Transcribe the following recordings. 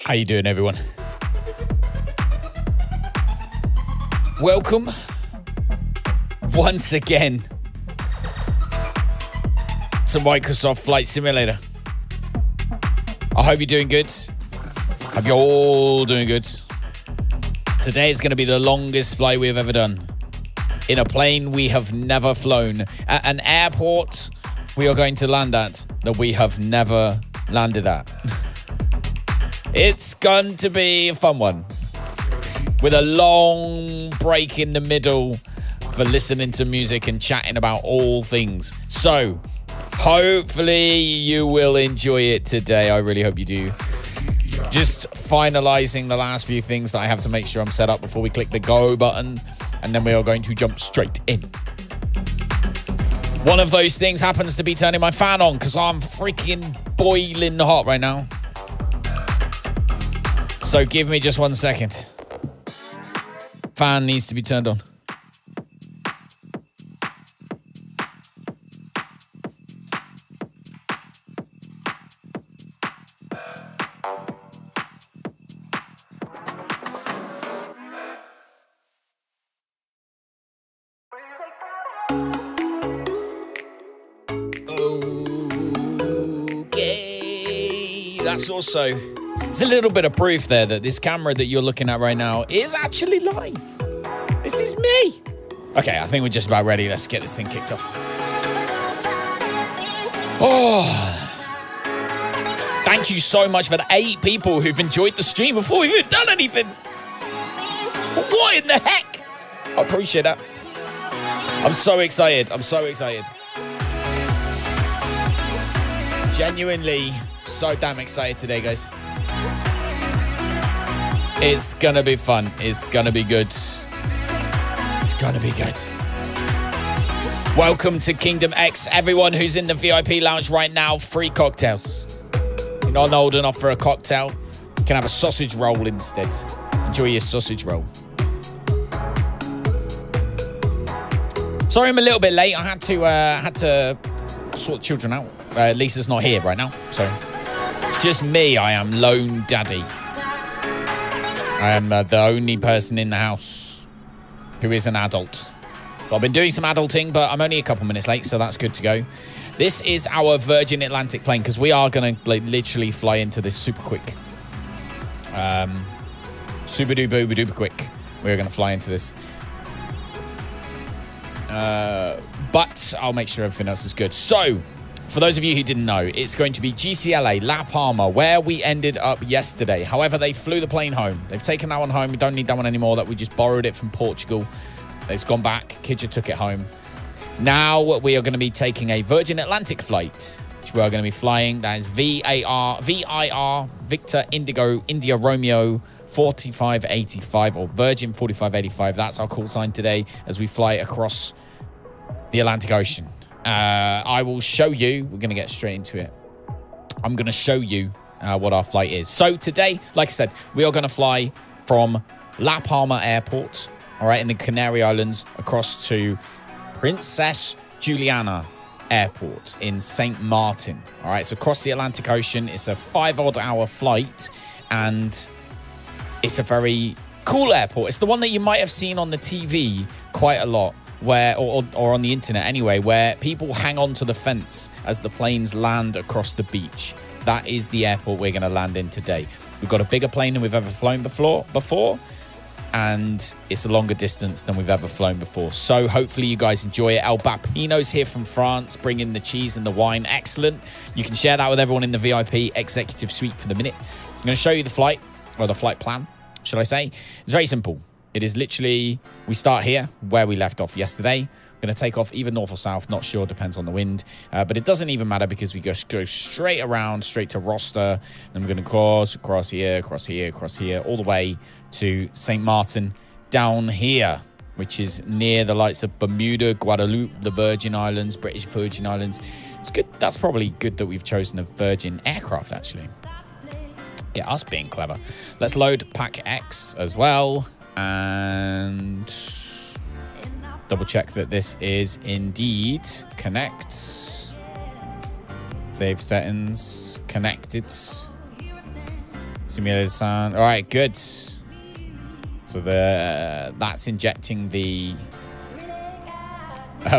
How you doing, everyone? Welcome once again to Microsoft Flight Simulator. I hope you're doing good. Hope you're all doing good. Today is going to be the longest flight we have ever done. In a plane we have never flown. At an airport we are going to land at that we have never landed at. It's going to be a fun one. With a long break in the middle for listening to music and chatting about all things. So, hopefully you will enjoy it today. I really hope you do. Just finalizing the last few things that I have to make sure I'm set up before we click the go button. And then we are going to jump straight in. One of those things happens to be turning my fan on because I'm freaking boiling hot right now. So give me just 1 second. Fan needs to be turned on. Okay, that's also... There's a little bit of proof there that this camera that you're looking at right now is actually live. This is me. Okay, I think we're just about ready. Let's get this thing kicked off. Oh, thank you so much for the 8 people who've enjoyed the stream before we've even done anything. What in the heck? I appreciate that. I'm so excited. I'm so excited. Genuinely so damn excited today, guys. It's gonna be fun. It's gonna be good. It's gonna be good. Welcome to Kingdom X. Everyone who's in the VIP lounge right now, free cocktails. You're not old enough for a cocktail, you can have a sausage roll instead. Enjoy your sausage roll. Sorry I'm a little bit late. I had to sort the children out. Lisa's not here right now, so it's just me. I am lone daddy. I am the only person in the house who is an adult. So I've been doing some adulting, but I'm only a couple minutes late, so that's good to go. This is our Virgin Atlantic plane, because we are going to literally fly into this super quick. Super duper quick. We're going to fly into this. But I'll make sure everything else is good. So, for those of you who didn't know, it's going to be GCLA, La Palma, where we ended up yesterday. However, they flew the plane home. They've taken that one home. We don't need that one anymore. That we just borrowed it from Portugal. It's gone back. Kidja took it home. Now we are going to be taking a Virgin Atlantic flight, which we are going to be flying. That is VIR, Victor Indigo, India Romeo 4585, or Virgin 4585. That's our call sign today as we fly across the Atlantic Ocean. I will show you. We're going to get straight into it. I'm going to show you what our flight is. So today, like I said, we are going to fly from La Palma Airport, all right, in the Canary Islands, across to Princess Juliana Airport in St. Martin. All right, so across the Atlantic Ocean. It's a 5-odd-hour flight, and it's a very cool airport. It's the one that you might have seen on the TV quite a lot, where or on the internet anyway, where people hang on to the fence as the planes land across the beach. That is the airport we're going to land in today. We've got a bigger plane than we've ever flown before, and it's a longer distance than we've ever flown before. So hopefully you guys enjoy it. El Bapino's here from France, bringing the cheese and the wine. Excellent. You can share that with everyone in the VIP executive suite for the minute. I'm going to show you the flight, or the flight plan, should I say. It's very simple. It is literally, we start here where we left off yesterday. We're going to take off either north or south, not sure, depends on the wind. But it doesn't even matter because we just go straight around, straight to ROSTA. Then we're going to cross here, all the way to St. Martin down here, which is near the likes of Bermuda, Guadeloupe, the Virgin Islands, British Virgin Islands. It's good. That's probably good that we've chosen a Virgin aircraft, actually. Get us being clever. Let's load PACX as well. And double check that this is indeed connect. Save settings. Connected. Simulated sound. All right, good. So that's injecting the...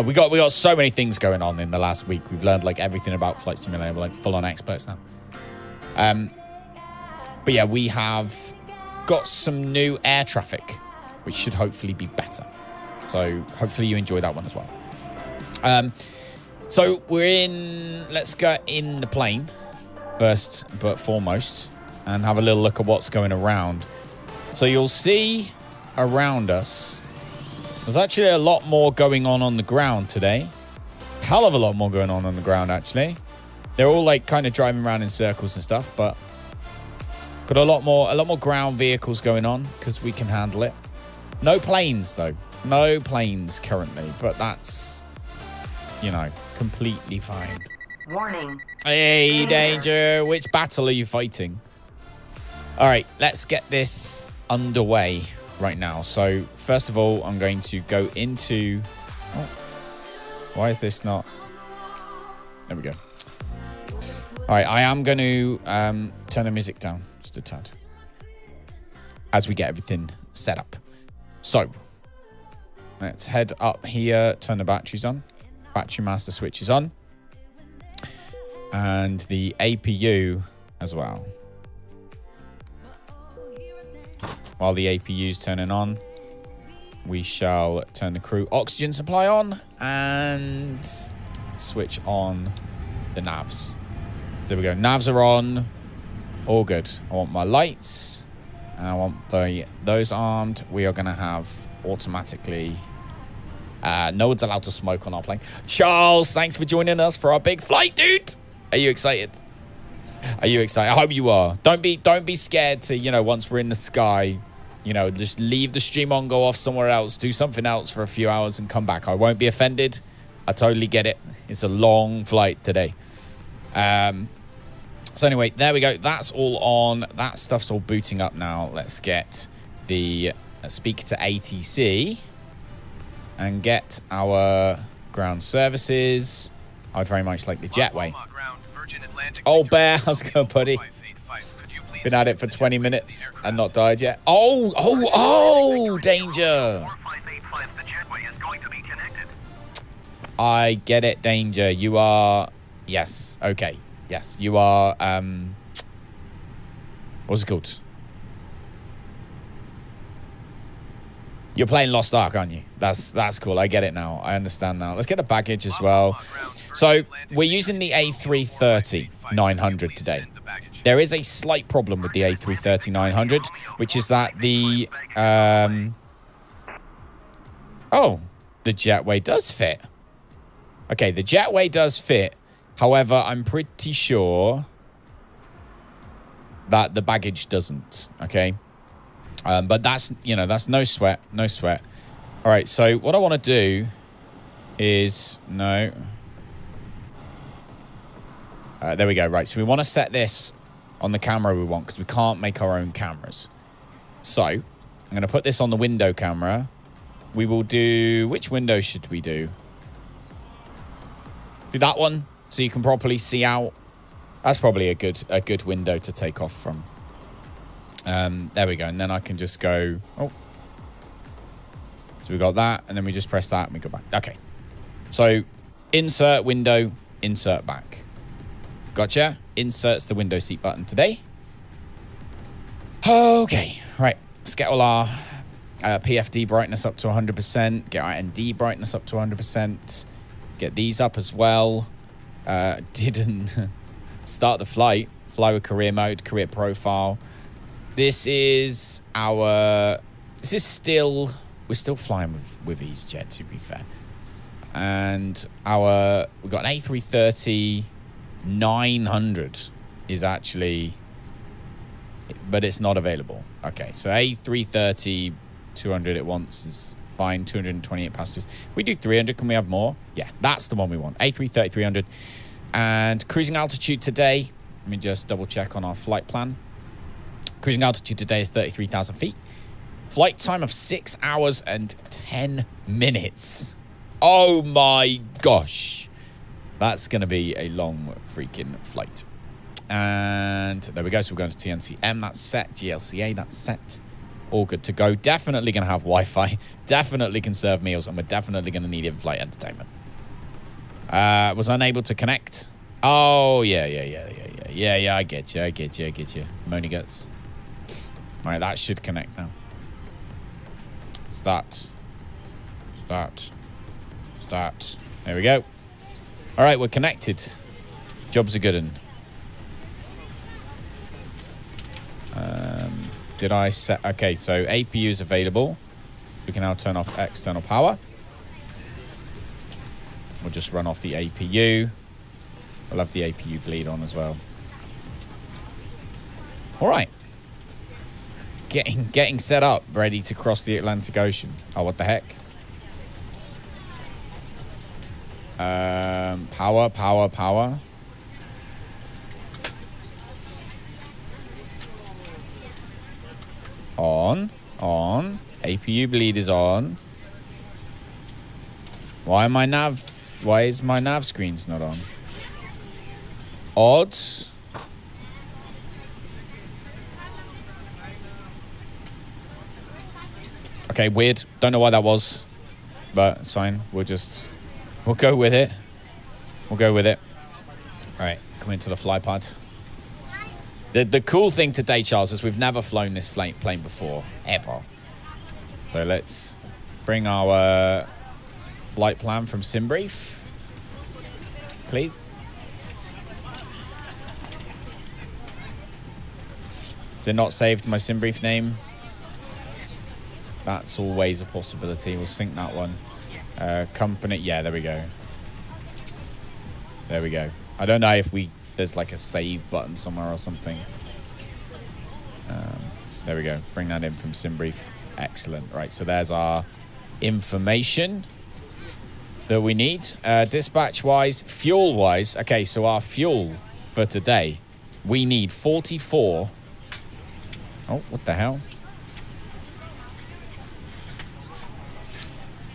we got so many things going on in the last week. We've learned like everything about Flight Simulator. We're like full-on experts now. But yeah, we have got some new air traffic, which should hopefully be better. So hopefully you enjoy that one as well. So let's go in the plane first, but foremost, and have a little look at what's going around. So you'll see around us, there's actually a lot more going on the ground today. Hell of a lot more going on the ground, actually. They're all like kind of driving around in circles and stuff, but got a lot more ground vehicles going on because we can handle it. No planes though. No planes currently, but that's, you know, completely fine. Warning. Hey, danger. Which battle are you fighting? All right, let's get this underway right now. So first of all, I'm going to go into... Oh, why is this not... There we go. All right, I am going to turn the music down just a tad as we get everything set up. So let's head up here, turn the batteries on. Battery master switch is on. And the APU as well. While the APU is turning on, we shall turn the crew oxygen supply on and switch on the navs. There we go. Navs are on. All good. I want my lights. And I want those armed. We are going to have automatically... no one's allowed to smoke on our plane. Charles, thanks for joining us for our big flight, dude. Are you excited? Are you excited? I hope you are. Don't be scared to, you know, once we're in the sky, you know, just leave the stream on, go off somewhere else, do something else for a few hours and come back. I won't be offended. I totally get it. It's a long flight today. So anyway, there we go. That's all on. That stuff's all booting up now. Let's get the speaker to ATC and get our ground services. I'd very much like the jetway. Oh, Bear, how's it going, buddy? Been at it for 20 minutes and not died yet. Oh, danger. I get it, danger. You are... Yes, okay. Yes, you are... What's it called? You're playing Lost Ark, aren't you? That's cool. I get it now. I understand now. Let's get the baggage as well. So we're using the A330-900 today. There is a slight problem with the A330-900, which is that the... Oh, the jetway does fit. Okay, the jetway does fit. However, I'm pretty sure that the baggage doesn't, okay? But that's, you know, that's no sweat, no sweat. All right, so what I want to do is, no. There we go, right. So we want to set this on the camera we want because we can't make our own cameras. So I'm going to put this on the window camera. We will do, which window should we do? Do that one so you can properly see out. That's probably a good window to take off from. There we go. And then I can just go, oh. So we got that, and then we just press that and we go back. Okay. So insert window, insert back. Gotcha. Inserts the window seat button today. Okay. Right. Let's get all our PFD brightness up to 100%. Get our ND brightness up to 100%. Get these up as well. Didn't start the flight. Fly with career mode, career profile. This is our... This is still... We're still flying with EasyJet, to be fair. And our... We've got an A330-900 is actually... But it's not available. Okay, so A330-200 it wants is fine. 228 passengers. If we do 300, can we have more? Yeah, that's the one we want. A330-300. And cruising altitude today. Let me just double check on our flight plan. Cruising altitude today is 33,000 feet. Flight time of 6 hours and 10 minutes. Oh my gosh. That's going to be a long freaking flight. And there we go. So we're going to TNCM. That's set. GLCA, that's set. All good to go. Definitely going to have Wi-Fi. Definitely can serve meals. And we're definitely going to need in-flight entertainment. Was unable to connect. Oh, yeah. I get you. Moni guts. All right, that should connect now. Start. There we go. All right, we're connected. Jobs are good. Did I set... Okay, so APU is available. We can now turn off external power. We'll just run off the APU. We'll have the APU bleed on as well. All right. Getting set up, ready to cross the Atlantic Ocean. Oh, what the heck? Power. On. APU bleed is on. Why is my nav screens not on? Odds. Okay, weird. Don't know why that was. But it's fine. We'll go with it. All right, come into the fly pod. The cool thing today, Charles, is we've never flown this plane before, ever. So let's bring our flight plan from SimBrief, please. Is it not saved my SimBrief name? That's always a possibility. We'll sync that one. Company, yeah, there we go. I don't know if there's like a save button somewhere or something. There we go. Bring that in from SimBrief. Excellent. Right, so there's our information that we need. Dispatch-wise, fuel-wise. Okay, so our fuel for today, we need 44. Oh, what the hell?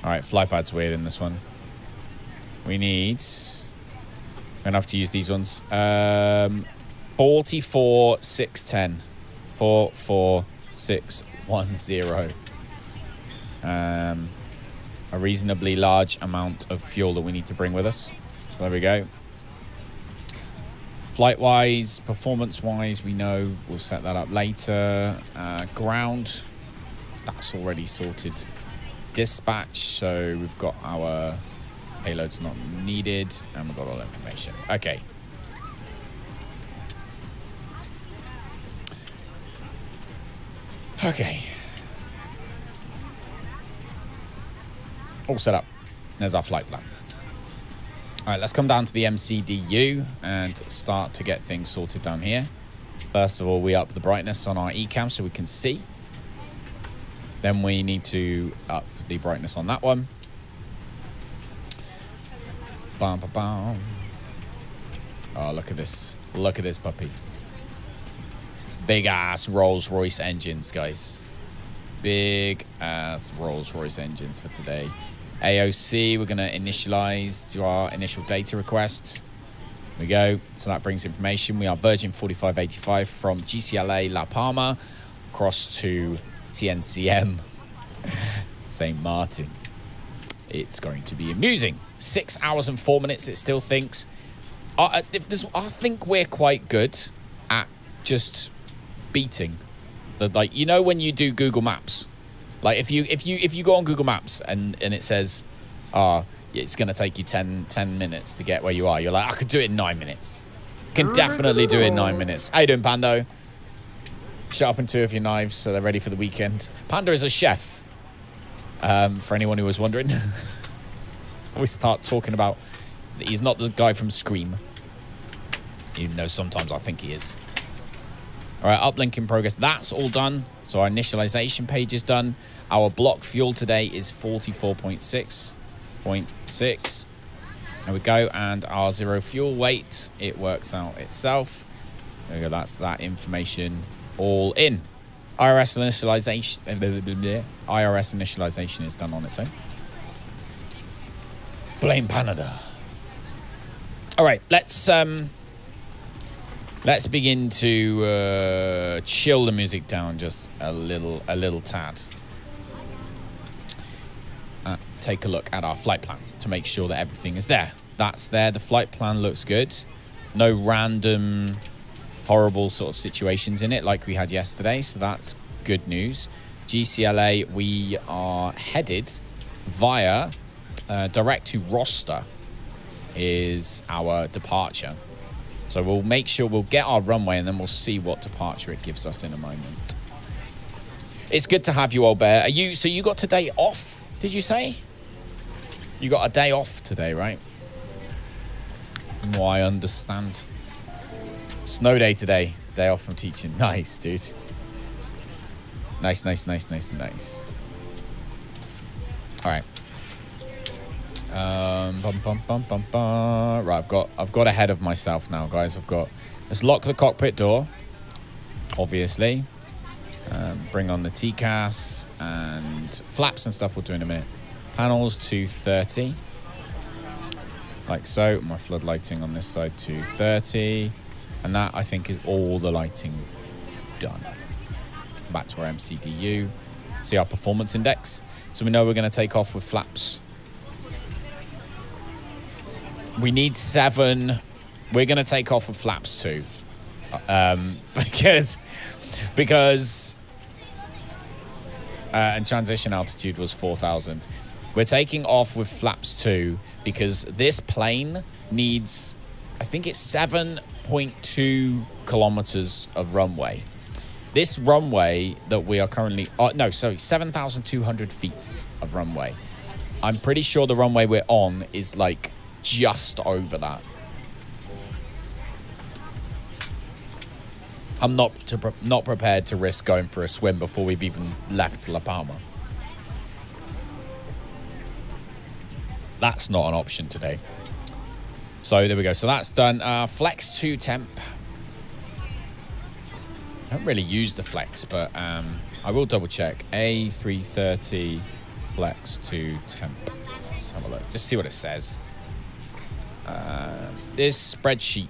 All right, flypad's weird in this one. We need... I'm going to have to use these ones. 44610. 44610. A reasonably large amount of fuel that we need to bring with us. So there we go. Flight-wise, performance-wise, we know we'll set that up later. Ground, that's already sorted. Dispatch, so we've got our payloads not needed, and we've got all the information. Okay. All set up. There's our flight plan. All right, let's come down to the MCDU and start to get things sorted down here. First of all, we up the brightness on our ECAM so we can see. Then we need to up the brightness on that one. Bam, bam, bam. Oh, look at this. Look at this puppy. Big ass Rolls-Royce engines, guys. Big ass Rolls-Royce engines for today. AOC, we're going to initialize to our initial data requests. There we go. So that brings information. We are Virgin 4585 from GCLA La Palma across to TNCM St. Martin. It's going to be amusing. 6 hours and 4 minutes, it still thinks. I think we're quite good at just beating the, like, you know, when you do Google Maps, like if you go on Google Maps and it says it's gonna take you 10 minutes to get where you are, you're like, I could do it in 9 minutes. Can definitely do it in 9 minutes. How you doing, Pando? Sharpen 2 of your knives so they're ready for the weekend. Panda is a chef, for anyone who was wondering. We start talking about he's not the guy from Scream, even though sometimes I think he is. All right, uplink in progress. That's all done. So our initialization page is done. Our block fuel today is 44.6. There we go. And our zero fuel weight, it works out itself. There we go. That's that information all in. IRS initialization is done on its own. Blame Canada. All right, let's begin to chill the music down just a little tad. Take a look at our flight plan to make sure that everything is there. That's there. The flight plan looks good. No random, horrible sort of situations in it like we had yesterday. So that's good news. GCLA, we are headed via direct to ROSTA is our departure. So we'll make sure we'll get our runway and then we'll see what departure it gives us in a moment. It's good to have you, Albert. So you got today off, did you say? You got a day off today, right? From what I understand. Snow day today. Day off from teaching. Nice, dude. Nice. All right. Right, I've got ahead of myself now, guys. Let's lock the cockpit door, obviously. Bring on the TCAS and flaps and stuff we'll do in a minute. Panels 230. Like so. My flood lighting on this side 230. And that, I think, is all the lighting done. Back to our MCDU. See our performance index. So we know we're going to take off with flaps. We need 7. We're going to take off with flaps 2. Because and transition altitude was 4,000. We're taking off with flaps 2 because this plane needs, I think it's 7.2 kilometers of runway. This runway that we are currently, 7,200 feet of runway. I'm pretty sure the runway we're on is like just over that. I'm not prepared to risk going for a swim before we've even left La Palma. That's not an option today. So there we go. So that's done. Flex 2 temp. I don't really use the flex, but I will double check. A330 flex 2 temp. Let's have a look. Just see what it says. This spreadsheet.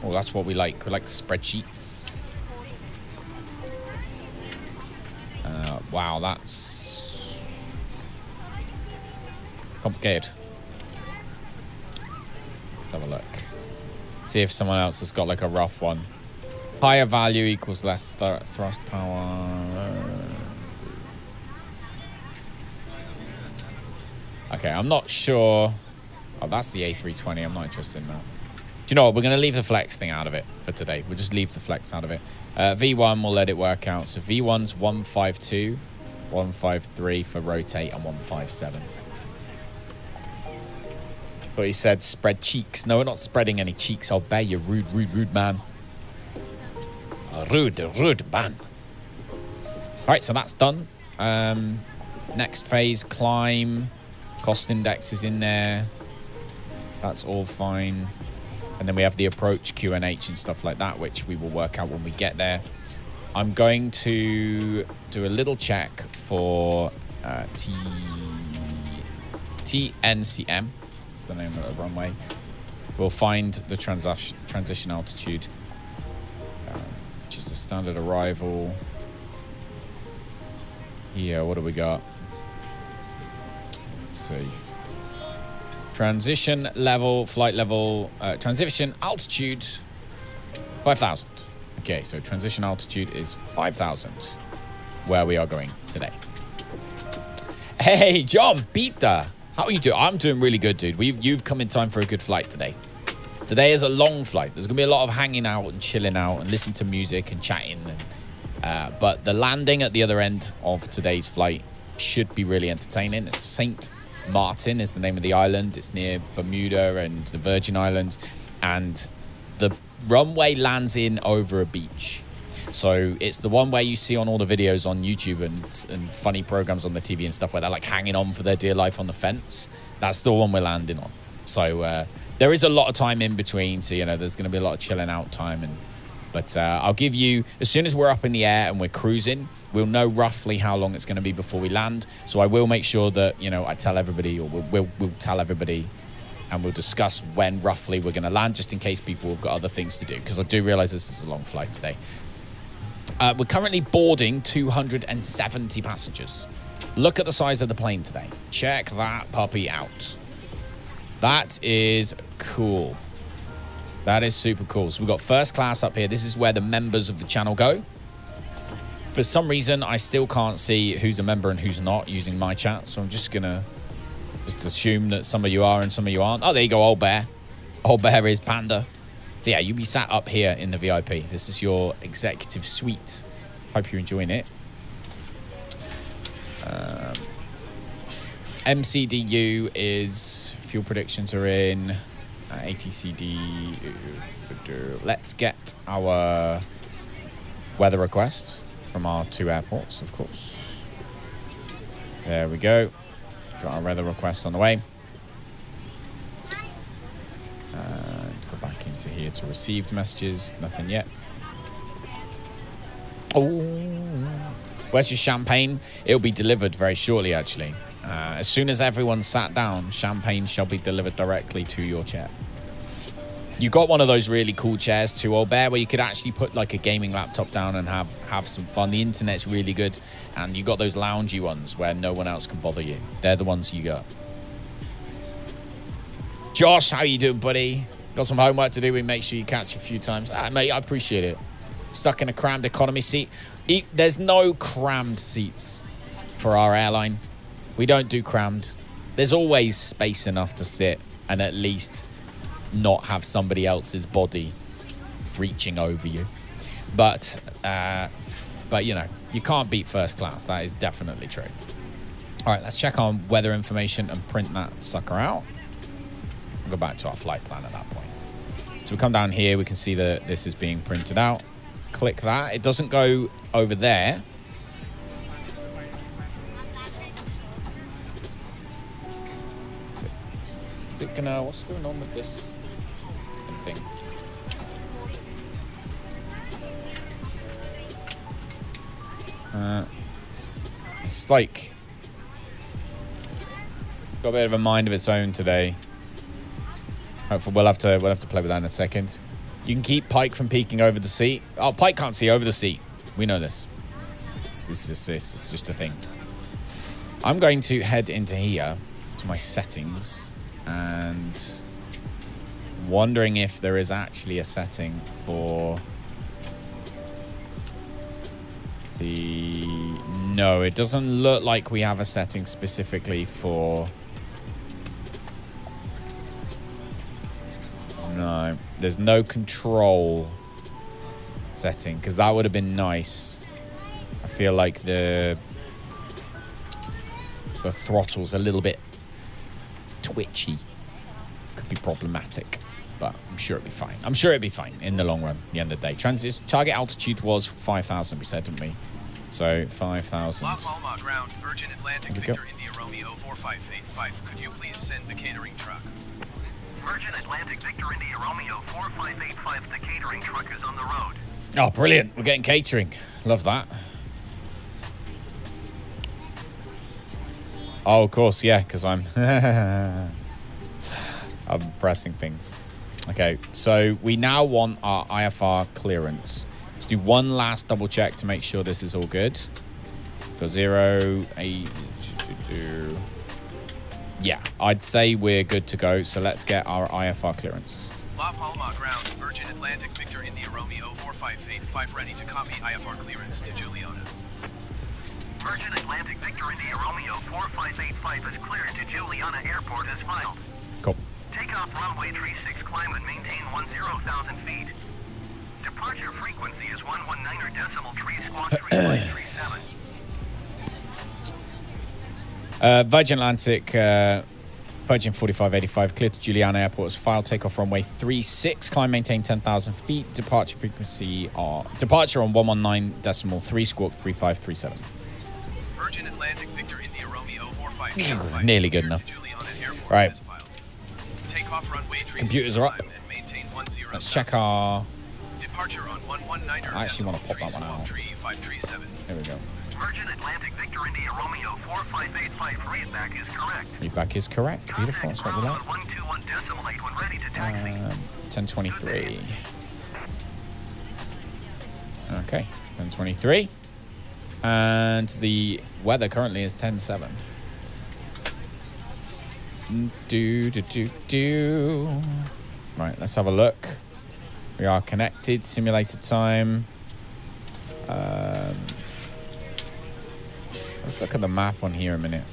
Oh, that's what we like. We like spreadsheets. Wow, that's complicated. Let's have a look. See if someone else has got like a rough one. Higher value equals less thrust power. Okay, I'm not sure. Oh, that's the A320. I'm not interested in that. Do you know what? We're going to leave the flex thing out of it for today. We'll just leave the flex out of it. V1, we'll let it work out. So V1's 152, 153 for rotate, and 157. But he said spread cheeks. No, we're not spreading any cheeks. I'll bear you, rude man. Rude man. All right, so that's done. Next phase, climb. Cost index is in there. That's all fine. And then we have the approach, QNH and stuff like that, which we will work out when we get there. I'm going to do a little check for TNCM. That's the name of the runway. We'll find the transition altitude, which is the standard arrival. Here, what do we got? Let's see. Transition level, flight level, transition altitude, 5,000. Okay, so transition altitude is 5,000, where we are going today. Hey, John, Peter, how are you doing? I'm doing really good, dude. You've come in time for a good flight today. Today is a long flight. There's going to be a lot of hanging out and chilling out and listening to music and chatting. But the landing at the other end of today's flight should be really entertaining. It's St. Maarten is the name of the island. It's near Bermuda and the Virgin Islands, and the runway lands in over a beach. So it's the one where you see on all the videos on YouTube and funny programs on the TV and stuff where they're like hanging on for their dear life on the fence. That's the one we're landing on. So there is a lot of time in between. So, you know, there's going to be a lot of chilling out time and But I'll give you, as soon as we're up in the air and we're cruising, we'll know roughly how long it's going to be before we land. So I will make sure that, you know, I tell everybody, or we'll tell everybody, and we'll discuss when roughly we're going to land, just in case people have got other things to do, because I do realize this is a long flight today. We're currently boarding 270 passengers. Look at the size of the plane today. Check that puppy out. That is cool. That is super cool. So we've got first class up here. This is where the members of the channel go. For some reason, I still can't see who's a member and who's not using my chat. So I'm just going to assume that some of you are and some of you aren't. Oh, there you go, Old Bear. Old Bear is Panda. So yeah, you'll be sat up here in the VIP. This is your executive suite. Hope you're enjoying it. MCDU is, fuel predictions are in. ATCD. Let's get our weather request from our 2 airports, of course. There we go. Got our weather request on the way. And go back into here to received messages. Nothing yet. Oh, where's your champagne? It'll be delivered very shortly, actually. As soon as everyone's sat down, champagne shall be delivered directly to your chair. You got one of those really cool chairs too, Old Bear, where you could actually put like a gaming laptop down and have some fun. The internet's really good, and you got those loungy ones where no one else can bother you. They're the ones you got. Josh, how you doing, buddy? Got some homework to do. We make sure you catch a few times. Mate, I appreciate it. Stuck in a crammed economy seat. There's no crammed seats for our airline. We don't do crammed. There's always space enough to sit and at least not have somebody else's body reaching over you. But you know, you can't beat first class. That is definitely true. All right, let's check on weather information and print that sucker out. We'll go back to our flight plan at that point. So we come down here, we can see that this is being printed out. Click that. It doesn't go over there. Is it gonna, what's going on with this thing? It's like got a bit of a mind of its own today. Hopefully we'll have to play with that in a second. You can keep Pike from peeking over the seat. Oh, Pike can't see over the seat. We know this. It's just a thing. I'm going to head into here to my settings and wondering if there is actually a setting for the... No, it doesn't look like we have a setting specifically for... No, there's no control setting, because that would have been nice. I feel like the throttle's a little bit twitchy. Could be problematic, but I'm sure it'd be fine. I'm sure it'd be fine in the long run, at the end of the day. Target altitude was 5,000, we said, didn't we? So 5,000. Palma ground, Virgin Atlantic, Victor India Romeo 4585. Could you please send the catering truck? Virgin Atlantic, Victor India Romeo 4585. The catering truck is on the road. Oh, brilliant. We're getting catering. Love that. Oh, of course, yeah, because I'm I'm pressing things. Okay, so we now want our IFR clearance. Let's do one last double check to make sure this is all good. Got 0, 8, 2. Yeah, I'd say we're good to go. So let's get our IFR clearance. La Palma ground, Virgin Atlantic, Victor India Romeo 4585, ready to copy IFR clearance to Juliana. Virgin Atlantic, Victor India Romeo 4585 is cleared to Juliana Airport as filed. Cool. Takeoff runway 36, climb and maintain 10,000 feet. Departure frequency is 119.3 Virgin Atlantic, Virgin 4585, clear to Juliana Airport as filed. Takeoff runway 36, climb, maintain 10,000 feet. Departure frequency, departure on 119.3 squawk 3537. Virgin Atlantic, Victor India Romeo 4585. Nearly good enough. Right. Takeoff runway 36, computers are up. and maintain 10,000. Let's check our Departure on 119er. I actually want to pop that one out. 537. There we go. Virgin Atlantic Victor India Romeo 4585 readback is correct. Feedback is correct. Beautiful. That's what we like. 121 decimal 8 when ready to taxi. 10:23. Okay, 10:23. And the weather currently is 10:07. Right, let's have a look. We are connected. Simulated time. Let's look at the map on here a minute.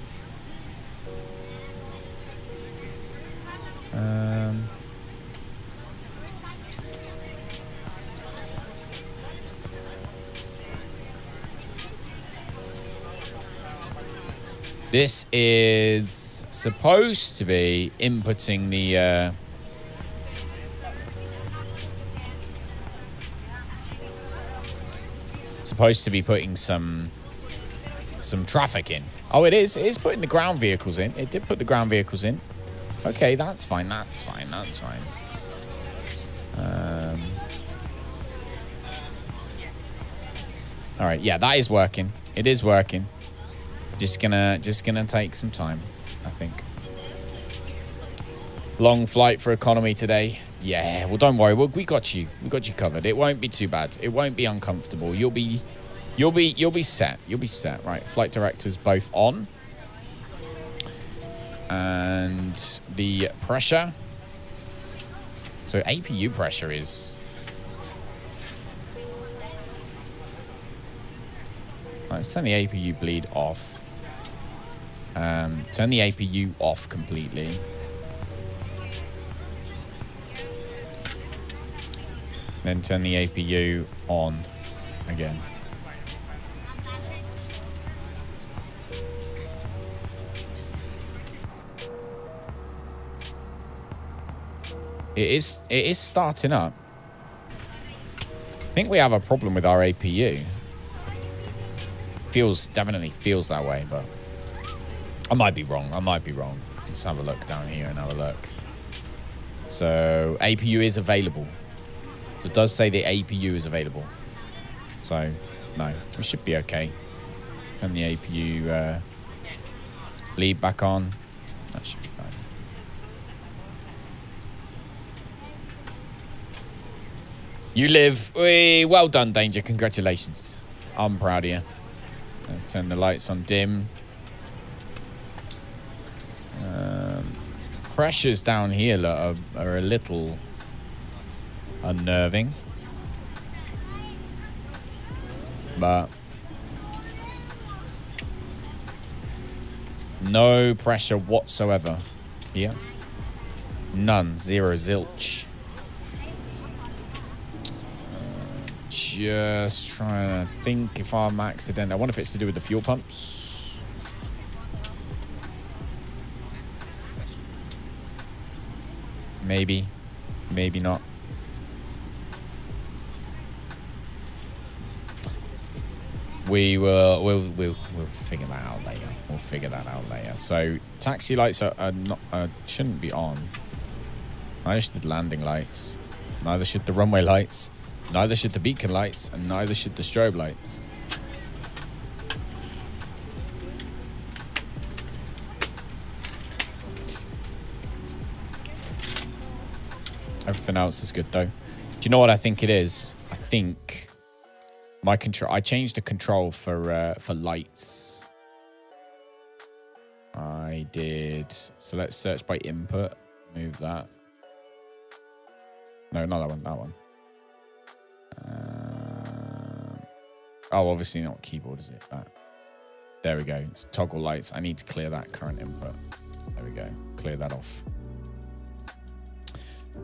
This is supposed to be inputting the supposed to be putting some traffic in. Oh, it is. It is putting the ground vehicles in. It did put the ground vehicles in. Okay, that's fine. That's fine. That's fine. All right. Yeah, that is working. It is working. Just gonna take some time, I think. Long flight for economy today. Yeah. Well, don't worry. We got you. We got you covered. It won't be too bad. It won't be uncomfortable. You'll be set. You'll be set. Right. Flight directors both on. And the pressure. So APU pressure is. Let's turn the APU bleed off. Turn the APU off completely. Then turn the APU on again. It is starting up. I think we have a problem with our APU. Definitely feels that way, but I might be wrong. Let's have a look down here and have a look. So APU is available. So it does say the APU is available. So no, we should be okay. Turn the APU bleed back on. That should be fine. You live. Well done, Danger. Congratulations. I'm proud of you. Let's turn the lights on dim. Pressures down here are a little unnerving. But no pressure whatsoever here. None. Zero. Zilch. Just trying to think if I'm accidental. I wonder if it's to do with the fuel pumps. Maybe. Maybe not. We'll figure that out later. We'll figure that out later. So taxi lights are not shouldn't be on. Neither should the landing lights. Neither should the runway lights. Neither should the beacon lights, and neither should the strobe lights. Everything else is good, though. Do you know what I think it is? I think my control. I changed the control for lights. I did. So let's search by input. Move that. No, not that one. That one. Oh, obviously not keyboard, is it? There we go. It's toggle lights. I need to clear that current input. There we go. Clear that off.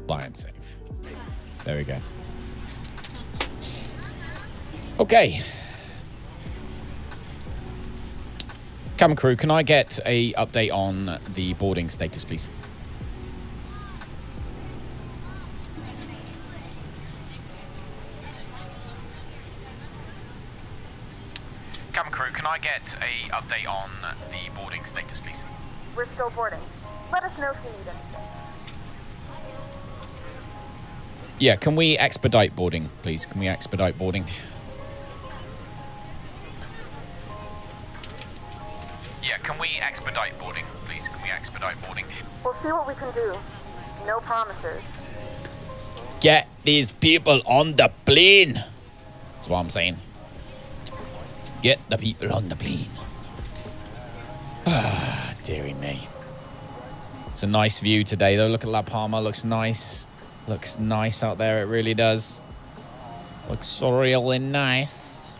Fly and save. There we go. Okay. Cabin crew, can I get a update on the boarding status, please? Cabin crew, can I get a update on the boarding status, please? We're still boarding. Let us know if you need anything. Yeah, can we expedite boarding, please? Can we expedite boarding? Yeah, can we expedite boarding, please? Can we expedite boarding? We'll see what we can do. No promises. Get these people on the plane. That's what I'm saying. Get the people on the plane. Ah, dearie me. It's a nice view today, though. Look at La Palma. Looks nice. Looks nice out there. It really does. Looks really nice.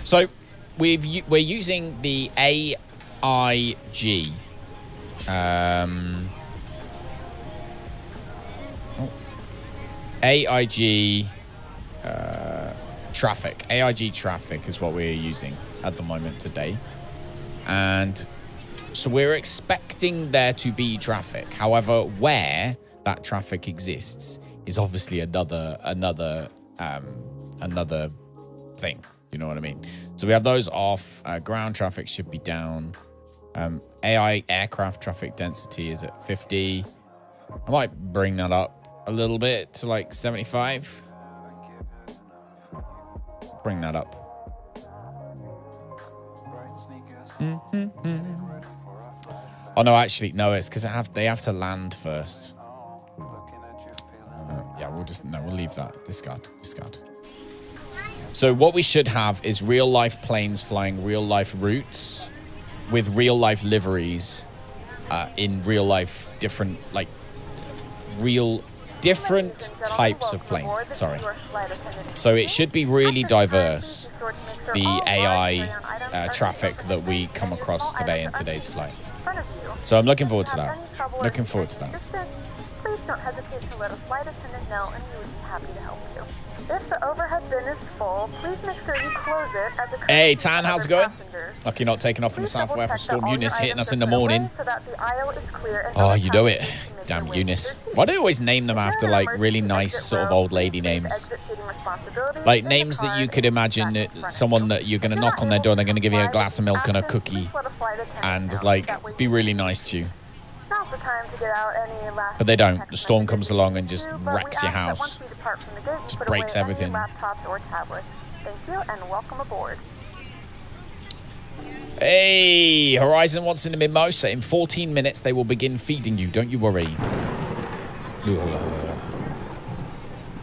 So we're using the AIG. AIG traffic. AIG traffic is what we're using at the moment today. And so we're expecting there to be traffic. However, where that traffic exists is obviously another thing. You know what I mean? So we have those off. Ground traffic should be down. AI aircraft traffic density is at 50. I might bring that up a little bit to like 75. Bring that up. Oh no, actually, no. It's because they have to land first. Yeah, we'll leave that. Discard. So what we should have is real life planes flying real life routes with real life liveries in real life different types of planes. Sorry. So it should be really diverse, the AI traffic that we come across today in today's flight. So I'm looking forward to that. Please don't hesitate to let a flight attendant know, and we would be happy to help you. If the overhead bin is full, please make sure you close it as a Hey, Tan, how's it going? Lucky not taking off from the southwest with Storm Eunice hitting us in the morning. Oh, you know it. Damn Eunice. Why do they always name them after, like, really nice sort of old lady names? Like, names that you could imagine someone that you're going to knock on their door and they're going to give you a glass of milk and a cookie and, like, be really nice to you. But they don't. The storm comes along and just wrecks your house. Just breaks everything. Thank you and welcome aboard. Hey, Horizon wants in a mimosa. In 14 minutes, they will begin feeding you. Don't you worry.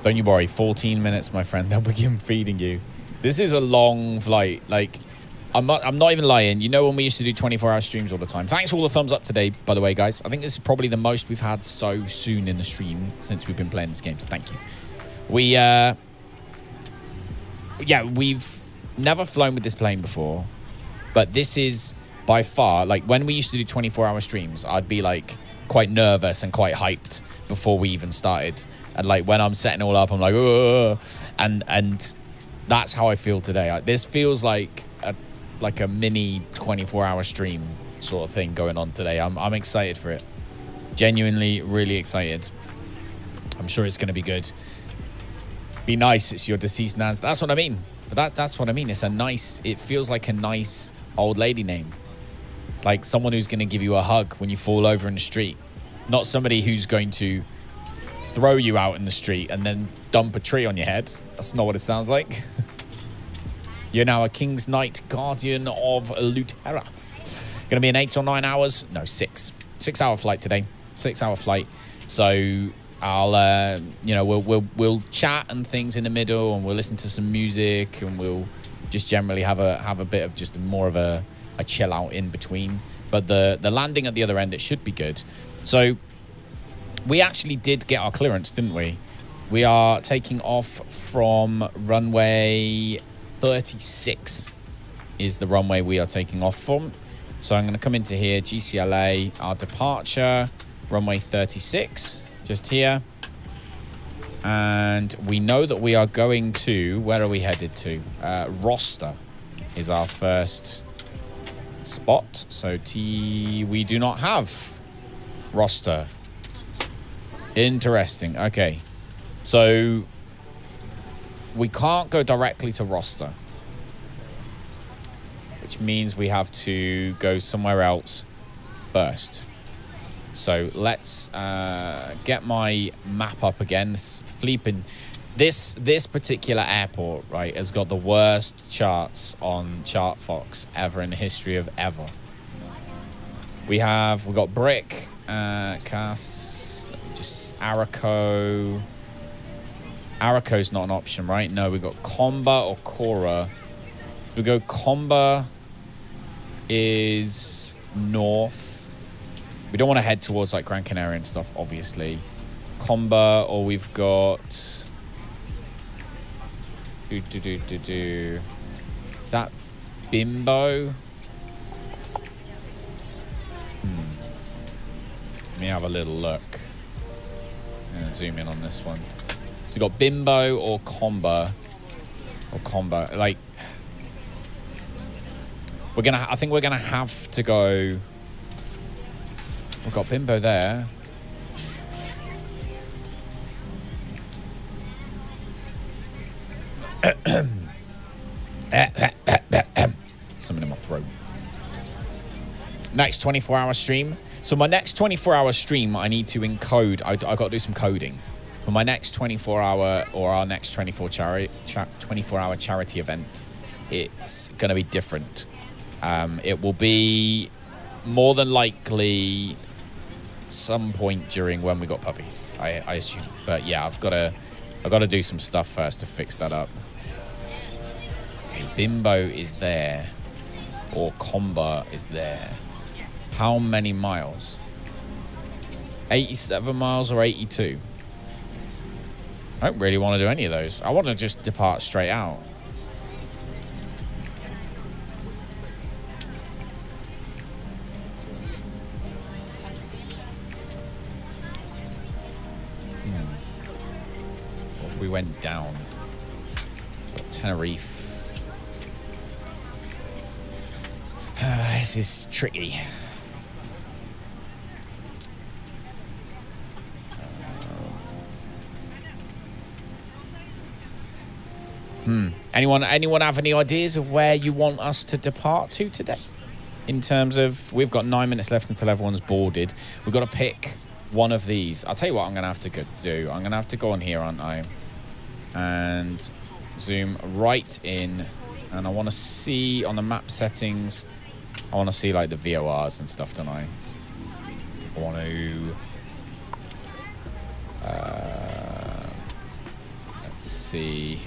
Don't you worry. 14 minutes, my friend. They'll begin feeding you. This is a long flight. Like, I'm not even lying. You know when we used to do 24-hour streams all the time. Thanks for all the thumbs up today, by the way, guys. I think this is probably the most we've had so soon in the stream since we've been playing this game. So thank you. We've never flown with this plane before. But this is by far, like when we used to do 24-hour streams, I'd be like quite nervous and quite hyped before we even started. And like when I'm setting it all up, I'm like, ugh. And that's how I feel today. This feels like a mini 24-hour stream sort of thing going on today. I'm excited for it. Genuinely, really excited. I'm sure it's going to be good. Be nice. It's your deceased nan's. That's what I mean. But that's what I mean. It feels like a nice old lady name. Like someone who's going to give you a hug when you fall over in the street. Not somebody who's going to throw you out in the street and then dump a tree on your head. That's not what it sounds like. You're now a King's Knight, Guardian of Lutera. Going to be an 8 or 9 hours? No, 6. 6-hour flight today. 6-hour flight. So I'll, we'll chat and things in the middle, and we'll listen to some music, and we'll just generally have a bit of just more of a chill out in between. But the landing at the other end, it should be good. So we actually did get our clearance, didn't we? We are taking off from runway 36 is the runway we are taking off from. So I'm going to come into here, GCLA, our departure, runway 36, just here. And we know that we are going to, where are we headed to? ROSTA is our first spot. So we do not have ROSTA. Interesting. Okay. So we can't go directly to ROSTA. which means we have to go somewhere else first. So let's get my map up again. This particular airport, right, has got the worst charts on ChartFox ever in the history of ever. We've got Brick, Cass, just Araco. Araco's not an option, right? No, we've got Comba or Cora. If we go Comba is north. We don't want to head towards like Gran Canaria and stuff, obviously. Comba, or we've got... Is that Bimbo? Let me have a little look. I'm gonna zoom in on this one. So we've got Bimbo or Comba. Or Comba. Like... I think we're gonna have to go... We've got Bimbo there. Something in my throat. Next 24-hour stream. So my next 24-hour stream, I need to encode. I got to do some coding. For my next 24-hour or our next 24-hour charity event, it's going to be different. It will be more than likely some point during when we got puppies, I assume. But yeah, I've got to do some stuff first to fix that up. Okay, Bimbo is there, or Comba is there. How many miles? 87 miles or 82? I don't really want to do any of those. I want to just depart straight out. We went down. Tenerife. This is tricky. Anyone have any ideas of where you want us to depart to today? In terms of, we've got 9 minutes left until everyone's boarded. We've got to pick one of these. I'll tell you what I'm going to have to do. I'm going to have to go on here, aren't I? And zoom right in, and I want to see on the map settings, I want to see like the VORs and stuff, don't I? I want to let's see,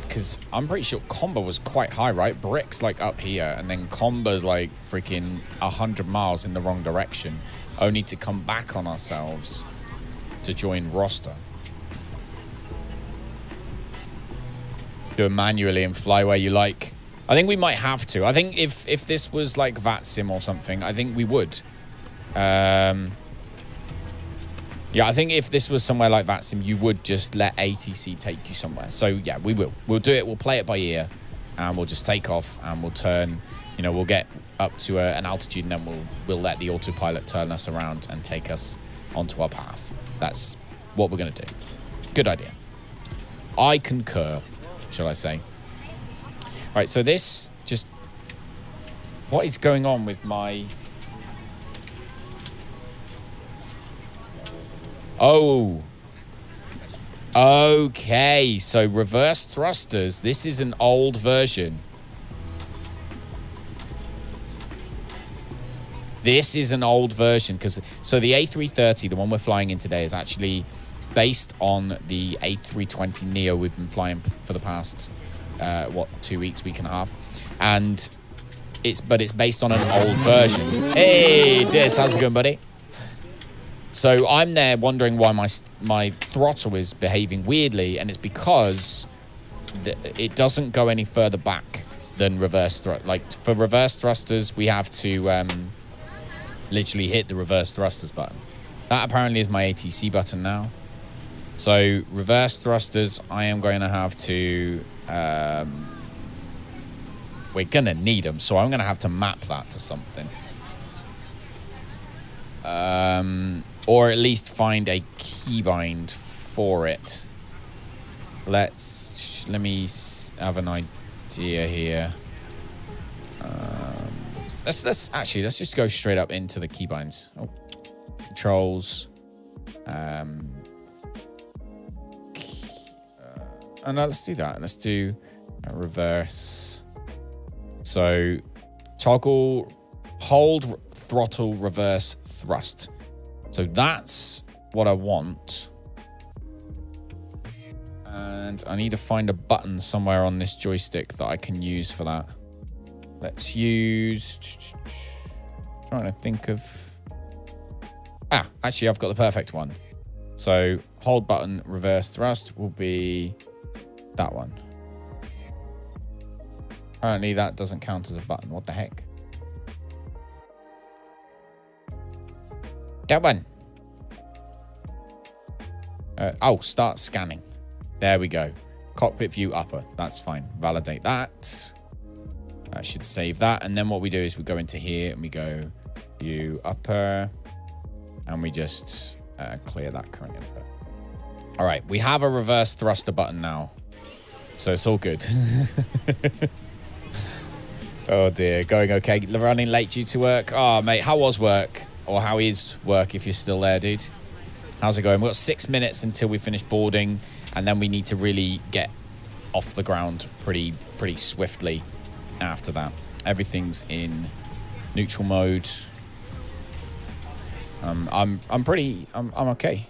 because I'm pretty sure Comba was quite high, right? Brick's like up here, and then Comba's like freaking 100 miles in the wrong direction, only to come back on ourselves to join ROSTA. Do it manually and fly where you like. I think we might have to. I think if this was like VATSIM or something, I think we would. Yeah, I think if this was somewhere like VATSIM, you would just let ATC take you somewhere. So yeah, we will. We'll do it. We'll play it by ear, and we'll just take off and we'll turn. You know, we'll get up to an altitude, and then we'll let the autopilot turn us around and take us onto our path. That's what we're gonna do. Good idea. I concur, shall I say. All right, so this just... What is going on with my... Oh. Okay, so reverse thrusters. This is an old version. This is an old version, because... So the A330, the one we're flying in today, is actually based on the A320neo we've been flying for the past, 2 weeks, week and a half. And it's based on an old version. Hey, Dis, how's it going, buddy? So I'm there wondering why my throttle is behaving weirdly, and it's because it doesn't go any further back than reverse thrust. Like, for reverse thrusters, we have to literally hit the reverse thrusters button. That apparently is my ATC button now. So reverse thrusters, I am going to have to... we're going to need them, so I'm going to have to map that to something. Or at least find a keybind for it. Let me have an idea. idea here. Let's just go straight up into the keybinds. Oh, controls. And let's do that. Let's do a reverse. So toggle, hold, throttle, reverse, thrust. So that's what I want. And I need to find a button somewhere on this joystick that I can use for that. Let's use... Trying to think of... Actually, I've got the perfect one. So hold button, reverse thrust will be that one. Apparently that doesn't count as a button. What the heck? That one. Start scanning. There we go. Cockpit view upper. That's fine. Validate that. That should save that. And then what we do is we go into here and we go view upper. And we just clear that current input. All right. We have a reverse thruster button now. So it's all good. Oh, dear. Going okay. Running late due to work. Oh, mate. How was work? Or how is work if you're still there, dude? How's it going? We've got 6 minutes until we finish boarding. And then we need to really get off the ground pretty swiftly after that. Everything's in neutral mode. I'm okay.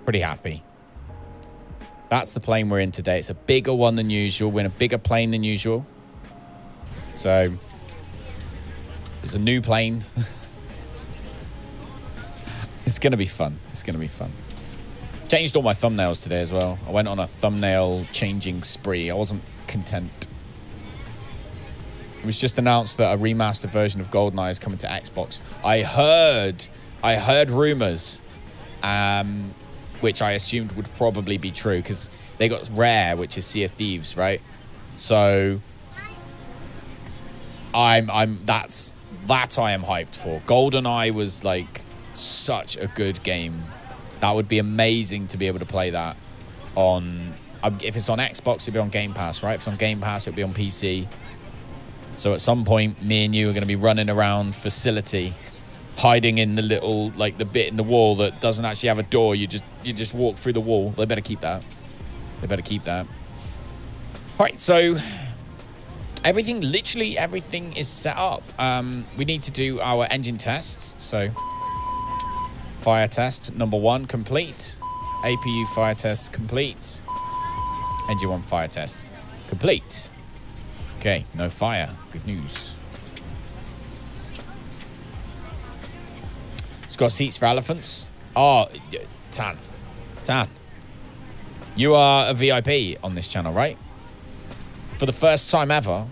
Pretty happy. That's the plane we're in today. It's a bigger one than usual. We're in a bigger plane than usual. So it's a new plane. It's going to be fun. It's going to be fun. Changed all my thumbnails today as well. I went on a thumbnail changing spree. I wasn't content. It was just announced that a remastered version of GoldenEye is coming to Xbox. I heard rumors, which I assumed would probably be true because they got Rare, which is Sea of Thieves, right? So I am hyped for. GoldenEye was like such a good game. That would be amazing to be able to play that on... If it's on Xbox, it'd be on Game Pass, right? If it's on Game Pass, it'd be on PC. So at some point, me and you are going to be running around facility, hiding in the little, like the bit in the wall that doesn't actually have a door. You just walk through the wall. They better keep that. They better keep that. All right, so literally everything is set up. We need to do our engine tests. So fire test number 1 complete. APU fire test complete. Engine 1 fire test complete. Okay, no fire. Good news. It's got seats for elephants. Oh, Tan. You are a VIP on this channel, right? For the first time ever,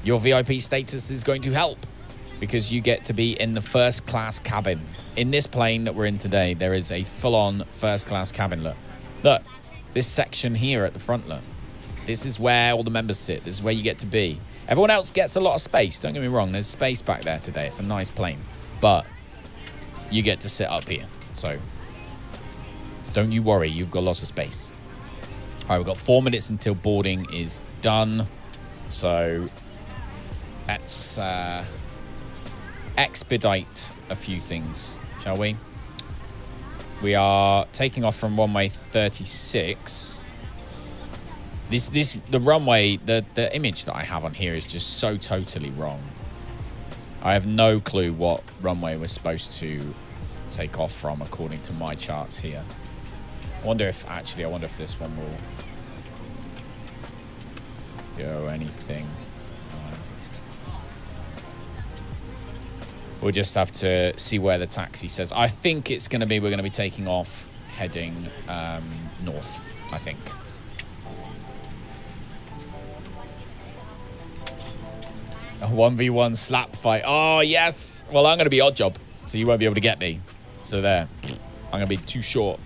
your VIP status is going to help because you get to be in the first class cabin. In this plane that we're in today, there is a full-on first class cabin. Look, this section here at the front, look. This is where all the members sit. This is where you get to be. Everyone else gets a lot of space. Don't get me wrong. There's space back there today. It's a nice plane. But you get to sit up here. So don't you worry. You've got lots of space. All right, we've got 4 minutes until boarding is done. So let's expedite a few things, shall we? We are taking off from runway 36. The runway, the image that I have on here is just so totally wrong. I have no clue what runway we're supposed to take off from according to my charts here. I wonder if this one will go anything. We'll just have to see where the taxi says. I think it's going to be, we're going to be taking off heading north, I think. A 1v1 slap fight. Oh, yes. Well, I'm going to be odd job, so you won't be able to get me. So there. I'm going to be too short.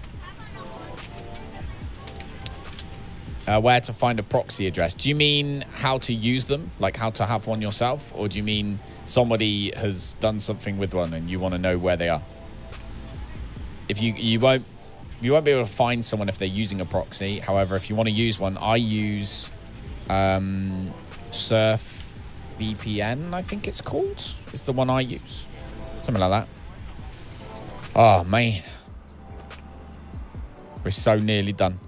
Where to find a proxy address. Do you mean how to use them? Like how to have one yourself? Or do you mean somebody has done something with one and you want to know where they are? If you won't be able to find someone if they're using a proxy. However, if you want to use one, I use Surf VPN, I think it's called. It's the one I use. Something like that. Oh, man. We're so nearly done.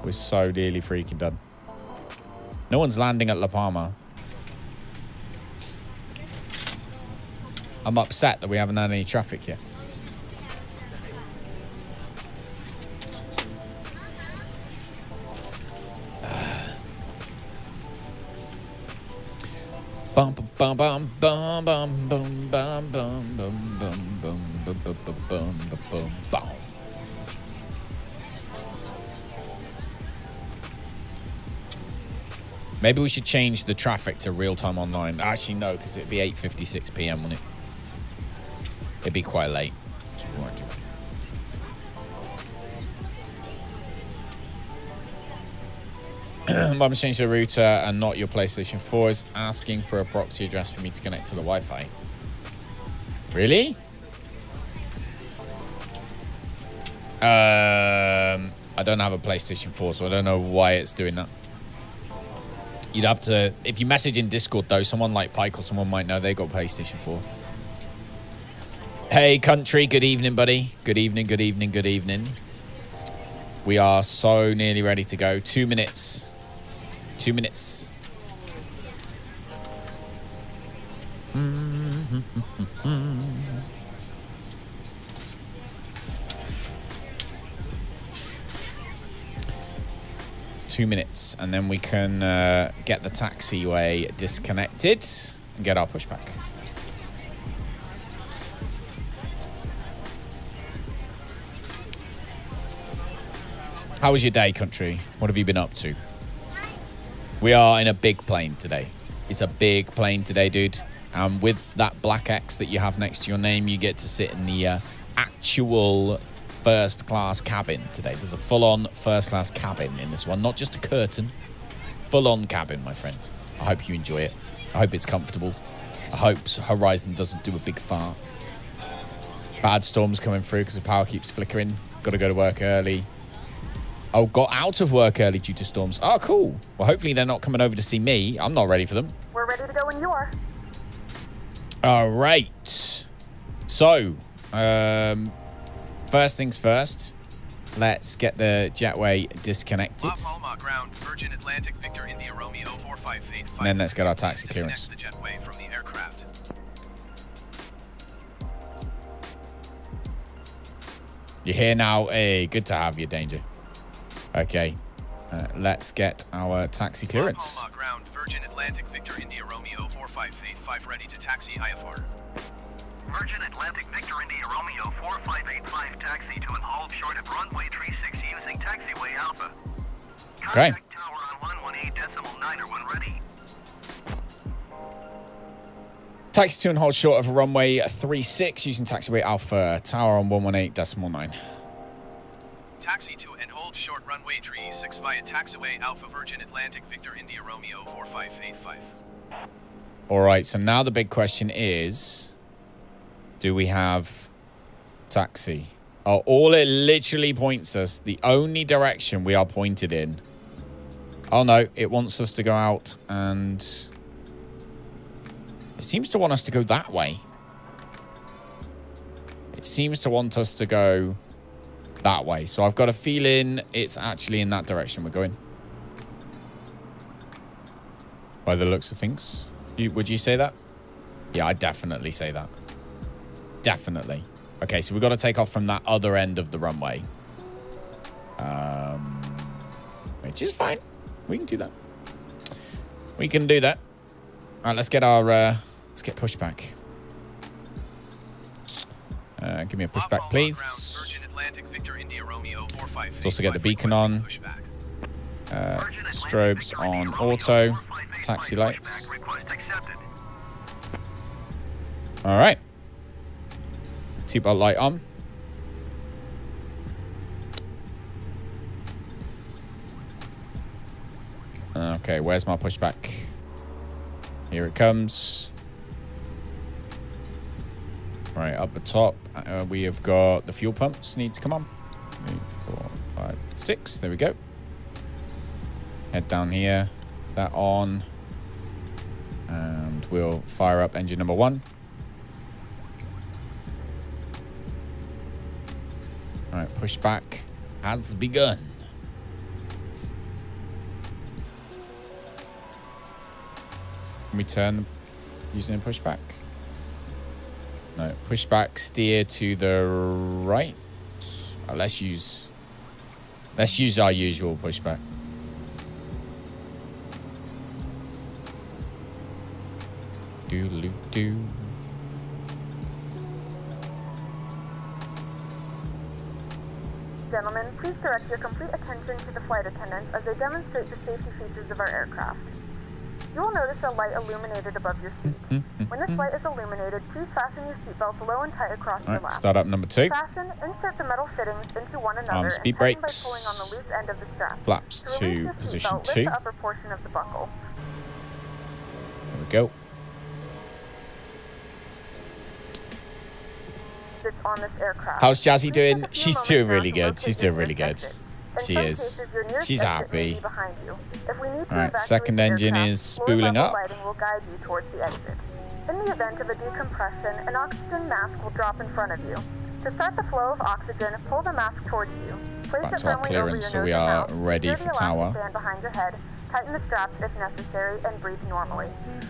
We're so nearly freaking done. No one's landing at La Palma. I'm upset that we haven't had any traffic yet. Bum bum bum bum bum bum bum bum bum bum bum bum bum bum bum. Maybe we should change the traffic to real-time online. Actually, no, because it'd be 8:56 p.m., wouldn't it? It'd be quite late. So we won't do it. I'm changing the router and not your PlayStation 4 is asking for a proxy address for me to connect to the Wi-Fi. Really? I don't have a PlayStation 4, so I don't know why it's doing that. You'd have to, if you message in Discord though, someone like Pike or someone might know they got PlayStation 4. Hey country, good evening, buddy. Good evening, good evening, good evening. We are so nearly ready to go. 2 minutes. 2 minutes. 2 minutes, and then we can get the taxiway disconnected and get our pushback. How was your day, country? What have you been up to? We are in a big plane today. It's a big plane today, dude. And with that black X that you have next to your name, you get to sit in the actual first-class cabin today. There's a full-on first-class cabin in this one, not just a curtain. Full-on cabin, my friend. I hope you enjoy it. I hope it's comfortable. I hope Horizon doesn't do a big fart. Bad storms coming through because the power keeps flickering. Got to go to work early. Oh, got out of work early due to storms. Oh, cool. Well, hopefully they're not coming over to see me. I'm not ready for them. We're ready to go when you are. All right. So, first things first. Let's get the jetway disconnected. Palma ground, Virgin Atlantic, Victor India Romeo 4585. And then let's get our taxi clearance. The jetway from the aircraft. You're here now. Hey, good to have you, Danger. Okay. Let's get our taxi clearance. Palma ground, Virgin Atlantic, Victor India Romeo 4585, ready to taxi IFR. Virgin Atlantic Victor India Romeo 4585 taxi to and hold short of runway 36 using taxiway Alpha. Okay. Contact tower on 118.9 when ready. Taxi to and hold short of runway 36 using taxiway Alpha. Tower on 118.9. Taxi to and hold short runway 36 via taxiway Alpha Virgin Atlantic Victor India Romeo 4585. All right, so now the big question is, do we have taxi? Oh, all it literally points us, the only direction we are pointed in. Oh no, it wants us to go out and it seems to want us to go that way. It seems to want us to go that way. So I've got a feeling it's actually in that direction we're going. By the looks of things. Would you say that? Yeah, I definitely say that. Definitely. Okay, so we've got to take off from that other end of the runway. Which is fine. We can do that. We can do that. All right, let's get our let's get pushback. Give me a pushback, please. Let's also get the beacon on. Strobes on auto. Taxi lights. All right. Seatbelt light on. Okay, where's my pushback? Here it comes. All right, up the top, we have got the fuel pumps need to come on. 3, 4, 5, 6. There we go. Head down here. that on. And we'll fire up engine number 1. All right, pushback has begun. Can we turn using a pushback? No, pushback, steer to the right. Let's use our usual pushback. Do. Gentlemen, please direct your complete attention to the flight attendants as they demonstrate the safety features of our aircraft. You will notice a light illuminated above your seat. When this light is illuminated, please fasten your seatbelts low and tight across your lap. Start up number 2. Fasten, insert the metal fittings into one another Speed and tighten by brakes. pulling on the loose end of the strap. Flaps To release to your position seatbelt, 2. lift the upper portion of the buckle. There we go. That's on this aircraft. How's Jazzy Please doing? take a few She's moments doing now really to good. locate She's your doing really nearest good. exit. In She some is. cases, your nearest She's exit may be happy. behind you. If we need to Alright, evacuate second the engine aircraft, is lower spooling level up. lighting will guide you towards the exit. In the event of a decompression, an oxygen mask will drop in front of you. To start the flow of oxygen, pull the mask towards you. Place Back it to our firmly over clearance, your so nose we and are mouth. ready Secure for the tower. elastic band behind your head. Tighten the straps if necessary and breathe normally.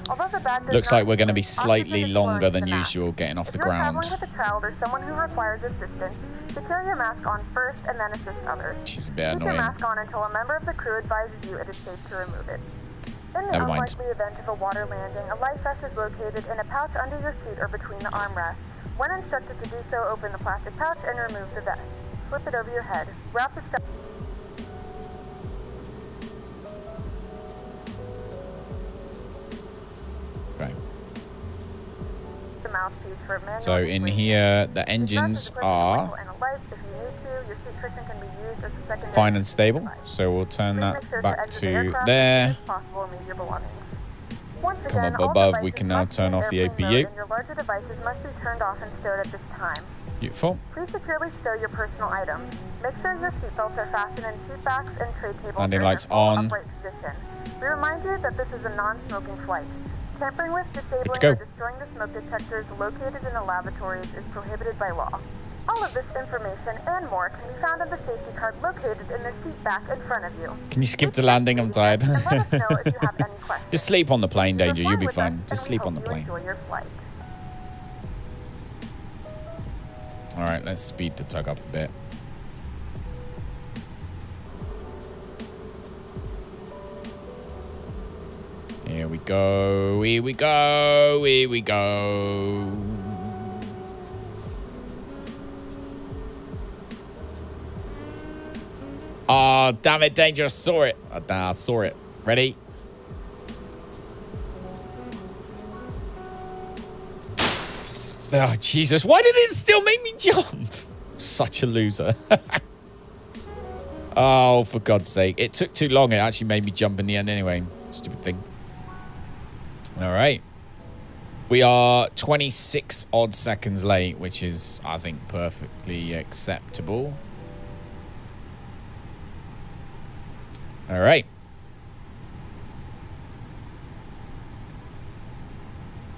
Although the bag does Looks not like we're going to be contain slightly oxygen, is longer flowing than to the mask. usual getting off If the you're ground. traveling with a child or someone who requires assistance, secure your mask on first and then assist others. She's a bit Keep your annoying. mask on until a member of the crew advises you it is safe to remove it. In the Never mind. unlikely event of a water landing, a life vest is located in a pouch under your seat or between the armrests. When instructed to do so, open the plastic pouch and remove the vest. Slip it over your head. Wrap the strap. Okay. The mouthpiece for manual So in display. here, the The strap is engines equipped with a are whistle and a light. If you need to, your seat cushion can be used as a secondary fine and stable. device. So we'll turn Please that make sure back exit the to aircraft there. as soon as possible and leave your belongings. Once Come again, up all above, we devices can now must be turn in off the airplane APU. mode, and your larger devices must be turned off and stowed at this time. Beautiful. Please securely stow your personal items. Make sure your seatbelts are fastened in seat backs and tray tables Landing are in lights their full on. upright position. We remind you that this is a non-smoking flight. Tampering with, disabling, go. or destroying the smoke detectors located in the lavatories is prohibited by law. All of this information and more can be found in the safety card located in the seat back in front of you. Can you skip to landing? I'm tired. And let us know if you have any questions. Just sleep on the plane, Danger. Reply You'll be with us, fine. and Just we sleep hope on the you plane. enjoy your flight. All right, let's speed the tug up a bit. Here we go. Here we go. Here we go. Oh, damn it, Danger. I saw it. I saw it. Ready? Oh, Jesus. Why did it still make me jump? Such a loser. Oh, for God's sake. It took too long. It actually made me jump in the end anyway. Stupid thing. All right. We are 26 odd seconds late, which is, I think, perfectly acceptable. All right.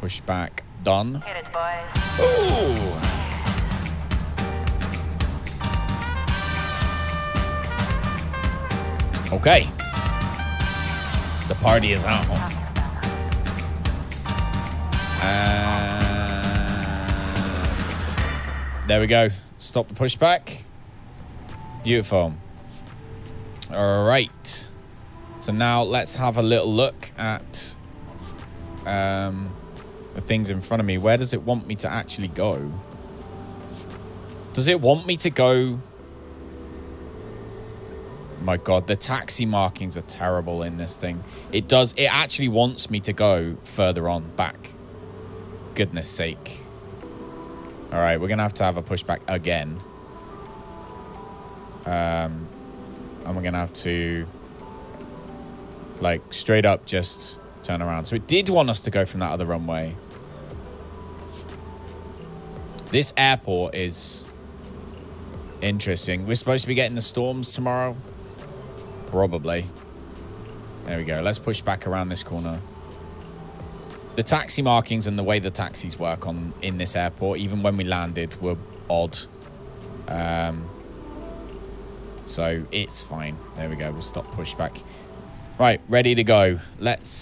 Pushback done. Hit it, boys. Ooh. Okay. The party is on. There we go. Stop the pushback. Beautiful. All right. So now let's have a little look at the things in front of me. Where does it want me to actually go? Does it want me to go? My God, the taxi markings are terrible in this thing. It actually wants me to go further on back. Goodness sake. All right, we're going to have a pushback again. And we're going to have to, like, straight up just turn around. So it did want us to go from that other runway. This airport is interesting. We're supposed to be getting the storms tomorrow. Probably. There we go. Let's push back around this corner. The taxi markings and the way the taxis work in this airport, even when we landed, were odd. So it's fine. There we go. We'll stop pushback. Right, ready to go. Let's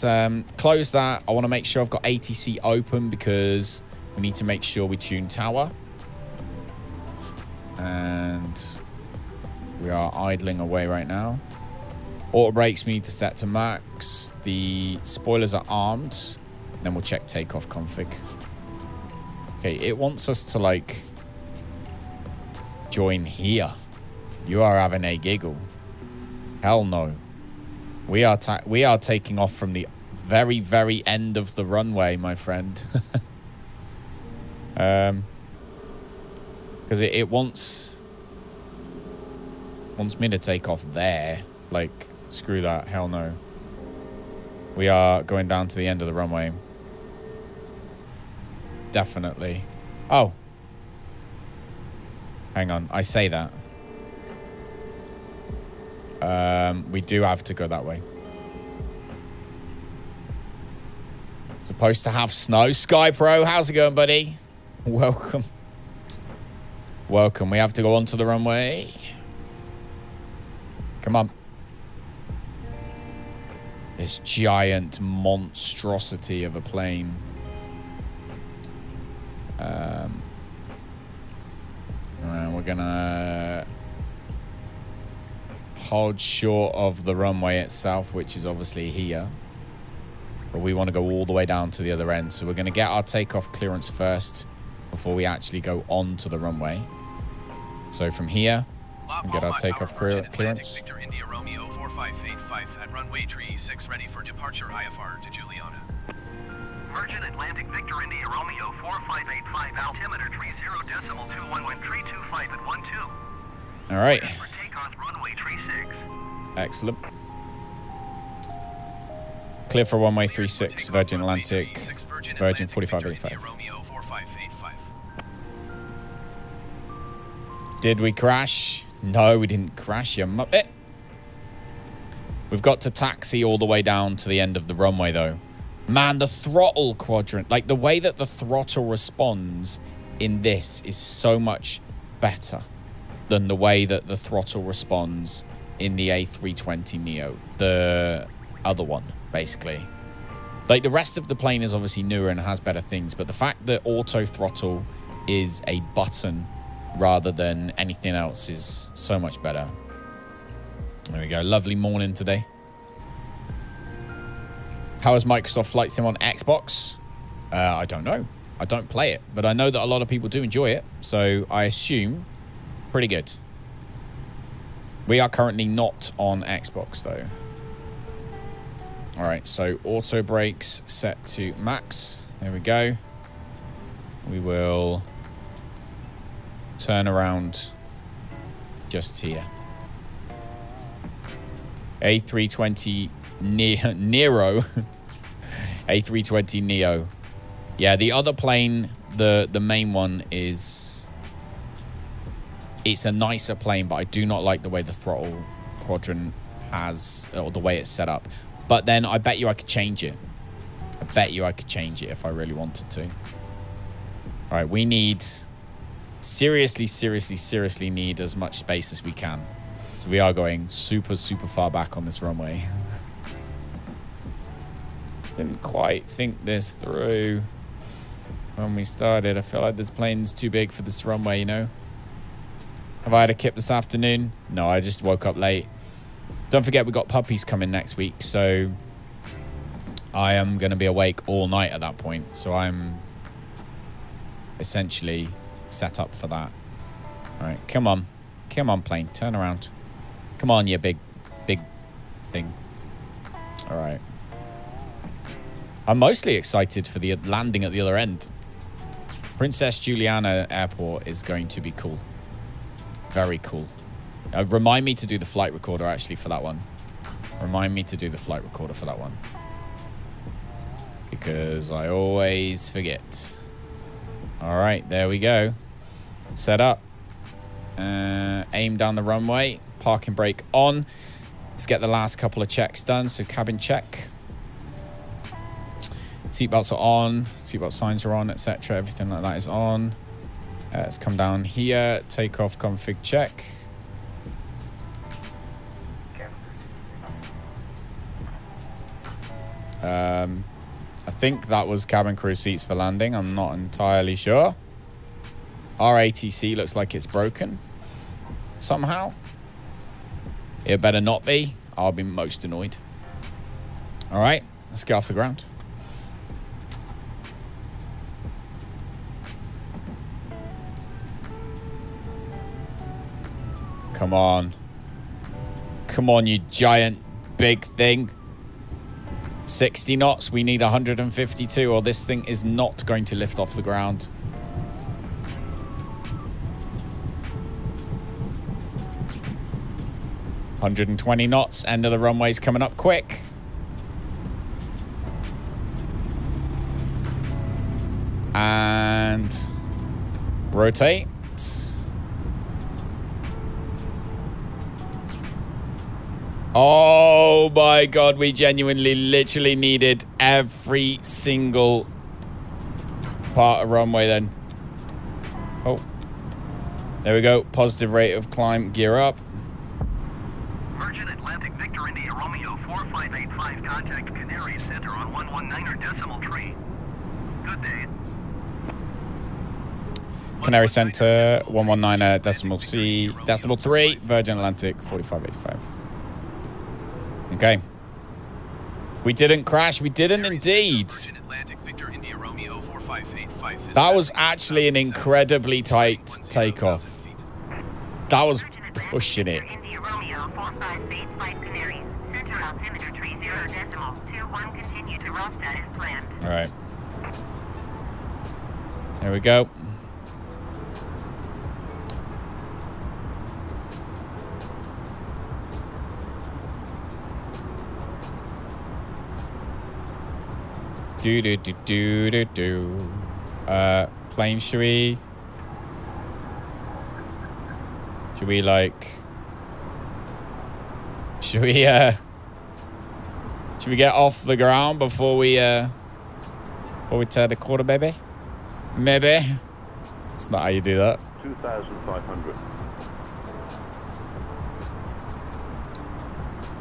close that. I want to make sure I've got ATC open because we need to make sure we tune tower. And we are idling away right now. Auto brakes we need to set to max. The spoilers are armed. Then we'll check takeoff config. Okay, it wants us to, like, join here. You are having a giggle. Hell no. We are taking off from the very, very end of the runway, my friend. Because it wants me to take off there. Like, screw that. Hell no. We are going down to the end of the runway. Definitely. Oh. Hang on. I say that. We do have to go that way. Supposed to have snow. Sky Pro, how's it going, buddy? Welcome. Welcome. We have to go onto the runway. Come on. This giant monstrosity of a plane. We're gonna hold short of the runway itself, which is obviously here. But we want to go all the way down to the other end. So we're going to get our takeoff clearance first before we actually go on to the runway. So from here, we get our takeoff clearance. Victor India Romeo 4585 at runway 36 ready for departure IFR to Juliana. Virgin Atlantic Victor India Romeo 4585 altimeter 30.211.325 at 12. All right. For takeoff runway 36. Excellent. Clear for runway 36, Virgin Atlantic, Virgin 4585. Did we crash? No, we didn't crash, you muppet. We've got to taxi all the way down to the end of the runway, though. Man, the throttle quadrant, like the way that the throttle responds in this is so much better than the way that the throttle responds in the A320neo, the other one, basically. Like, the rest of the plane is obviously newer and has better things, but the fact that auto throttle is a button rather than anything else is so much better. There we go. Lovely morning today. How is Microsoft Flight Sim on Xbox? I don't know. I don't play it, but I know that a lot of people do enjoy it, so I assume pretty good. We are currently not on Xbox, though. All right, so auto brakes set to max. There we go. We will turn around just here. A320 Nero. A320 Neo. Yeah, the other plane, the main one is... It's a nicer plane, but I do not like the way the throttle quadrant has, or the way it's set up. But then I bet you I could change it. I bet you I could change it if I really wanted to. All right, we need... Seriously need as much space as we can. So we are going super far back on this runway. Didn't quite think this through when we started. I feel like this plane's too big for this runway, you know? Have I had a kip this afternoon? No, I just woke up late. Don't forget we got puppies coming next week, so I am going to be awake all night at that point. So I'm essentially set up for that. All right, come on. Come on, plane. Turn around. Come on, you big thing. All right. I'm mostly excited for the landing at the other end. Princess Juliana Airport is going to be cool. Very cool. Remind me to do the flight recorder, actually, for that one. Remind me to do the flight recorder for that one. Because I always forget. All right, there we go. Set up. Aim down the runway. Parking brake on. Let's get the last couple of checks done. So cabin check. Seatbelts are on. Seatbelt signs are on, etc. Everything like that is on. Let's come down here. Takeoff config check. I think that was cabin crew seats for landing. I'm not entirely sure. Our ATC looks like it's broken somehow. It better not be. I'll be most annoyed. All right, let's get off the ground. Come on. Come on, you giant big thing. 60 knots. We need 152 or this thing is not going to lift off the ground. $120 knots. End of the runway's coming up quick. And rotate. Oh my God, we genuinely literally needed every single part of runway then. Oh, there we go. Positive rate of climb, gear up. Virgin Atlantic Victor India Romeo 4585, contact Canary Center on 119.3. Good day. Canary Center, 119.3, Virgin Atlantic 4585. Okay. We didn't crash. We didn't indeed. That was actually an incredibly tight takeoff. That was pushing it. All right. There we go. Plane, should we get off the ground before we turn the quarter, baby? Maybe. That's not how you do that. 2,500.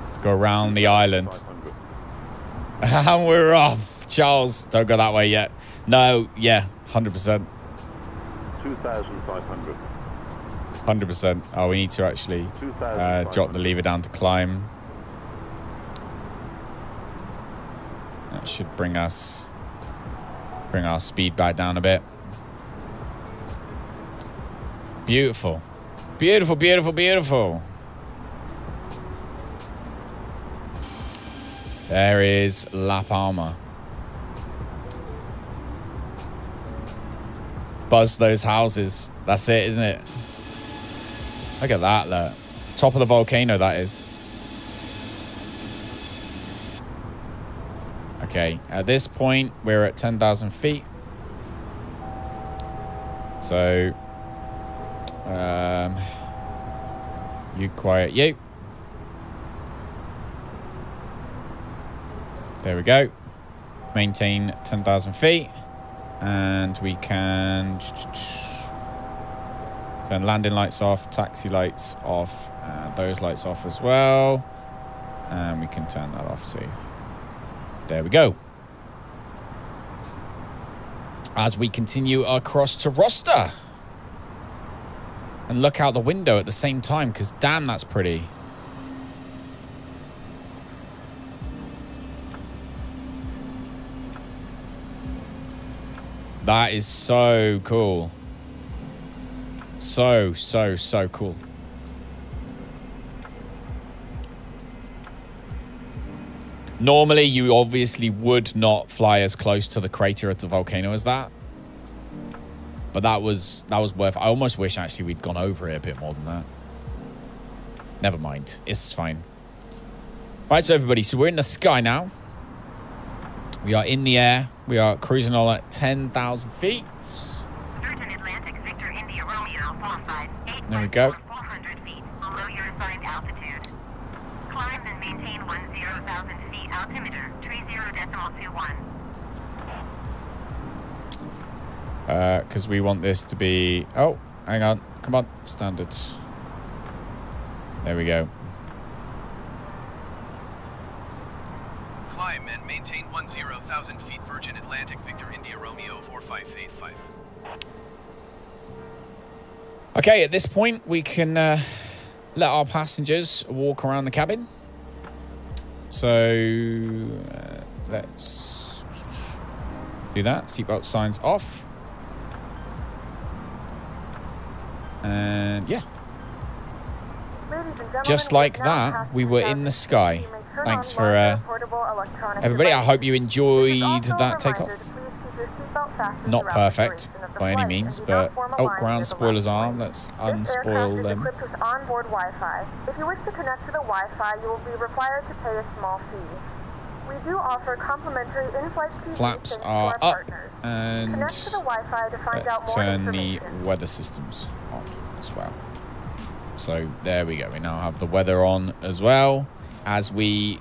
Let's go around the island. And we're off. Charles, don't go that way yet. No, yeah, 100%. 2,500. 100%. Oh, we need to actually drop the lever down to climb. That should bring our speed back down a bit. Beautiful. Beautiful, beautiful, beautiful. There is La Palma. Buzz those houses. That's it, isn't it? Look at that, look. Top of the volcano, that is. Okay, at this point, we're at 10,000 feet. So, you quiet, you. There we go. Maintain 10,000 feet. And we can turn landing lights off, taxi lights off, those lights off as well. And we can turn that off too. There we go. As we continue across to ROSTA. And look out the window at the same time, because damn, that's pretty. That is so cool. So cool. Normally, you obviously would not fly as close to the crater of the volcano as that. But that was worth. I almost wish actually we'd gone over it a bit more than that. Never mind. It's fine. Right, so everybody, so we're in the sky now. We are in the air. We are cruising on at 10,000 feet. Virgin Atlantic Victor India Romeo 458. There we go. 400 feet below your assigned altitude. Climb the Maintain 10,000 feet. Altimeter 30.21. Because we want this to be... Oh, hang on. Come on. Standard. There we go. Climb and maintain 10,000 feet Virgin Atlantic Victor India Romeo 4585. Okay, at this point, we can let our passengers walk around the cabin. So, let's do that. Seatbelt signs off. And, yeah. Just like that, we were in the sky. Thanks for everybody. I hope you enjoyed that takeoff. Not perfect by any means, but oh, ground spoilers on. Let's unspoil them. Onboard Wi-Fi. If you wish to connect to the Wi-Fi, you will be required to pay a small fee. We do offer complimentary in-flight TV Flaps sync to are our up, partners. and Connect to the Wi-Fi to find let's out more turn the information. weather systems on as well. So there we go. We now have the weather on as well, as we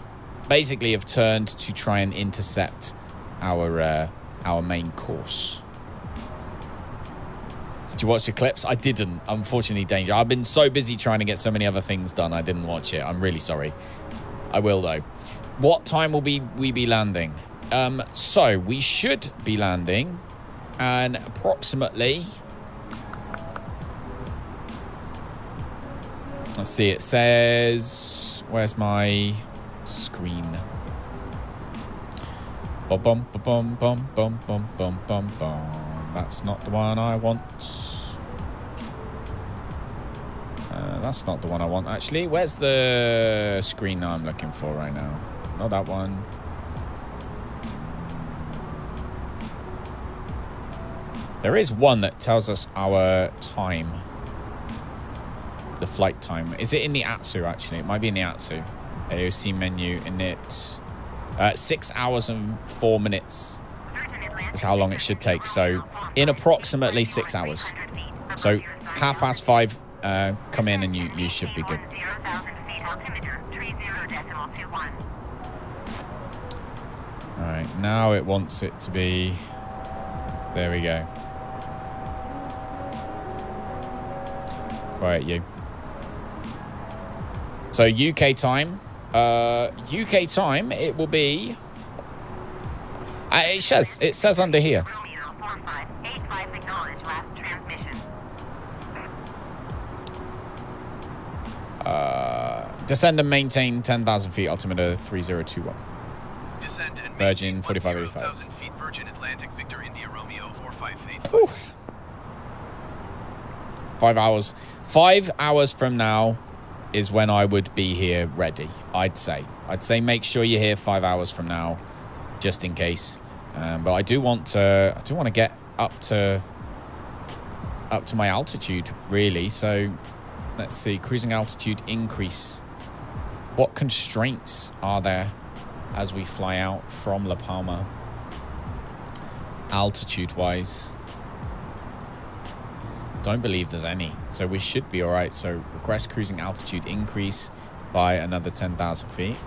basically have turned to try and intercept our main course. Did you watch the clips? I didn't, unfortunately, Danger. I've been so busy trying to get so many other things done, I didn't watch it. I'm really sorry. I will, though. What time will we be landing? So we should be landing and approximately... Let's see, it says... Where's my screen? Bum bum bum bum bum bum bum bum bum. That's not the one I want. That's not the one I want, actually. Where's the screen that I'm looking for right now? Not that one. There is one that tells us our time. The flight time. Is it in the ATSU, actually? It might be in the ATSU. AOC menu in it. 6 hours and 4 minutes is how long it should take. So in approximately 6 hours. So 5:30, come in and you should be good. All right, now it wants it to be... There we go. Quiet you. So UK time. UK time, it will be... it says under here. Descend and maintain 10,000 feet, altimeter 3021. Descend and Virgin maintain 4585. 10,000 feet Virgin Atlantic Victor India Romeo 4585. 5 hours. 5 hours from now is when I would be here ready, I'd say. I'd say make sure you're here 5 hours from now, just in case. But I do want to get up to my altitude, really. So let's see, cruising altitude increase. What constraints are there as we fly out from La Palma, altitude-wise? Don't believe there's any, so we should be all right. So request cruising altitude increase by another 10,000 feet.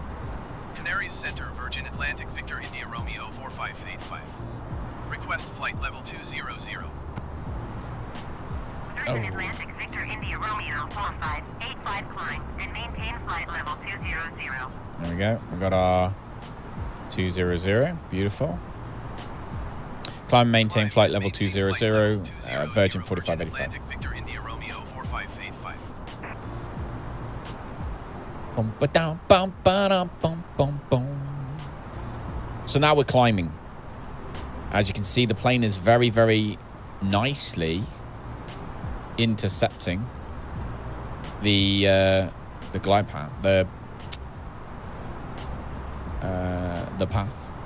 Canary Center, Virgin Atlantic Victor India Romeo 4585. Request flight level 200. Virgin Atlantic Victor India Romeo 4585 climb and maintain flight level 200. There we go. We got our 200. Beautiful. Climb and maintain flight level 200. Virgin 4585. Victor India Romeo 4585. So now we're climbing. As you can see, the plane is very, very nicely intercepting the glide path, the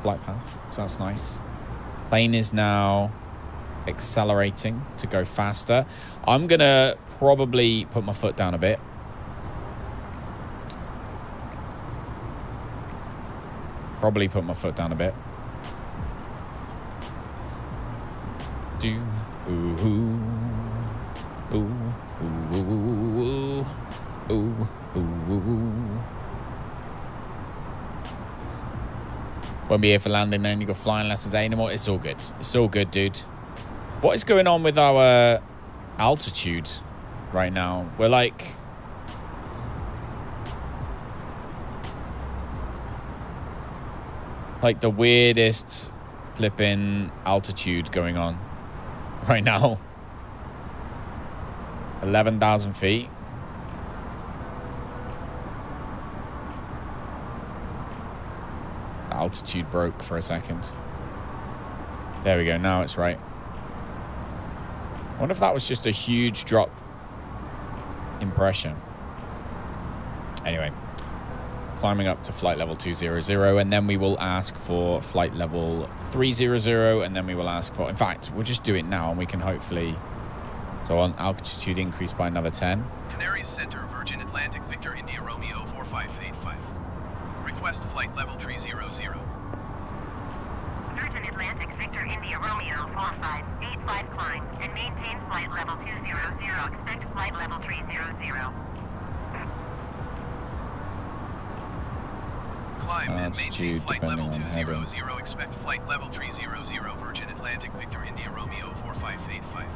flight path. So that's nice. Plane is now accelerating to go faster. I'm gonna probably put my foot down a bit. Probably put my foot down a bit. Do ooh ooh ooh ooh ooh ooh ooh ooh. Won't be here for landing then. You got flying lessons anymore. It's all good. It's all good, dude. What is going on with our altitude right now? We're like... the weirdest flipping altitude going on right now. 11,000 feet. The altitude broke for a second. There we go. Now it's right. I wonder if that was just a huge drop in pressure. Anyway. Climbing up to flight level 200, and then we will ask for flight level 300, and then we will ask for... In fact, we'll just do it now, and we can hopefully... So on altitude increase by another 10. Canary Center, Virgin Atlantic, Victor India Romeo 4585. Request flight level 300. Virgin Atlantic, Victor India Romeo 4585 climb and maintain flight level 200. Expect flight level 300. Climb and maintain Altitude, flight level depending on heading. 200. Expect flight level 300. Virgin Atlantic, Victor India Romeo 4585.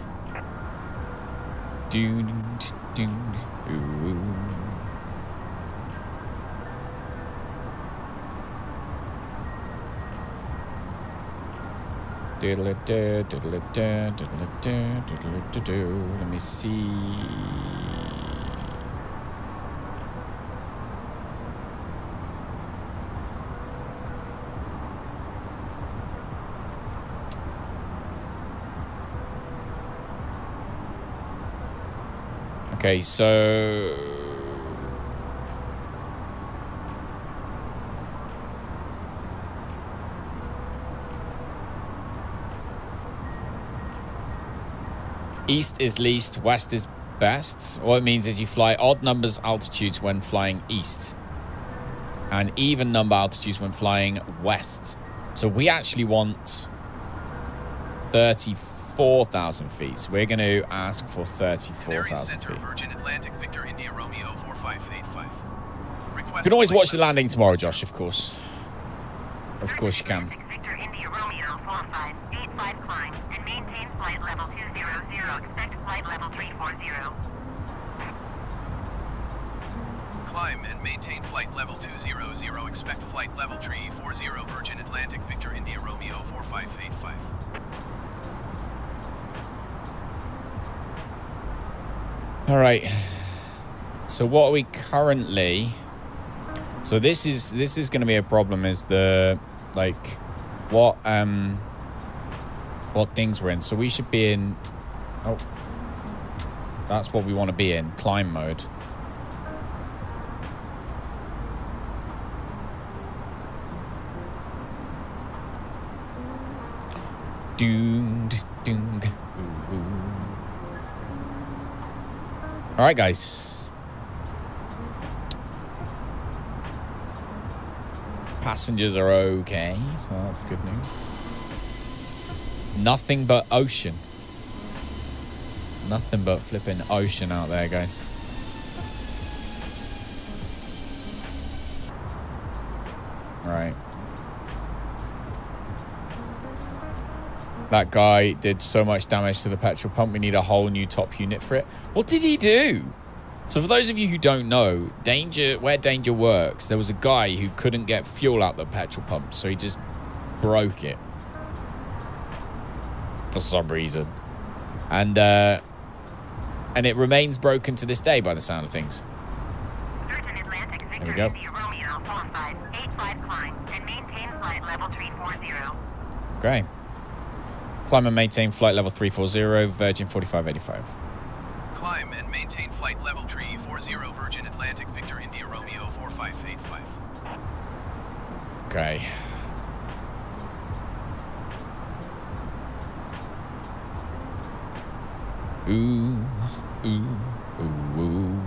Let me see. Okay, so... East is least, west is best. All it means is you fly odd numbers altitudes when flying east. And even number altitudes when flying west. So we actually want 34,000 feet. So we're going to ask for 34,000 feet. Virgin Atlantic, Victor India Romeo 4585. You can always watch the landing tomorrow, Josh, of course. Of course you can. Victor India Romeo 4585 climb and maintain flight level 200. Expect flight level 340. Climb and maintain flight level 200. Expect flight level 340. Virgin Atlantic, Victor India Romeo 4585. All right. So what are we currently? So this is going to be a problem. Is the what things we're in? So we should be in. Oh, that's what we want to be in. Climb mode. Doom, doom, ooh, ooh. All right, guys. Passengers are okay, so that's good news. Nothing but ocean. Nothing but flipping ocean out there, guys. All right. That guy did so much damage to the petrol pump. We need a whole new top unit for it. What did he do? So for those of you who don't know, where danger works, there was a guy who couldn't get fuel out the petrol pump, so he just broke it for some reason, and it remains broken to this day by the sound of things. Virgin Atlantic, Victor There we go. India Romeo 4585 climb and maintain flight level 340. Okay. Climb and maintain flight level 340, Virgin 4585. Climb and maintain flight level 340. Virgin Atlantic, Victor India Romeo 4585. Okay. Ooh, ooh, ooh, ooh.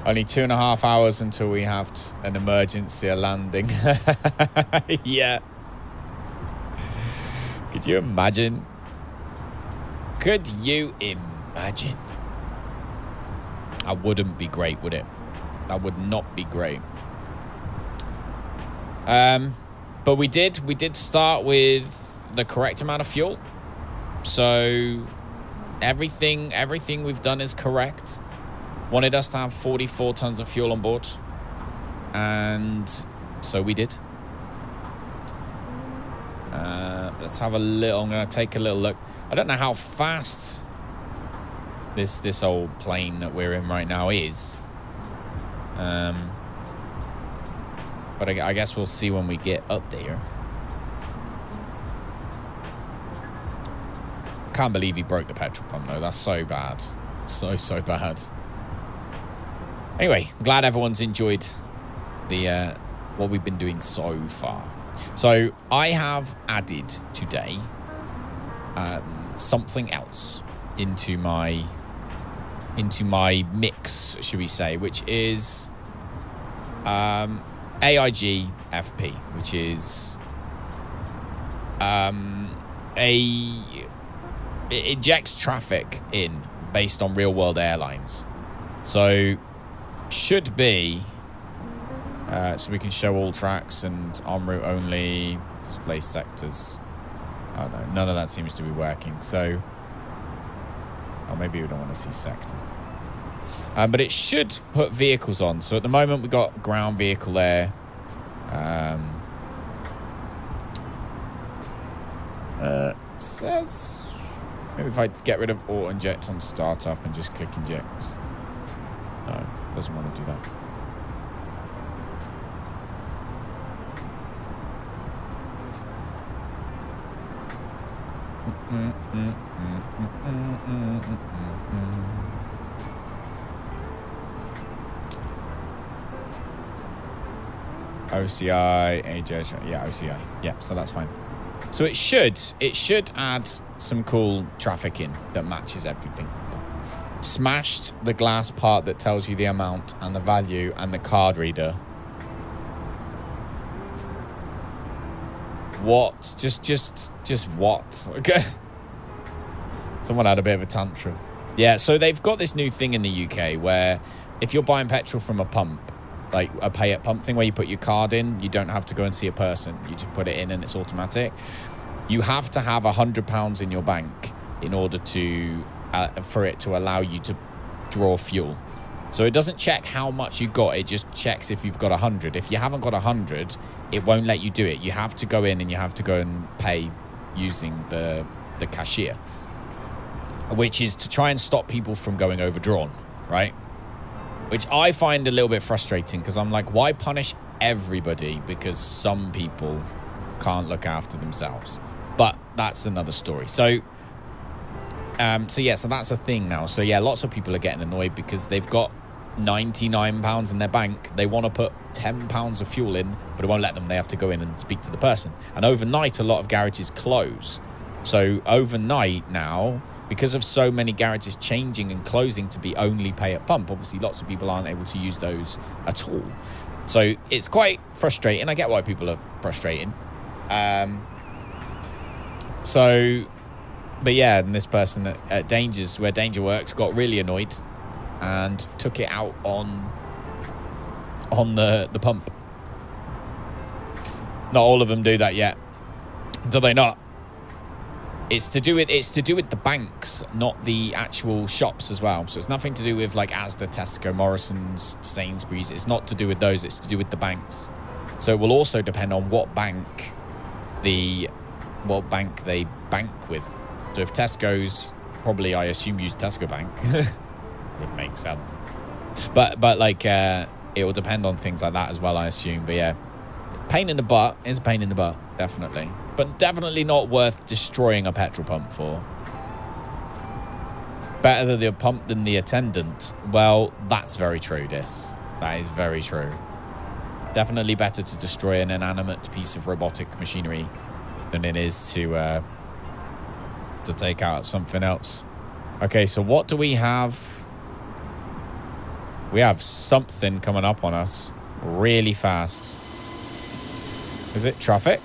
Only 2.5 hours until we have an emergency landing. Yeah. Could you imagine? Could you imagine? That wouldn't be great, would it? That would not be great. But we did start with the correct amount of fuel. So everything we've done is correct. Wanted us to have 44 tons of fuel on board. And so we did. Let's have a little, I'm going to take a little look. I don't know how fast this old plane that we're in right now is. But I guess we'll see when we get up there. Can't believe he broke the petrol pump though. That's so bad. So bad. Anyway, I'm glad everyone's enjoyed the what we've been doing so far. So I have added today something else into my mix, should we say, which is AIG FP, which is it ejects traffic in based on real world airlines. So should be so we can show all tracks and en route only, display sectors. Oh no, none of that seems to be working. So, or maybe we don't want to see sectors. But it should put vehicles on. So at the moment we've got ground vehicle there. Says maybe if I get rid of auto inject on startup and just click inject. No, doesn't want to do that. OCI, AJ, yeah, OCI. Yeah, so that's fine. So it should add some cool traffic in that matches everything. So, smashed the glass part that tells you the amount and the value and the card reader. What? Just what? Okay. Someone had a bit of a tantrum. Yeah, so they've got this new thing in the UK where if you're buying petrol from a pump, like a pay at pump thing where you put your card in, you don't have to go and see a person. You just put it in and it's automatic. You have to have £100 in your bank in order to for it to allow you to draw fuel. So it doesn't check how much you got. It just checks if you've got 100. If you haven't got 100, it won't let you do it. You have to go in and you have to go and pay using the cashier, which is to try and stop people from going overdrawn, right? Which I find a little bit frustrating because I'm like, why punish everybody because some people can't look after themselves? But that's another story. So that's a thing now. So yeah, lots of people are getting annoyed because they've got £99 in their bank. They want to put £10 of fuel in, but it won't let them. They have to go in and speak to the person. And overnight, a lot of garages close. So overnight now, because of so many garages changing and closing to be only pay at pump, obviously lots of people aren't able to use those at all. So it's quite frustrating. I get why people are frustrating. But yeah, and this person at Dangers, where Danger works, got really annoyed and took it out on the pump. Not all of them do that yet. Do they not? It's to do with the banks, not the actual shops as well. So it's nothing to do with like Asda, Tesco, Morrison's, Sainsbury's. It's not to do with those. It's to do with the banks. So it will also depend on what bank they bank with. So if Tesco's, probably I assume use Tesco Bank. It makes sense. But like it will depend on things like that as well, I assume. But yeah, pain in the butt is a pain in the butt, definitely. But definitely not worth destroying a petrol pump for. Better than the pump than the attendant. Well, that's very true, this. That is very true. Definitely better to destroy an inanimate piece of robotic machinery than it is to take out something else. Okay, so what do we have? We have something coming up on us really fast. Is it traffic?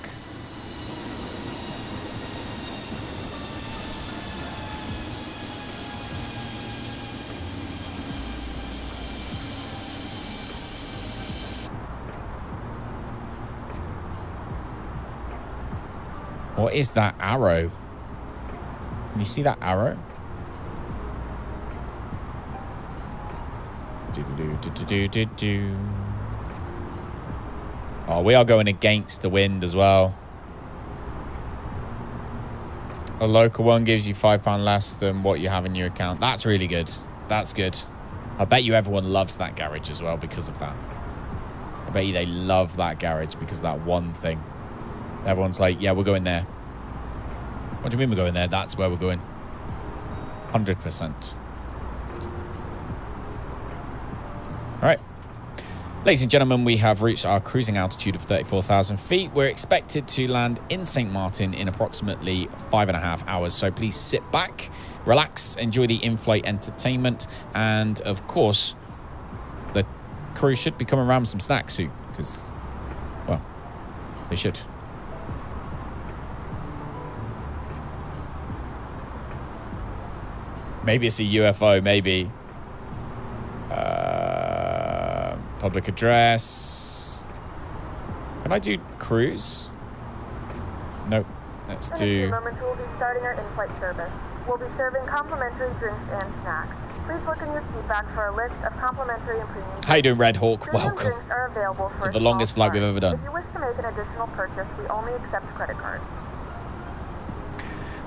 What is that arrow? Can you see that arrow? Do-do-do-do-do-do-do. Oh, we are going against the wind as well. A local one gives you £5 less than what you have in your account. That's really good. That's good. I bet you everyone loves that garage as well because of that. I bet you they love that garage because of that one thing. Everyone's like, yeah, we're going there. What do you mean we're going there? That's where we're going. 100%. All right. Ladies and gentlemen, we have reached our cruising altitude of 34,000 feet. We're expected to land in St. Martin in approximately 5.5 hours. So please sit back, relax, enjoy the in-flight entertainment. And of course, the crew should be coming around with some snacks soon because, well, they should. Maybe it's a UFO, maybe. Public address. Can I do cruise? Nope. Let's do... In a few moments, we'll be starting our in-flight service. We'll be serving complimentary drinks and snacks. Please look in your seat back for a list of complimentary and premium. How you doing, Red Hawk? Premium Welcome drinks are available for to the longest flight we've ever done. If you wish to make an additional purchase, we only accept credit cards.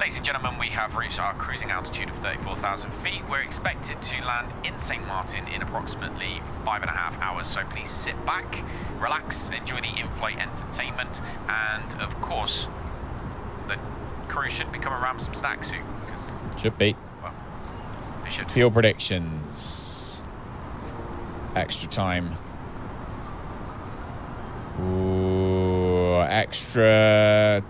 Ladies and gentlemen, we have reached our cruising altitude of 34,000 feet. We're expected to land in St. Martin in approximately 5.5 hours. So please sit back, relax, enjoy the in-flight entertainment, and of course, the crew should be coming around with some snacks soon. Should be. Well, they should. Fuel predictions. Extra time. Ooh, extra.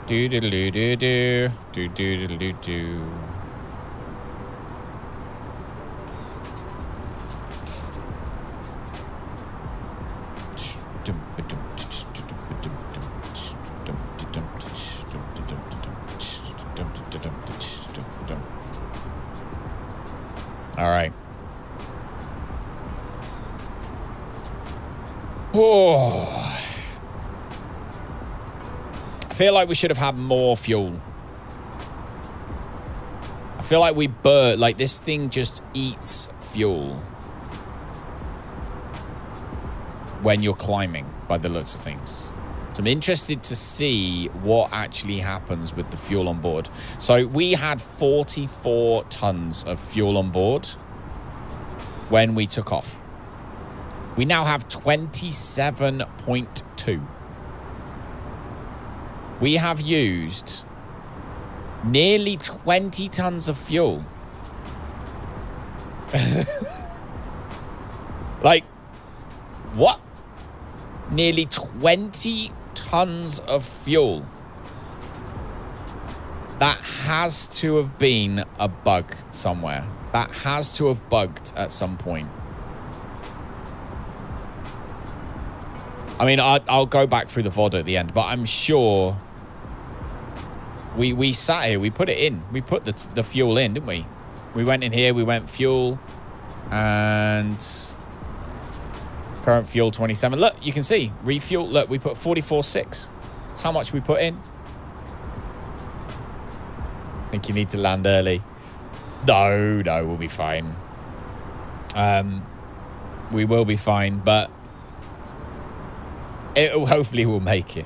Do do do do do do do do do do. All right. Oh. I feel like we should have had more fuel. I feel like we burnt, like this thing just eats fuel when you're climbing by the looks of things. So I'm interested to see what actually happens with the fuel on board. So we had 44 tons of fuel on board when we took off. We now have 27.2. We have used nearly 20 tons of fuel. Like, what? Nearly 20 tons of fuel. That has to have been a bug somewhere. That has to have bugged at some point. I mean, I'll go back through the VOD at the end, but I'm sure we sat here, we put it in. We put the fuel in, didn't we? We went in here, we went fuel, and current fuel 27. Look, you can see, refuel, look, we put 44.6. That's how much we put in. I think you need to land early. No, we'll be fine. We will be fine, but hopefully we'll make it.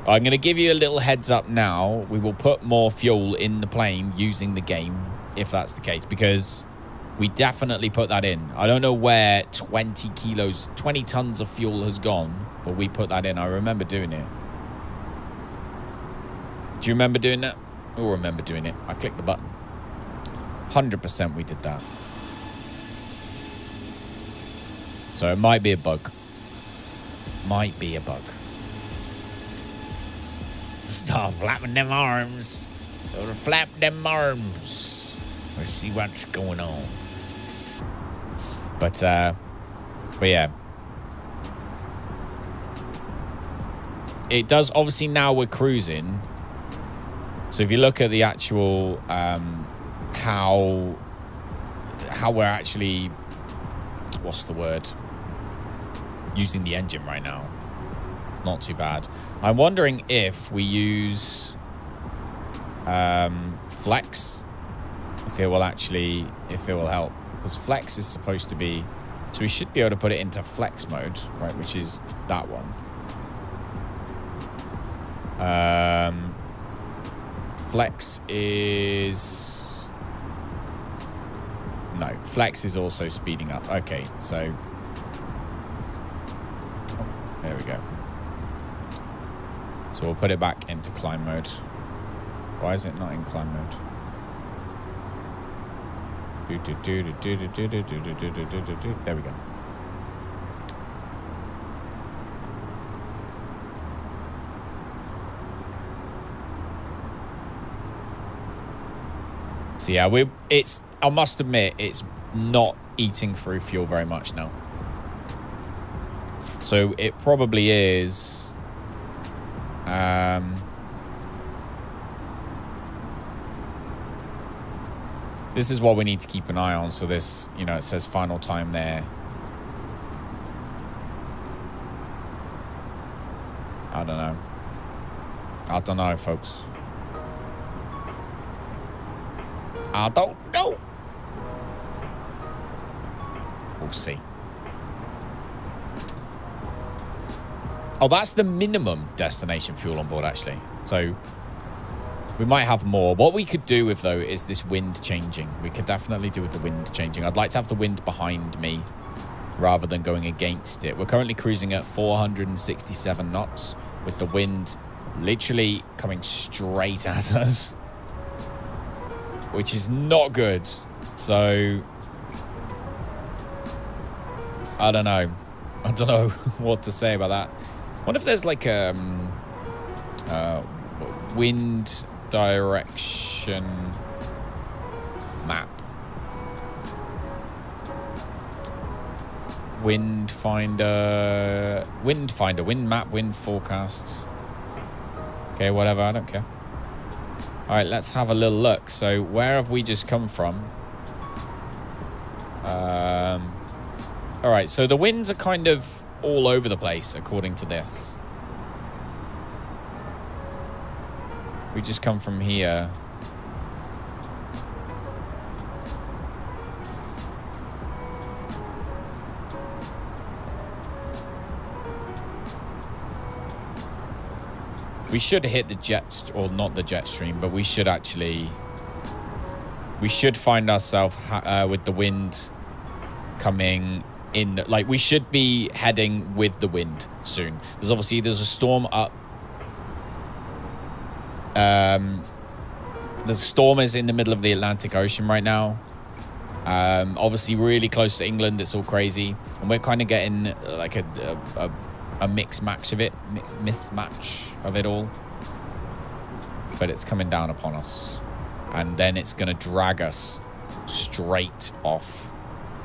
I'm going to give you a little heads up now. We will put more fuel in the plane using the game, if that's the case, because we definitely put that in. I don't know where 20 tons of fuel has gone, but we put that in. I remember doing it. Do you remember doing that? I will remember doing it. I clicked the button. 100% we did that. So it might be a bug. Might be a bug. Stop flapping them arms. Flap them arms. Let's see what's going on. But yeah. It does, obviously now we're cruising. So if you look at the actual how we're actually, what's the word? using the engine right now. It's not too bad. I'm wondering if we use flex, if it will help, because flex is supposed to be, so we should be able to put it into flex mode, right, which is that one. Flex is, no, flex is also speeding up. Okay, so there we go. So we'll put it back into climb mode. Why is it not in climb mode? There we go. So yeah, I must admit, it's not eating through fuel very much now. So it probably is, this is what we need to keep an eye on. So this, you know, it says final time there. I don't know, folks. I don't know. We'll see. Oh, that's the minimum destination fuel on board, actually. So we might have more. What we could do with, though, is this wind changing. We could definitely do with the wind changing. I'd like to have the wind behind me rather than going against it. We're currently cruising at 467 knots with the wind literally coming straight at us, which is not good. So I don't know what to say about that. I wonder if there's like a wind direction map. Wind map, wind forecasts. Okay, whatever, I don't care. All right, let's have a little look. So where have we just come from? All right, so the winds are kind of all over the place, according to this. We just come from here. We should hit the jet, or not the jet stream, but we should find ourselves with the wind coming in. Like, we should be heading with the wind soon. There's a storm up. The storm is in the middle of the Atlantic Ocean right now. Obviously really close to England. It's all crazy. And we're kind of getting like a mismatch of it all. But it's coming down upon us. And then it's going to drag us straight off.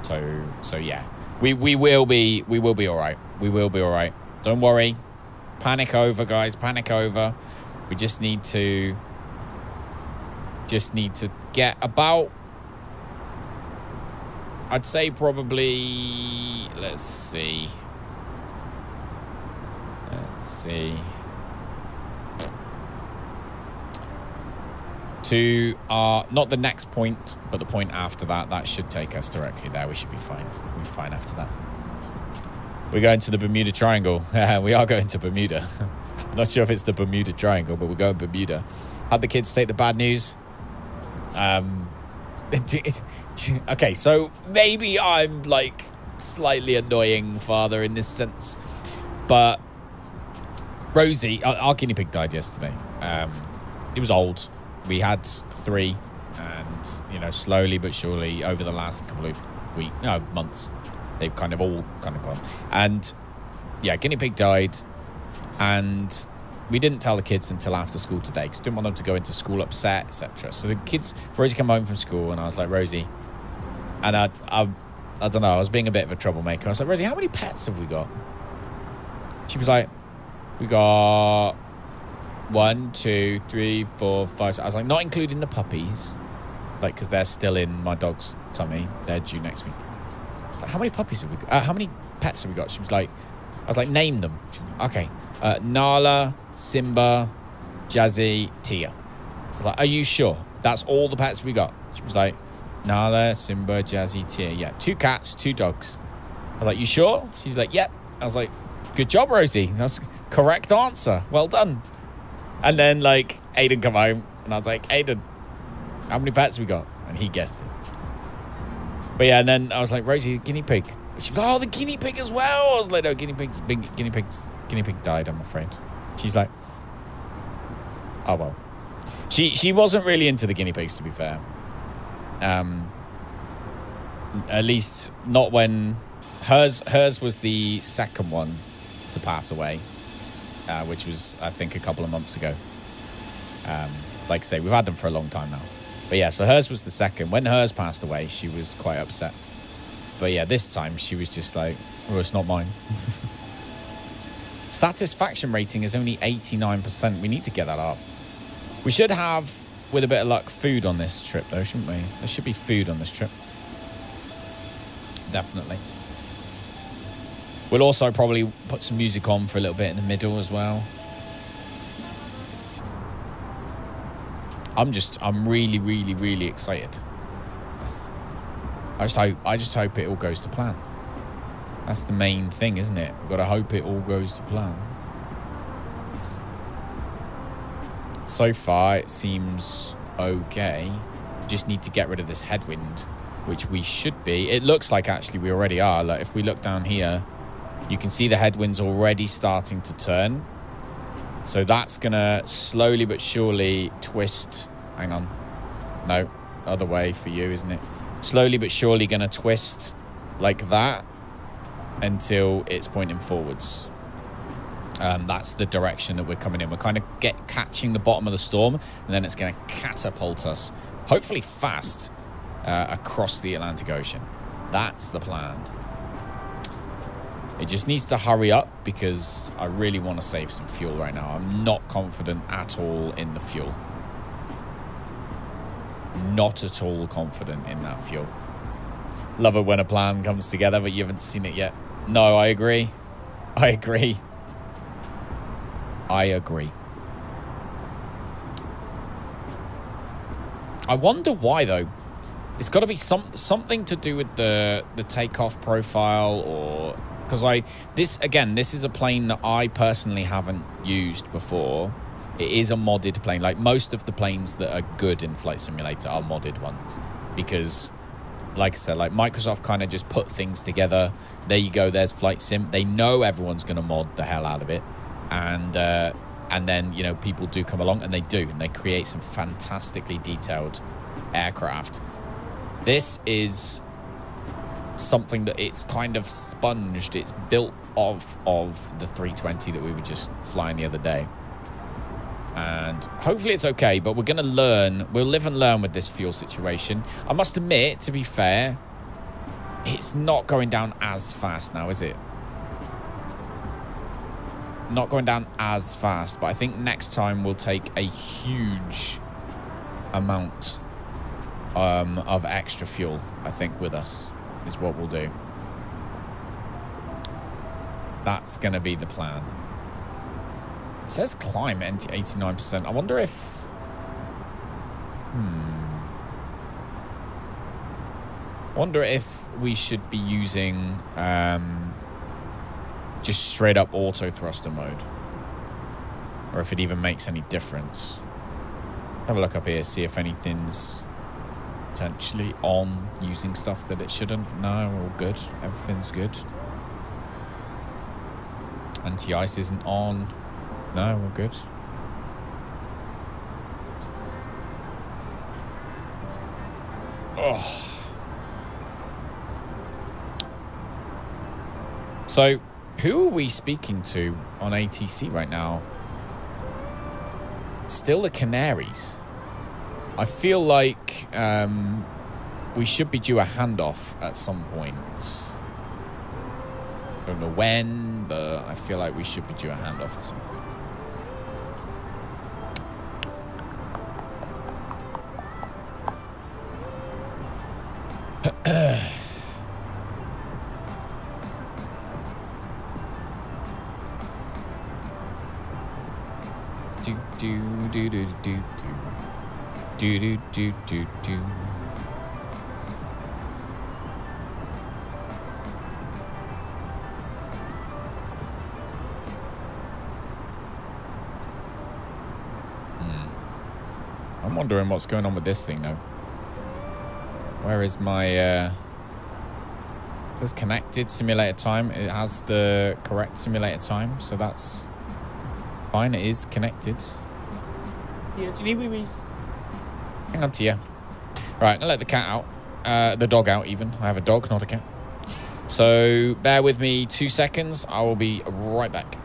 So yeah. We will be all right. We will be all right. Don't worry. Panic over, guys. Panic over. We just need to get about, I'd say probably, let's see. To not the next point, but the point after that. That should take us directly there. We should be fine. We'll be fine after that. We're going to the Bermuda Triangle. We are going to Bermuda. I'm not sure if it's the Bermuda Triangle, but we're going to Bermuda. How'd the kids take the bad news? Okay, so maybe I'm like slightly annoying father in this sense, but Rosie, our guinea pig died yesterday. It was old. We had 3, and you know, slowly but surely over the last couple of months, they've kind of gone. And yeah, guinea pig died, and we didn't tell the kids until after school today because we didn't want them to go into school upset, etc. So the kids, Rosie came home from school, and I was like, Rosie, and I don't know, I was being a bit of a troublemaker. I was like, Rosie, how many pets have we got? She was like, we got 1, 2, 3, 4, 5. I was like, not including the puppies, like, because they're still in my dog's tummy. They're due next week. I was like, how many puppies have we got? How many pets have we got? She was like, I was like, name them. Okay. Nala, Simba, Jazzy, Tia. I was like, are you sure? That's all the pets we got. She was like, Nala, Simba, Jazzy, Tia. Yeah, 2 cats, 2 dogs. I was like, you sure? She's like, yep. I was like, good job, Rosie. That's correct answer. Well done. And then, like, Aiden come home, and I was like, Aiden, how many pets we got? And he guessed it. But yeah, and then I was like, Rosie, guinea pig. She was like, oh, the guinea pig as well. I was like, no, guinea pig died, I'm afraid. She's like, oh, well. She wasn't really into the guinea pigs, to be fair. At least not when hers was the second one to pass away, which was, I think, a couple of months ago. Like I say, we've had them for a long time now. But yeah, so hers was the second. When hers passed away, she was quite upset. But yeah, this time she was just like, oh, it's not mine. Satisfaction rating is only 89%. We need to get that up. We should have, with a bit of luck, food on this trip, though, shouldn't we? There should be food on this trip. Definitely. We'll also probably put some music on for a little bit in the middle as well. I'm really, really, really excited. Yes. I just hope it all goes to plan. That's the main thing, isn't it? We've got to hope it all goes to plan. So far, it seems okay. Just need to get rid of this headwind, which we should be. It looks like actually we already are. Like if we look down here, you can see the headwind's already starting to turn. So that's going to slowly but surely twist. Hang on. No, other way for you, isn't it? Slowly but surely going to twist like that until it's pointing forwards. That's the direction that we're coming in. We're kind of catching the bottom of the storm, and then it's going to catapult us, hopefully fast, across the Atlantic Ocean. That's the plan. It just needs to hurry up because I really want to save some fuel right now. I'm not confident at all in the fuel. Not at all confident in that fuel. Love it when a plan comes together, but you haven't seen it yet. No, I agree. I agree. I agree. I wonder why, though. It's got to be something to do with the takeoff profile, or because this is a plane that I personally haven't used before. It is a modded plane. Like most of the planes that are good in Flight Simulator are modded ones, because like I said, like Microsoft kind of just put things together. There you go, there's Flight Sim. They know everyone's going to mod the hell out of it, and then, you know, people do come along, and they do, and they create some fantastically detailed aircraft. This is something that it's kind of sponged. It's built of the 320 that we were just flying the other day. And hopefully it's okay, but we're going to learn. We'll live and learn with this fuel situation. I must admit, to be fair, it's not going down as fast now, is it? Not going down as fast, but I think next time we'll take a huge amount of extra fuel, I think, with us, is what we'll do. That's going to be the plan. It says climb at 89%. I wonder if... wonder if we should be using just straight up auto thruster mode, or if it even makes any difference. Have a look up here, see if anything's potentially on, using stuff that it shouldn't. No, all good. Everything's good. Anti-ice isn't on. No, we're good. Oh. So, who are we speaking to on ATC right now? Still the Canaries. I feel like we should be due a handoff at some point. Don't know when, but I feel like we should be due a handoff at some point. I'm wondering what's going on with this thing though. Where is my it says connected simulator time. It has the correct simulator time, so that's fine. It is connected. Yeah, hang on to you. Right, I'm gonna let the cat out. The dog out even. I have a dog, not a cat. So bear with me 2 seconds. I will be right back.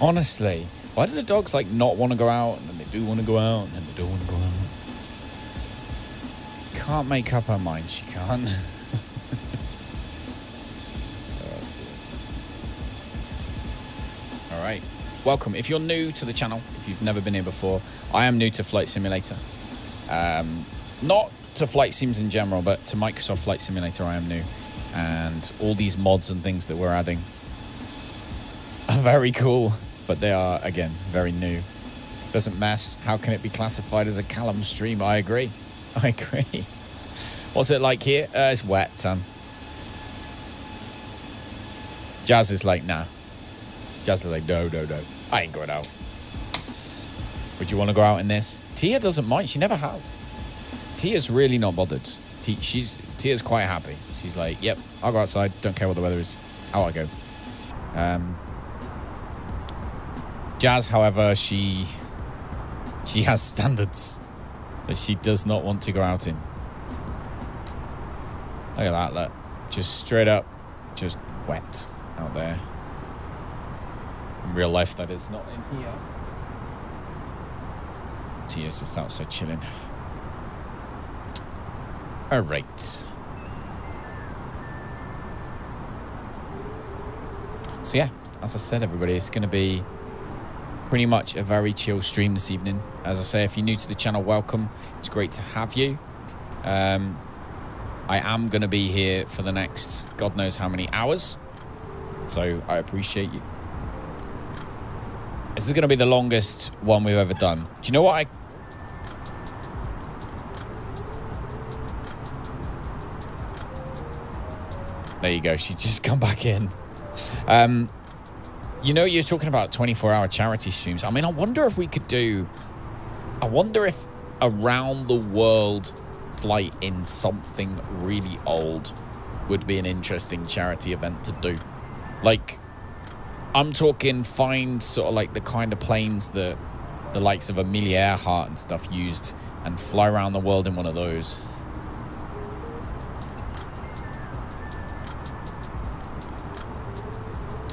Honestly, why do the dogs like not want to go out and then they do want to go out and then they don't want to go out? Can't make up her mind. She can't. All right. Welcome. If you're new to the channel, if you've never been here before, I am new to Flight Simulator. Not to flight sims in general, but to Microsoft Flight Simulator I am new. And all these mods and things that we're adding are very cool. But they are, again, very new. Doesn't mess. How can it be classified as a Callum stream? I agree. I agree. What's it like here? It's wet, Jazz is like, nah. Jazz is like, no. I ain't going out. Would you want to go out in this? Tia doesn't mind. She never has. Tia's really not bothered. Tia's quite happy. She's like, yep, I'll go outside. Don't care what the weather is. Out I go. Jazz, however, she has standards that she does not want to go out in. Look at that, look. Just straight up, just wet out there. In real life, that is, not in here. Tia's just outside chilling. All right. So yeah, as I said, everybody, it's going to be pretty much a very chill stream this evening. As I say, if you're new to the channel, welcome. It's great to have you. I am going to be here for the next God knows how many hours. So I appreciate you. This is going to be the longest one we've ever done. Do you know what There you go. She's just come back in. You know, you're talking about 24-hour charity streams. I mean, I wonder if we could do... I wonder if around the world flight in something really old would be an interesting charity event to do. Like, I'm talking find sort of like the kind of planes that the likes of Amelia Earhart and stuff used and fly around the world in one of those.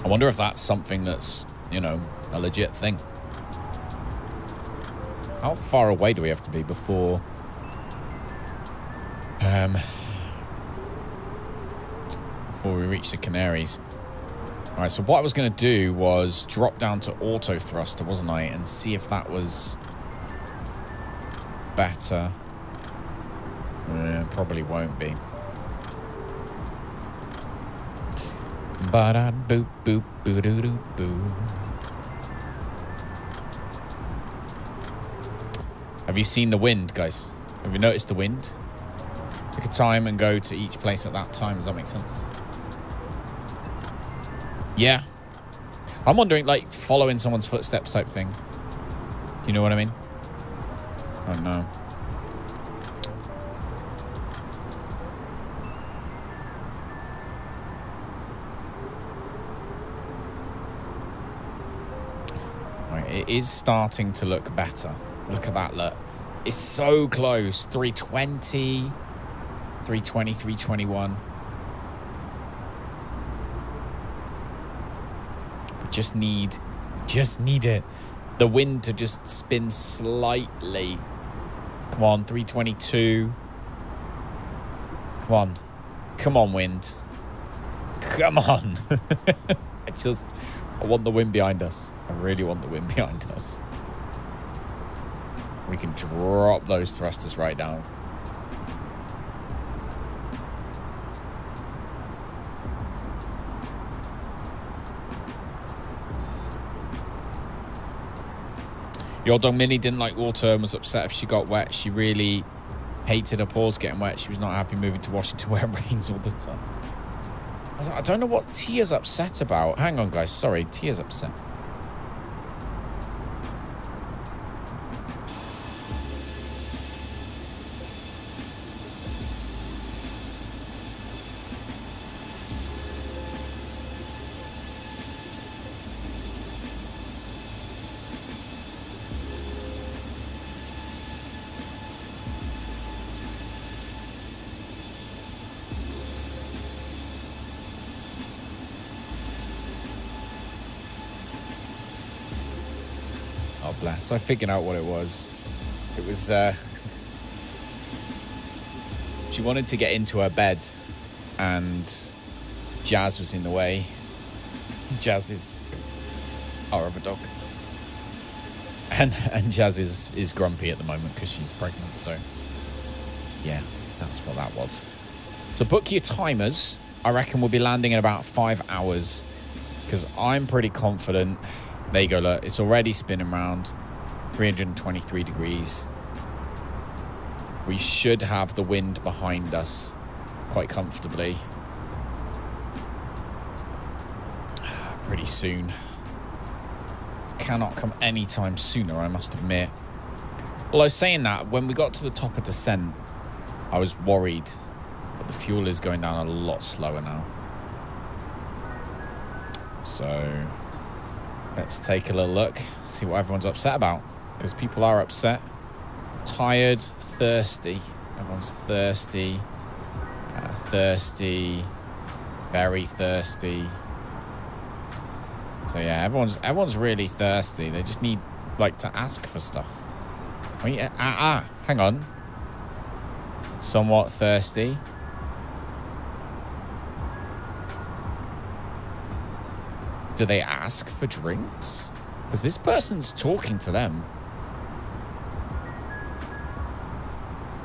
I wonder if that's something that's, you know, a legit thing. How far away do we have to be before... before we reach the Canaries? All right, so what I was going to do was drop down to auto thruster, wasn't I? And see if that was better. Probably won't be. Ba-da-boop, boop, boo-doo-doo-boo. Have you seen the wind, guys? Have you noticed the wind? Pick a time and go to each place at that time. Does that make sense? Yeah. I'm wondering, like, following someone's footsteps type thing. You know what I mean? I don't know. Right, it is starting to look better. Look at that, look. It's so close. 320, 320, 321. Just need it. The wind to just spin slightly. Come on, 322. Come on. Come on, wind. Come on. I want the wind behind us. I really want the wind behind us. We can drop those thrusters right down. Your dog Minnie didn't like water and was upset if she got wet. She really hated her paws getting wet. She was not happy moving to Washington where it rains all the time. I don't know what Tia's upset about. Hang on, guys. Sorry, Tia's upset. Oh, bless. I figured out what it was. It was, she wanted to get into her bed, and Jazz was in the way. Jazz is our other dog. And Jazz is grumpy at the moment because she's pregnant, so yeah, that's what that was. So book your timers. I reckon we'll be landing in about 5 hours because I'm pretty confident. There you go, look. It's already spinning around 323 degrees. We should have the wind behind us quite comfortably. Pretty soon. Cannot come anytime sooner, I must admit. Well, I was saying that when we got to the top of descent, I was worried. But the fuel is going down a lot slower now. So... let's take a little look, see what everyone's upset about. Because people are upset. Tired, thirsty. Everyone's thirsty. Thirsty. Very thirsty. So yeah, everyone's really thirsty. They just need, like, to ask for stuff. I mean, hang on. Somewhat thirsty. Do they ask for drinks? Because this person's talking to them.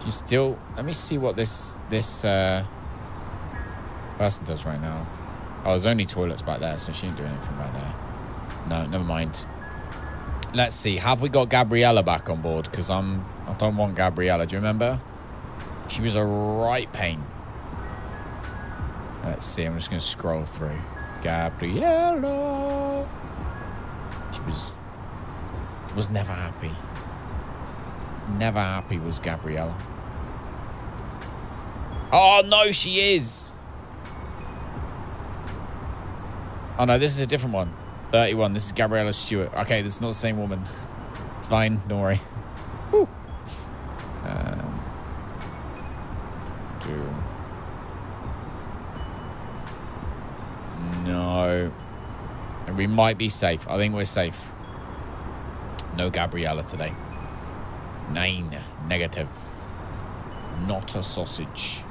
You still... let me see what this person does right now. Oh, there's only toilets back there, so she didn't do anything back there. No, never mind. Let's see. Have we got Gabriella back on board? Because I don't want Gabriella. Do you remember? She was a right pain. Let's see. I'm just going to scroll through. Gabriella. She was never happy. Never happy was Gabriella. Oh, no, she is. Oh, no, this is a different one. 31. This is Gabriella Stewart. Okay, this is not the same woman. It's fine. Don't worry. Woo. No. And we might be safe. I think we're safe. No Gabriella today. 9. Negative. Not a sausage.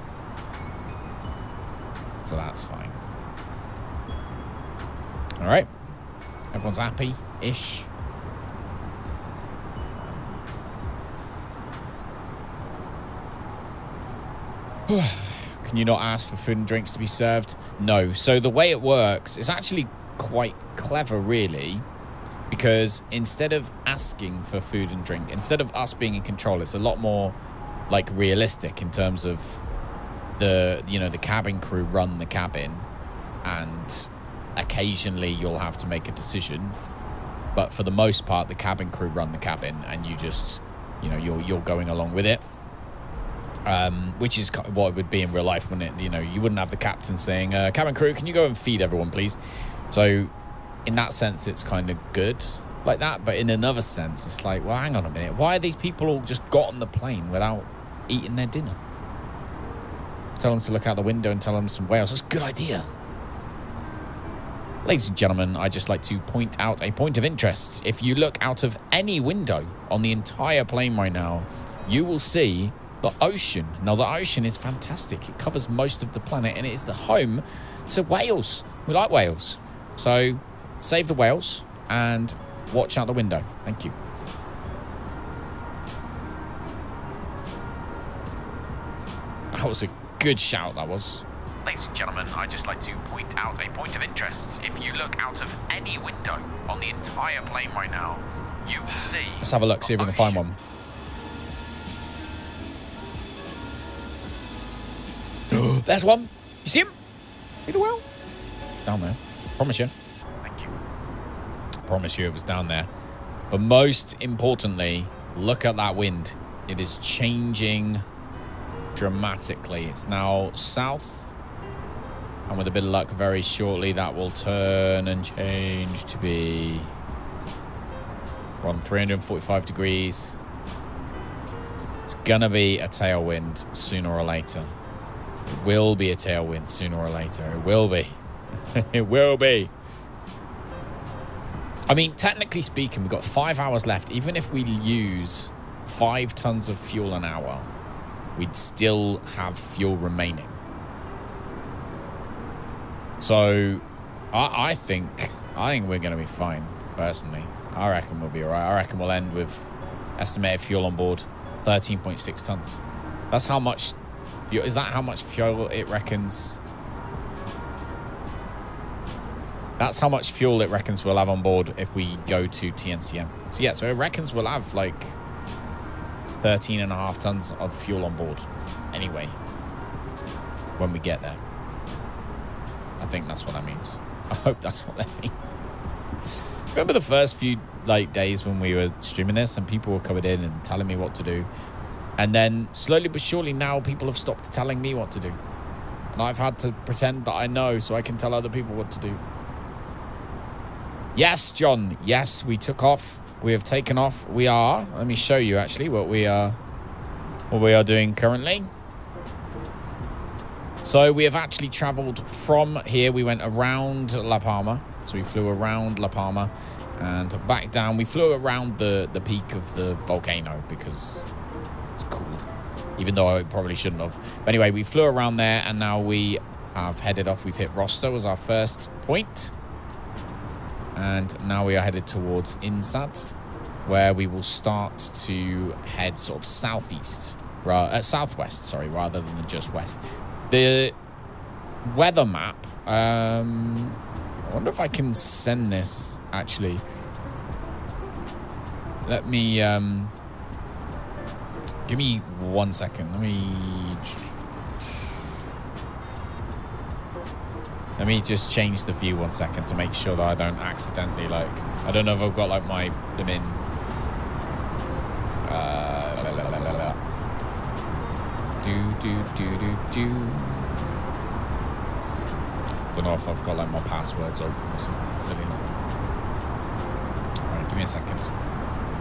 So that's fine. All right. Everyone's happy-ish. Can you not ask for food and drinks to be served? No. So the way it works is actually quite clever, really, because instead of asking for food and drink, instead of us being in control, it's a lot more like realistic in terms of the cabin crew run the cabin, and occasionally you'll have to make a decision, but for the most part the cabin crew run the cabin, and you just you're going along with it. Which is what it would be in real life, wouldn't it? You wouldn't have the captain saying, cabin crew, can you go and feed everyone, please? So in that sense, it's kind of good like that. But in another sense, it's like, well, hang on a minute. Why are these people all just got on the plane without eating their dinner? Tell them to look out the window and tell them some whales. That's a good idea. Ladies and gentlemen, I'd just like to point out a point of interest. If you look out of any window on the entire plane right now, you will see the ocean. Now, the ocean is fantastic. It covers most of the planet, and it is the home to whales. We like whales. So, save the whales and watch out the window. Thank you. That was a good shout, that was. Ladies and gentlemen, I'd just like to point out a point of interest. If you look out of any window on the entire plane right now, you will see... Let's have a look, see if we can find one. There's one. You see him? See the whale? It's down there. Promise you. Thank you. Promise you it was down there. But most importantly, look at that wind. It is changing dramatically. It's now south. And with a bit of luck, very shortly, that will turn and change to be... We're on 345 degrees. It's going to be a tailwind sooner or later. It will be a tailwind sooner or later. It will be. It will be. I mean, technically speaking, we've got 5 hours left. Even if we use 5 tons of fuel an hour, we'd still have fuel remaining. So, I think we're going to be fine, personally. I reckon we'll be all right. I reckon we'll end with estimated fuel on board 13.6 tons. That's how much... Is that how much fuel it reckons? That's how much fuel it reckons we'll have on board if we go to TNCM. So yeah, so it reckons we'll have like 13.5 tons of fuel on board anyway when we get there. I think that's what that means. I hope that's what that means. Remember the first few days when we were streaming this and people were coming in and telling me what to do? And then slowly but surely now people have stopped telling me what to do. And I've had to pretend that I know so I can tell other people what to do. Yes, John. Yes, we took off. We have taken off. We are. Let me show you actually what we are doing currently. So we have actually traveled from here. We went around La Palma. So we flew around La Palma and back down. We flew around the peak of the volcano because... cool, even though I probably shouldn't have. But anyway, we flew around there and now we have headed off. We've hit ROSTA as our first point, and now we are headed towards INSAD, where we will start to head sort of southwest, rather than just west. The weather map, I wonder if I can send this actually. Let me give me 1 second. Let me... Let me just change the view 1 second to make sure that I don't accidentally, like, I don't know if I've got, like, them in. Don't know if I've got, like, my passwords open or something silly like that. Alright, give me a second.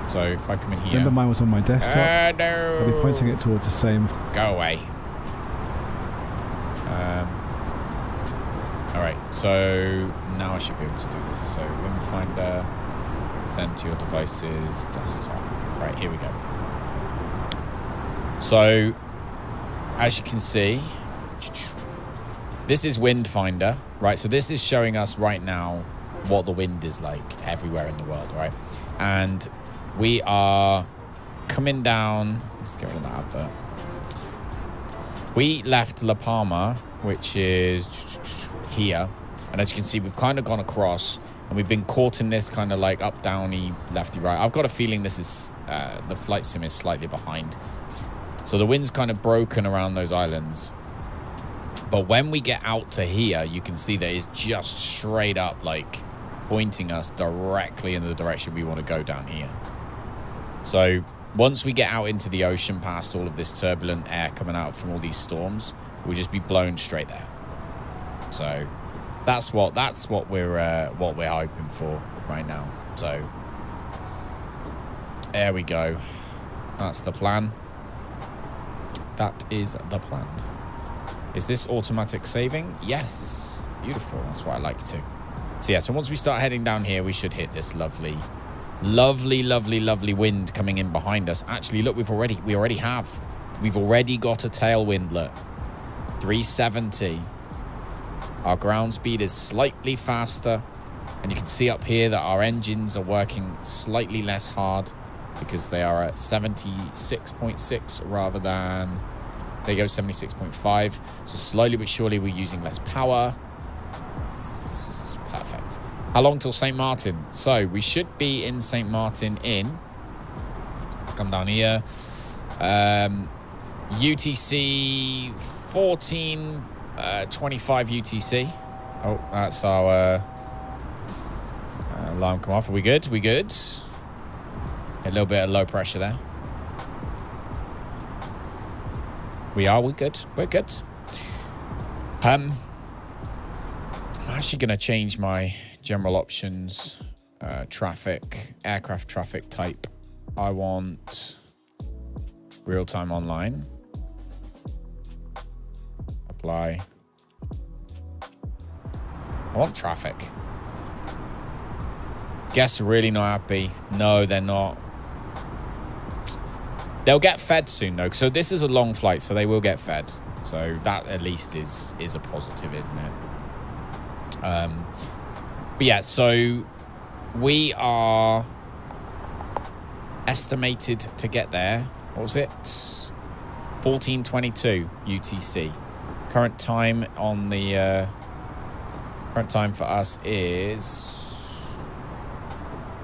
So, if I come in here... Remember mine was on my desktop? No. I'll be pointing it towards the same... Go away. Alright, so now I should be able to do this. So, Wind Finder, send to your devices, desktop. Right, here we go. So, as you can see, this is Wind Finder, right? So this is showing us right now what the wind is like everywhere in the world, right? And we are coming down. Let's get rid of that advert. We left La Palma, which is here. And as you can see, we've kind of gone across and we've been caught in this kind of like up, downy, lefty, right. I've got a feeling this is, the flight sim is slightly behind. So the wind's kind of broken around those islands. But when we get out to here, you can see that it's just straight up like pointing us directly in the direction we want to go down here. So once we get out into the ocean past all of this turbulent air coming out from all these storms, we'll just be blown straight there. So that's what we're hoping for right now. So there we go. That's the plan. That is the plan. Is this automatic saving? Yes. Beautiful. That's what I like to. So yeah, so once we start heading down here, we should hit this lovely wind coming in behind us. Actually, look, we've already got a tailwind, look. 370. Our ground speed is slightly faster. And you can see up here that our engines are working slightly less hard because they are at 76.6 rather than, there you go, 76.5. So slowly but surely we're using less power. This is perfect. How long till St. Martin? So we should be in St. Martin in, come down here, UTC 1425 UTC. Oh, that's our alarm come off. Are we good? We good? A little bit of low pressure there. We're good. We're good. I'm actually going to change my general options, aircraft traffic type. I want real-time online. Apply. I want traffic. Guests are really not happy. No, they're not. They'll get fed soon, though. So this is a long flight, so they will get fed. So that at least is a positive, isn't it? But yeah, so we are estimated to get there. What was it? 14:22 UTC. Current time on the current time for us is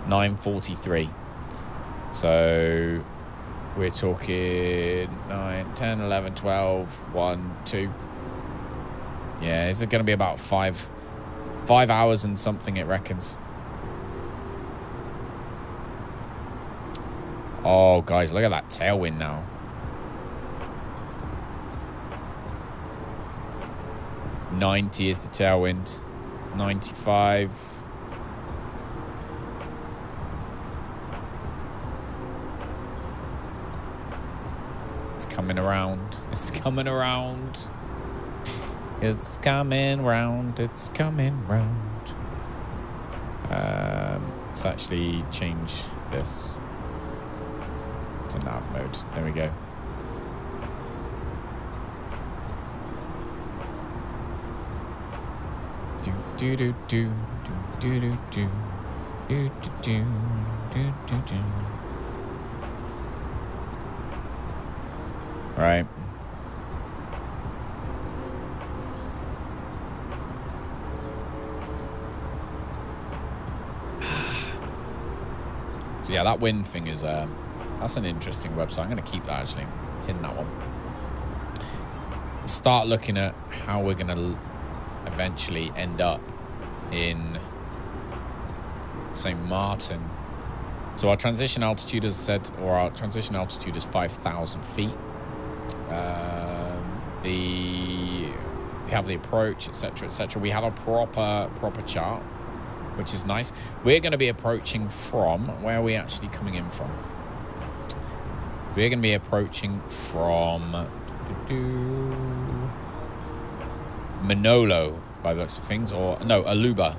9:43. So we're talking 9, 10, 11, 12, 1, 2. Yeah, is it going to be about 5 hours and something, it reckons. Oh, guys, look at that tailwind now. $90 is the tailwind. 95. It's coming around. It's coming around. It's coming round. It's coming round. Let's actually change this to nav mode. There we go. Do do do do do do do do do do do do. Right. So yeah, that wind thing is that's an interesting website. I'm going to keep that, actually. Pin that one. Start looking at how we're going to eventually end up in St. Maarten. So our transition altitude, as I said, or our transition altitude is 5,000 feet. We have the approach, etc., etc. We have a proper chart, which is nice. We're going to be approaching from, where are we actually coming in from? We're going to be approaching from MNOLO, by the looks of things, or no, Aluba,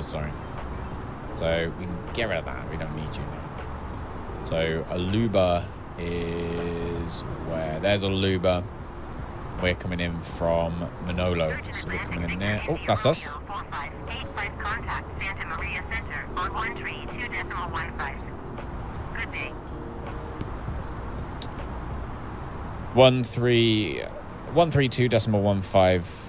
sorry. So we can get rid of that. We don't need you now. So Aluba is where? There's Aluba. We're coming in from MNOLO. So we're coming in there. Oh, that's us. 4585 contact Santa Maria Center on 132.15. Good day. 132.15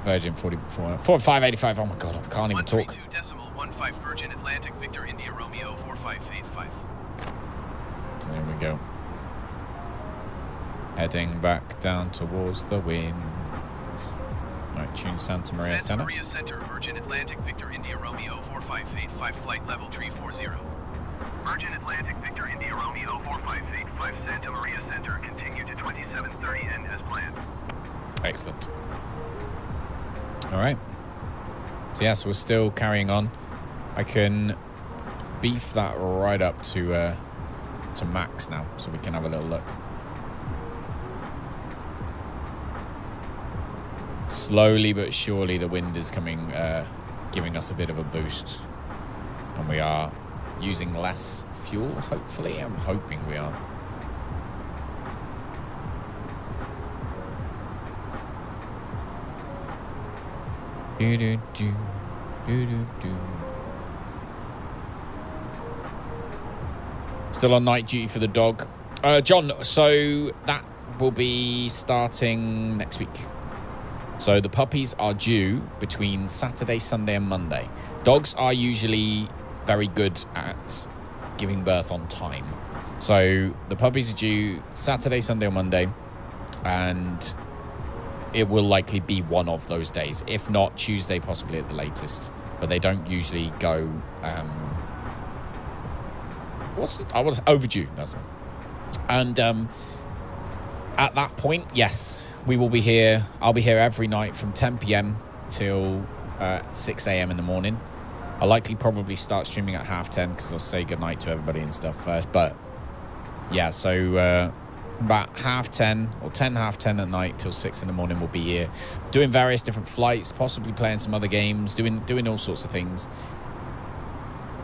Virgin 44 4585. Oh my god, I can't even talk. 132.15 Virgin Atlantic Victor India Romeo 4585. There we go. Heading back down towards the wind. Right, tune Santa Maria Center. Santa Maria Center, Virgin Atlantic Victor India Romeo 4585, flight level 340. Virgin Atlantic Victor India Romeo 4585 Santa Maria Center. Continue to 2730N as planned. Excellent. All right. So yeah, so we're still carrying on. I can beef that right up to max now, so we can have a little look. Slowly but surely, the wind is coming, giving us a bit of a boost, and we are using less fuel. Hopefully, I'm hoping we are. Do do do do do do. Still on night duty for the dog, John. So that will be starting next week. So the puppies are due between Saturday, Sunday, and Monday. Dogs are usually very good at giving birth on time. So the puppies are due Saturday, Sunday, or Monday, and it will likely be one of those days. If not, Tuesday, possibly at the latest. But they don't usually go. I was overdue. That's one. And at that point, yes, we will be here. I'll be here every night from 10 p.m. till 6 a.m. in the morning. I'll likely probably start streaming at 10:30 because I'll say goodnight to everybody and stuff first. But yeah, so about 10:30 or 10:30 at night till 6 in the morning we'll be here doing various different flights, possibly playing some other games, doing all sorts of things.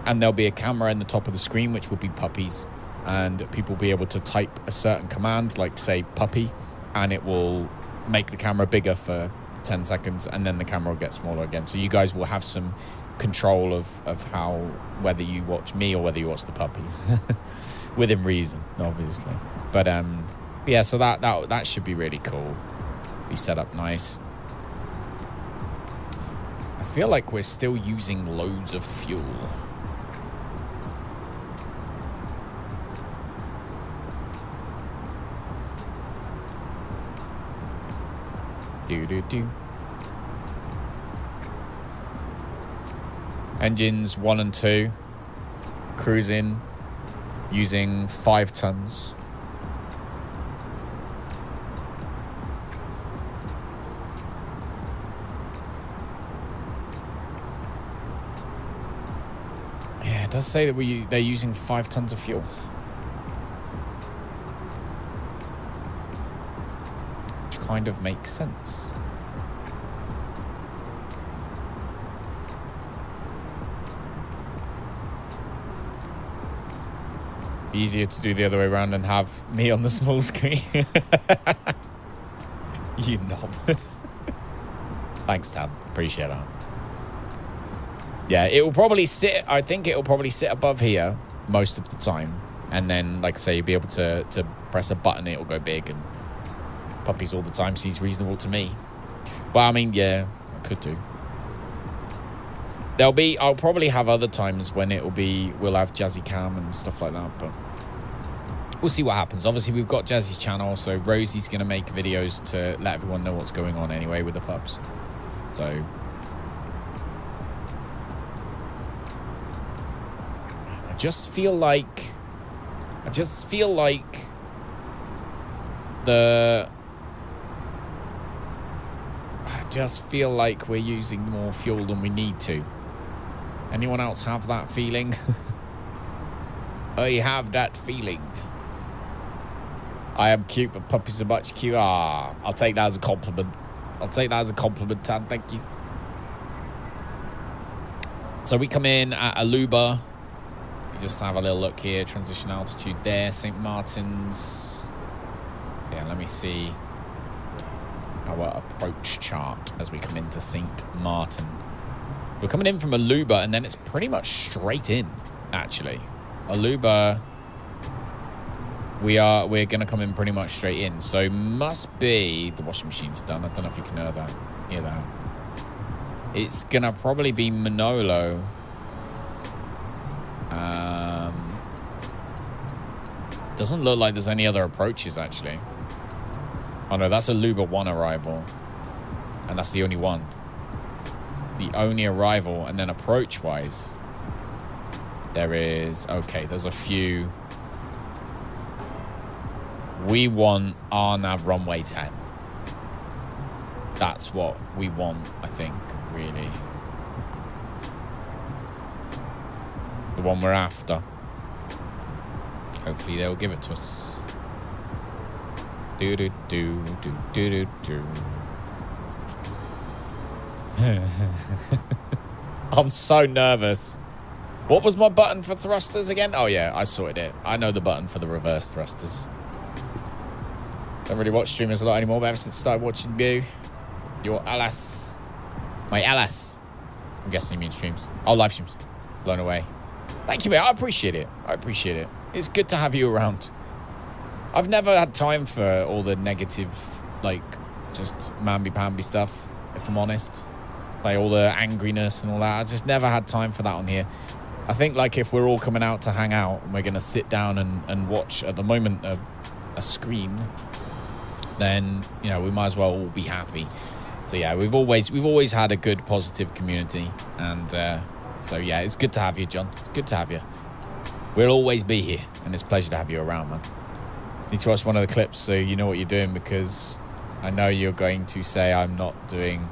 And there'll be a camera in the top of the screen, which will be puppies, and people will be able to type a certain command, like say puppy, and it will make the camera bigger for 10 seconds, and then the camera will get smaller again. So you guys will have some control of how, whether you watch me or whether you watch the puppies within reason, obviously. But yeah, so that should be really cool. Be set up nice. I feel like we're still using loads of fuel. Do. Engines 1 and 2 cruising using 5 tons. Yeah, it does say that they're using 5 tons of fuel. Which kind of makes sense. Easier to do the other way around and have me on the small screen. You knob. Thanks, Tad. Appreciate that. Yeah, it will probably sit, I think it will probably sit above here most of the time. And then, like I say, you'll be able to press a button, it will go big, and puppies all the time seems reasonable to me. Well, I mean, yeah, I could do. I'll probably have other times when we'll have Jazzy Cam and stuff like that, but we'll see what happens. Obviously, we've got Jazzy's channel, so Rosie's going to make videos to let everyone know what's going on anyway with the pups. So I just feel like we're using more fuel than we need to. Anyone else have that feeling? I have that feeling. I am cute, but puppies are much cute. Ah, I'll take that as a compliment. I'll take that as a compliment, Tan. Thank you. So we come in at Aluba. We just have a little look here. Transition altitude there. St. Martin's. Yeah, let me see our approach chart as we come into St. Martin. We're coming in from Aluba, and then it's pretty much straight in, actually. Aluba, we're going to come in pretty much straight in. So must be the washing machine's done. I don't know if you can hear that. It's going to probably be MNOLO. Doesn't look like there's any other approaches, actually. Oh, no, that's Aluba 1 arrival. And that's the only one. The only arrival. And then approach-wise, there is... Okay, there's a few... We want RNAV runway 10. That's what we want, I think, really. It's the one we're after. Hopefully they'll give it to us. Do-do-do-do-do-do-do. I'm so nervous. What was my button for thrusters again? Oh, yeah, I sorted it. I know the button for the reverse thrusters. Don't really watch streamers a lot anymore, but ever since I started watching you, your Alice. My Alice. I'm guessing you mean streams. Oh, live streams. Blown away. Thank you, mate. I appreciate it. It's good to have you around. I've never had time for all the negative, like, just mamby-pamby stuff, if I'm honest. Like, all the angriness and all that. I just never had time for that on here. I think, like, if we're all coming out to hang out and we're going to sit down and watch, at the moment, a screen, then, you know, we might as well all be happy. So, yeah, we've always had a good, positive community. And so, yeah, it's good to have you, John. It's good to have you. We'll always be here, and it's a pleasure to have you around, man. Need to watch one of the clips so you know what you're doing, because I know you're going to say I'm not doing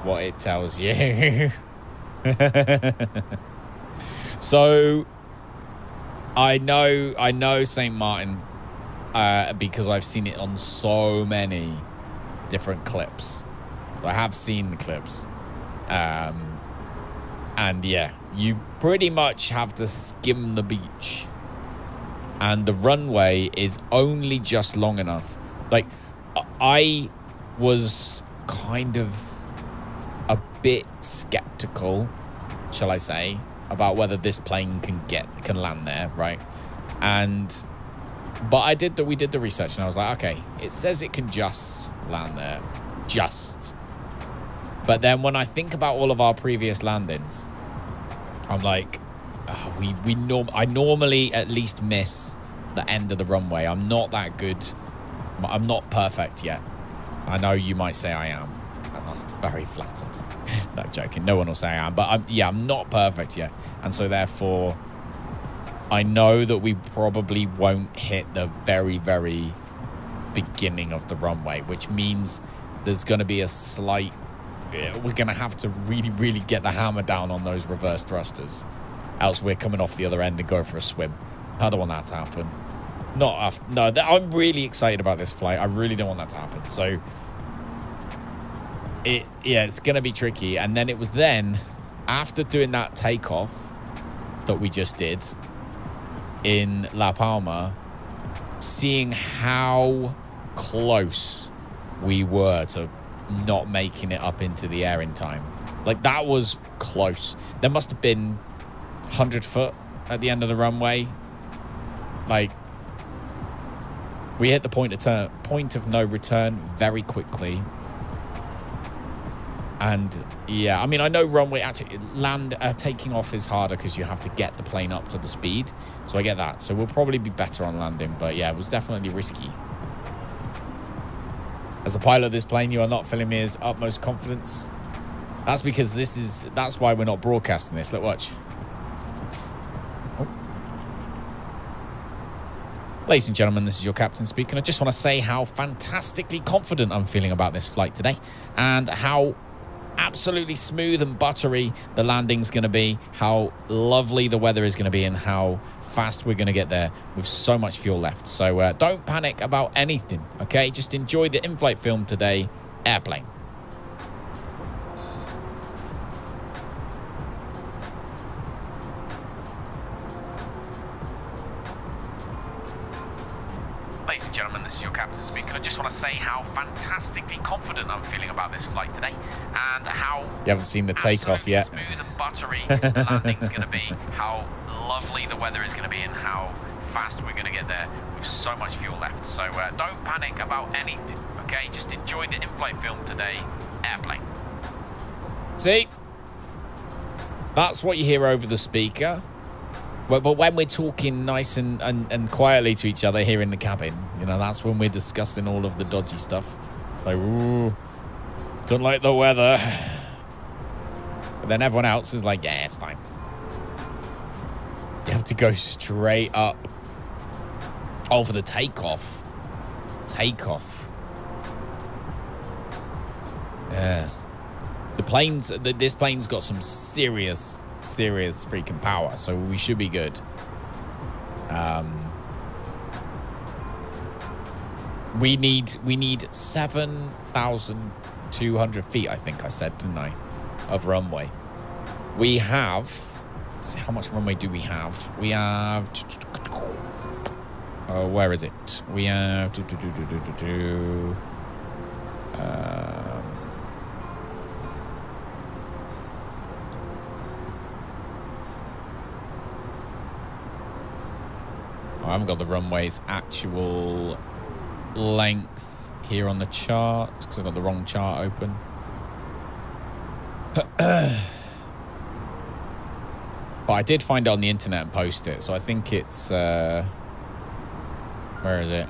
what it tells you. So I know St. Martin because I've seen it on so many different clips. I have seen the clips. And yeah, you pretty much have to skim the beach. And the runway is only just long enough. Like, I was kind of a bit skeptical, shall I say, about whether this plane can land there, right? But we did the research, and I was like, okay, it says it can just land there, just. But then when I think about all of our previous landings, I'm like, I normally at least miss the end of the runway. I'm not that good. I'm not perfect yet. I know you might say I am. And I'm very flattered. No, joking. No one will say I am. But I'm not perfect yet. And so therefore, I know that we probably won't hit the very, very beginning of the runway, which means there's going to be a slight... We're going to have to really, really get the hammer down on those reverse thrusters. Else we're coming off the other end and go for a swim. I don't want that to happen. I'm really excited about this flight. I really don't want that to happen. So, it's going to be tricky. And then it was after doing that takeoff that we just did in La Palma, seeing how close we were to not making it up into the air in time. Like, that was close. There must have been 100 foot at the end of the runway. Like, we hit the point of no return very quickly. And yeah, I mean, I know runway actually taking off is harder because you have to get the plane up to the speed. So I get that. So we'll probably be better on landing. But yeah, it was definitely risky. As the pilot of this plane, you are not filling me with utmost confidence. That's because that's why we're not broadcasting this. Look, watch. Oh. Ladies and gentlemen, this is your captain speaking. I just want to say how fantastically confident I'm feeling about this flight today and how absolutely smooth and buttery the landing's going to be, how lovely the weather is going to be, and how fast we're going to get there with so much fuel left. So don't panic about anything, okay? Just enjoy the in-flight film today. Airplane. Ladies and gentlemen, this is your captain speaking. I just want to say how fantastically confident I'm feeling about this flight today and how You haven't seen the takeoff yet. smooth and buttery the landing's going to be, how lovely the weather is going to be, and how fast we're going to get there with so much fuel left. So don't panic about anything, okay? Just enjoy the in-flight film today. Airplane. See? That's what you hear over the speaker. But when we're talking nice and quietly to each other here in the cabin, you know, that's when we're discussing all of the dodgy stuff. Like, ooh, don't like the weather. But then everyone else is like, yeah, it's fine. You have to go straight up. Oh, for the takeoff. Takeoff. Yeah. This plane's got some serious freaking power, so we should be good. We need 7,200 feet, I think I said, didn't I, of runway. We have, let's see, how much runway do we have? We have, where is it? We have, I haven't got the runway's actual length here on the chart because I've got the wrong chart open. But I did find it on the internet and post it, so I think it's where is it?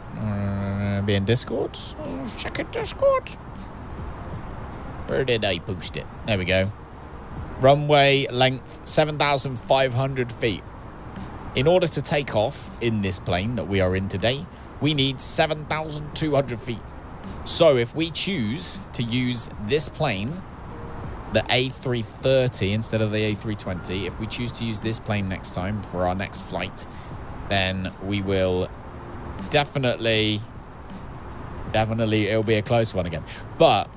Be in Discord? Let's check it, Discord. Where did I post it? There we go. Runway length 7,500 feet. In order to take off in this plane that we are in today, we need 7,200 feet. So if we choose to use this plane, the A330 instead of the A320, if we choose to use this plane next time for our next flight, then we will definitely it'll be a close one again. But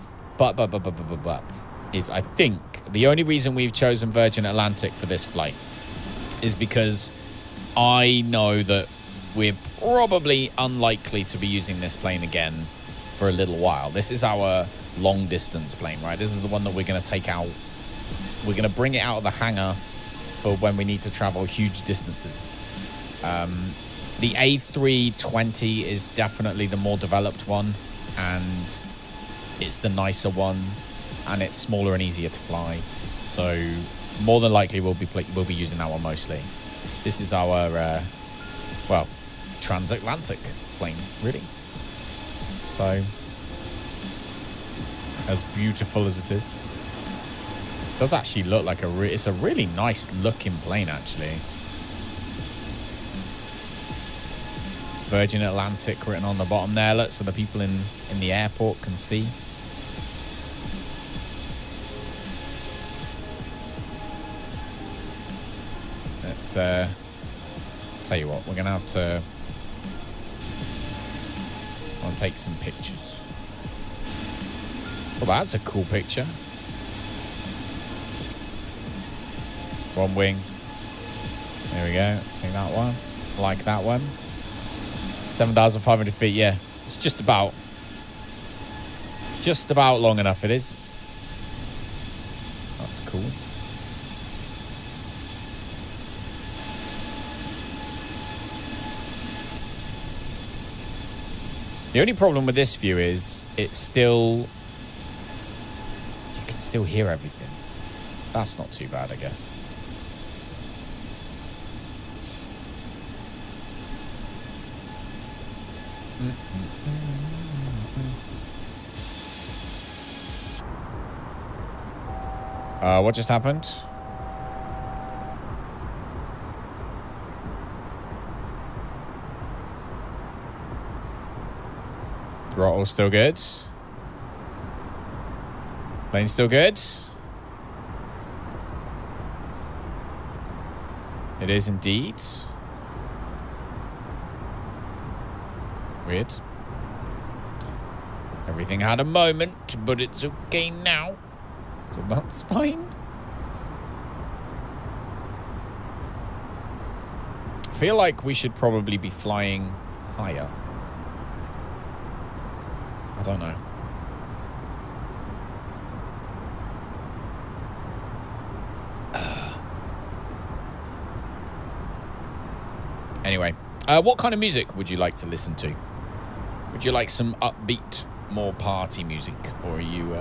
is I think the only reason we've chosen Virgin Atlantic for this flight is because I know that we're probably unlikely to be using this plane again for a little while. This is our long distance plane, right? This is the one that we're going to take out. We're going to bring it out of the hangar for when we need to travel huge distances. The A320 is definitely the more developed one, and it's the nicer one, and it's smaller and easier to fly. So more than likely we'll be using that one mostly. This is our, well, transatlantic plane, really. So, as beautiful as it is, it does actually look like it's a really nice looking plane, actually. Virgin Atlantic written on the bottom there, look, so the people in the airport can see. Let's tell you what, we're gonna have to take some pictures. Well, that's a cool picture. One wing. There we go. Take that one. Like that one. 7,500 feet. Yeah, it's just about long enough. It is. That's cool. The only problem with this view is it's still, you can still hear everything. That's not too bad, I guess. What just happened? Throttle still good. Plane still good. It is indeed. Weird. Everything had a moment, but it's okay now. So that's fine. I feel like we should probably be flying higher. I don't know. Anyway, what kind of music would you like to listen to? Would you like some upbeat, more party music, or are you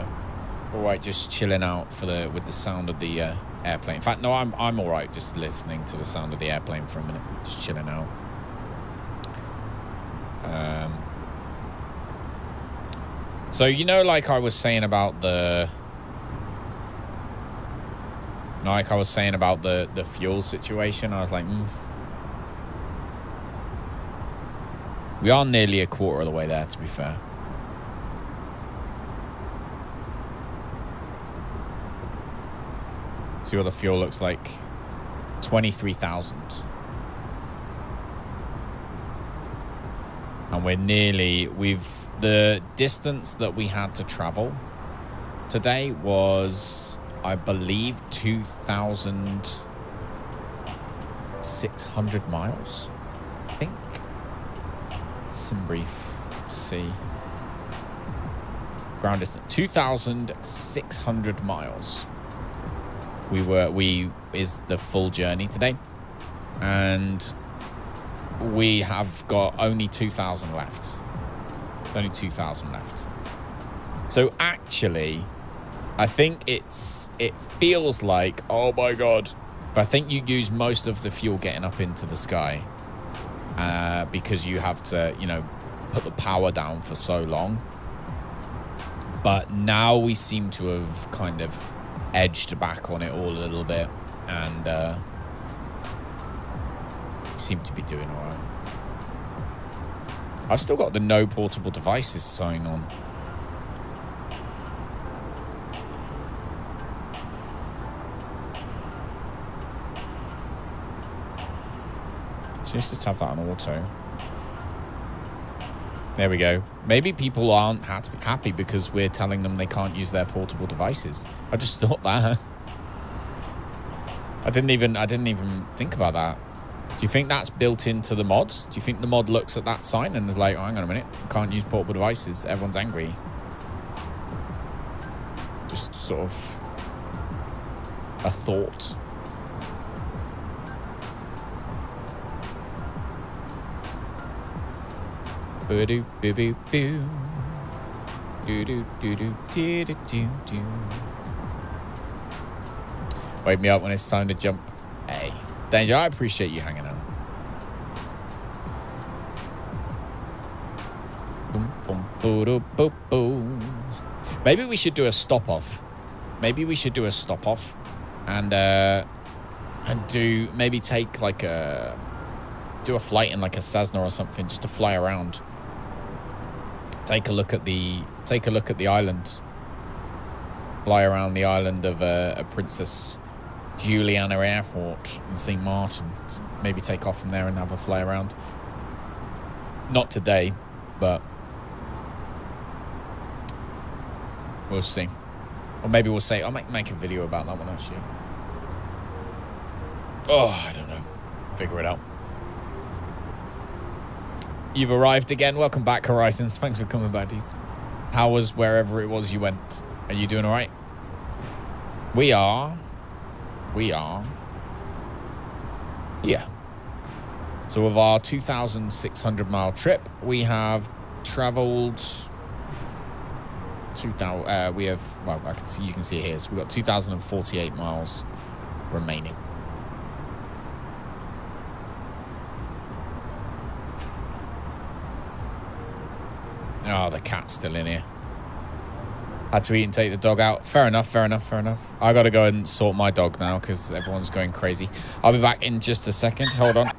all right just chilling out with the sound of the airplane? In fact, no, I'm all right just listening to the sound of the airplane for a minute, just chilling out. So you know, like I was saying about the fuel situation, I was like, we are nearly a quarter of the way there, to be fair. See what the fuel looks like. 23,000. And the distance that we had to travel today was, I believe, 2,600 miles, I think. Some brief, let's see. Ground distance, 2,600 miles. Is the full journey today. And we have got only 2,000 left. Only 2,000 left. So actually, I think it feels like, oh my God. But I think you use most of the fuel getting up into the sky. Because you have to, put the power down for so long. But now we seem to have kind of edged back on it all a little bit, and seem to be doing all right. I've still got the no portable devices sign on. So let's just have that on auto. There we go. Maybe people aren't happy because we're telling them they can't use their portable devices. I just thought that. I didn't even think about that. Do you think that's built into the mod? Do you think the mod looks at that sign and is like, oh, hang on a minute, I can't use portable devices. Everyone's angry. Just sort of a thought. Boo boo boo boo. Do do do do do do do do. Wake me up when it's time to jump. Hey, Danger, I appreciate you hanging out. Boom boom boo boo boo. Maybe we should do a stop off. And take like do a flight in like a Cessna or something, just to fly around. Take a look at the island. Fly around the island of Princess Juliana Airport in St. Maarten. Just maybe take off from there and have a fly around. Not today, but we'll see. Or maybe we'll say, I'll make a video about that one actually. Oh, I don't know. Figure it out. You've arrived again. Welcome back, Horizons. Thanks for coming back, dude. How was wherever it was you went? Are you doing all right? We are. Yeah. So with our 2,600 mile trip, we have traveled 2,000. We have, well, you can see it here. So we've got 2,048 miles remaining. Oh, the cat's still in here. Had to eat and take the dog out. Fair enough, fair enough, fair enough. I got to go and sort my dog now because everyone's going crazy. I'll be back in just a second. Hold on.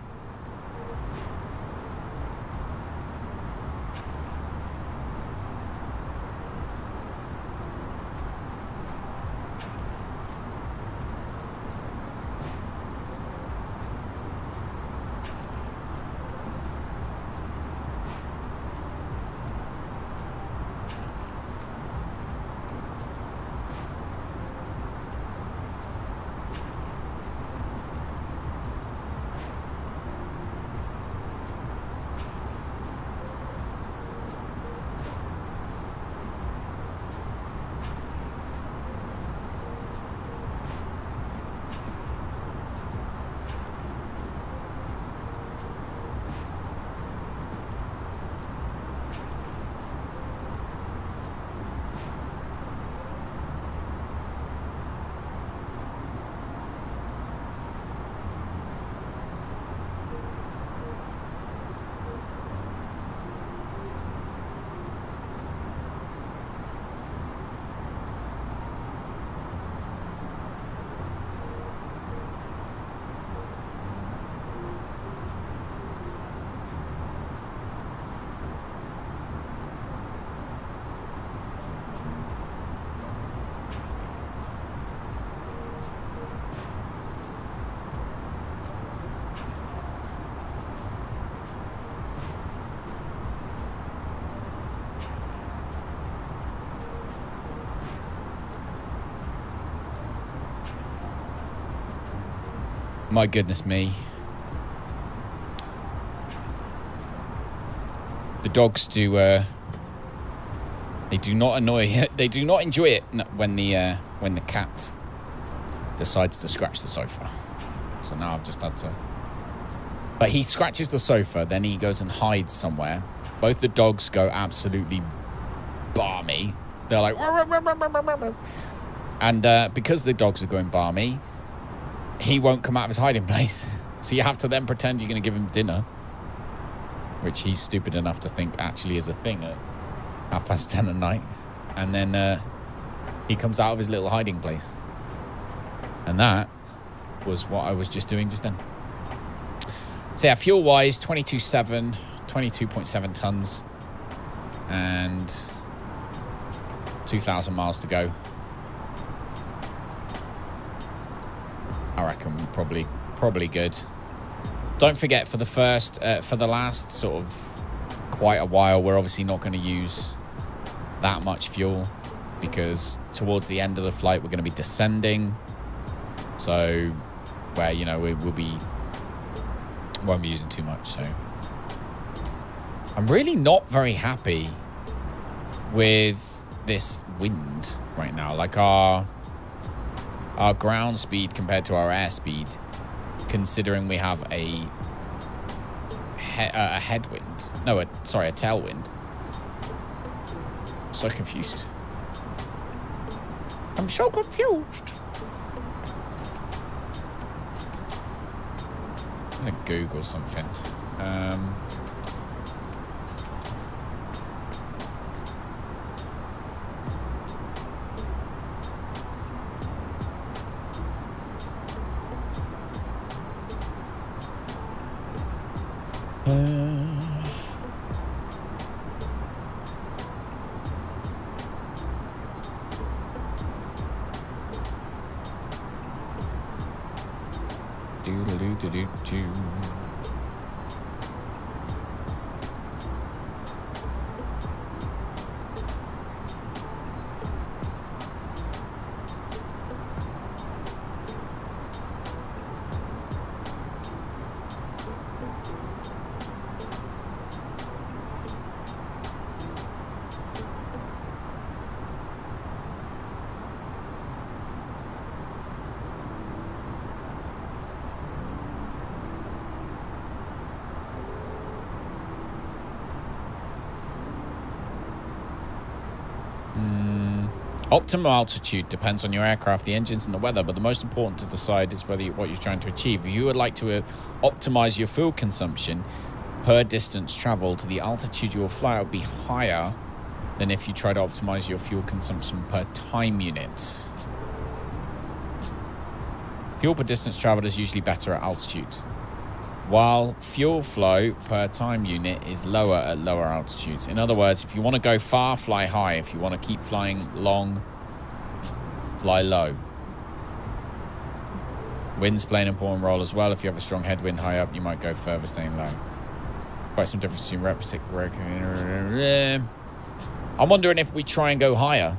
My goodness me. The dogs do, they do not enjoy it when the cat decides to scratch the sofa. So now I've just had to... But he scratches the sofa, then he goes and hides somewhere. Both the dogs go absolutely barmy. They're like... And because the dogs are going barmy, he won't come out of his hiding place. So you have to then pretend you're going to give him dinner, which he's stupid enough to think actually is a thing at 10:30 at night. And then he comes out of his little hiding place. And that was what I was just doing just then. So yeah, fuel-wise, 22.7 tons. And 2,000 miles to go. I reckon probably good. Don't forget, for the last sort of quite a while, we're obviously not going to use that much fuel because towards the end of the flight we're going to be descending. So, where we won't be using too much. So, I'm really not very happy with this wind right now. Like our ground speed compared to our airspeed, considering we have a headwind. No, a tailwind. So confused. I'm so confused. I'm gonna Google something. Do. Optimal altitude depends on your aircraft, the engines, and the weather, but the most important to decide is what you're trying to achieve. If you would like to optimize your fuel consumption per distance traveled, the altitude you will fly will be higher than if you try to optimize your fuel consumption per time unit. Fuel per distance traveled is usually better at altitude, while fuel flow per time unit is lower at lower altitudes. In other words, if you want to go far, fly high. If you want to keep flying long, fly low. Winds play an important role as well. If you have a strong headwind high up, you might go further staying low. Quite some difference between I'm wondering if we try and go higher.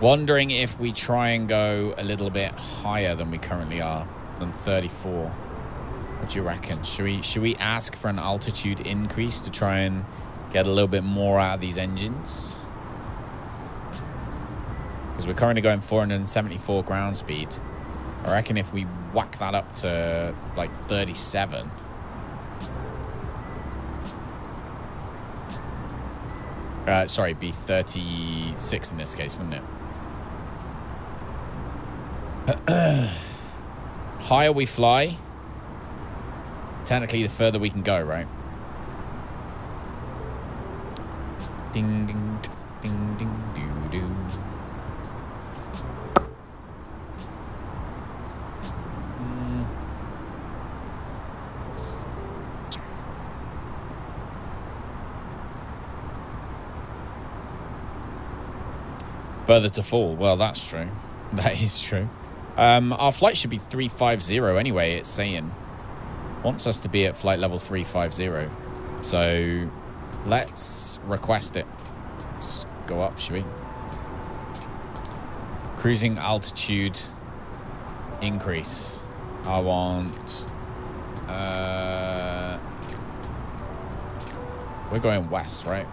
Wondering if we try and go a little bit higher than we currently are, than 34. What do you reckon? Should we ask for an altitude increase to try and get a little bit more out of these engines? Because we're currently going 474 ground speed. I reckon if we whack that up to like 37. Sorry, it'd be 36 in this case, wouldn't it? Higher we fly, technically the further we can go, right? Ding, ding, ding, ding, doo, doo. Further to fall. Well, that's true. That is true. Our flight should be 350 anyway, it's saying. Wants us to be at flight level 350. So let's request it. Let's go up, shall we? Cruising altitude increase. I want... we're going west, right?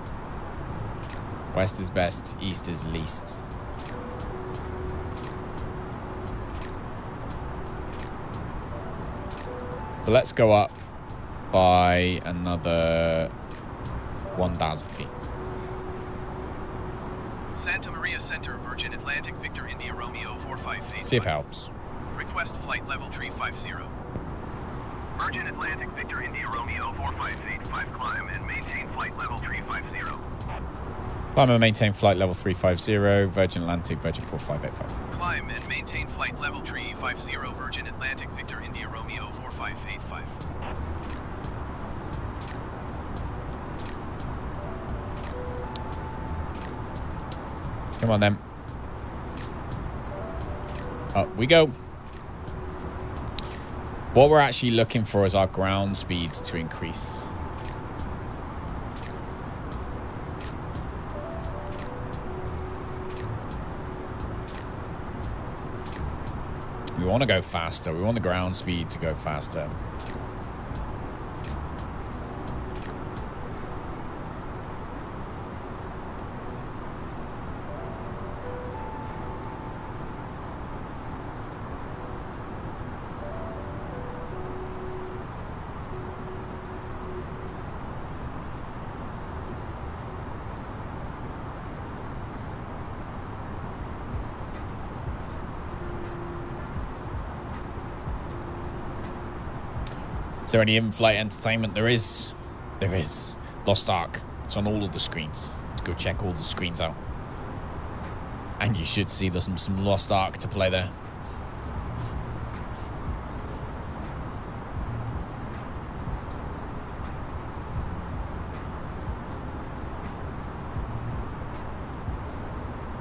West is best, east is least. So let's go up by another 1,000 feet. Santa Maria Center, Virgin Atlantic, Victor India Romeo 458. See if it helps. Request flight level 350. Virgin Atlantic, Victor India Romeo 4585, climb and maintain flight level 350. Climb and maintain flight level 350, Virgin Atlantic, Virgin 4585. Climb and maintain flight level 350, Virgin Atlantic, Victor India Romeo 4585. Come on then. Up we go. What we're actually looking for is our ground speed to increase. We want to go faster. We want the ground speed to go faster. Is there any in-flight entertainment? There is. There is. Lost Ark. It's on all of the screens. Go check all the screens out. And you should see there's some Lost Ark to play there.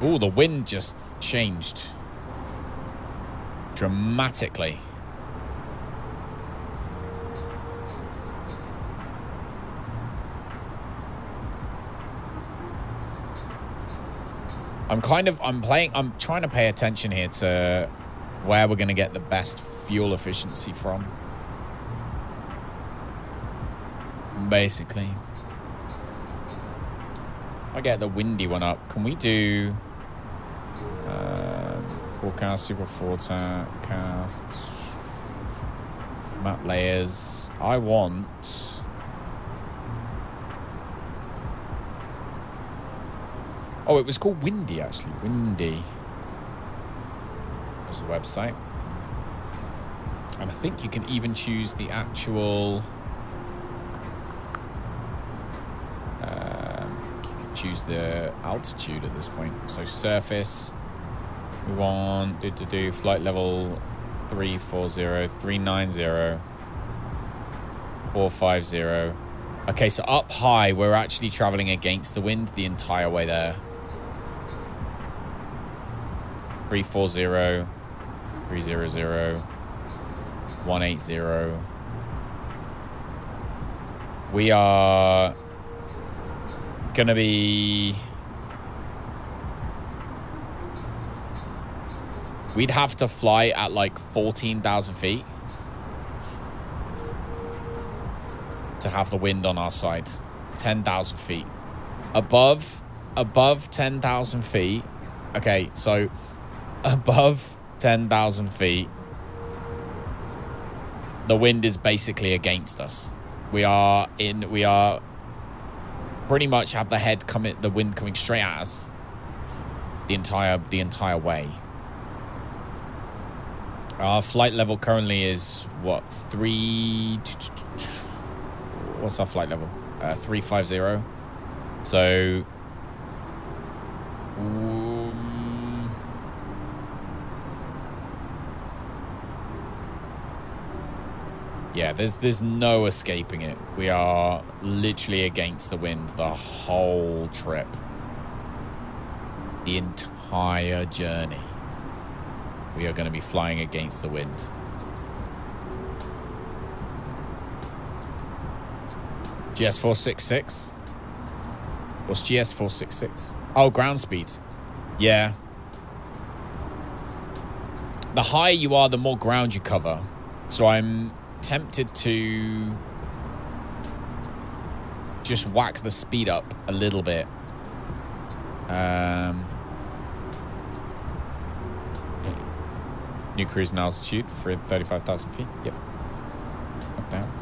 Oh, the wind just changed dramatically. I'm trying to pay attention here to where we're going to get the best fuel efficiency from. Basically. I get the windy one up. Can we do forecast, super forecast, map layers? I want... Oh, it was called Windy, actually. Windy. There's the website. And I think you can even choose the actual... you can choose the altitude at this point. So surface, we want do flight level 340, 390, 450. Okay, so up high, we're actually traveling against the wind the entire way there. 340, 300, 180. We are gonna be... We'd have to fly at like 14,000 feet to have the wind on our side. 10,000 feet. Above 10,000 feet. Okay, so above 10,000 feet, the wind is basically against us. We are pretty much have the wind coming straight at us the entire way. Our flight level currently is what, what's our flight level? 350. So yeah, there's no escaping it. We are literally against the wind the whole trip. The entire journey. We are going to be flying against the wind. GS466? What's GS466? Oh, ground speed. Yeah. The higher you are, the more ground you cover. So I'm tempted to just whack the speed up a little bit. New cruising altitude for 35,000 feet. Yep. Up, down.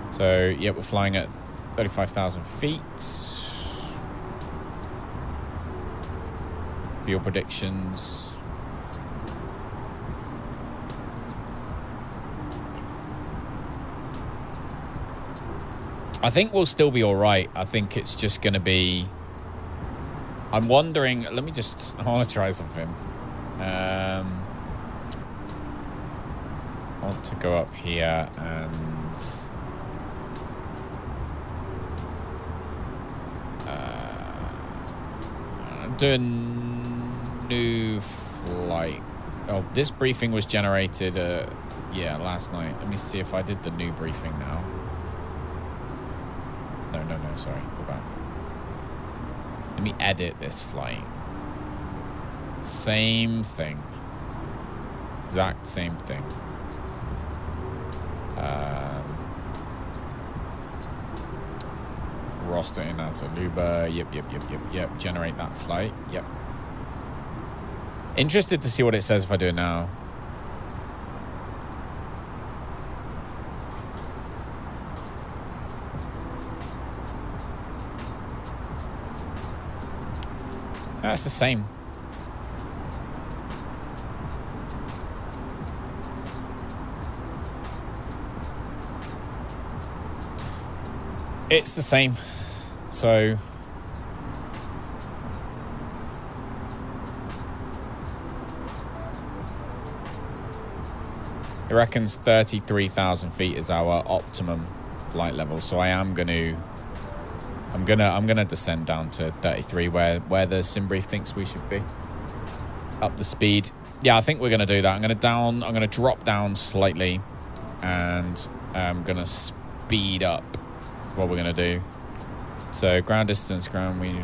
So, yeah, we're flying at 35,000 feet. Fuel predictions. I think we'll still be all right. I think it's just going to be... I'm wondering... I want to try something. I want to go up here and... do a new flight. Oh, this briefing was generated, yeah, last night. Let me see if I did the new briefing now. No, sorry. Go back. Let me edit this flight. Same thing. Exact same thing. ROSTA in Aluba. Yep. Generate that flight. Yep. Interested to see what it says if I do it now. That's the same. It's the same. So it reckons 33,000 feet is our optimum flight level. So I'm gonna descend down to 33 where the sim brief thinks we should be. Up the speed. Yeah, I think we're gonna do that. I'm gonna drop down slightly and I'm gonna speed up. That's what we're gonna do. So ground distance, cruising.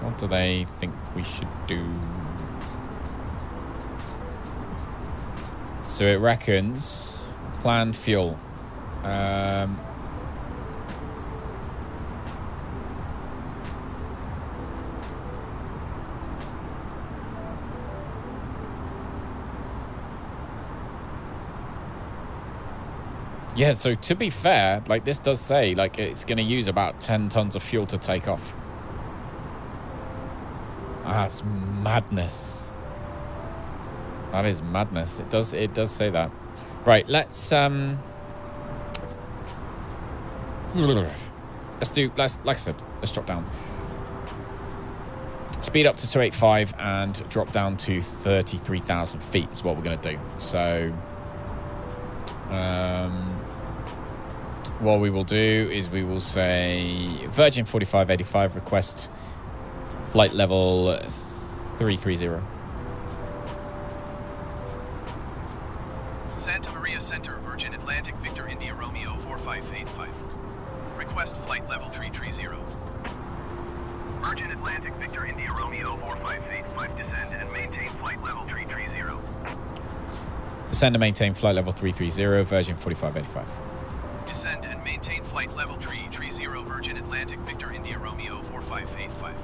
What do they think we should do? So it reckons planned fuel. Yeah, so to be fair, like this does say, like it's going to use about 10 tons of fuel to take off. That's madness. That is madness. It does say that. Right, let's like I said, let's drop down. Speed up to 285 and drop down to 33,000 feet is what we're going to do. So what we will do is we will say Virgin 4585 requests flight level 330. Santa Maria Center, Virgin Atlantic Victor India Romeo 4585. Request flight level 330. Virgin Atlantic Victor India Romeo 4585, descend and maintain flight level 330. Descend and maintain flight level 330, Virgin 4585. Descend and maintain flight level 330, Virgin Atlantic Victor India Romeo 4585.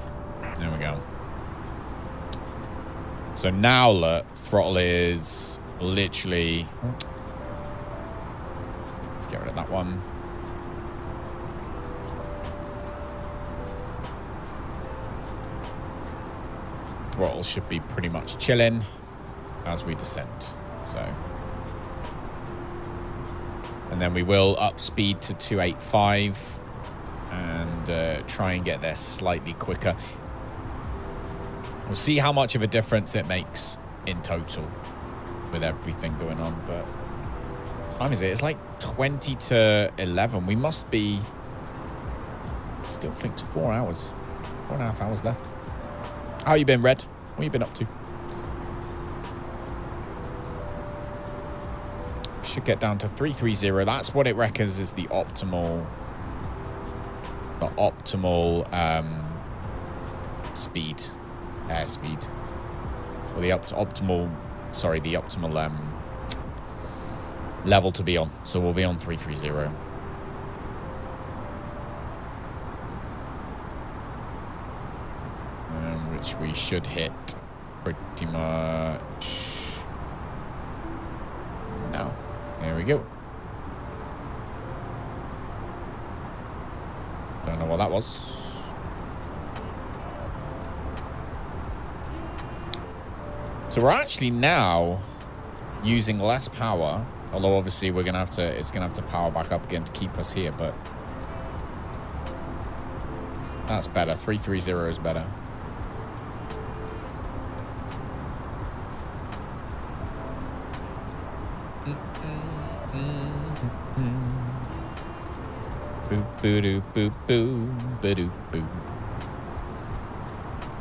There we go. So now look, throttle is literally... Let's get rid of that one. Throttle should be pretty much chilling as we descend. So, and then we will up speed to 285 and try and get there slightly quicker. We'll see how much of a difference it makes in total with everything going on. But what time is it? It's like 20 to 11. We must be... Still think it's 4 hours. 4.5 hours left. How you been, Red? What you been up to? Should get down to 330. That's what it reckons is the optimal... speed. Airspeed. Or the optimal... Sorry, the optimal level to be on. So we'll be on 330. Which we should hit pretty much now. There we go. Don't know what that was. So we're actually now using less power, although obviously we're gonna have to. It's gonna have to power back up again to keep us here, but that's better. 330 is better.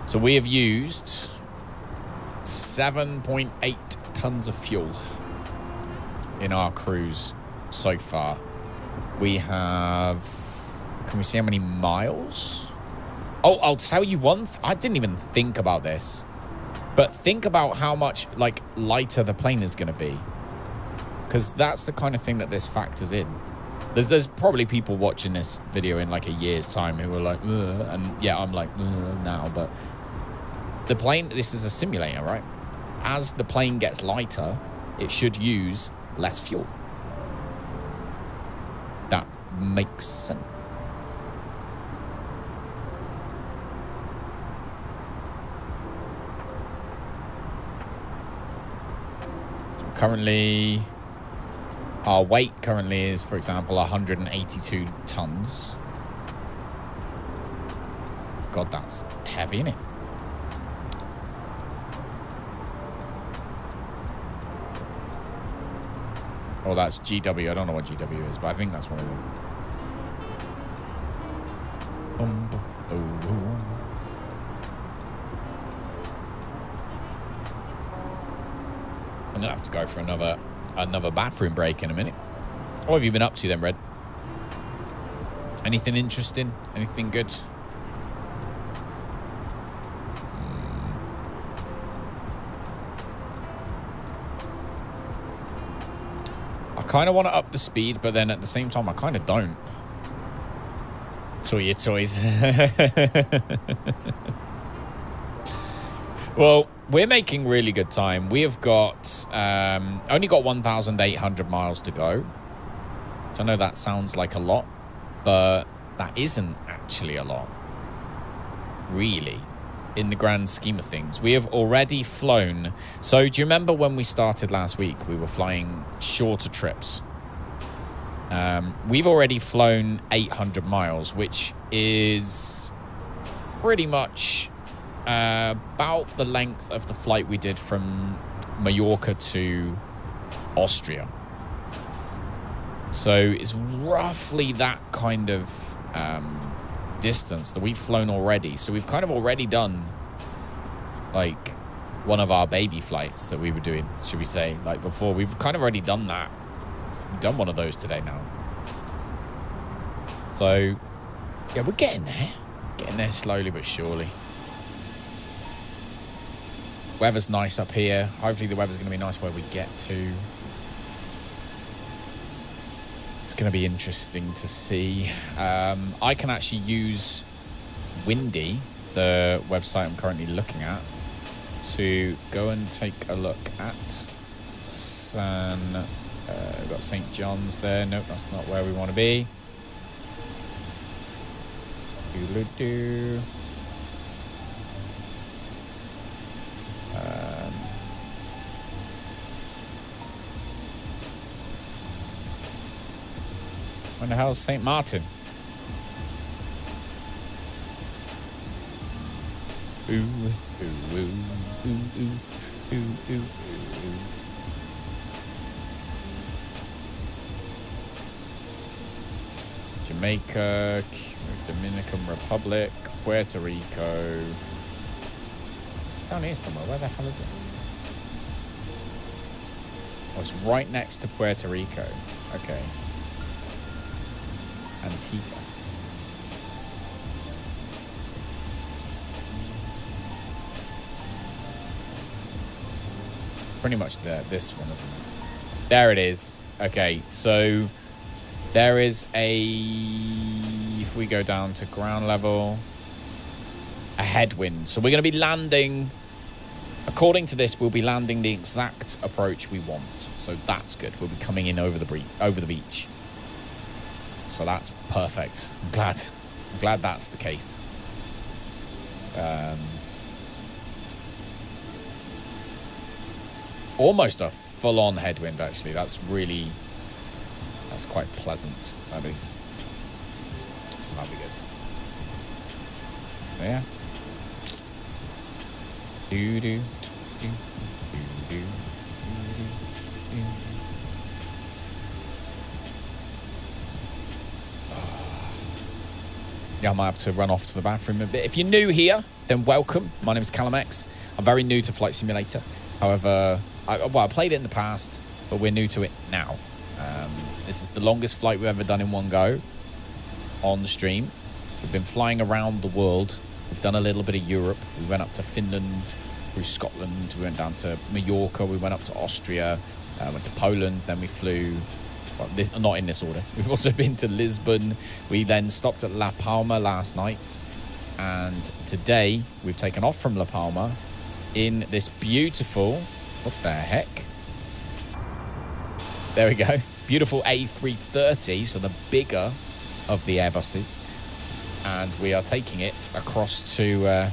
So we have used 7.8 tons of fuel in our cruise so far. We have... Can we see how many miles? Oh, I'll tell you one... I didn't even think about this. But think about how much, like, lighter the plane is going to be. Because that's the kind of thing that this factors in. There's probably people watching this video in like a year's time who are like, ugh, and yeah, I'm like, now, but the plane, this is a simulator, right? As the plane gets lighter, it should use less fuel. That makes sense. Currently... Our weight currently is, for example, 182 tons. God, that's heavy, isn't it? Oh, that's GW. I don't know what GW is, but I think that's what it is. I'm going to have to go for another bathroom break in a minute. What have you been up to then, Red? Anything interesting? Anything good? I kind of want to up the speed, but then at the same time, I kind of don't. Toy your toys. Well, we're making really good time. We have got only got 1,800 miles to go. I know that sounds like a lot, but that isn't actually a lot, really, in the grand scheme of things. We have already flown. So do you remember when we started last week, we were flying shorter trips? We've already flown 800 miles, which is pretty much about the length of the flight we did from Mallorca to Austria. So it's roughly that kind of distance that we've flown already. So we've kind of already done like one of our baby flights that we were doing, should we say, like before. We've kind of already done that. We've done one of those today now. So yeah, we're getting there slowly but surely. Weather's nice up here. Hopefully the weather's going to be nice where we get to. It's going to be interesting to see. I can actually use Windy, the website I'm currently looking at, to go and take a look at we've got St. John's there. Nope, that's not where we want to be. Doo-doo-doo. When the hell's St. Martin? Ooh, ooh, ooh, ooh, ooh, ooh, ooh, ooh. Jamaica, Dominican Republic, Puerto Rico. Down here somewhere. Where the hell is it? Oh, it's right next to Puerto Rico. Okay. Antigua. Pretty much this one, isn't it? There it is. Okay, so there is if we go down to ground level, a headwind. So we're going to be landing, according to this, we'll be landing the exact approach we want. So that's good. We'll be coming in over the beach. So that's perfect. I'm glad that's the case. Almost a full-on headwind, actually. That's quite pleasant. That is. So that'll be good. Yeah. Do do do do do. Yeah, I might have to run off to the bathroom a bit. If you're new here, then welcome. My name is CallumX. I'm very new to Flight Simulator. However, I played it in the past, but we're new to it now. This is the longest flight we've ever done in one go on the stream. We've been flying around the world. We've done a little bit of Europe. We went up to Finland, through Scotland. We went down to Mallorca. We went up to Austria. Went to Poland. Then we flew... Well, not in this order. We've also been to Lisbon. We then stopped at La Palma last night. And today, we've taken off from La Palma in this beautiful... What the heck? There we go. Beautiful A330, so the bigger of the Airbuses. And we are taking it across to...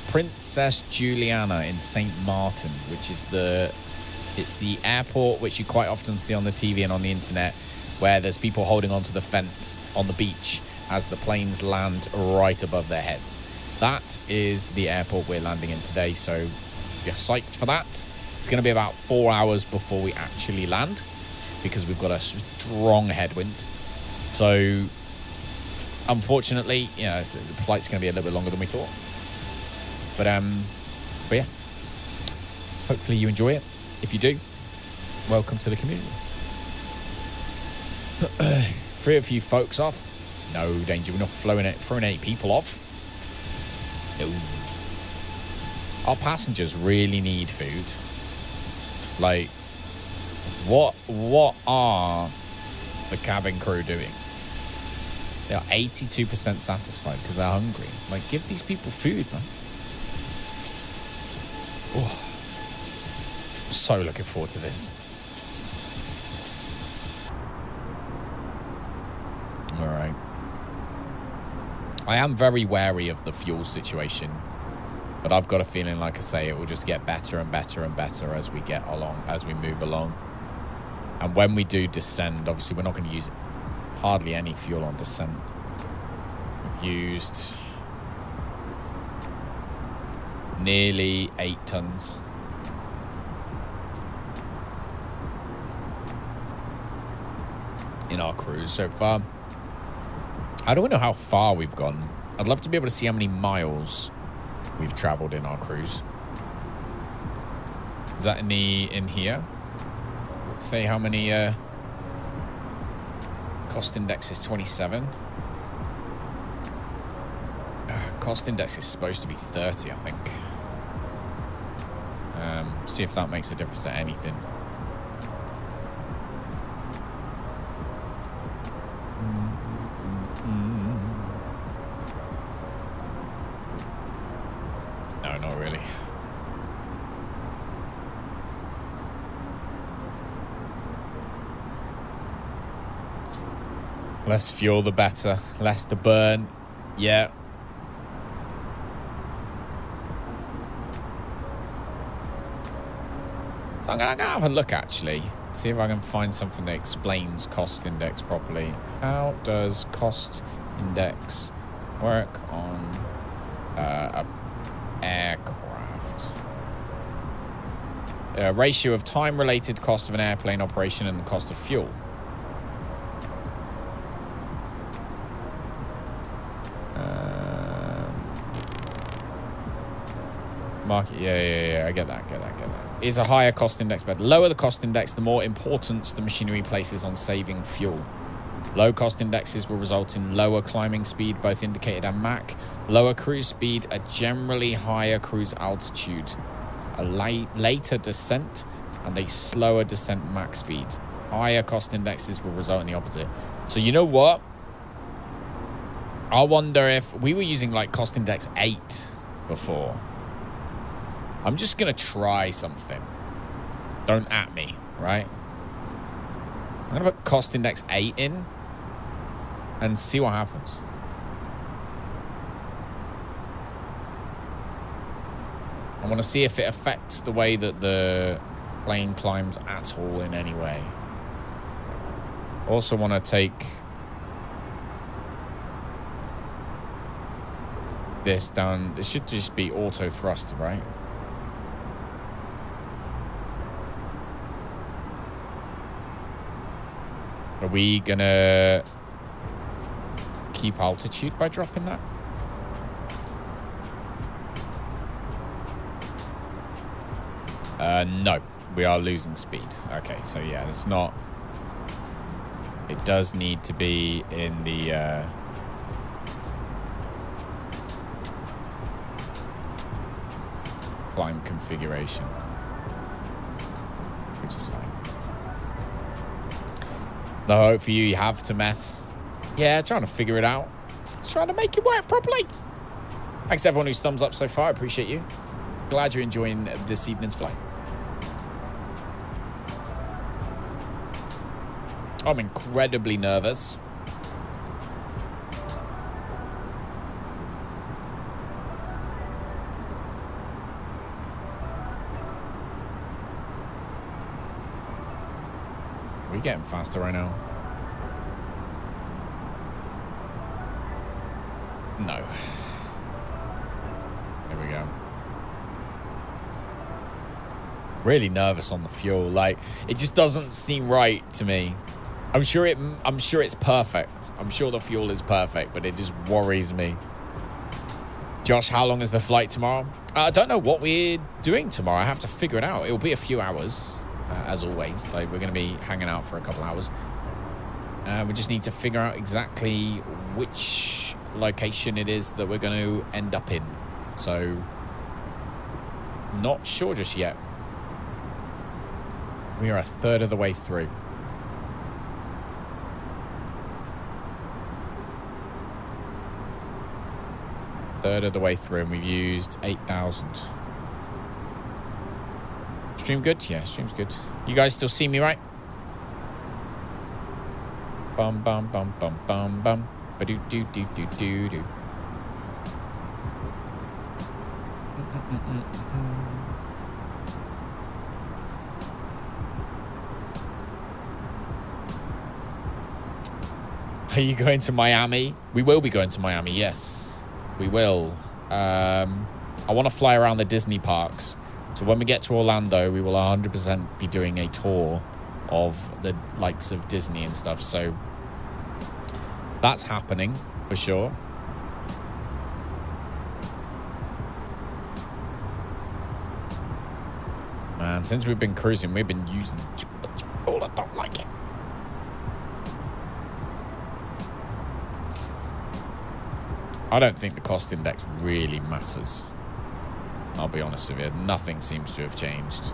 Princess Juliana in St. Martin, which is it's the airport which you quite often see on the TV and on the internet, where there's people holding onto the fence on the beach as the planes land right above their heads. That is the airport we're landing in today, so you're psyched for that. It's going to be about 4 hours before we actually land, because we've got a strong headwind. So unfortunately, the flight's going to be a little bit longer than we thought. But yeah, hopefully you enjoy it. If you do, welcome to the community. 3 of you folks off. No danger. We're not throwing any people off. No. Our passengers really need food. Like, what are the cabin crew doing? They are 82% satisfied because they're hungry. Like, give these people food, man. Oh. So looking forward to this. All right. I am very wary of the fuel situation, but I've got a feeling, like I say, it will just get better and better and better as we get along, as we move along. And when we do descend, obviously we're not going to use hardly any fuel on descent. We've used nearly 8 tons. In our cruise so far. I don't know how far we've gone. I'd love to be able to see how many miles we've traveled in our cruise. Is that in here? Say how many cost index is 27. Cost index is supposed to be 30, I think. See if that makes a difference to anything. No, not really. Less fuel, the better. Less to burn. Yeah. So I'm gonna have a look, actually. See if I can find something that explains cost index properly. How does cost index work on a aircraft? A ratio of time-related cost of an airplane operation and the cost of fuel. Market, yeah, I get that. Is a higher cost index better? Lower the cost index, the more importance the machinery places on saving fuel. Low cost indexes will result in lower climbing speed, both indicated and Mach. Lower cruise speed, a generally higher cruise altitude, a later descent, and a slower descent Mach speed. Higher cost indexes will result in the opposite. So you know what? I wonder if we were using like cost index 8 before. I'm just going to try something. Don't at me, right? I'm going to put cost index 8 in and see what happens. I want to see if it affects the way that the plane climbs at all in any way. Also want to take this down. It should just be auto thrust, right? Are we gonna keep altitude by dropping that? No, we are losing speed. Okay, so yeah, it's not. It does need to be in the climb configuration, which is fine. The hope for you have to mess. Yeah, trying to figure it out. Trying to make it work properly. Thanks everyone who's thumbs up so far. I appreciate you. Glad you're enjoying this evening's flight. I'm incredibly nervous. We're getting faster right now. No. There we go. Really nervous on the fuel. Like, it just doesn't seem right to me. I'm sure it's perfect. I'm sure the fuel is perfect, but it just worries me. Josh, how long is the flight tomorrow? I don't know what we're doing tomorrow. I have to figure it out. It'll be a few hours. As always, like, we're going to be hanging out for a couple hours. We just need to figure out exactly which location it is that we're going to end up in. So, not sure just yet. We are a third of the way through. Third of the way through, and we've used 8,000. Stream good? Yeah, stream's good. You guys still see me, right? Bum bum bum bum bum bum. Ba do do do do do do. Are you going to Miami? We will be going to Miami, yes. We will. I want to fly around the Disney parks. So when we get to Orlando, we will 100% be doing a tour of the likes of Disney and stuff. So that's happening for sure. Man, since we've been cruising, we've been using too much fuel. I don't like it. I don't think the cost index really matters. I'll be honest with you. Nothing seems to have changed.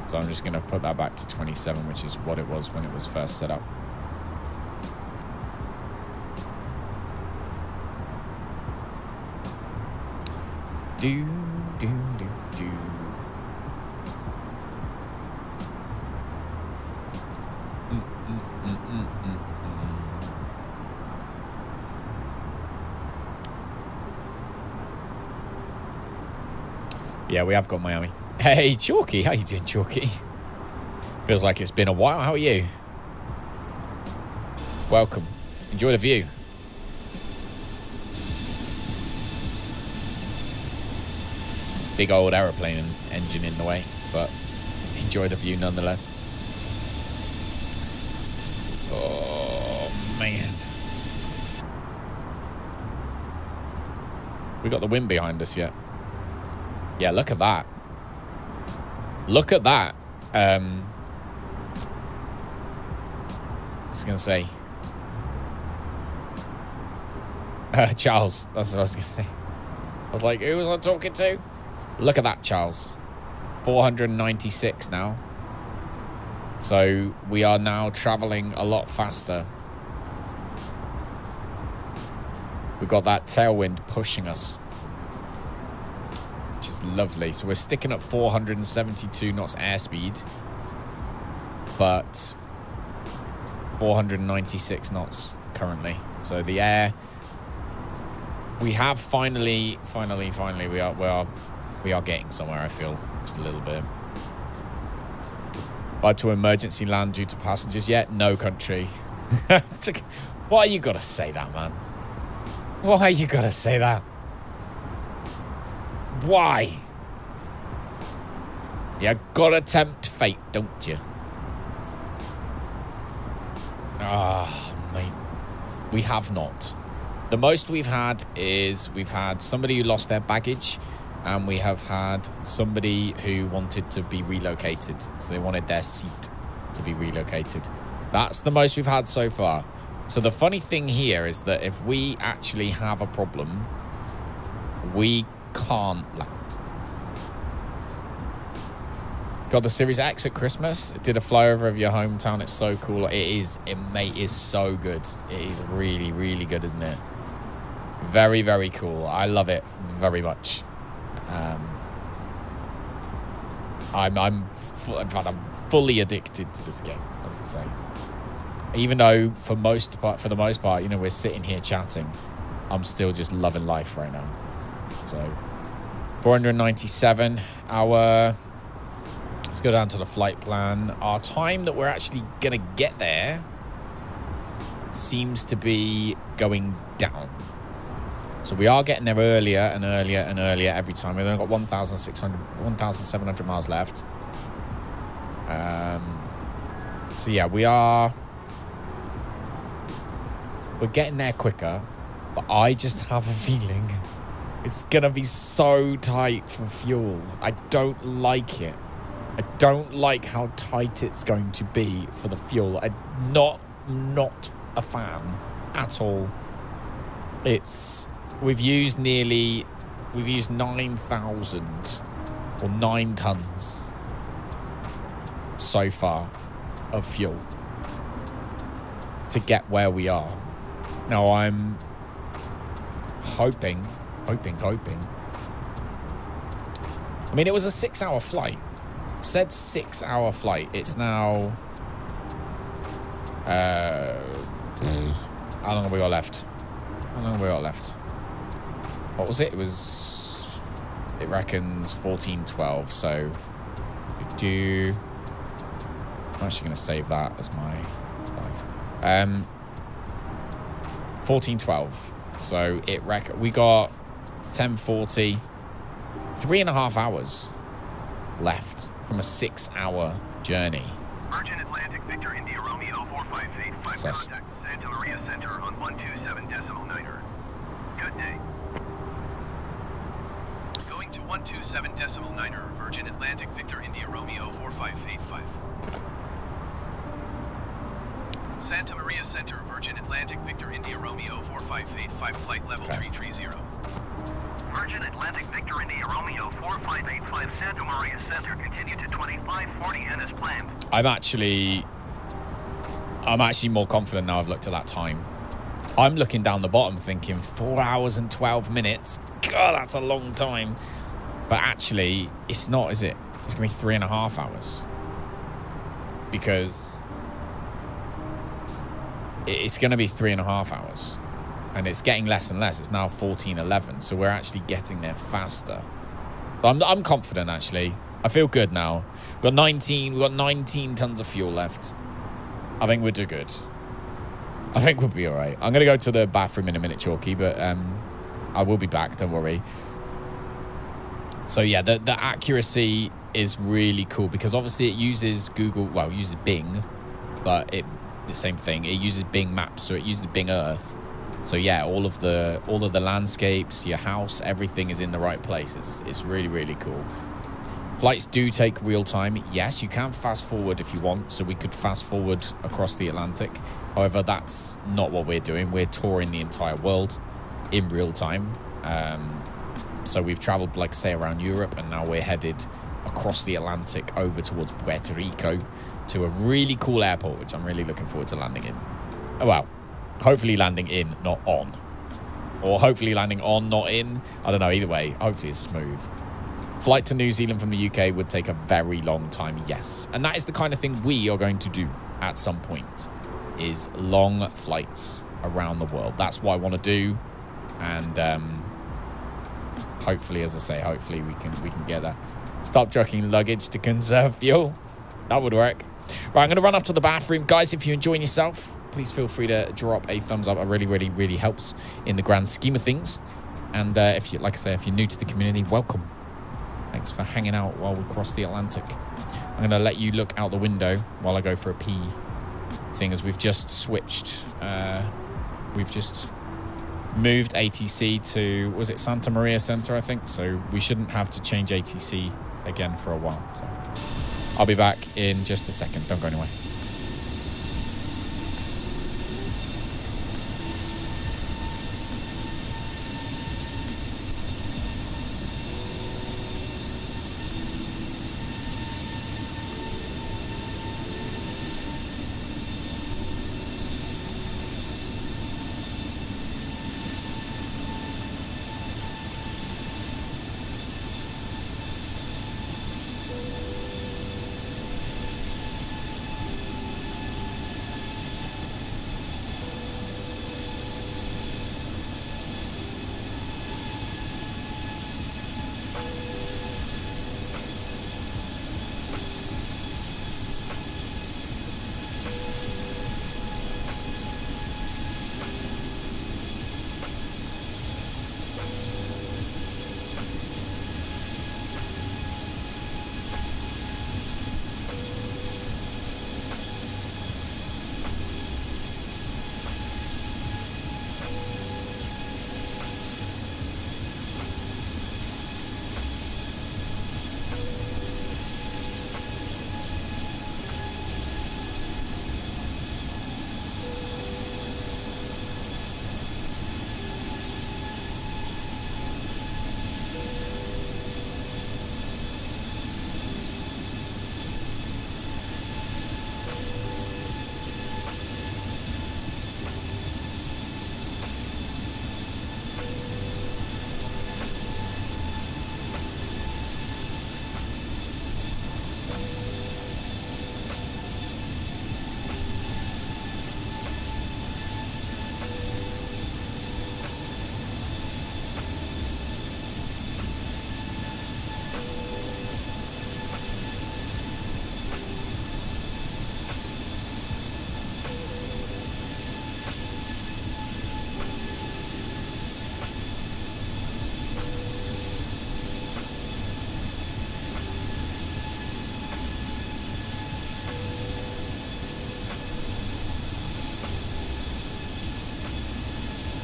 So I'm just going to put that back to 27, which is what it was when it was first set up. Do, do, do, do. Yeah, we have got Miami. Hey, Chalky. How you doing, Chalky? Feels like it's been a while. How are you? Welcome. Enjoy the view. Big old aeroplane engine in the way, but enjoy the view nonetheless. Oh, man. We got the wind behind us yet. Yeah, look at that. Look at that. I was going to say. Charles. That's what I was going to say. I was like, who was I talking to? Look at that, Charles. 496 now. So we are now traveling a lot faster. We've got that tailwind pushing us. Lovely. So we're sticking at 472 knots airspeed, but 496 knots currently. So the air, we have finally we are getting somewhere. I feel just a little bit. But to emergency land due to passengers yet? No, country. Why you gotta say that, man? Why you gotta say that? Why? You gotta tempt fate, don't you? Ah, mate. We have not. The most we've had is we've had somebody who lost their baggage, and we have had somebody who wanted to be relocated. So they wanted their seat to be relocated. That's the most we've had so far. So the funny thing here is that if we actually have a problem, we can't land. Got the Series X at Christmas. It did a flyover of your hometown. It's so cool. It is so good. It is really, really good, isn't it? Very, very cool. I love it very much. I'm fully addicted to this game, as I say. Even though for the most part, you know, we're sitting here chatting, I'm still just loving life right now. So 497 hour. Let's go down to the flight plan. Our time that we're actually gonna get there seems to be going down. So we are getting there earlier and earlier and earlier every time. We've only got 1,700 miles left. So yeah, we're getting there quicker, but I just have a feeling it's gonna be so tight for fuel. I don't like it. I don't like how tight it's going to be for the fuel. I'm not a fan at all. We've used 9,000 or 9 tons so far of fuel to get where we are. Now I'm hoping. I mean, it was a 6-hour flight. said 6-hour flight. It's now... how long have we got left? How long have we got left? What was it? It was... It reckons 14:12, so... I'm actually going to save that as my life. 14:12. So we got 10:40. 3.5 hours left from a 6-hour journey. Virgin Atlantic Victor India Romeo 4585 contact Santa Maria Center on 127.900. Good day. Going to 127.900, Virgin Atlantic Victor India Romeo 4585. Santa Maria Center, Virgin Atlantic Victor India Romeo 4585, flight level 330. Virgin Atlantic Victor India Romeo 4585 Santa Maria Center, continue to 2540N as planned. I'm actually more confident now I've looked at that time. I'm looking down the bottom thinking 4 hours and 12 minutes. God, that's a long time. But actually, it's not, is it? It's going to be 3.5 hours. Because it's going to be 3.5 hours. And it's getting less and less. It's now 14:11. So we're actually getting there faster. So I'm confident, actually. I feel good now. We've got 19 tons of fuel left. I think we'll do good. I think we'll be all right. I'm going to go to the bathroom in a minute, Chalky, but I will be back. Don't worry. So, yeah, the accuracy is really cool because obviously it uses Google, well, it uses Bing, but the same thing. It uses Bing Maps, so it uses Bing Earth. So, yeah, all of the landscapes, your house, everything is in the right place. It's really, really cool. Flights do take real time. Yes, you can fast forward if you want. So we could fast forward across the Atlantic. However, that's not what we're doing. We're touring the entire world in real time. So we've traveled, like, say, around Europe, and now we're headed across the Atlantic over towards Puerto Rico to a really cool airport, which I'm really looking forward to landing in. Oh, well, hopefully landing in, not on. Or hopefully landing on, not in. I don't know. Either way, hopefully it's smooth. Flight to New Zealand from the UK would take a very long time, yes. And that is the kind of thing we are going to do at some point, is long flights around the world. That's what I want to do. And hopefully, as I say, hopefully we can get that. Stop trucking luggage to conserve fuel. That would work. Right, I'm going to run off to the bathroom. Guys, if you're enjoying yourself, please feel free to drop a thumbs up. It really, really, really helps in the grand scheme of things. And if you, like I say, if you're new to the community, welcome. Thanks for hanging out while we cross the Atlantic. I'm going to let you look out the window while I go for a pee. Seeing as we've just switched, we've just moved ATC to, was it Santa Maria Center, I think? So we shouldn't have to change ATC again for a while. So I'll be back in just a second. Don't go anywhere.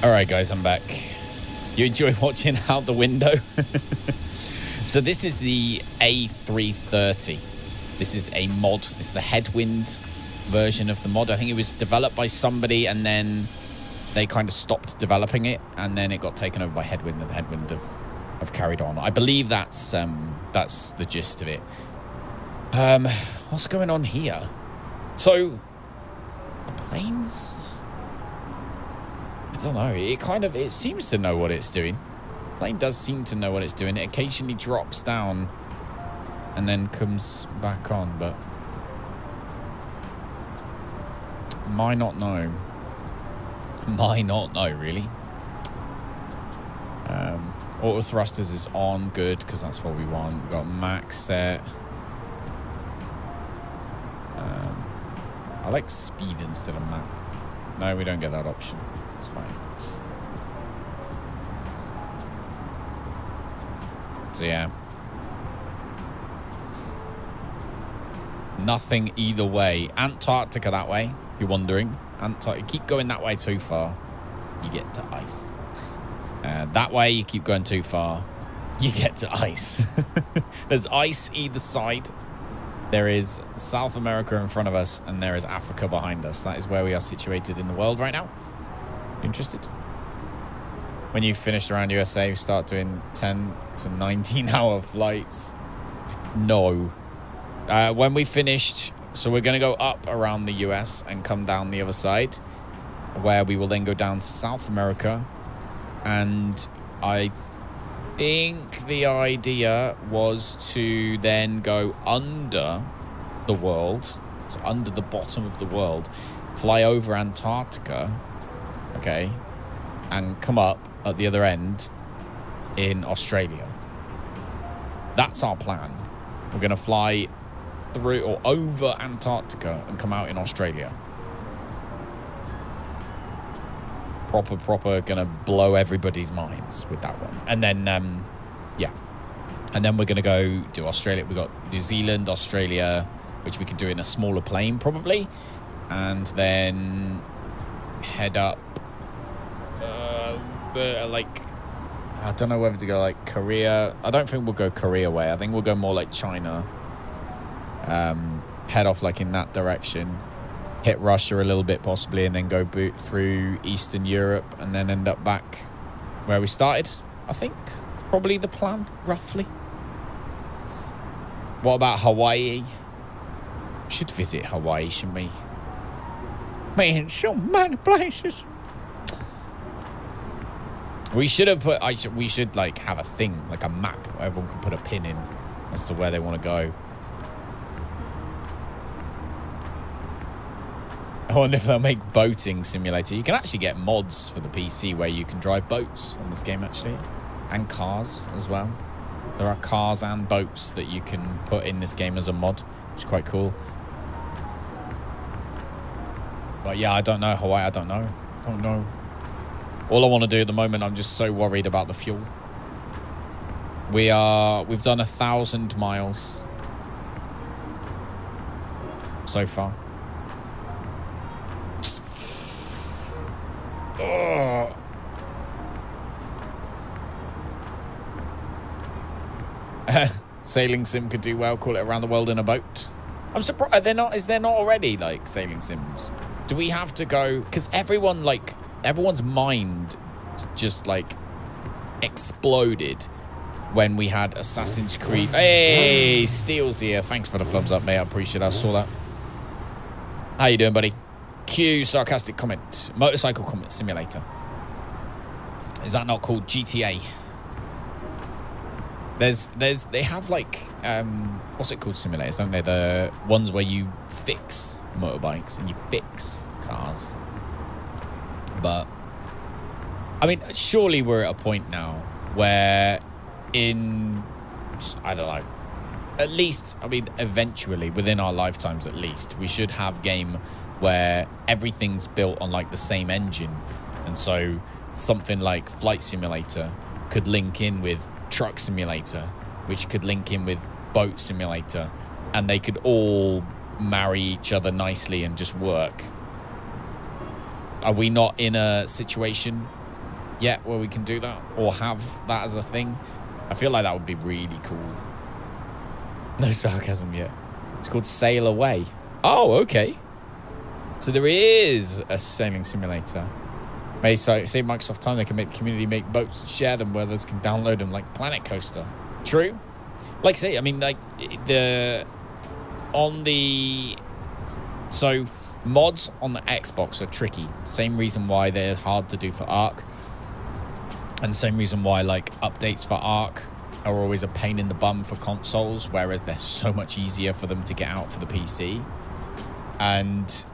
All right, guys, I'm back. You enjoy watching out the window? So this is the A330. This is a mod. It's the Headwind version of the mod. I think it was developed by somebody and then they kind of stopped developing it and then it got taken over by Headwind and Headwind have carried on. I believe that's the gist of it. What's going on here? So the planes, I don't know. It seems to know what it's doing. The plane does seem to know what it's doing. It occasionally drops down and then comes back on, but might not know. Might not know, really. Auto thrusters is on, good, because that's what we want. We've got max set. I like speed instead of map. No, we don't get that option. It's fine. So yeah. Nothing either way. Antarctica that way, if you're wondering. Antarctica, keep going that way too far, you get to ice. That way, you keep going too far, you get to ice. There's ice either side. There is South America in front of us, and there is Africa behind us. That is where we are situated in the world right now. Interested? When you've finished around USA, you start doing 10 to 19-hour flights. No. When we finished, so we're going to go up around the US and come down the other side, where we will then go down South America. And I think the idea was to then go under the world, so under the bottom of the world, fly over Antarctica, okay, and come up at the other end in Australia. That's our plan. We're going to fly through or over Antarctica and come out in Australia. Proper gonna blow everybody's minds with that one. And then yeah, and then we're gonna go do Australia. We got New Zealand, Australia, which we could do in a smaller plane probably, and then head up like, I don't know whether to go like Korea. I don't think we'll go Korea way. I think we'll go more like China. Head off like in that direction, hit Russia a little bit possibly, and then go boot through Eastern Europe and then end up back where we started. I think probably the plan, roughly. What about Hawaii? Should visit Hawaii, shouldn't we? Man, so many places. We should have put, we should like have a thing, like a map where everyone can put a pin in as to where they want to go. I wonder if they'll make boating simulator. You can actually get mods for the PC where you can drive boats on this game, actually. And cars as well. There are cars and boats that you can put in this game as a mod, which is quite cool. But yeah, I don't know. Hawaii, I don't know. Don't know. All I want to do at the moment, I'm just so worried about the fuel. We've done 1,000 miles so far. Oh. Sailing sim could do well. Call it around the world in a boat. I'm surprised is there not already like sailing sims? Do we have to go? Because everyone's mind just like exploded when we had Assassin's Creed. Hey, Steel's here. Thanks for the thumbs up, mate. I appreciate it. I saw that. How you doing, buddy? Q sarcastic comment. Motorcycle comment simulator. Is that not called GTA? They have like what's it called, simulators, don't they? The ones where you fix motorbikes and you fix cars. But I mean, surely we're at a point now where I don't know, at least, I mean, eventually within our lifetimes at least, we should have game where everything's built on like the same engine, and so something like Flight Simulator could link in with Truck Simulator, which could link in with Boat Simulator, and they could all marry each other nicely and just work. Are we not in a situation yet where we can do that or have that as a thing. I feel like that would be really cool. No sarcasm yet. It's called Sail Away. Oh, okay. So there is a sailing simulator. May save Microsoft time. They can make the community make boats and share them where others can download them like Planet Coaster. True. Like say, I mean, like so mods on the Xbox are tricky. Same reason why they're hard to do for Arc. And same reason why like updates for Arc are always a pain in the bum for consoles, whereas they're so much easier for them to get out for the PC. And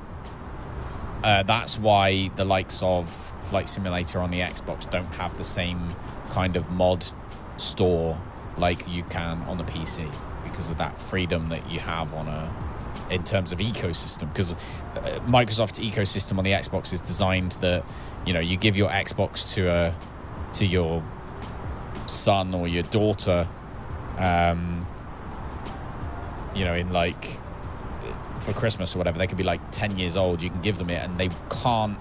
that's why the likes of Flight Simulator on the Xbox don't have the same kind of mod store like you can on the PC, because of that freedom that you have in terms of ecosystem. Because Microsoft's ecosystem on the Xbox is designed that, you know, you give your Xbox to your son or your daughter, you know, in like for Christmas or whatever. They could be like 10 years old. You can give them it and they can't,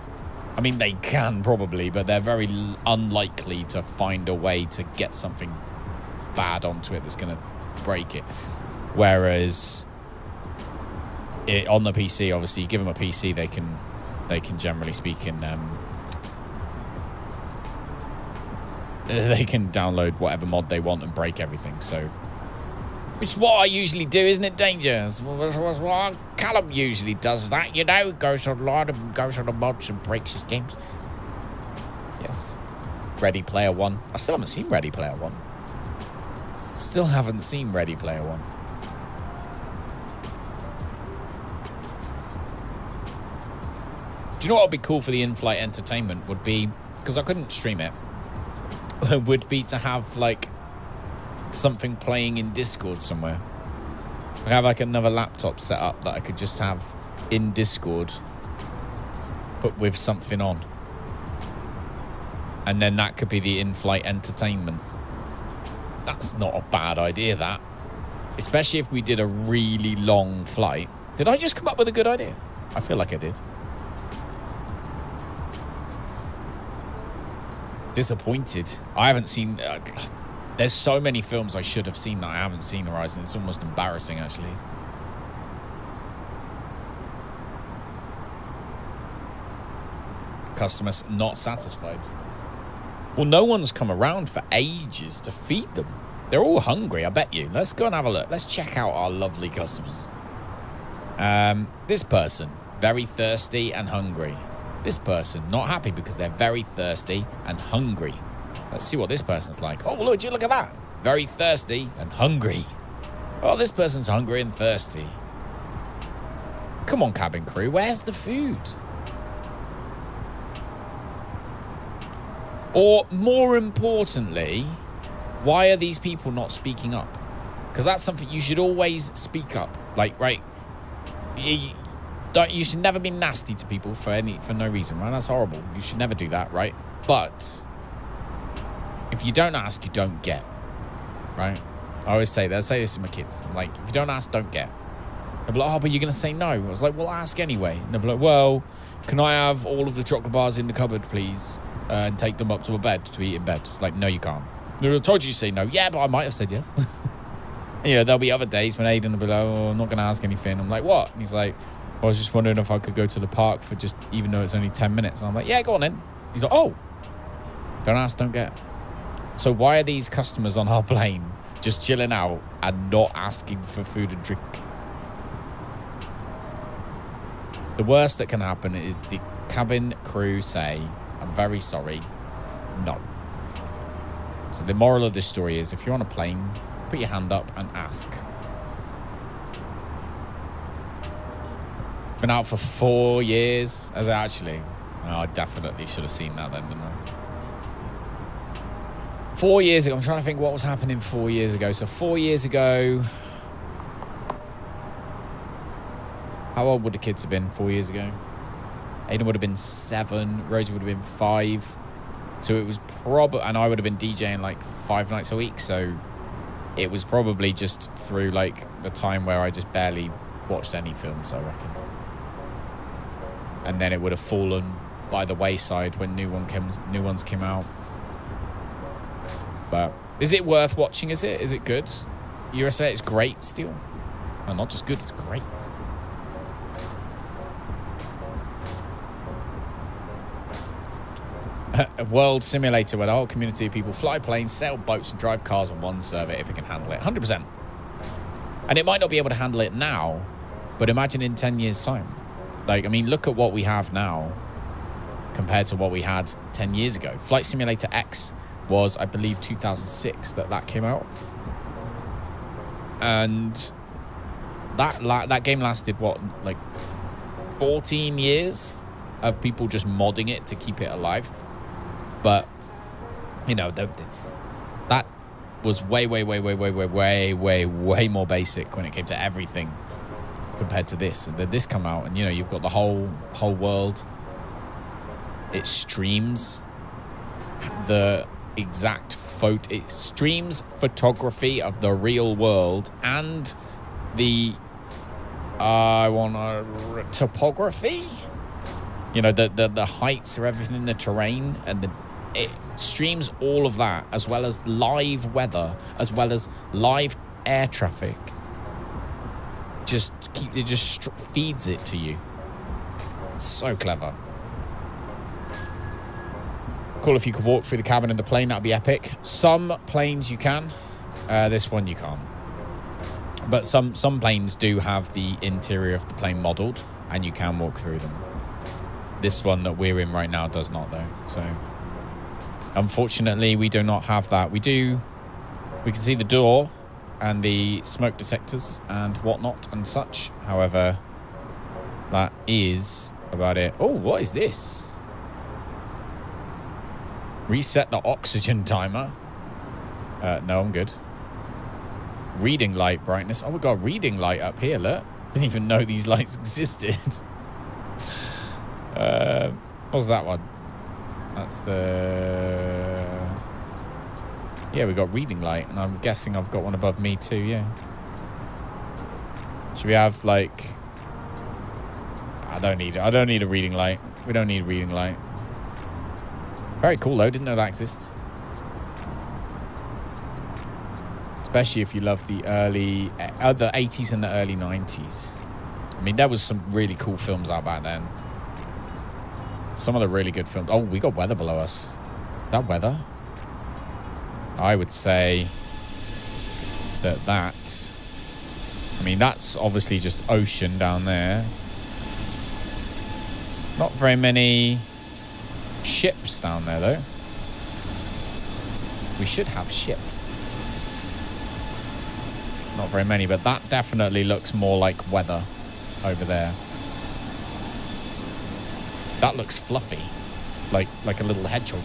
I mean, they can probably, but they're very unlikely to find a way to get something bad onto it that's going to break it. Whereas on the PC, obviously, you give them a PC, they can generally speaking, they can download whatever mod they want and break everything. So, which is what I usually do, isn't it, Danger? That's what Callum usually does that, you know, goes online and goes on the mods and breaks his games. Yes. Ready Player One. I still haven't seen Ready Player One. Still haven't seen Ready Player One. Do you know what would be cool for the in-flight entertainment would be, because I couldn't stream it, would be to have like something playing in Discord somewhere. I have like another laptop set up that I could just have in Discord, but with something on. And then that could be the in-flight entertainment. That's not a bad idea, that. Especially if we did a really long flight. Did I just come up with a good idea? I feel like I did. Disappointed. I haven't seen... there's so many films I should have seen that I haven't seen, Horizon. It's almost embarrassing, actually. Customers not satisfied. Well, no one's come around for ages to feed them. They're all hungry, I bet you. Let's go and have a look. Let's check out our lovely customers. This person, very thirsty and hungry. This person, not happy because they're very thirsty and hungry. Let's see what this person's like. Oh, look at that. Very thirsty and hungry. Oh, this person's hungry and thirsty. Come on, cabin crew. Where's the food? Or, more importantly, why are these people not speaking up? Because that's something you should always speak up. Like, right, you should never be nasty to people for no reason, right? That's horrible. You should never do that, right? But if you don't ask, you don't get, right? I always say that. I say this to my kids. I'm like, if you don't ask, don't get. They'll be like, oh, but you're going to say no. I was like, well, ask anyway. And they'll be like, well, can I have all of the chocolate bars in the cupboard, please? And take them up to a bed to eat in bed. It's like, no, you can't. I told you to say no. Yeah, but I might have said yes. You know, there'll be other days when Aiden will be like, oh, I'm not going to ask anything. I'm like, what? And he's like, I was just wondering if I could go to the park for just, even though it's only 10 minutes. And I'm like, yeah, go on then. He's like, oh, don't ask, don't get. So why are these customers on our plane just chilling out and not asking for food and drink? The worst that can happen is the cabin crew say, I'm very sorry, no. So the moral of this story is, if you're on a plane, put your hand up and ask. Been out for 4 years. As I actually, I definitely should have seen that then, didn't I? 4 years ago, I'm trying to think what was happening 4 years ago. So 4 years ago, how old would the kids have been 4 years ago? Aiden would have been 7. Rosie would have been 5. So it was probably, and I would have been DJing like 5 nights a week. So it was probably just through like the time where I just barely watched any films, I reckon. And then it would have fallen by the wayside when new ones came out. But is it worth watching? Is it good? USA, it's great still. No, not just good, it's great. A world simulator where the whole community of people fly planes, sail boats, and drive cars on one server if it can handle it. 100%. And it might not be able to handle it now, but imagine in 10 years' time. Like, I mean, look at what we have now compared to what we had 10 years ago. Flight Simulator X was, I believe, 2006 that came out. And that game lasted, what, like 14 years of people just modding it to keep it alive. But, you know, that was way more basic when it came to everything compared to this. And then this come out, and, you know, you've got the whole world. It streams the exact photo. It streams photography of the real world and the topography. You know, the heights of everything, the terrain, and it streams all of that, as well as live weather, as well as live air traffic. It just feeds it to you. It's so clever. Cool if you could walk through the cabin of the plane, that'd be epic. Some planes you can. This one you can't. But some planes do have the interior of the plane modeled, and you can walk through them. This one that we're in right now does not, though. So, unfortunately, we do not have that. We can see the door and the smoke detectors and whatnot and such. However, that is about it. Oh, what is this? Reset the oxygen timer. No, I'm good. Reading light brightness. Oh, we got a reading light up here, look. Didn't even know these lights existed. What's that one? That's the... Yeah, we got reading light, and I'm guessing I've got one above me too, yeah. Should we have, like... I don't need a reading light. We don't need a reading light. Very cool, though. Didn't know that exists. Especially if you love the early... the 80s and the early 90s. I mean, there was some really cool films out back then. Some of the really good films. Oh, we got weather below us. That weather? I would say that... I mean, that's obviously just ocean down there. Not very many ships down there, though. We should have ships. Not very many, but that definitely looks more like weather over there. That looks fluffy, like a little hedgehog.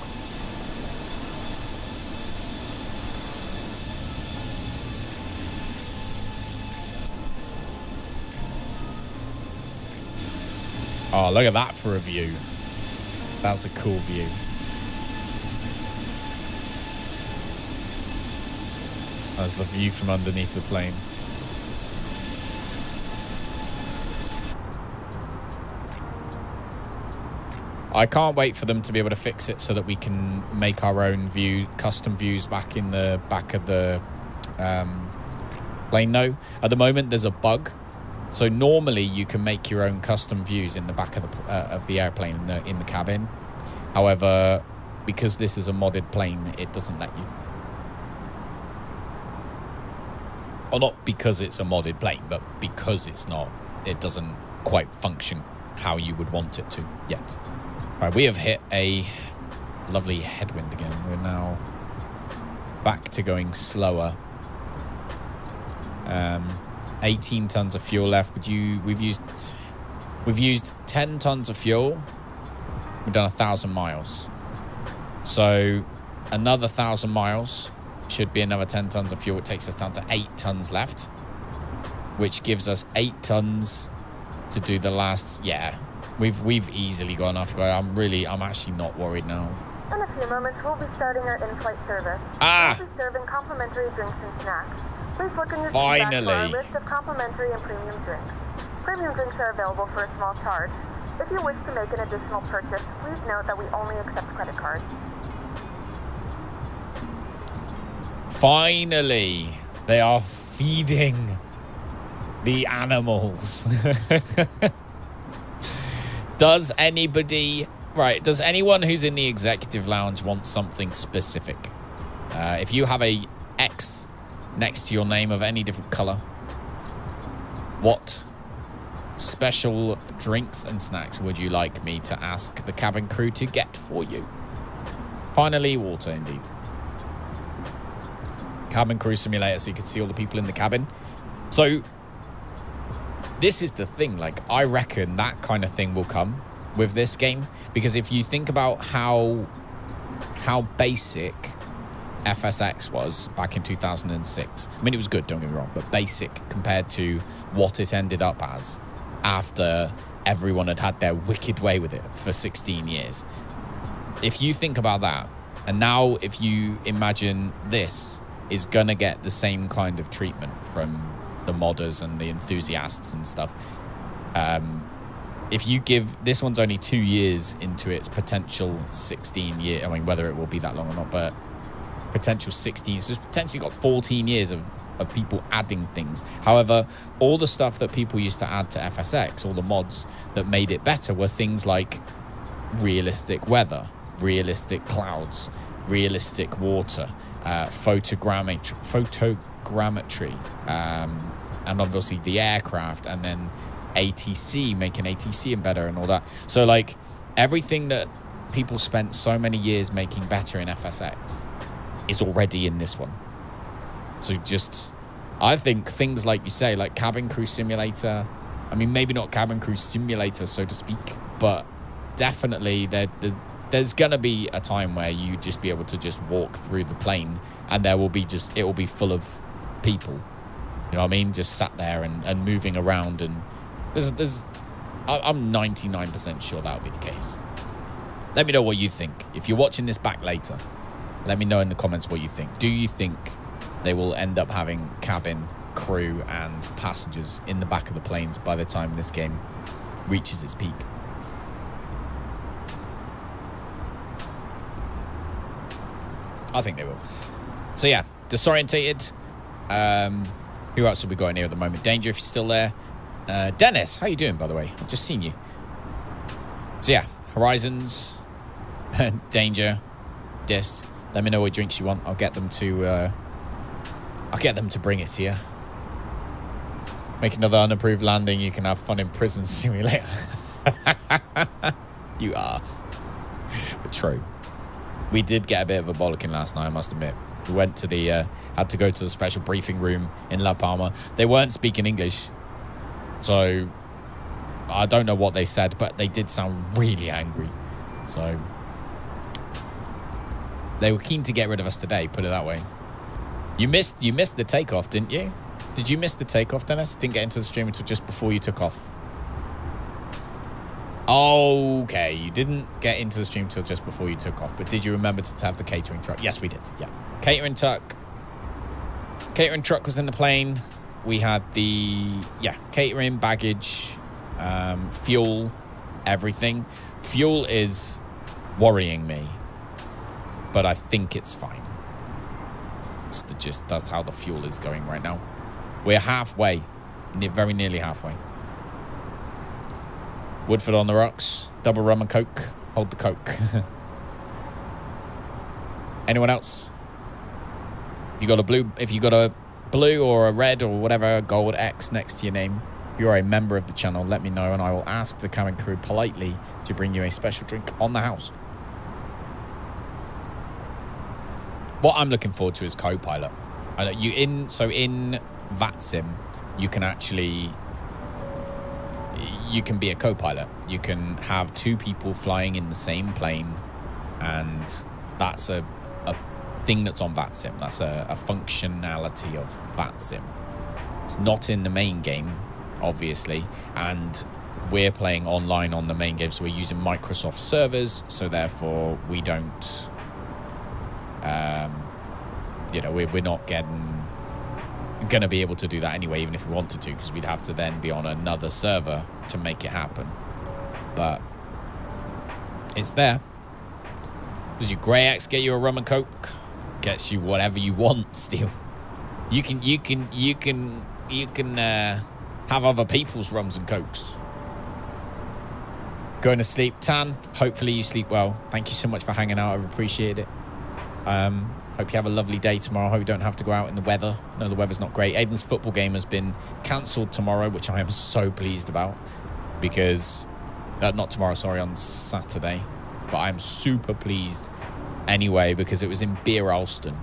Oh, look at that for a view. That's a cool view. That's the view from underneath the plane. I can't wait for them to be able to fix it so that we can make our own custom views back in the back of the plane. No, at the moment there's a bug. So normally you can make your own custom views in the back of the airplane in the cabin. However, because this is a modded plane, it doesn't let you. Or not because it's a modded plane, but because it doesn't quite function how you would want it to yet. All right, we have hit a lovely headwind again. We're now back to going slower. 18 tons of fuel left. We've used 10 tons of fuel. We've done 1,000 miles. So another 1,000 miles should be another 10 tons of fuel. It takes us down to 8 tons left, which gives us 8 tons to do the last. Yeah, we've easily got enough. I'm actually not worried now. In a few moments, we'll be starting our in-flight service. We'll be serving complimentary drinks and snacks. Please look in your feedback for our list of complimentary and premium drinks. Premium drinks are available for a small charge. If you wish to make an additional purchase, please note that we only accept credit cards. Finally, they are feeding the animals. Does anyone who's in the executive lounge want something specific? If you have a X next to your name of any different color, what special drinks and snacks would you like me to ask the cabin crew to get for you? Finally, water indeed. Cabin crew simulator, so you can see all the people in the cabin. So this is the thing, like, I reckon that kind of thing will come with this game, because if you think about how basic FSX was back in 2006, I mean, it was good, don't get me wrong, but basic compared to what it ended up as after everyone had their wicked way with it for 16 years. If you think about that, and now if you imagine this is gonna get the same kind of treatment from the modders and the enthusiasts and stuff. If you give, this one's only 2 years into its potential 16 year, I mean, whether it will be that long or not, but potential 16, so it's potentially got 14 years of people adding things. However, all the stuff that people used to add to FSX, all the mods that made it better, were things like realistic weather, realistic clouds, realistic water, photogrammetry, and obviously the aircraft, and then ATC, making ATC better and all that. So like everything that people spent so many years making better in FSX is already in this one. So just, I think things like you say, like cabin crew simulator, I mean, maybe not cabin crew simulator, so to speak, but definitely there's gonna be a time where you just be able to just walk through the plane and there will be just, it will be full of people, you know what I mean, just sat there and moving around, and I'm 99% sure that will be the case. Let me know what you think. If you're watching this back later, let me know in the comments what you think. Do you think they will end up having cabin crew and passengers in the back of the planes by the time this game reaches its peak? I think they will. So yeah, disorientated. Who else have we got in here at the moment? Danger, if you're still there. Dennis, how you doing, by the way? I've just seen you. So yeah, Horizons, Danger, Dis. Let me know what drinks you want. I'll get them to bring it to you. Make another unapproved landing. You can have fun in prison simulator. You ass. But true. We did get a bit of a bollocking last night, I must admit. We went to the, had to go to the special briefing room in La Palma. They weren't speaking English. So, I don't know what they said, but they did sound really angry. So, they were keen to get rid of us today, put it that way. You missed the takeoff, didn't you? Did you miss the takeoff, Dennis? Didn't get into the stream until just before you took off. Okay, you didn't get into the stream till just before you took off, but did you remember to have the catering truck? Yes, we did. Yeah, catering truck was in the plane. We had the catering, baggage, fuel, everything. Fuel is worrying me, but I think it's fine. It's the gist. That's how the fuel is going right now. We're halfway, very nearly halfway. Woodford on the rocks, double rum and coke. Hold the coke. Anyone else? If you got a blue or a red or whatever gold X next to your name, if you're a member of the channel, let me know and I will ask the cabin crew politely to bring you a special drink on the house. What I'm looking forward to is co-pilot. In VATSIM, you can actually, you can be a co-pilot. You can have two people flying in the same plane, and that's a thing that's on VATSIM. That's a functionality of VATSIM. It's not in the main game, obviously, and we're playing online on the main game, so we're using Microsoft servers, so therefore we don't, we're not gonna be able to do that anyway, even if we wanted to, because we'd have to then be on another server to make it happen. but it's there. Does your Grey X get you a rum and coke? Gets you whatever you want still. You can have other people's rums and cokes. Going to sleep, Tan. Hopefully you sleep well. Thank you so much for hanging out. I've appreciated it. Hope you have a lovely day tomorrow. Hope you don't have to go out in the weather. No, the weather's not great. Aiden's football game has been cancelled tomorrow, which I am so pleased about. Because, not tomorrow, sorry, on Saturday. But I'm super pleased anyway because it was in Beer Alston.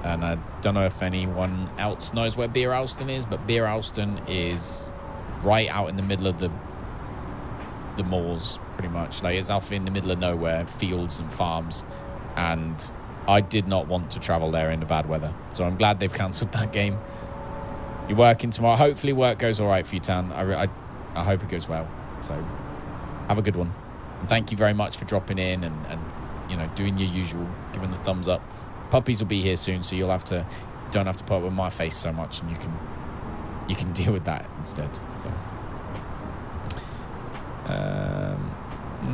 And I don't know if anyone else knows where Beer Alston is, but Beer Alston is right out in the middle of the moors, pretty much. Like, it's out in the middle of nowhere, fields and farms. And I did not want to travel there in the bad weather. So I'm glad they've cancelled that game. You're working tomorrow. Hopefully work goes all right for you, Tan. I hope it goes well. So have a good one. And thank you very much for dropping in and you know, doing your usual, giving the thumbs up. Puppies will be here soon, so don't have to put up with my face so much, and you can deal with that instead. So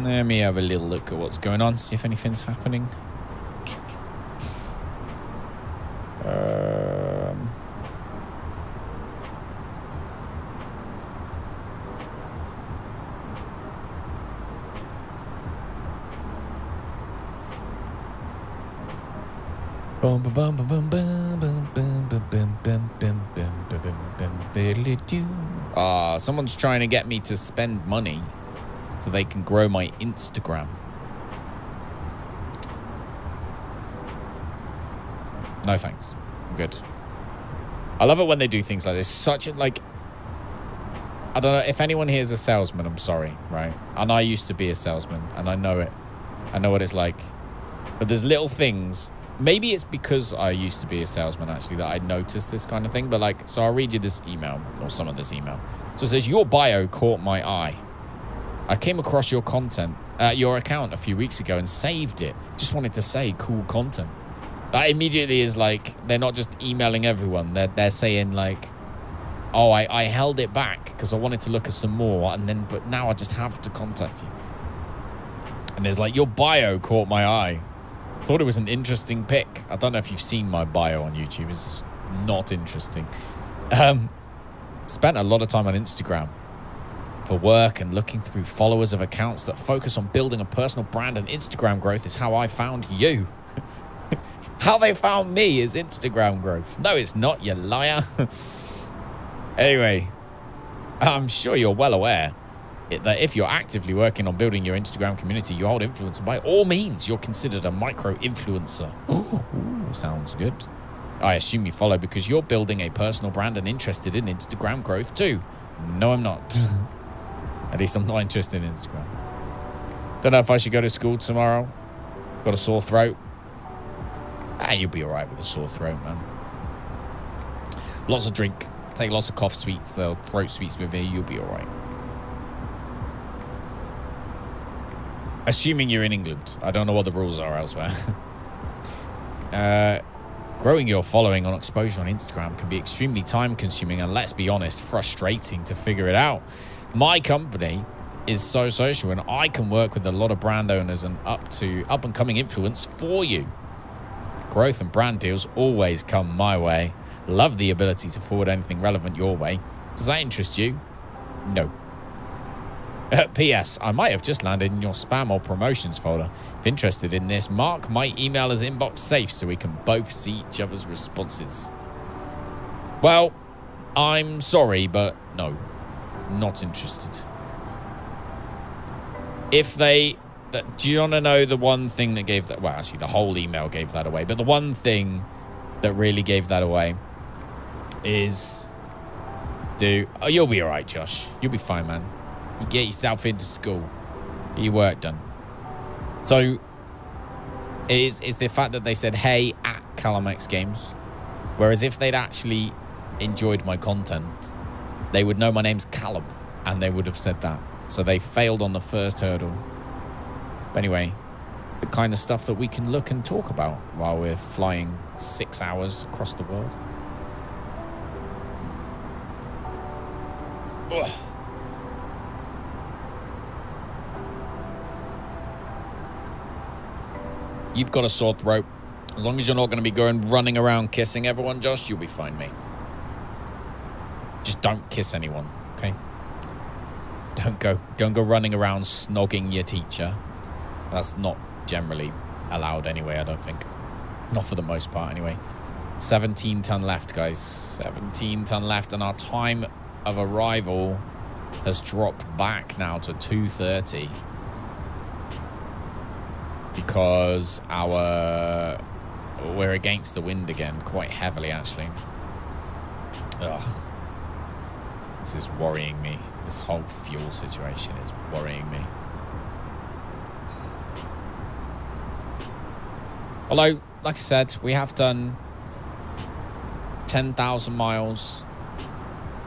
let me have a little look at what's going on, see if anything's happening. Someone's trying to get me to spend money so they can grow my Instagram. No thanks. I'm good. I love it when they do things like this. I don't know if anyone here is a salesman. I'm sorry, right? And I used to be a salesman, and I know it. I know what it's like. But there's little things. Maybe it's because I used to be a salesman, actually, that I noticed this kind of thing. But, like, so I'll read you this email, or some of this email. So it says, your bio caught my eye. I came across your content, your account a few weeks ago and saved it. Just wanted to say cool content. That immediately is like, they're not just emailing everyone. They're saying, like, oh, I held it back because I wanted to look at some more. But now I just have to contact you. And there's like, your bio caught my eye. Thought it was an interesting pic. I don't know if you've seen my bio on YouTube. It's not interesting. Spent a lot of time on Instagram for work and looking through followers of accounts that focus on building a personal brand, and Instagram growth is how I found you. How they found me is Instagram growth. No, it's not, you liar. Anyway, I'm sure you're well aware that if you're actively working on building your Instagram community, you hold influence, and by all means, you're considered a micro-influencer. Ooh, sounds good. I assume you follow because you're building a personal brand and interested in Instagram growth too. No, I'm not. At least I'm not interested in Instagram. Don't know if I should go to school tomorrow. Got a sore throat. You'll be all right with a sore throat, man. Lots of drink. Take lots of cough sweets, throat sweets with you. You'll be all right. Assuming you're in England. I don't know what the rules are elsewhere. Growing your following on exposure on Instagram can be extremely time-consuming and, let's be honest, frustrating to figure it out. My company is So Social, and I can work with a lot of brand owners and up-and-coming influence for you. Growth and brand deals always come my way. Love the ability to forward anything relevant your way. Does that interest you? No. P.S. I might have just landed in your spam or promotions folder. If interested in this, mark my email as inbox safe so we can both see each other's responses. Well, I'm sorry, but no. Not interested. Do you want to know the one thing that gave that? Well, actually, the whole email gave that away. But the one thing that really gave that away is you'll be all right, Josh. You'll be fine, man. You get yourself into school. Get your work done. So, it's the fact that they said, hey, at Callum X Games. Whereas if they'd actually enjoyed my content, they would know my name's Callum. And they would have said that. So they failed on the first hurdle. But anyway, it's the kind of stuff that we can look and talk about while we're flying 6 hours across the world. Ugh. You've got a sore throat. As long as you're not going to be going running around kissing everyone, Josh, you'll be fine, mate. Just don't kiss anyone, okay? Don't go running around snogging your teacher. That's not generally allowed anyway, I don't think. Not for the most part, anyway. 17 ton left, guys. 17 ton left, and our time of arrival has dropped back now to 2:30 because we're against the wind again, quite heavily, actually. Ugh. This is worrying me. This whole fuel situation is worrying me. Although, like I said, we have done 10,000 miles,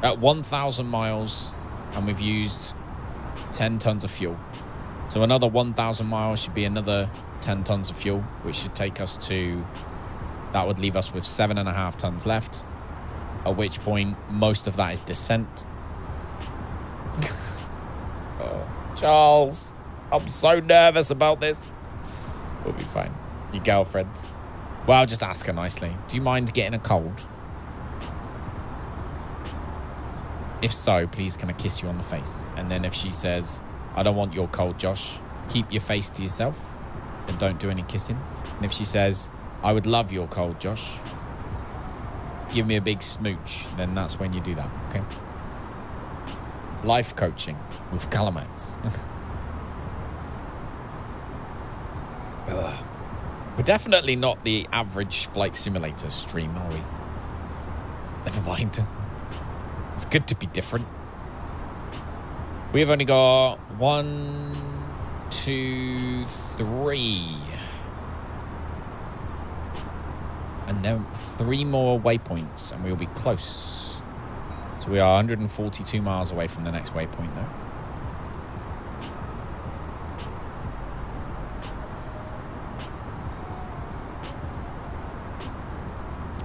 1,000 miles, and we've used 10 tons of fuel. So another 1,000 miles should be another 10 tons of fuel, which should take us to, that would leave us with 7.5 tons left, at which point most of that is descent. Oh, Charles, I'm so nervous about this. We'll be fine. Your girlfriend. Well, just ask her nicely. Do you mind getting a cold? If so, please can I kiss you on the face? And then if she says, I don't want your cold, Josh, keep your face to yourself and don't do any kissing. And if she says, I would love your cold, Josh, give me a big smooch, then that's when you do that, okay? Life coaching with Calamax. We're definitely not the average flight simulator stream, are we? Never mind. It's good to be different. We've only got 1, 2, 3. And then 3 more waypoints and we'll be close. So we are 142 miles away from the next waypoint now.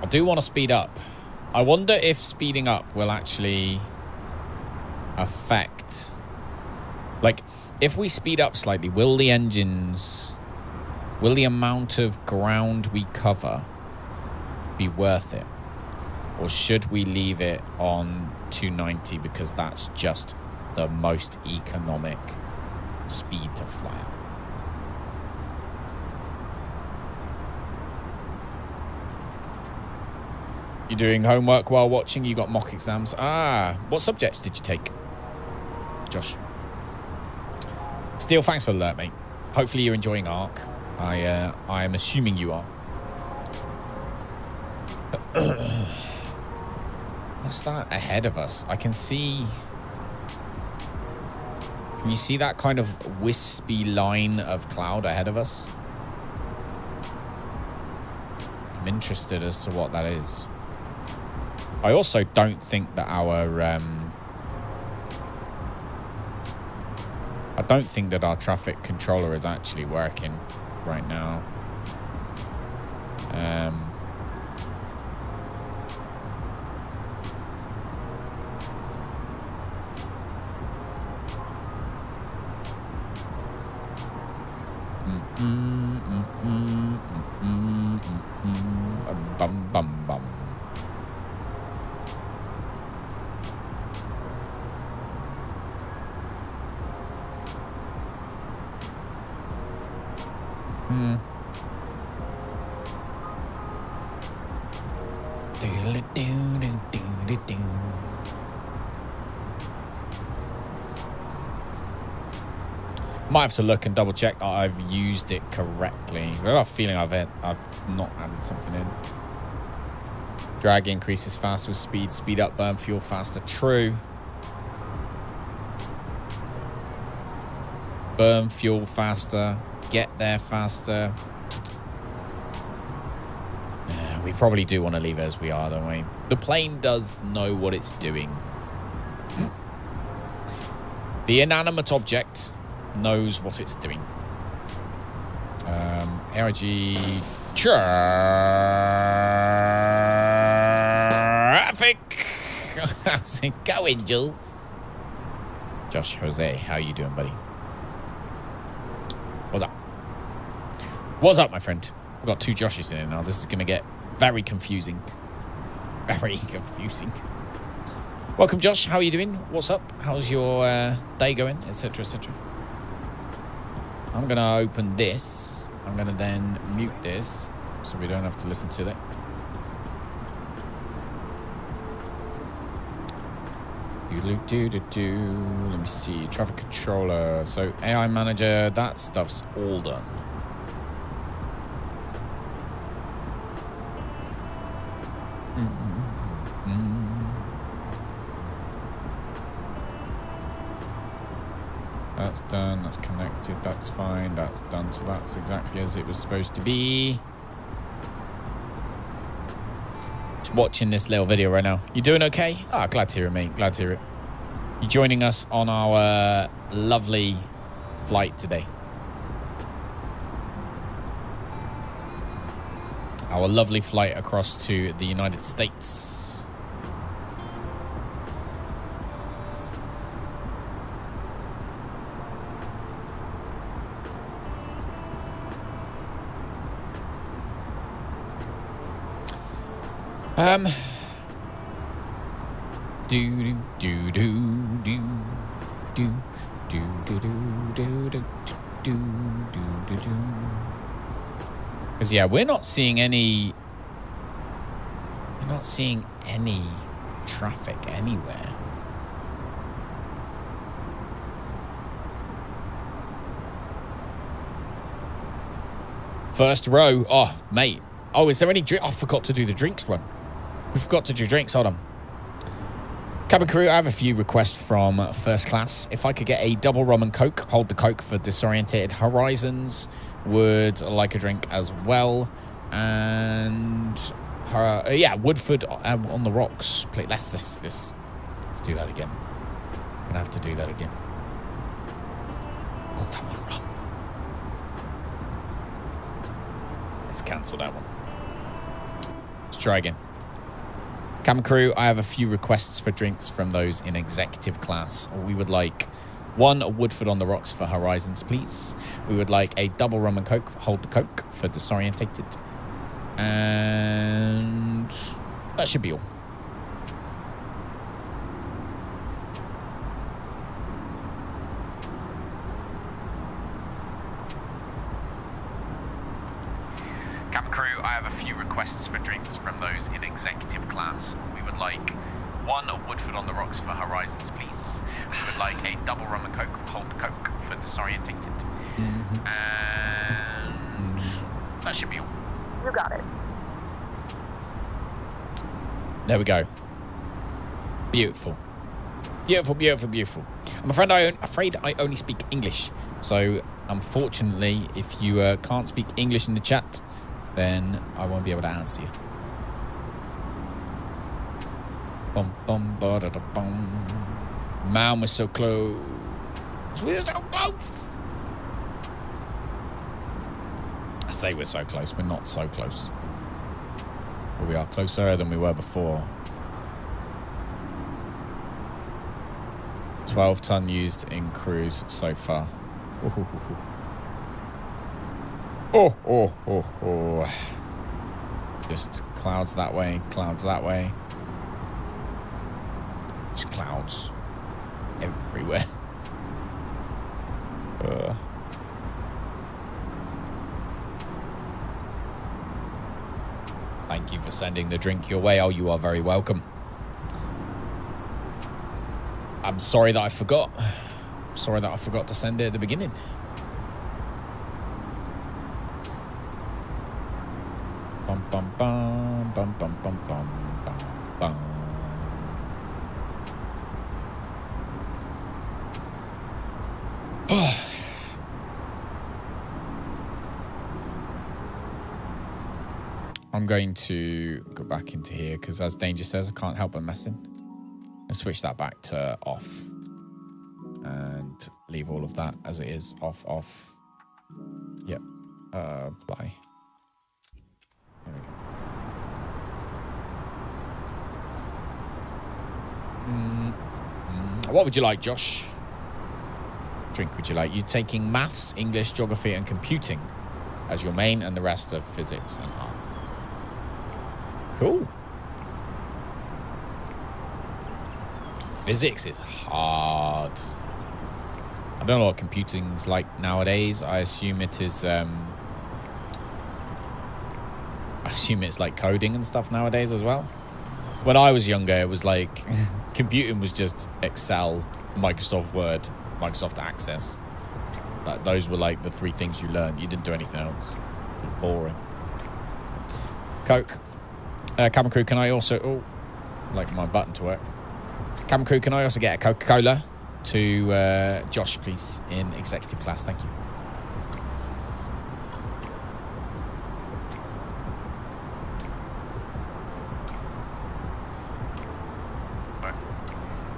I do want to speed up. I wonder if speeding up will actually affect... Like, if we speed up slightly, will the engines... Will the amount of ground we cover be worth it? Or should we leave it on 290 because that's just the most economic speed to fly at? You're doing homework while watching. You got mock exams. What subjects did you take, Josh? Steele, thanks for the alert, mate. Hopefully you're enjoying ARC. I am assuming you are. What's that ahead of us? I can see... Can you see that kind of wispy line of cloud ahead of us? I'm interested as to what that is. I also don't think that our traffic controller is actually working right now. Bum bum bum. Might have to look and double check that I've used it correctly. I've got a feeling I've not added something in. Drag increases faster with speed. Speed up, burn fuel faster. True. Burn fuel faster. Get there faster. Yeah, we probably do want to leave it as we are, don't we? The plane does know what it's doing. The inanimate object knows what it's doing. ARG traffic. How's it going, Jules? Josh Jose, how you doing, buddy? What's up? What's up, my friend? We've got 2 Joshes in it now. This is going to get very confusing. Very confusing. Welcome, Josh. How are you doing? What's up? How's your day going? Etc. Etc. I'm going to open this. I'm going to then mute this so we don't have to listen to that. Let me see. Traffic controller. So AI manager, that stuff's all done. That's done. That's connected. That's fine. That's done. So that's exactly as it was supposed to be. Just watching this little video right now. You doing okay? Ah, glad to hear it, mate. Glad to hear it. You joining us on our lovely flight today. Our lovely flight across to the United States. Do do do do do do do do do do do do do. Because yeah, we're not seeing any traffic anywhere. First row. Oh, mate. Oh, is there any drink? I forgot to do the drinks run. We forgot to do drinks. Hold on. Cabin crew, I have a few requests from first class. If I could get a double rum and coke, hold the coke for disorientated horizons. Would like a drink as well. And yeah, Woodford on the rocks. Let's do that again. I'm gonna have to do that again. Call that one rum. Let's cancel that one. Let's try again. Cabin crew, I have a few requests for drinks from those in executive class. We would like 1 Woodford on the rocks for horizons, please. We would like a double rum and coke, hold the coke for disorientated. And that should be all. Cabin crew, I have a few requests for drinks from those in executive class. We would like 1 Woodford on the rocks for horizons, please. We would like a double rum and coke, hold the coke for disorientated. And that should be all. You got it. There we go. Beautiful. Beautiful, beautiful, beautiful. I'm afraid I only speak English. So, unfortunately, if you can't speak English in the chat, then I won't be able to answer you. Bum, bum, ba, da, da, bum. Man, we're so close. We're so close. I say we're so close. We're not so close. But we are closer than we were before. 12 ton used in cruise so far. Oh, oh, oh, oh. Just clouds that way, clouds that way. Just clouds everywhere. Thank you for sending the drink your way. Oh, you are very welcome. I'm sorry that I forgot. Sorry that I forgot to send it at the beginning. Bum bum bum bum bum bum bum bum bum. I'm going to go back into here because, as Danger says, I can't help but messing. And switch that back to off and leave all of that as it is. Off, off. Yep. Apply. There we go. What would you like, Josh? Drink would you like? You taking maths, English, geography, and computing? as your main, and the rest are physics and art. Cool. Physics is hard. I don't know what computing's like nowadays. I assume it is. I assume it's like coding and stuff nowadays as well. When I was younger, it was like computing was just Excel, Microsoft Word, Microsoft Access. Like, those were like the 3 things you learned. You didn't do anything else. It was boring. Coke. Cabin crew, can I also... Oh, I'd like my button to work. Cabin crew, can I also get a Coca-Cola to Josh, please, in executive class? Thank you.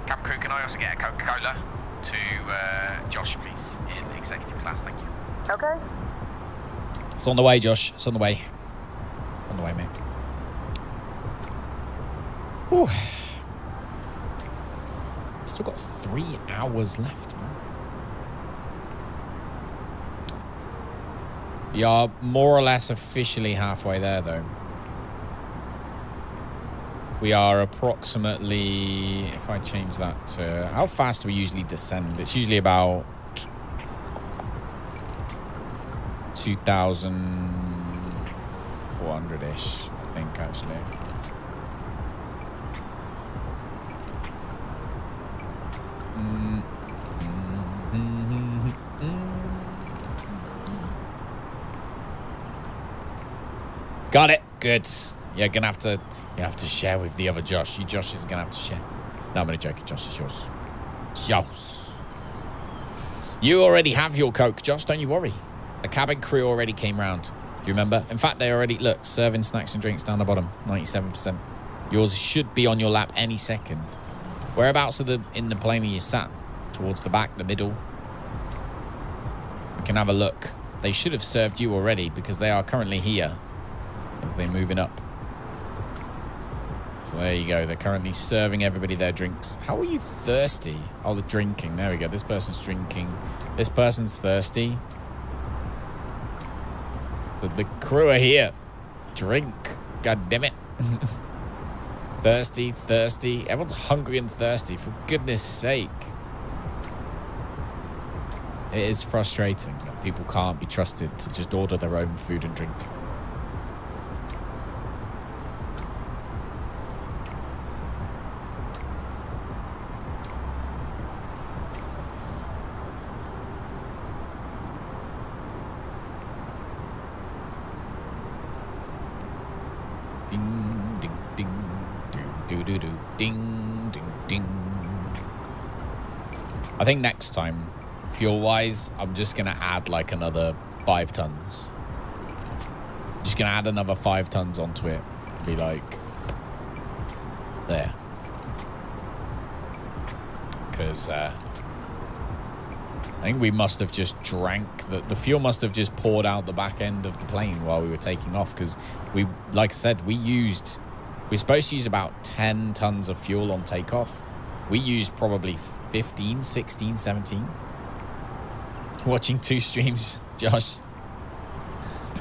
Cabin crew, can I also get a Coca-Cola to Josh, please, in executive class? Thank you. Okay. It's on the way, Josh. It's on the way. On the way, mate. Whew. Still got 3 hours left, man. We are more or less officially halfway there, though. We are approximately, if I change that to, how fast do we usually descend? It's usually about 2,400-ish, I think, actually. Got it. Good. You're gonna have to share with the other Josh. You Josh is gonna have to share. No, I'm only joking. Josh is yours. Josh. You already have your Coke, Josh. Don't you worry. The cabin crew already came round. Do you remember? In fact, they already, look, serving snacks and drinks down the bottom. 97%. Yours should be on your lap any second. Whereabouts in the plane are you sat? Towards the back, the middle? We can have a look. They should have served you already because they are currently here as they're moving up. So there you go. They're currently serving everybody their drinks. How are you thirsty? Oh, they're drinking. There we go. This person's drinking. This person's thirsty. The crew are here. Drink. God damn it. Thirsty. Everyone's hungry and thirsty, for goodness sake. It is frustrating that people can't be trusted to just order their own food and drink. I think next time, fuel-wise, I'm just going to add like another 5 tons. Just going to add another 5 tons onto it. Be like, there. Because I think we must have just drank, the fuel must have just poured out the back end of the plane while we were taking off. Because we, like I said, we're supposed to use about 10 tons of fuel on takeoff. We used probably 15, 16, 17. Watching 2 streams, Josh.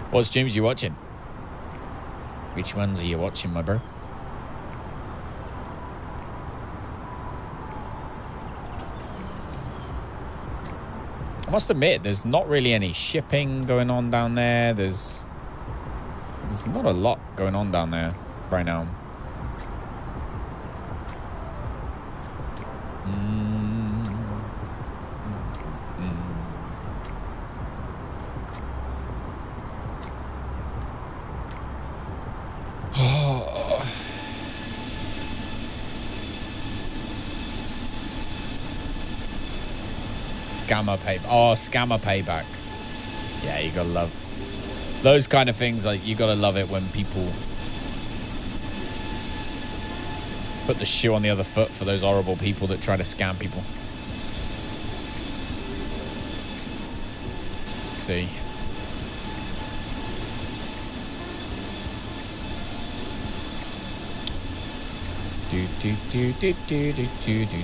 What streams are you watching? Which ones are you watching, my bro? I must admit, there's not really any shipping going on down there. There's not a lot going on down there right now. Scammer pay. Oh, scammer payback. Yeah, you gotta love those kind of things. Like, you gotta love it when people put the shoe on the other foot for those horrible people that try to scam people. Let's see. Do do do do do do do do do.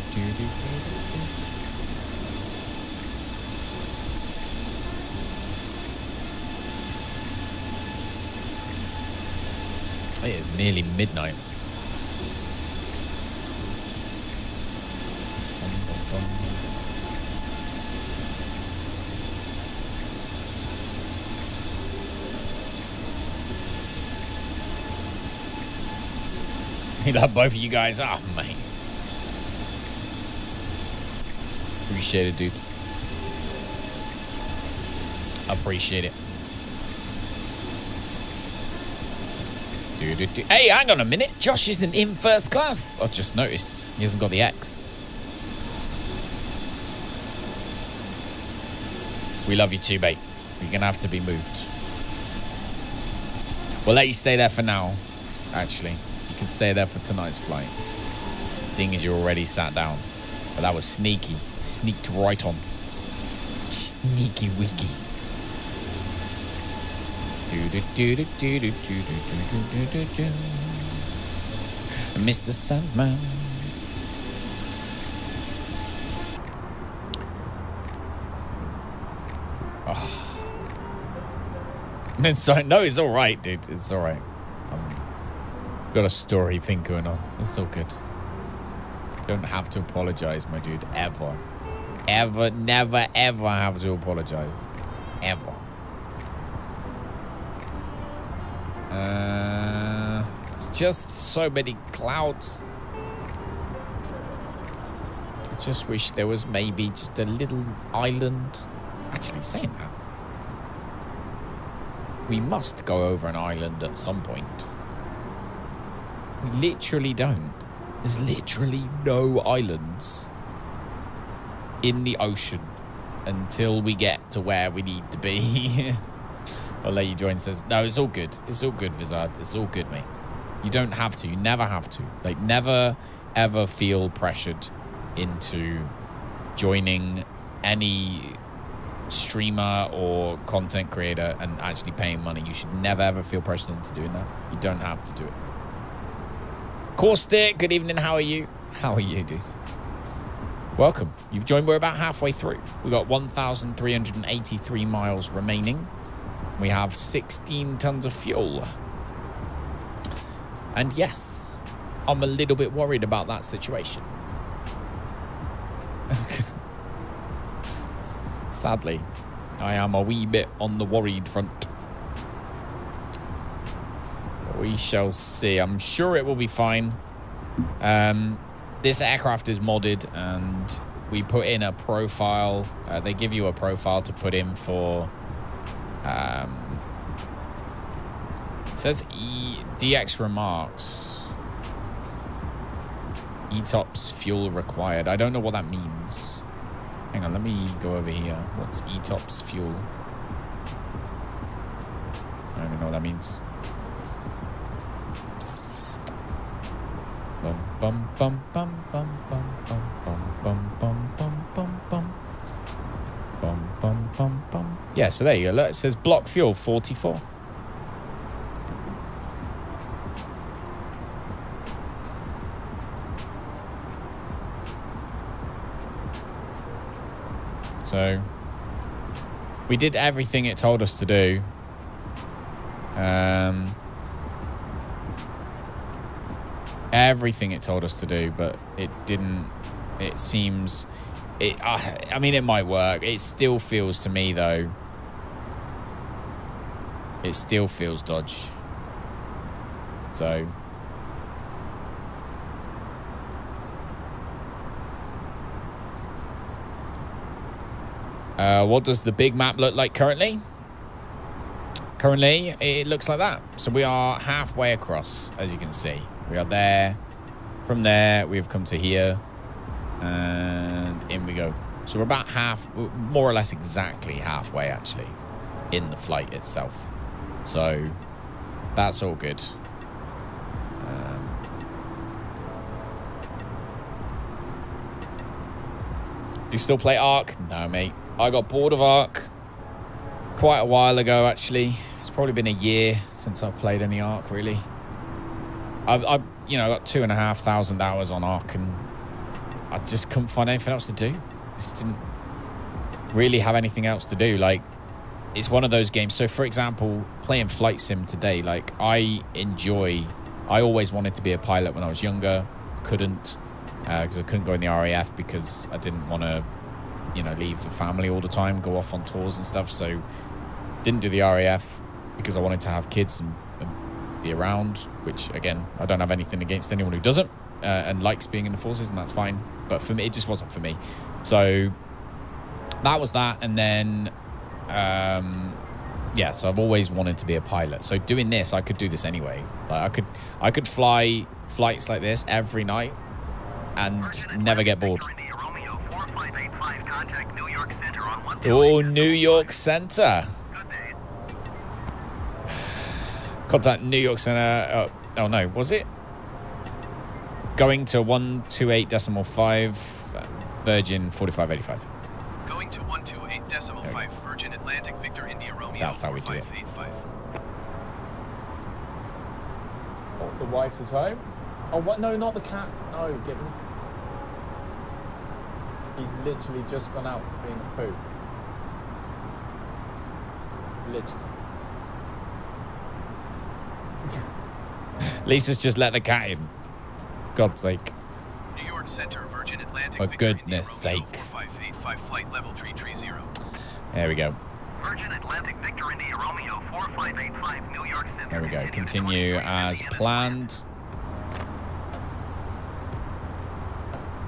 It is nearly midnight. He love both of you guys. Oh, mate. Appreciate it, dude. Appreciate it. Hey, hang on a minute. Josh isn't in first class. I just noticed. He hasn't got the X. We love you too, mate. You're going to have to be moved. We'll let you stay there for now, actually. You can stay there for tonight's flight, seeing as you already sat down. But that was sneaky. Sneaked right on. Sneaky wiki. Mr. Sandman. Oh. No, it's all right, dude. It's all right. Got a story thing going on. It's all good. Don't have to apologize, my dude. Ever. Ever. Never, ever have to apologize. Ever. It's just so many clouds. I just wish there was maybe just a little island. Actually, saying that, we must go over an island at some point. We literally don't. There's literally no islands in the ocean until we get to where we need to be. I'll let you join. Says, no, it's all good. It's all good, Vizard. It's all good, mate. You don't have to. You never have to. Like, never, ever feel pressured into joining any streamer or content creator and actually paying money. You should never, ever feel pressured into doing that. You don't have to do it. Caustic, good evening. How are you? How are you, dude? Welcome. You've joined. We're about halfway through. We've got 1,383 miles remaining. We have 16 tons of fuel. And yes, I'm a little bit worried about that situation. Sadly, I am a wee bit on the worried front. We shall see. I'm sure it will be fine. This aircraft is modded, and we put in a profile. They give you a profile to put in for... it says DX remarks. ETOPS fuel required. I don't know what that means. Hang on, let me go over here. What's ETOPS fuel? I don't even know what that means. Bum bum bum bum bum bum bum bum bum bum bum bum bum bum bum bum. Yeah, so there you go. Look, it says block fuel 44. So we did everything it told us to do. Everything it told us to do, but it didn't. It seems it I mean, it might work. It still feels to me, though, it still feels dodge. So what does the big map look like currently? Currently, it looks like that. So we are halfway across, as you can see. We are there. From there, we've come to here. And in we go. So we're about more or less exactly halfway, actually, in the flight itself. So that's all good. Do you still play Ark? No, mate. I got bored of Ark quite a while ago, actually. It's probably been a year since I've played any Ark, really. I got 2,500 hours on Ark, and I just couldn't find anything else to do. Just didn't really have anything else to do. Like, it's one of those games. So, for example, playing Flight Sim today, like, I always wanted to be a pilot when I was younger. Couldn't, because I couldn't go in the RAF because I didn't want to, you know, leave the family all the time, go off on tours and stuff. So, didn't do the RAF because I wanted to have kids and be around, which, again, I don't have anything against anyone who doesn't and likes being in the forces, and that's fine. But for me, it just wasn't for me. So, that was that. And then... yeah, so I've always wanted to be a pilot. So doing this, I could do this anyway. Like I could fly flights like this every night and never get bored. Oh, New York Center. Contact New York Center. Oh no, was it? Going to 128.5 Virgin 4585. Going to 128.5 Virgin Atlantic Victor India Romeo. That's how we do it. 4585. Oh, the wife is home? Oh, what? No, not the cat. No, get him. He's literally just gone out for being a poo. Literally. Lisa's just let the cat in. God's sake. New York Center Virgin Atlantic For Victor goodness India Romeo sake. 4585 flight level 330. There we go. Virgin Atlantic Victor India Romeo 4585 New York Center. There we go. Continue as planned.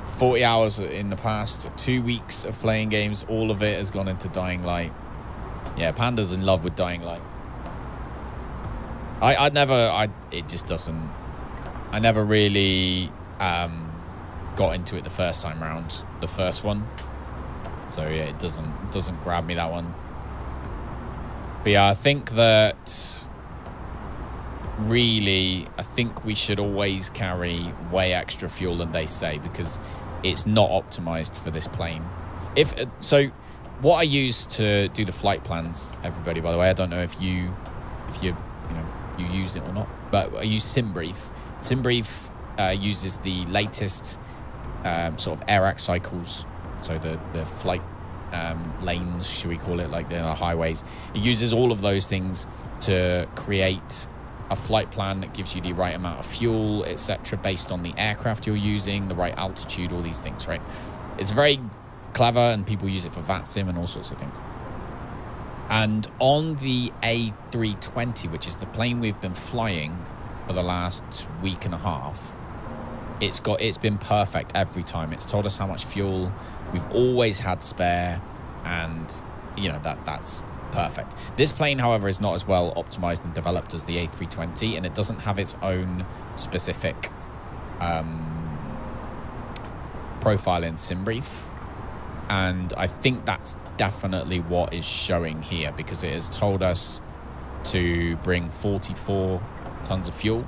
40 hours in the past 2 weeks of playing games. All of it has gone into Dying Light. Yeah, Panda's in love with Dying Light. It just doesn't. I never really got into it the first time round, the first one. So yeah, it doesn't grab me, that one. But yeah, I think that really, I think we should always carry way extra fuel than they say, because it's not optimized for this plane. So what I use to do the flight plans, everybody, by the way, I don't know if you use it or not, but I use SimBrief. SimBrief uses the latest sort of AirAct cycles, so the flight lanes, should we call it, like the highways. It uses all of those things to create a flight plan that gives you the right amount of fuel, etc., based on the aircraft you're using, the right altitude, all these things, right? It's very clever, and people use it for VATSIM and all sorts of things. And on the A320, which is the plane we've been flying for the last week and a half, it's been perfect every time. It's told us how much fuel we've always had spare, and you know that's perfect. This plane, however, is not as well optimized and developed as the A320, and it doesn't have its own specific profile in SimBrief. And I think that's definitely what is showing here, because it has told us to bring 44 tons of fuel.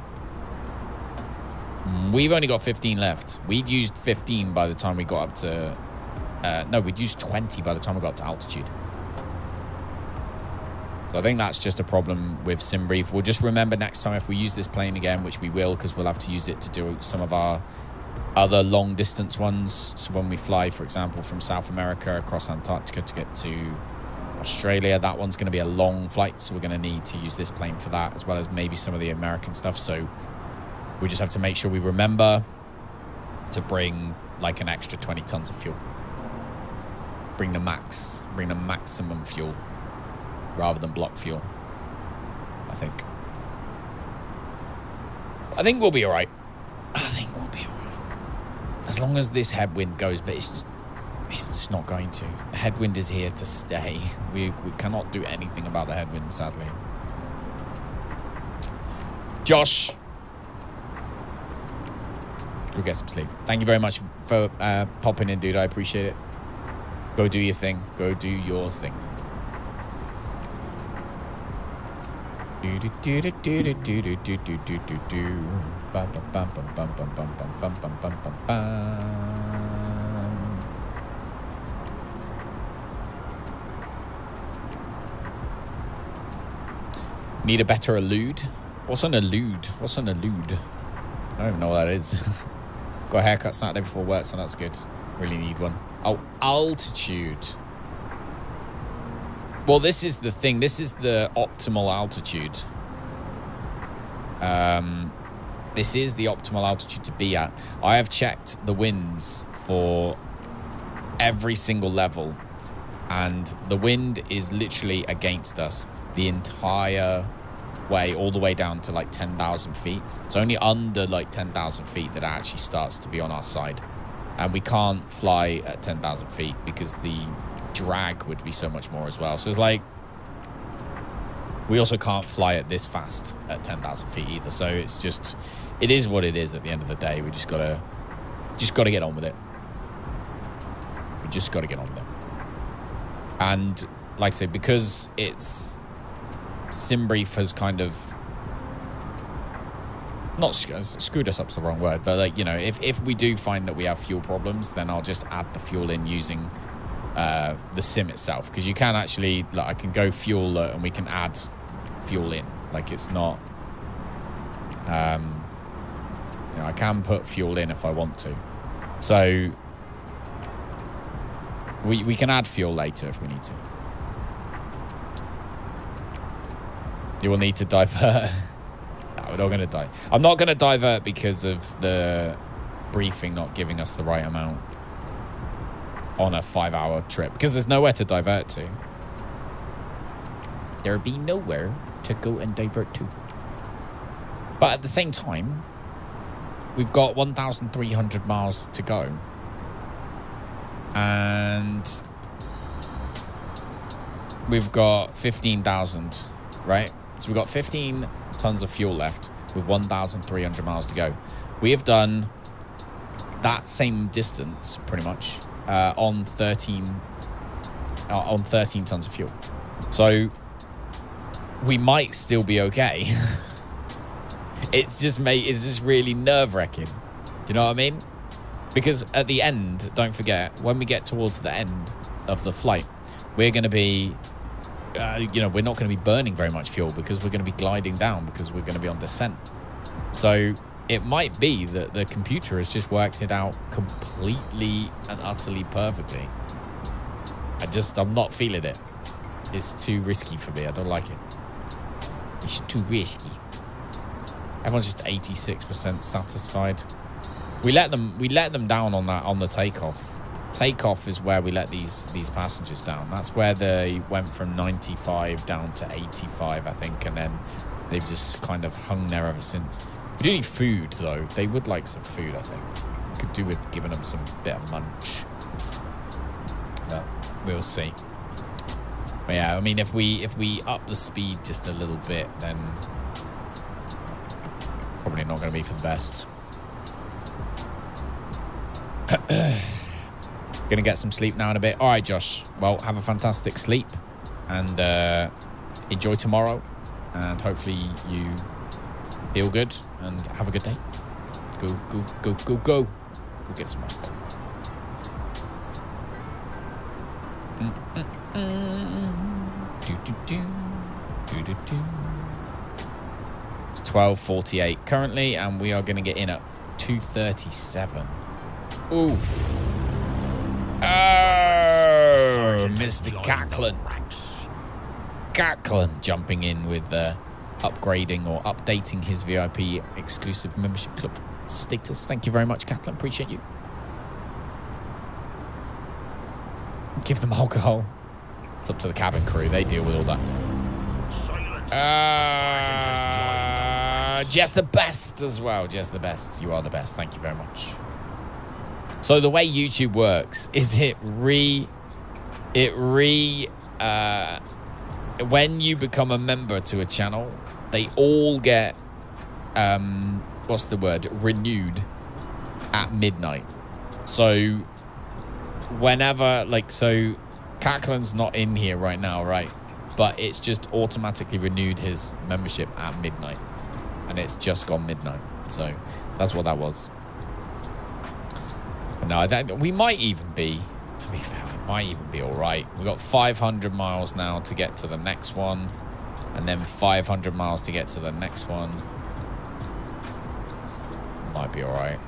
We've only got 15 left. We'd used 15 by the time we got up to... no, we'd used 20 by the time we got up to altitude. So I think that's just a problem with SimBrief. We'll just remember next time if we use this plane again, which we will, because we'll have to use it to do some of our other long distance ones. So when we fly, for example, from South America across Antarctica to get to Australia, that one's going to be a long flight, so we're going to need to use this plane for that, as well as maybe some of the American stuff. So we just have to make sure we remember to bring like an extra 20 tons of fuel. Bring the maximum fuel rather than block fuel, I think. I think we'll be all right. As long as this headwind goes, but it's just not going to. The headwind is here to stay. We cannot do anything about the headwind, sadly. Josh, go get some sleep. Thank you very much for popping in, dude. I appreciate it. Go do your thing. Go do your thing. Need a better elude? What's an elude? What's an elude? I don't even know what that is. Got a haircut Saturday before work, so that's good. Really need one. Oh, altitude. Well, this is the thing. This is the optimal altitude. This is the optimal altitude to be at. I have checked the winds for every single level, and the wind is literally against us the entire way, all the way down to like 10,000 feet. It's only under like 10,000 feet that it actually starts to be on our side. And we can't fly at 10,000 feet because the drag would be so much more as well. So it's like, we also can't fly it this fast at 10,000 feet either. So it's just, it is what it is at the end of the day. We just gotta get on with it. We just gotta get on with it. And like I said, because it's, SimBrief has kind of, not screwed us up's the wrong word, but like, you know, if we do find that we have fuel problems, then I'll just add the fuel in using the sim itself, because you can actually, like, I can go fuel and we can add fuel in. Like, it's not, you know, I can put fuel in if I want to. So we can add fuel later if we need to. You will need to divert. No, we're not going to die. I'm not going to divert because of the briefing not giving us the right amount on a 5-hour trip, because there's nowhere to divert to. There be nowhere to go and divert to. But at the same time, we've got 1,300 miles to go. And we've got 15,000, right? So we've got 15 tons of fuel left with 1,300 miles to go. We have done that same distance, pretty much, on 13 tons of fuel. So we might still be okay. It's just really nerve-wracking. Do you know what I mean? Because at the end, don't forget, when we get towards the end of the flight, we're going to be, you know, we're not going to be burning very much fuel because we're going to be gliding down because we're going to be on descent. So it might be that the computer has just worked it out completely and utterly perfectly. I'm not feeling it. It's too risky for me. I don't like it. It's too risky. Everyone's just 86% satisfied. We let them down on the takeoff. Takeoff is where we let these passengers down. That's where they went from 95 down to 85, I think, and then they've just kind of hung there ever since. We do need food, though. They would like some food, I think. Could do with giving them some bit of munch. But we'll see. But yeah, I mean, if we up the speed just a little bit, then probably not going to be for the best. Gonna get some sleep now in a bit. All right, Josh. Well, have a fantastic sleep and enjoy tomorrow. And hopefully you feel good and have a good day. Go, go, go, go, go. Go get some rest. It's 12:48 currently, and we are going to get in at 2:37. Oof. Oh, Mr. Cacklin. Cacklin jumping in with upgrading or updating his VIP exclusive membership club status. Thank you very much, Cacklin. Appreciate you. Give them alcohol. It's up to the cabin crew. They deal with all that. Just the best as well. Just the best. You are the best. Thank you very much. So the way YouTube works is when you become a member to a channel, they all get, renewed at midnight. So whenever, so Cacklin's not in here right now, right? But it's just automatically renewed his membership at midnight. And it's just gone midnight. So that's what that was. No, we might even be, to be fair, we might even be all right. We've got 500 miles now to get to the next one, and then 500 miles to get to the next one. Might be all right.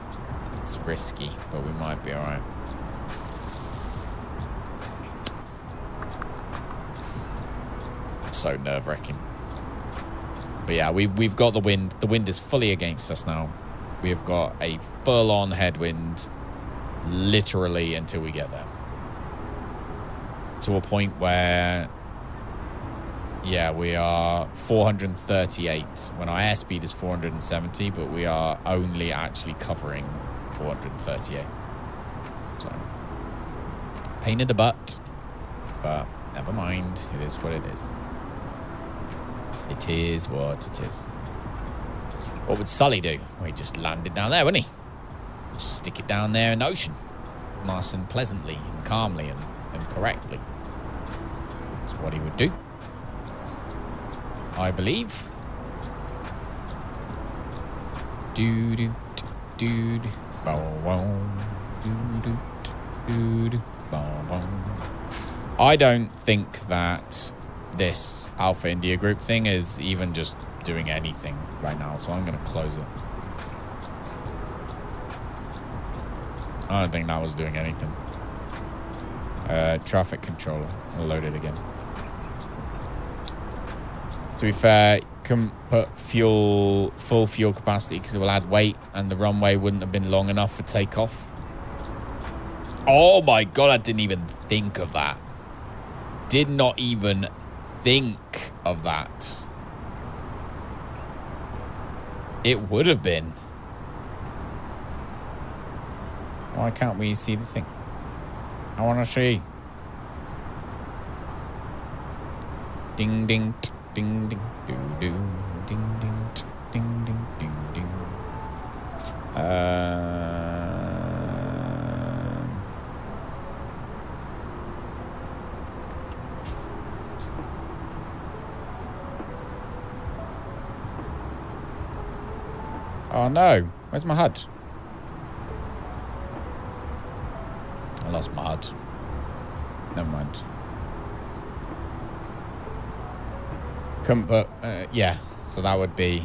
It's risky, but we might be all right. so nerve-wracking. But yeah, we've got the wind. The wind is fully against us now. We have got a full-on headwind, literally, until we get there. To a point where, yeah, we are 438 when our airspeed is 470, but we are only actually covering 438. So, pain in the butt, but never mind. It is what it is. It is what it is. What would Sully do? Well, he just landed down there, wouldn't he? Just stick it down there in the ocean. Nice and pleasantly and calmly and correctly. That's what he would do, I believe. Do-do, do-do, bow-wow, do-do, do-do, bow-wow. I don't think that this Alpha India group thing is even just doing anything right now, so I'm going to close it. I don't think that was doing anything. Traffic controller. I'll load it again. To be fair, couldn't put full fuel capacity because it will add weight and the runway wouldn't have been long enough for takeoff. Oh my god, I didn't even think of that. Did not even think of that. It would have been. Why can't we see the thing? I want to see. Ding ding ding ding doo doo ding ding ding ding ding ding. Oh no, where's my HUD? I lost my HUD. Never mind. Couldn't put, yeah, so that would be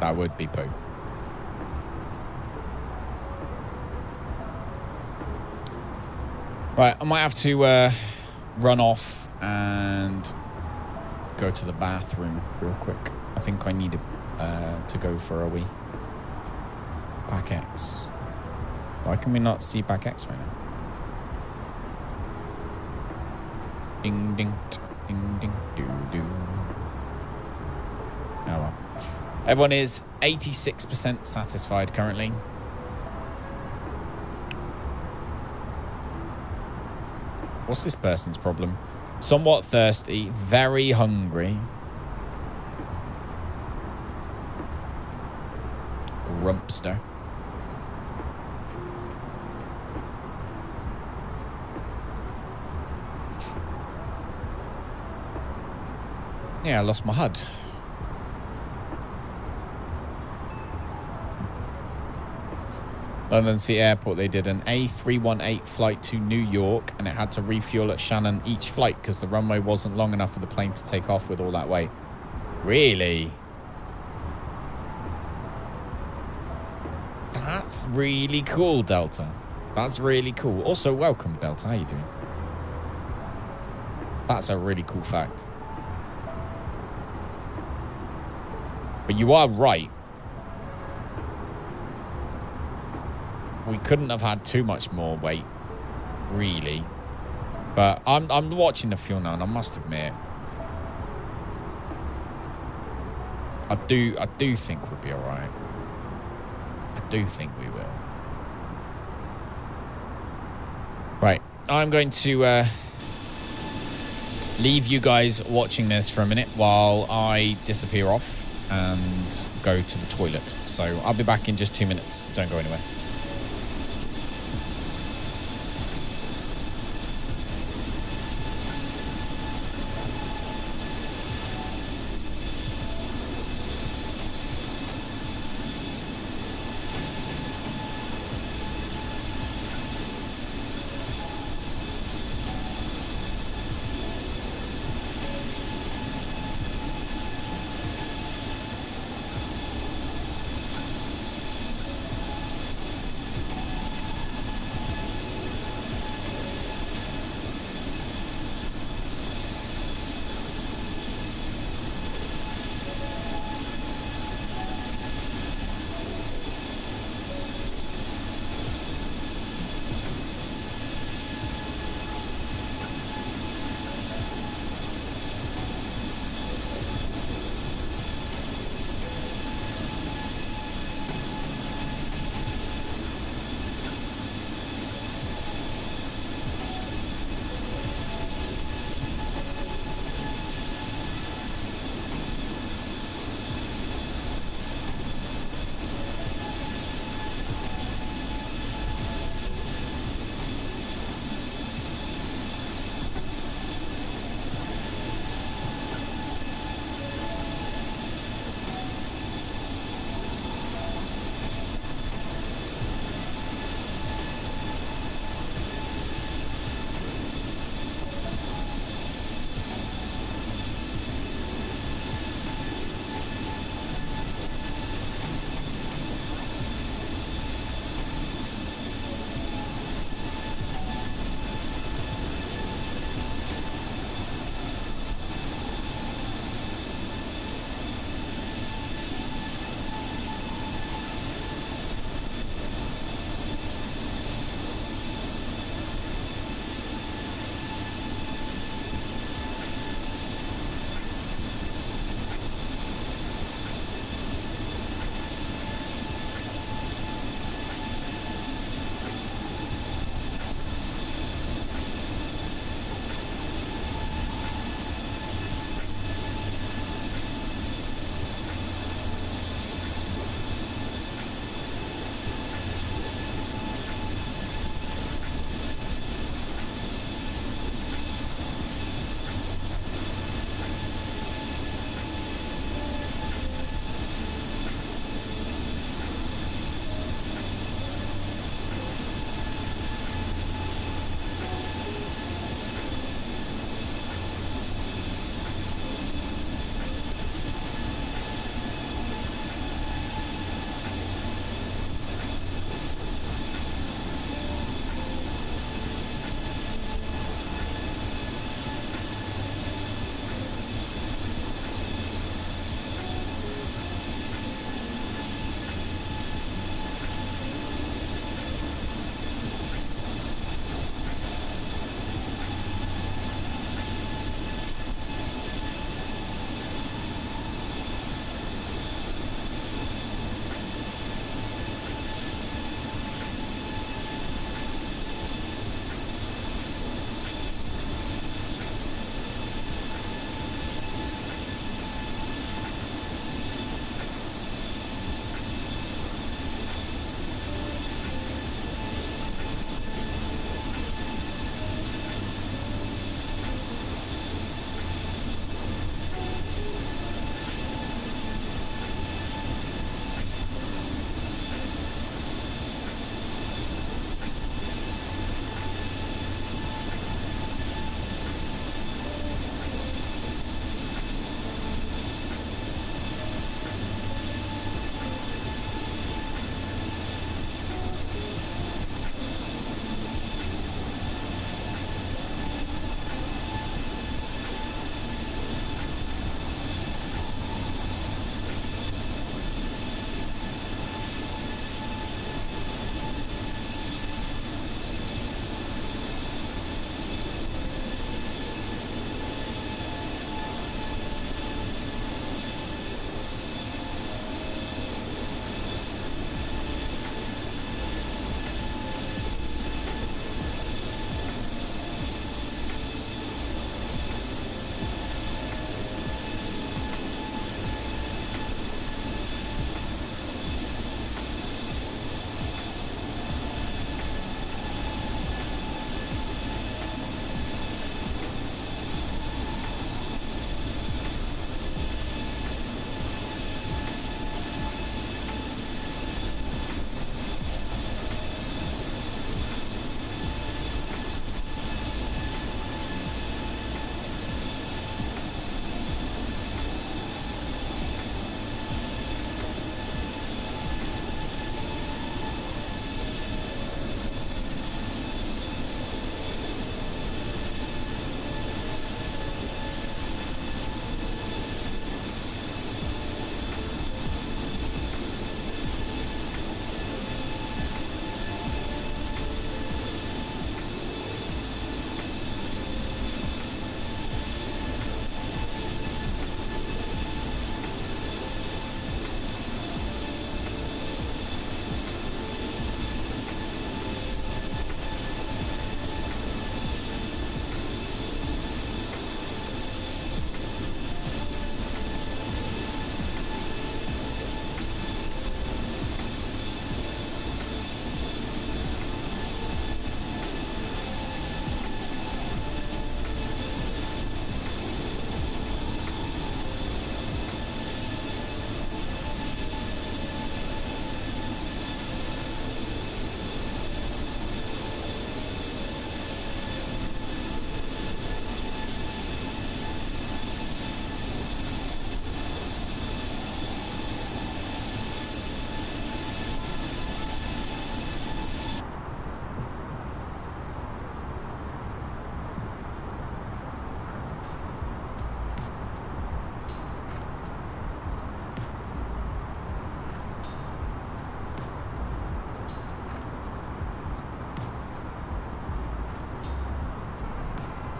poo. Right, I might have to run off and go to the bathroom real quick. I think I need to go for a wee. PACX. Why can we not see PACX right now? Ding ding ding ding doo doo. Oh well. Everyone is 86% satisfied currently. What's this person's problem? Somewhat thirsty, very hungry. Grumpster. Yeah, I lost my HUD. London City Airport, they did an A318 flight to New York and it had to refuel at Shannon each flight because the runway wasn't long enough for the plane to take off with all that weight. Really? That's really cool, Delta. That's really cool. Also, welcome, Delta. How you doing? That's a really cool fact. But you are right. We couldn't have had too much more weight, really. But I'm watching the fuel now, and I must admit, I do think we'll be all right. I do think we will. Right, I'm going to leave you guys watching this for a minute while I disappear off and go to the toilet. So I'll be back in just 2 minutes. Don't go anywhere.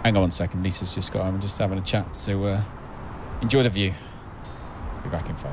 Hang on 1 second. Lisa's just got home. I'm just having a chat. So enjoy the view. Be back in 5.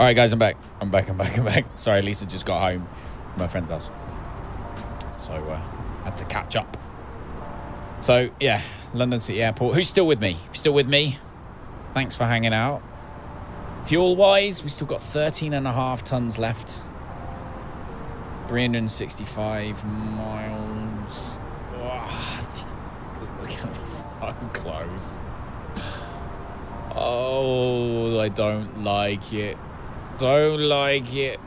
All right, guys, I'm back. I'm back. Sorry, Lisa just got home from my friend's house. So, had to catch up. So, yeah, London City Airport. Who's still with me? If you're still with me, thanks for hanging out. Fuel-wise, we've still got 13.5 tons left. 365 miles. Oh, I think this is going to be so close. Oh, I don't like it. Don't like it.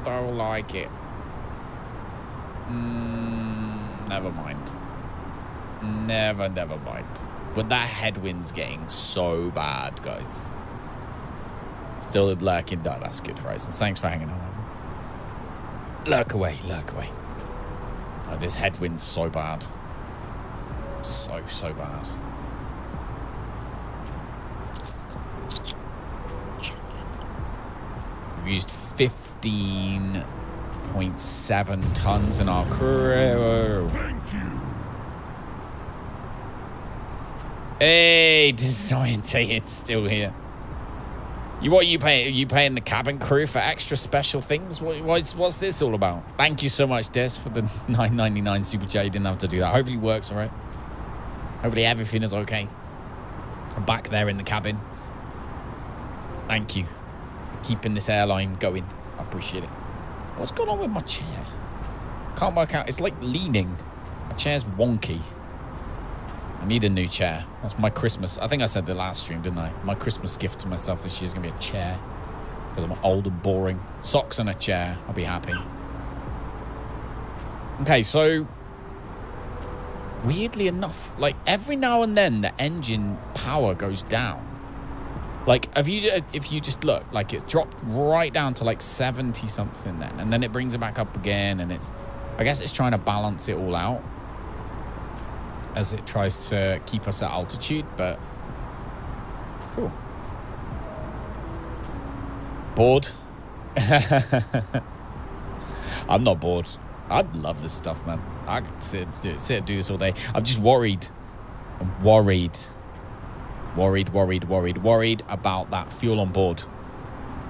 Don't like it. Never mind. Never mind. But that headwind's getting so bad, guys. Still lurking. No, that's good, Horizon. Thanks for hanging on. Lurk away. Oh, this headwind's so bad. So bad. We've used 15.7 tons in our crew. Thank you. Hey, disorientated, still here. What are you paying? Are you paying the cabin crew for extra special things? What's this all about? Thank you so much, Des, for the $9.99 super chat. You didn't have to do that. Hopefully it works all right. Hopefully everything is okay. I'm back there in the cabin. Thank you for keeping this airline going. I appreciate it. What's going on with my chair? Can't work out. It's like leaning. My chair's wonky. I need a new chair. That's my Christmas. I think I said the last stream, didn't I? My Christmas gift to myself this year is going to be a chair. Because I'm old and boring. Socks and a chair. I'll be happy. Okay, so... weirdly enough, like, every now and then the engine power goes down. Like, if you just look, like, it's dropped right down to, like, 70-something then. And then it brings it back up again, and it's... I guess it's trying to balance it all out as it tries to keep us at altitude, but it's cool. Bored? I'm not bored. I'd love this stuff, man. I could sit and do this all day. I'm just worried. I'm worried about that fuel on board.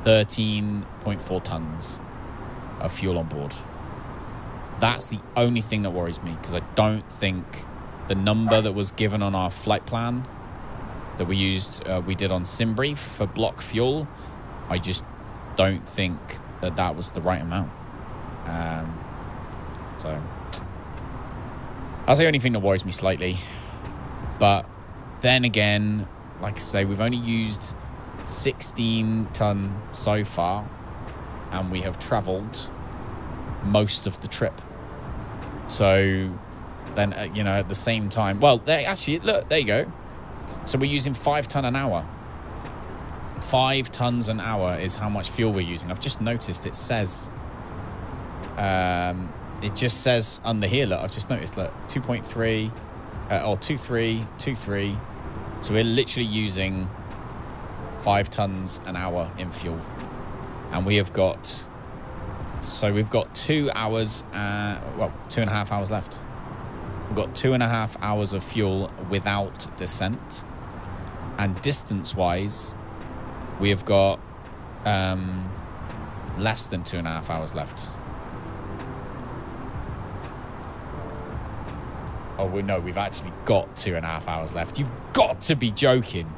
13.4 tons of fuel on board. That's the only thing that worries me, because I don't think the number that was given on our flight plan that we used, we did on SimBrief for block fuel, I just don't think that was the right amount. So that's the only thing that worries me slightly. But then again, like I say, we've only used 16 ton so far, and we have traveled most of the trip. So then, you know, at the same time, well, they actually, look, there you go. So we're using 5 ton an hour. 5 tons an hour is how much fuel we're using. I've just noticed it says, it just says under here, look, I've just noticed, look, 2.3, or 2.3. So we're literally using 5 tons an hour in fuel. And we have got, so we've got 2 hours, well, 2.5 hours left. We've got 2.5 hours of fuel without descent. And distance-wise, we have got less than 2.5 hours left. Oh, no, we've actually got 2.5 hours left. You've got to be joking.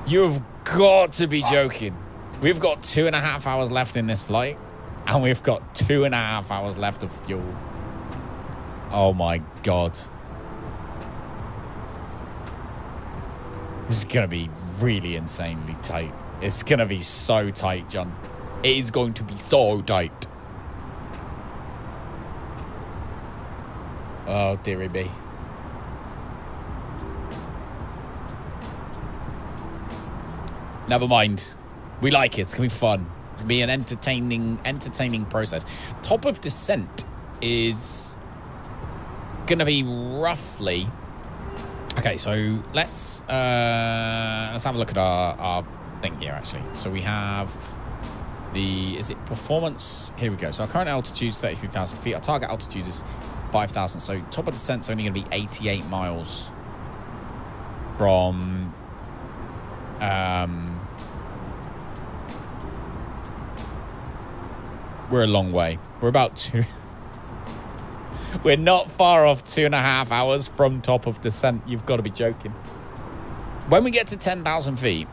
You've got to be joking. We've got 2.5 hours left in this flight, and we've got 2.5 hours left of fuel. Oh my God. This is going to be really insanely tight. It's going to be so tight, John. It is going to be so tight. Oh, dearie me. Never mind. We like it. It's going to be fun. It's going to be an entertaining process. Top of descent is going to be roughly... Okay, so let's have a look at our thing here, actually. So we have the... Is it performance? Here we go. So our current altitude is 33,000 feet. Our target altitude is 5,000. So top of descent's only going to be 88 miles from we're a long way. We're about 2. We're not far off 2.5 hours from top of descent. You've got to be joking. When we get to 10,000 feet,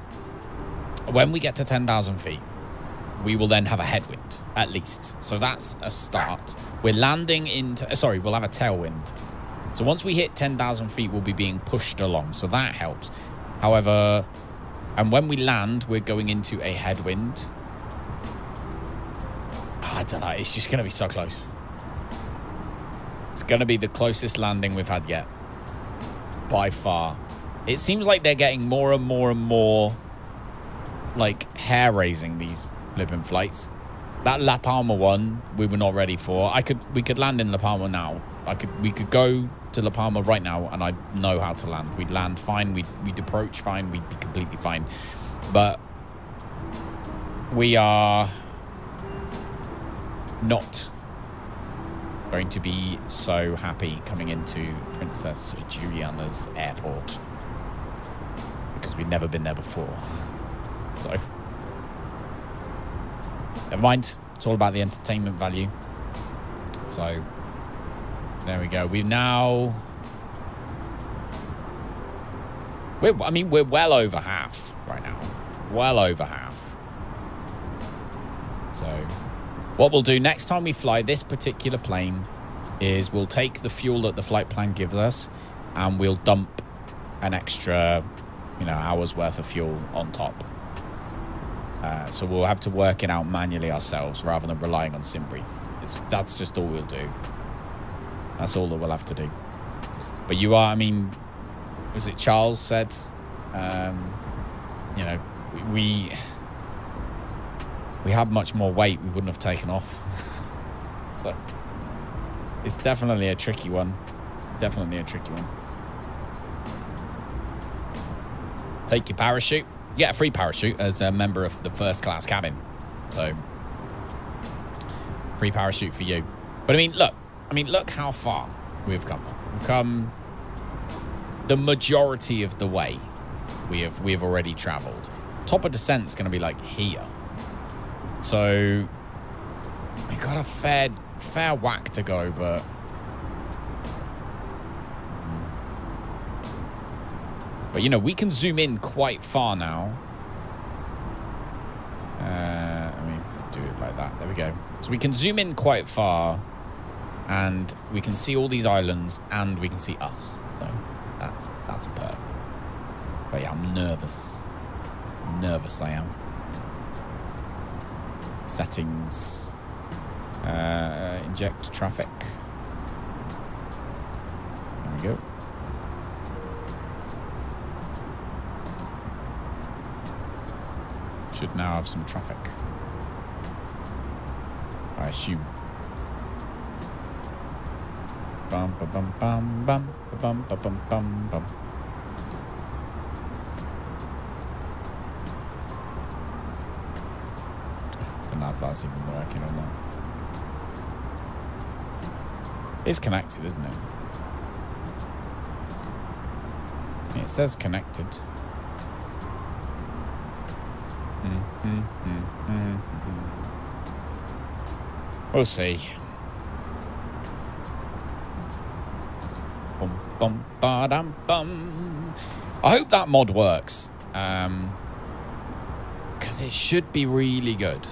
we will then have a headwind, at least. So that's a start. We're landing into... Sorry, we'll have a tailwind. So once we hit 10,000 feet, we'll be being pushed along. So that helps. However, and when we land, we're going into a headwind. I don't know. It's just going to be so close. It's going to be the closest landing we've had yet. By far. It seems like they're getting more and more and more, like, hair-raising, these flipping flights. That La Palma one, we were not ready for. We could land in La Palma now. We could go to La Palma right now, and I know how to land. We'd land fine. We'd approach fine. We'd be completely fine. But we are not going to be so happy coming into Princess Juliana's airport because we've never been there before. So never mind. It's all about the entertainment value. So there we go. We're well over half right now. Well over half. So what we'll do next time we fly this particular plane is we'll take the fuel that the flight plan gives us and we'll dump an extra, hour's worth of fuel on top. So we'll have to work it out manually ourselves rather than relying on SimBrief. That's just all we'll do. That's all that we'll have to do. But was it Charles said, we had much more weight, we wouldn't have taken off. So it's definitely a tricky one. Definitely a tricky one. Take your parachute. You get a free parachute as a member of the first class cabin. So free parachute for you. But look how far we've come. We've come the majority of the way we have already traveled. Top of descent's going to be like here. So we got a fair whack to go, but we can zoom in quite far now. Do it like that. There we go. So we can zoom in quite far, and we can see all these islands, and we can see us. So that's a perk. But yeah, I'm nervous. Nervous I am. Settings. Inject traffic. There we go. Should now have some traffic, I assume. Bum bum bum bum bum bum bum bum bum bum. Don't know if that's even working or not. It's connected, isn't it? It says connected. We'll see. Bum bum ba dum bum. I hope that mod works. Because it should be really good.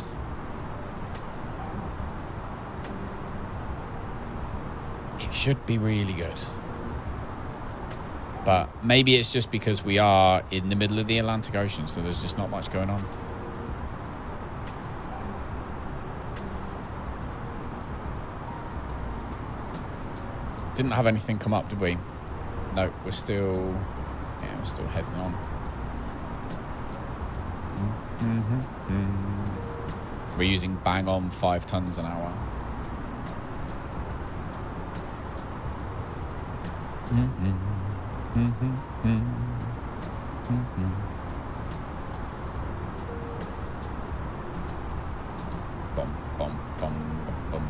It should be really good. But maybe it's just because we are in the middle of the Atlantic Ocean, so there's just not much going on. Didn't have anything come up, did we? No, we're still heading on. We're using bang on 5 tons an hour. Bum, bum, bum, bum, bum.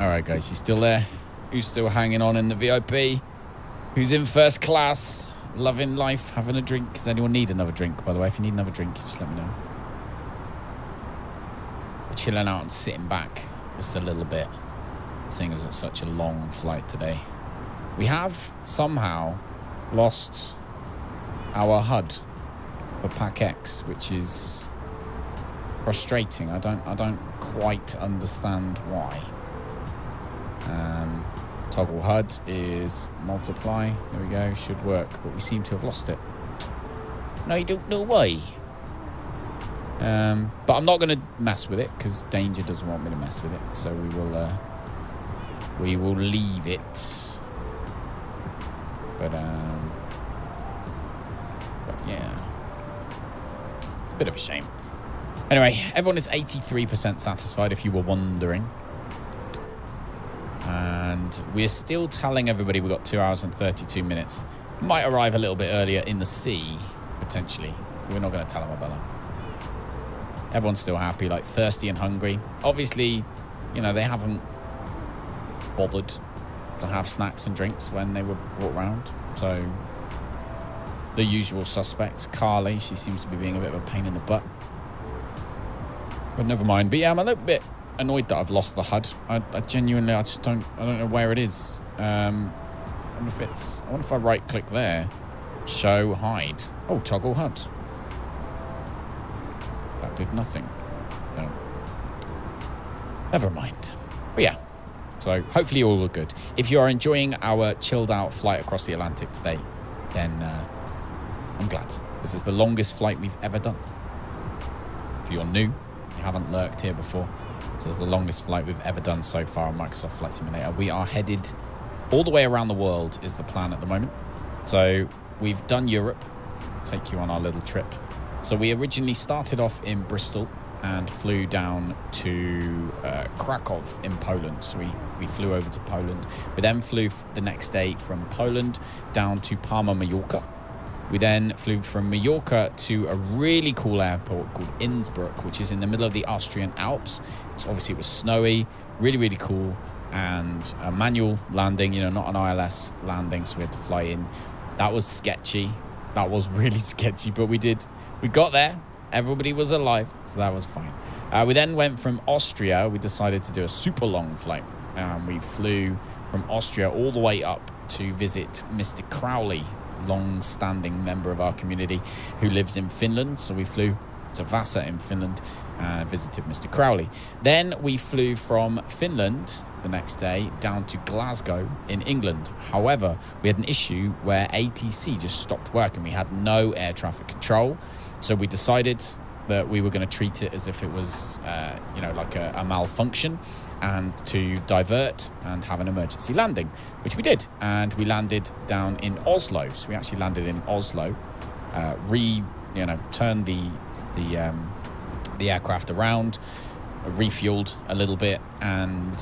All right, guys, you still there? Who's still hanging on in the VIP? Who's in first class? Loving life, having a drink? Does anyone need another drink, by the way? If you need another drink, just let me know. We're chilling out and sitting back just a little bit, seeing as it's such a long flight today. We have somehow lost our HUD for PACX, which is frustrating. I don't quite understand why. Toggle HUD is multiply. There we go. Should work, but we seem to have lost it. And I don't know why. But I'm not going to mess with it because Danger doesn't want me to mess with it. So we will leave it. But yeah, it's a bit of a shame. Anyway, everyone is 83% satisfied, if you were wondering. And we're still telling everybody we've got 2 hours and 32 minutes. Might arrive a little bit earlier in the sea, potentially. We're not going to tell them about that. Everyone's still happy, like thirsty and hungry. Obviously, you know, they haven't bothered to have snacks and drinks when they were brought around. So, the usual suspects. Carly, she seems to be being a bit of a pain in the butt. But never mind. But yeah, I'm a little bit annoyed that I've lost the HUD. I genuinely, I don't know where it is. I wonder if I right click there, show hide. Oh, toggle HUD. That did nothing. No. Never mind. But yeah, so hopefully all were good. If you are enjoying our chilled out flight across the Atlantic today, then I'm glad. This is the longest flight we've ever done. If you're new, you haven't lurked here before, so it's the longest flight we've ever done so far on Microsoft Flight Simulator. We are headed all the way around the world is the plan at the moment. So we've done Europe. I'll take you on our little trip. So we originally started off in Bristol and flew down to Krakow in Poland. So we flew over to Poland. We then flew the next day from Poland down to Palma, Mallorca. We then flew from Mallorca to a really cool airport called Innsbruck, which is in the middle of the Austrian Alps. So obviously it was snowy, really, really cool, and a manual landing, you know, not an ILS landing, so we had to fly in. That was sketchy. That was really sketchy, but we got there. Everybody was alive, so that was fine. We then went from Austria. We decided to do a super long flight. We flew from Austria all the way up to visit Mr. Crowley, long-standing member of our community who lives in Finland. So we flew to Vasa in Finland and visited Mr. Crowley. Then we flew from Finland the next day down to Glasgow in England. However, we had an issue where ATC just stopped working. We had no air traffic control. So we decided that we were going to treat it as if it was, like a malfunction, and to divert and have an emergency landing, which we did. And we landed down in Oslo. So we actually landed in Oslo, turned the aircraft around, refueled a little bit, and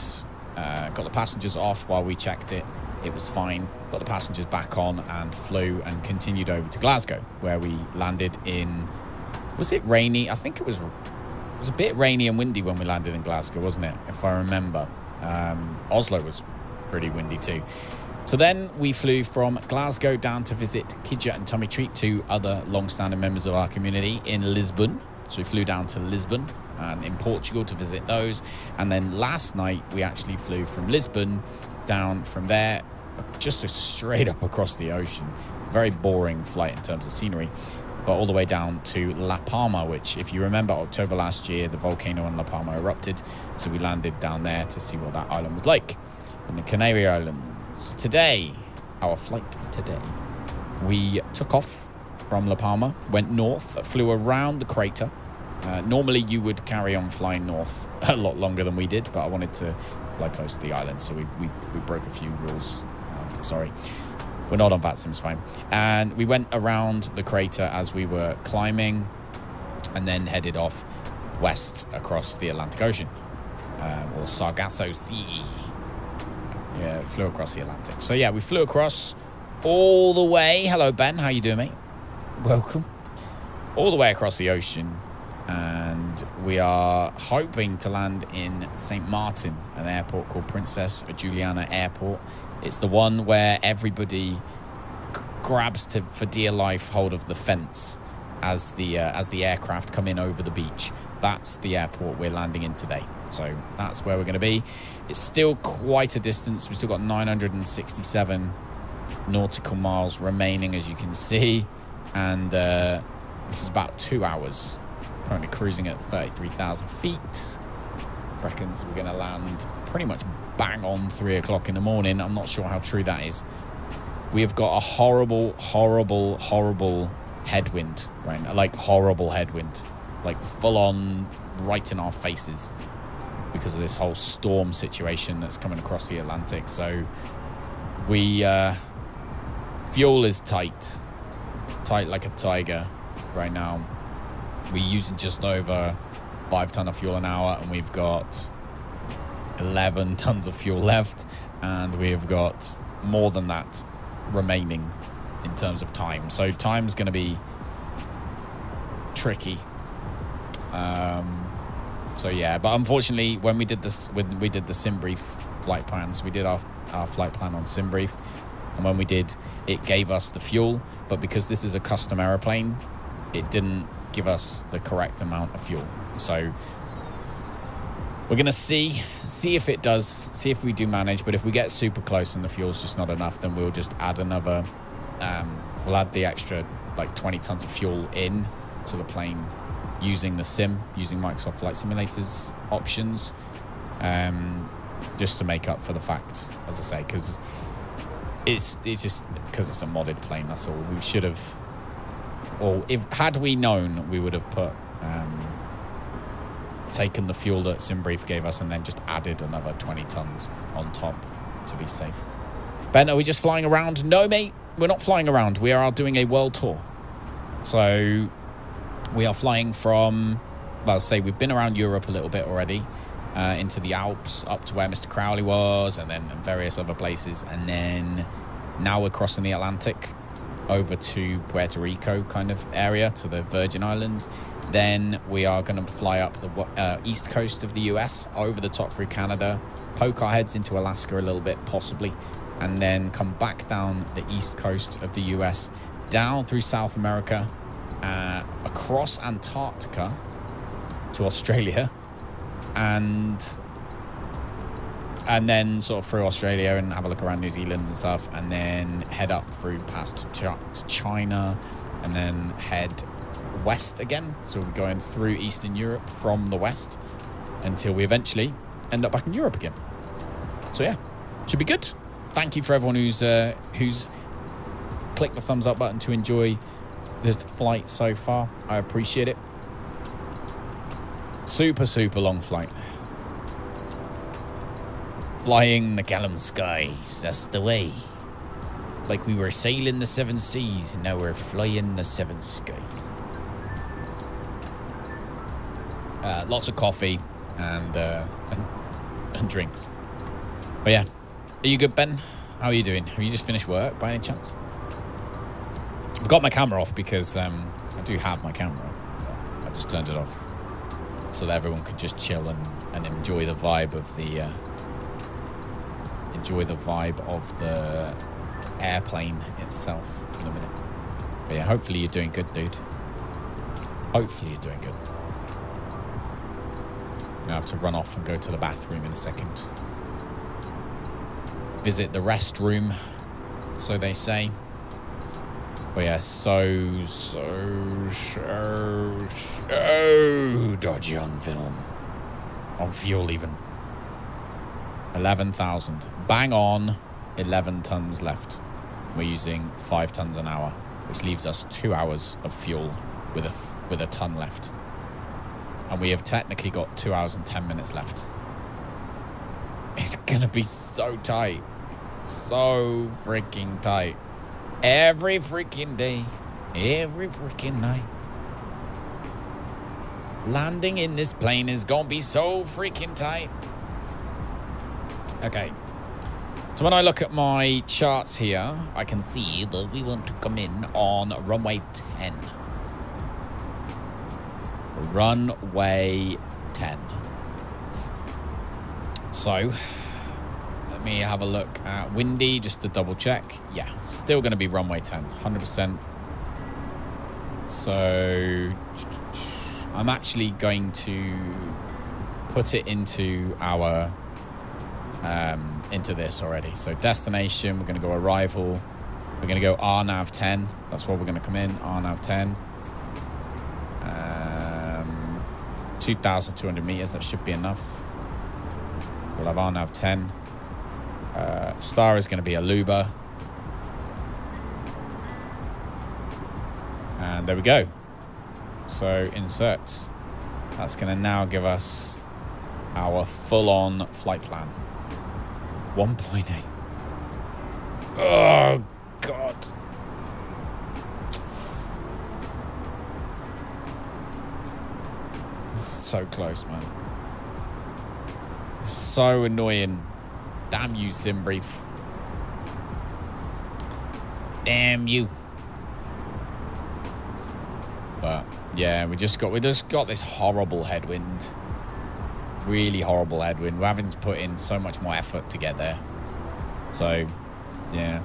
got the passengers off while we checked it. It was fine. Got the passengers back on and flew and continued over to Glasgow, where we landed in... Was it rainy? I think it was a bit rainy and windy when we landed in Glasgow, wasn't it? If I remember. Oslo was pretty windy too. So then we flew from Glasgow down to visit Kidja and Tommy Treat, two other long-standing members of our community, in Lisbon. So we flew down to Lisbon and in Portugal to visit those. And then last night we actually flew from Lisbon down from there, just straight up across the ocean. Very boring flight in terms of scenery, but all the way down to La Palma, which, if you remember, October last year, the volcano on La Palma erupted. So we landed down there to see what that island was like in the Canary Islands. Today, our flight today, we took off from La Palma, went north, flew around the crater. Normally you would carry on flying north a lot longer than we did, but I wanted to fly close to the island, so we broke a few rules. Sorry. We're not on VATSIM's fine. And we went around the crater as we were climbing, and then headed off west across the Atlantic Ocean, or Sargasso Sea. Yeah, flew across the Atlantic. So yeah, we flew across all the way. Hello, Ben. How you doing, mate? Welcome. All the way across the ocean, and and we are hoping to land in St. Martin, an airport called Princess Juliana Airport. It's the one where everybody grabs for dear life hold of the fence as the aircraft come in over the beach. That's the airport we're landing in today. So that's where we're going to be. It's still quite a distance. We've still got 967 nautical miles remaining, as you can see, and which is about 2 hours. Currently cruising at 33,000 feet. Reckons we're going to land pretty much bang on 3 o'clock in the morning. I'm not sure how true that is. We have got a horrible headwind, right? Like horrible headwind, like full on right in our faces because of this whole storm situation that's coming across the Atlantic. So we fuel is tight like a tiger right now. We're using just over 5 tons of fuel an hour, and we've got 11 tons of fuel left, and we've got more than that remaining in terms of time. So time's going to be tricky. So yeah, but unfortunately, when we did this, when we did the SimBrief flight plans, we did our flight plan on SimBrief, and when we did, it gave us the fuel, but because this is a custom aeroplane, it didn't give us the correct amount of fuel. So we're gonna see if it does, see if we do manage. But if we get super close and the fuel's just not enough, then we'll just add another. We'll add the extra like 20 tons of fuel in to the plane using Microsoft Flight Simulator's options, just to make up for the fact, as I say, because it's just because it's a modded plane. That's all. We should have, or had we known, we would have put. Taken the fuel that SimBrief gave us and then just added another 20 tons on top to be safe. Ben, are we just flying around? No, mate, we're not flying around. We are doing a world tour. So we are flying from, well, say we've been around Europe a little bit already, into the Alps, up to where Mr. Crowley was, and then various other places. And then now we're crossing the Atlantic over to Puerto Rico kind of area, to the Virgin Islands. Then we are going to fly up the east coast of the US, over the top through Canada, poke our heads into Alaska a little bit, possibly, and then come back down the east coast of the US, down through South America, across Antarctica to Australia, and then sort of through Australia and have a look around New Zealand and stuff, and then head up through past to China, and then head west again. So we're going through Eastern Europe from the west until we eventually end up back in Europe again. So yeah, should be good. Thank you for everyone who's clicked the thumbs up button to enjoy this flight so far. I appreciate it. Super long flight. Flying the Callum skies, that's the way. Like we were sailing the 7 seas, and now we're flying the 7 skies. Lots of coffee and drinks. But yeah, are you good, Ben? How are you doing? Have you just finished work by any chance? I've got my camera off because I do have my camera. I just turned it off so that everyone could just chill and enjoy the vibe of the airplane itself for the minute. But yeah, hopefully you're doing good, dude. Hopefully you're doing good. I have to run off and go to the bathroom in a second. Visit the restroom, so they say. But yeah, so dodgy on film. On fuel even. 11,000. Bang on 11 tons left. We're using 5 tons an hour, which leaves us 2 hours of fuel with a ton left. And we have technically got 2 hours and 10 minutes left. It's gonna be so tight. So freaking tight. Every freaking day. Every freaking night. Landing in this plane is gonna be so freaking tight. Okay. So when I look at my charts here, I can see that we want to come in on runway 10. Runway 10. So, let me have a look at windy just to double check. Yeah, still going to be runway 10, 100%. So, I'm actually going to put it into our, into this already. So, destination, we're going to go arrival. We're going to go RNAV 10. That's where we're going to come in, RNAV 10. 2,200 meters, that should be enough. We'll have RNAV 10. Star is going to be Aluba. And there we go. So insert. That's going to now give us our full-on flight plan. 1.8. Oh, God. It's so close, man. It's so annoying. Damn you, SimBrief. Damn you. But yeah, we just got this horrible headwind. Really horrible headwind. We're having to put in so much more effort to get there. So, yeah.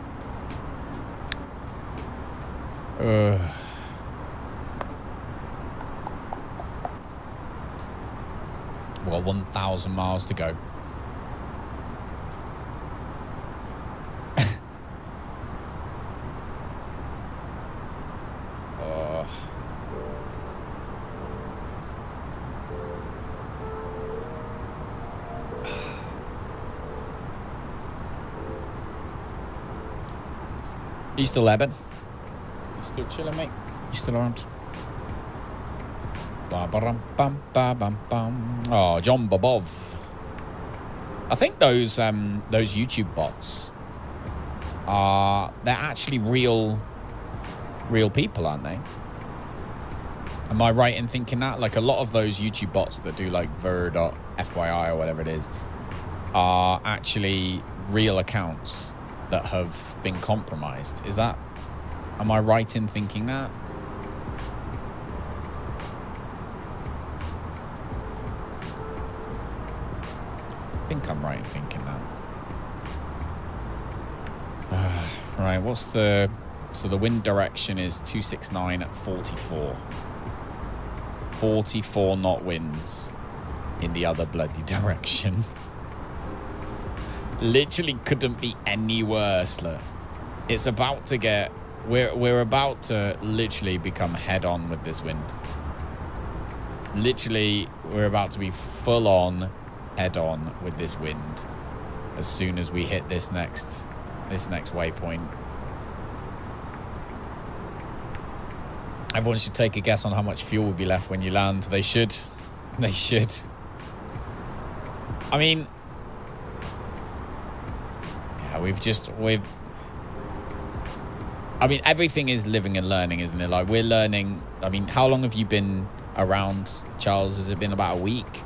Well, 1,000 miles to go. You still there, Ben? You still chilling, mate? You still around? Oh, John Bobov. I think those YouTube bots they're actually real people, aren't they? Am I right in thinking that? Like a lot of those YouTube bots that do like ver.fyi or whatever it is are actually real accounts that have been compromised. Is that, am I right in thinking that? I think I'm right in thinking that. Right, what's the... So the wind direction is 269 at 44. 44 knot winds in the other bloody direction. Literally couldn't be any worse. Look. It's about to get... We're about to literally become head-on with this wind. Literally, we're about to be full-on head-on with this wind as soon as we hit this next waypoint. Everyone should take a guess on how much fuel will be left when you land. They should. They should. I mean... Yeah, I mean, everything is living and learning, isn't it? Like, we're learning... I mean, how long have you been around, Charles? Has it been about a week?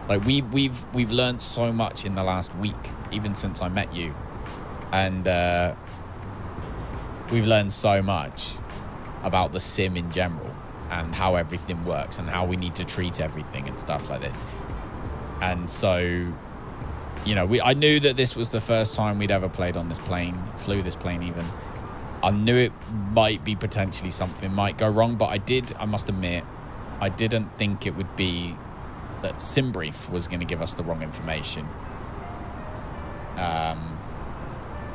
Like, we've learned so much in the last week, even since I met you. And we've learned so much about the sim in general and how everything works and how we need to treat everything and stuff like this. And so, you know, I knew that this was the first time we'd ever played on this plane, flew this plane even. I knew it might be potentially something might go wrong, but I must admit, I didn't think it would be that SimBrief was going to give us the wrong information.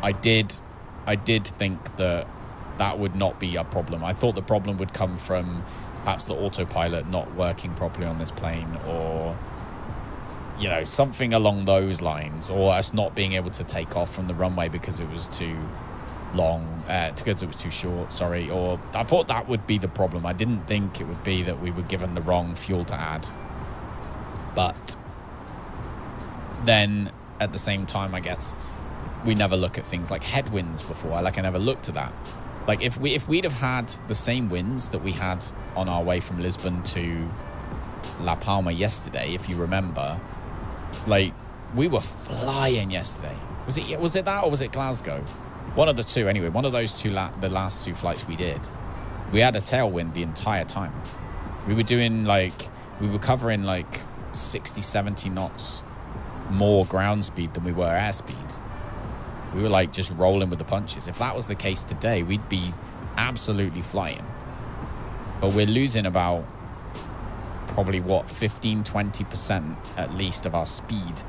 I did think that would not be a problem. I thought the problem would come from perhaps the autopilot not working properly on this plane, or, you know, something along those lines, or us not being able to take off from the runway because it was too long, because it was too short, sorry. Or I thought that would be the problem. I didn't think it would be that we were given the wrong fuel to add. But then at the same time, I guess we never look at things like headwinds before. I never looked at that. Like, if we'd have had the same winds that we had on our way from Lisbon to La Palma yesterday, if you remember, like, we were flying yesterday. Was it that, or was it Glasgow? One of the two, anyway. One of those two, the last two flights we did, we had a tailwind the entire time. We were doing we were covering 60, 70 knots more ground speed than we were airspeed. We were just rolling with the punches. If that was the case today, we'd be absolutely flying. But we're losing about probably 15-20% at least of our speed.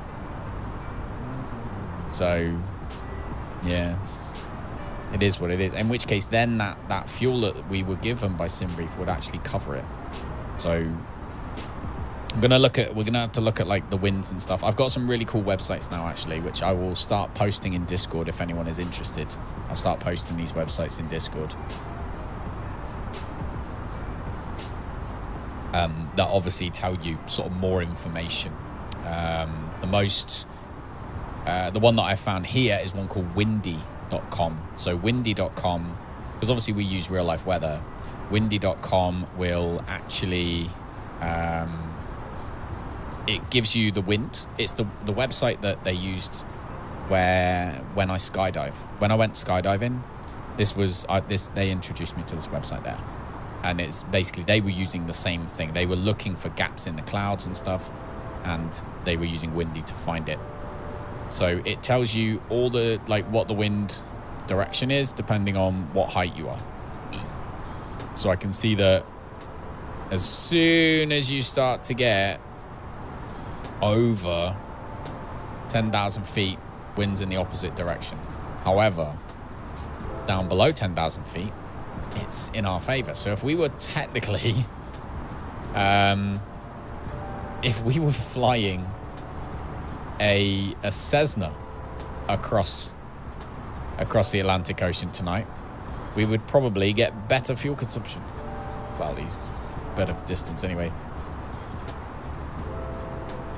So yeah, it is what it is. In which case then that fuel that we were given by SimBrief would actually cover it. So we're gonna have to look at the winds and stuff. I've got some really cool websites now actually, which I will start posting in Discord if anyone is interested. I'll start posting these websites in Discord. That obviously tell you sort of more information. The one that I found here is one called windy.com. So windy.com, because obviously we use real life weather. Windy.com will actually, it gives you the wind. It's the website that they used when I skydive. When I went skydiving, they introduced me to this website there. And it's basically, they were using the same thing. They were looking for gaps in the clouds and stuff, and they were using Windy to find it. So it tells you all the, what the wind direction is, depending on what height you are. So I can see that as soon as you start to get over 10,000 feet, wind's in the opposite direction. However, down below 10,000 feet, it's in our favor. So if we were technically, if we were flying a Cessna across the Atlantic Ocean tonight, we would probably get better fuel consumption. Well, at least better distance anyway.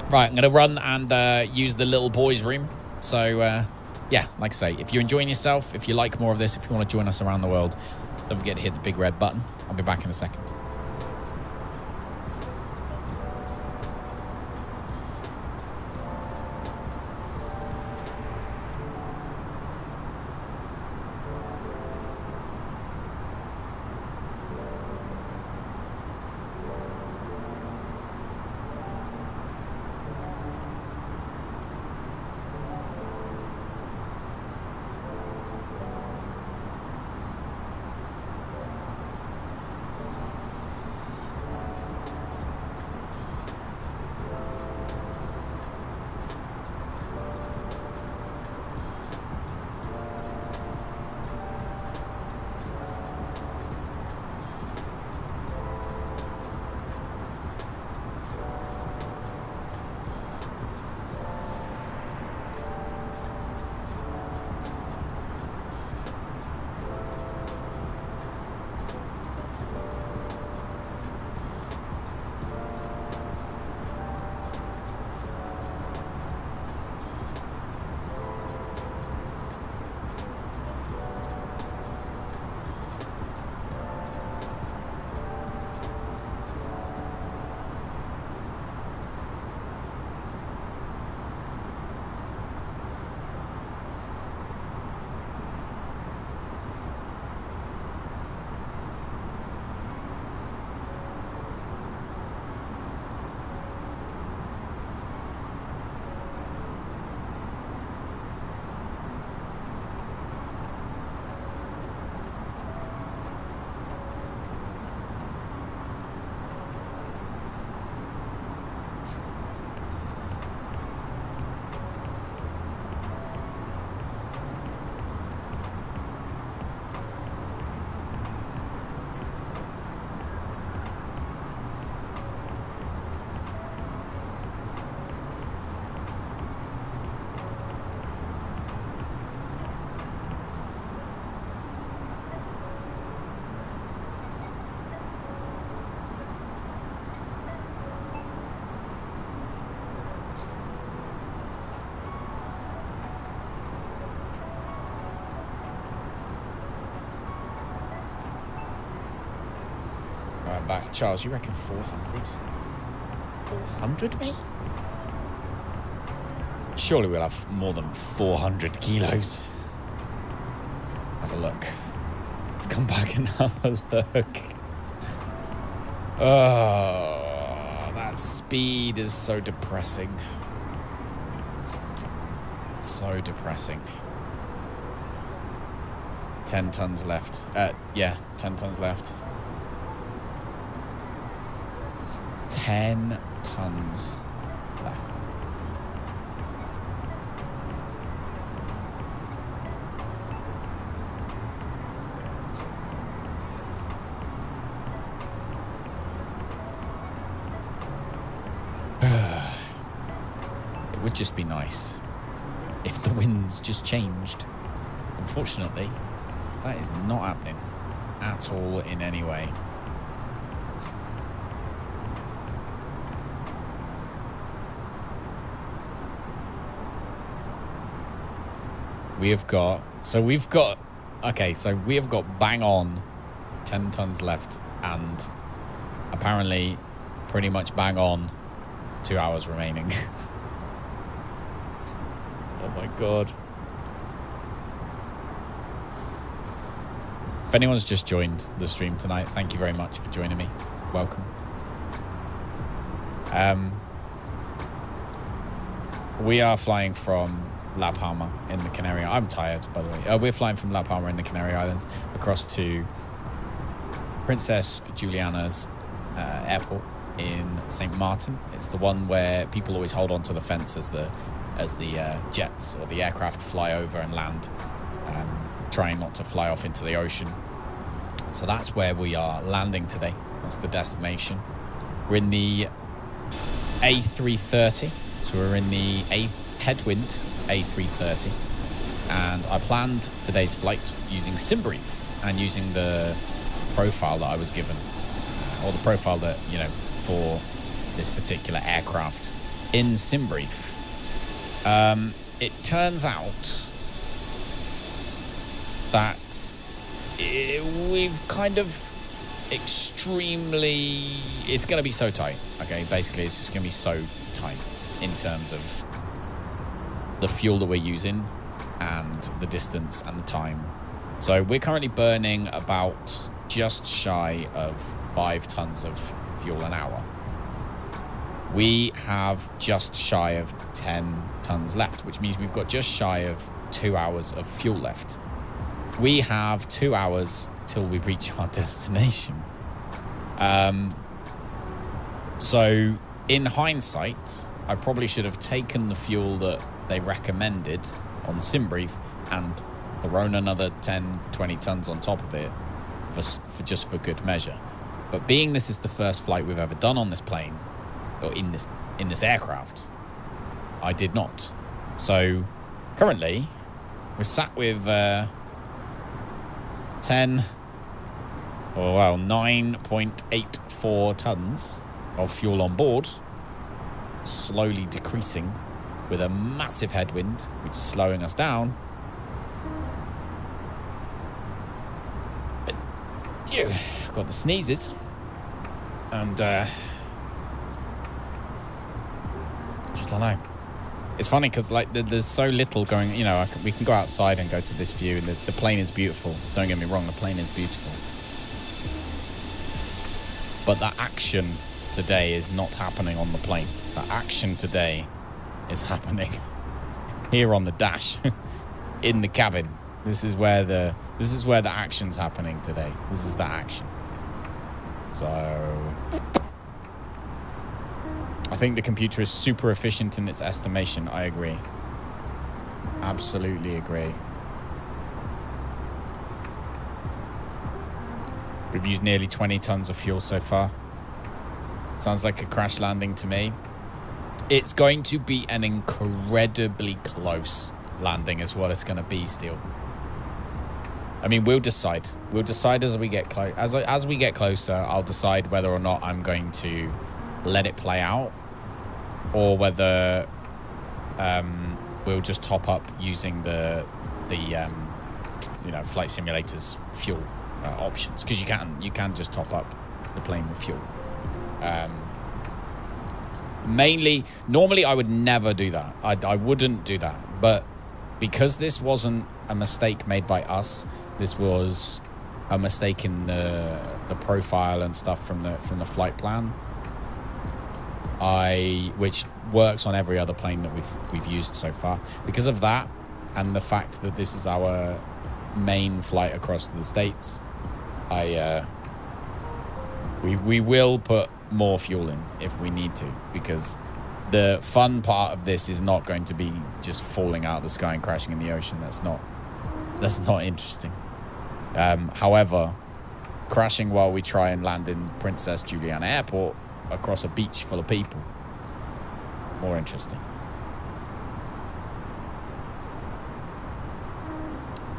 Right, I'm going to run and use the little boys' room. So, yeah, like I say, if you're enjoying yourself, if you like more of this, if you want to join us around the world, don't forget to hit the big red button. I'll be back in a second. Back. Charles, you reckon 400? 400, mate? Surely we'll have more than 400 kilos. Have a look. Let's come back and have a look. Oh, that speed is so depressing. So depressing. 10 tons left. Yeah, 10 tons left. 10 tons left. It would just be nice if the winds just changed. Unfortunately, that is not happening at all in any way. We have got bang on 10 tons left and apparently pretty much bang on 2 hours remaining. Oh my God. If anyone's just joined the stream tonight, thank you very much for joining me. Welcome. We are flying from La Palma in the Canary Islands. I'm tired, by the way. We're flying from La Palma in the Canary Islands across to Princess Juliana's airport in St. Maarten. It's the one where people always hold on to the fence as the jets or the aircraft fly over and land, trying not to fly off into the ocean. So that's where we are landing today. That's the destination. We're in the A330. So we're in the Headwind A330. And I planned today's flight using SimBrief and using the profile that I was given, or the profile that, you know, for this particular aircraft in SimBrief. It turns out that we've kind of it's going to be so tight. Okay, basically it's just going to be so tight in terms of the fuel that we're using and the distance and the time. So we're currently burning about just shy of 5 tons of fuel an hour. We have just shy of 10 tons left, which means we've got just shy of 2 hours of fuel left. We have 2 hours till we reach our destination. So in hindsight, I probably should have taken the fuel that they recommended on SimBrief and thrown another 10, 20 tons on top of it for good measure. But being this is the first flight we've ever done on this plane, or in this aircraft, I did not. So currently we're sat with 9.84 tons of fuel on board, slowly decreasing with a massive headwind, which is slowing us down. I've got the sneezes, and I don't know. It's funny because like there's so little going. You know, we can go outside and go to this view, and the plane is beautiful. Don't get me wrong, the plane is beautiful. But the action today is not happening on the plane. The action today is happening here on the dash, in the cabin. This is where the action's happening today. This is the action. So I think the computer is super efficient in its estimation. I agree. Absolutely agree. We've used nearly 20 tons of fuel so far. Sounds like a crash landing to me. It's going to be an incredibly close landing is what it's going to be still. I mean, we'll decide. We'll decide as we get close. As we get closer, I'll decide whether or not I'm going to let it play out, or whether we'll just top up using the flight simulators fuel options, because you can just top up the plane with fuel. Normally I would never do that. I wouldn't do that, but because this wasn't a mistake made by us, this was a mistake in the the profile and stuff from the flight plan, which works on every other plane that we've used so far. Because of that, and the fact that this is our main flight across the States, we will put more fuel in if we need to, because the fun part of this is not going to be just falling out of the sky and crashing in the ocean. That's not interesting. However, crashing while we try and land in Princess Juliana Airport across a beach full of people, more interesting.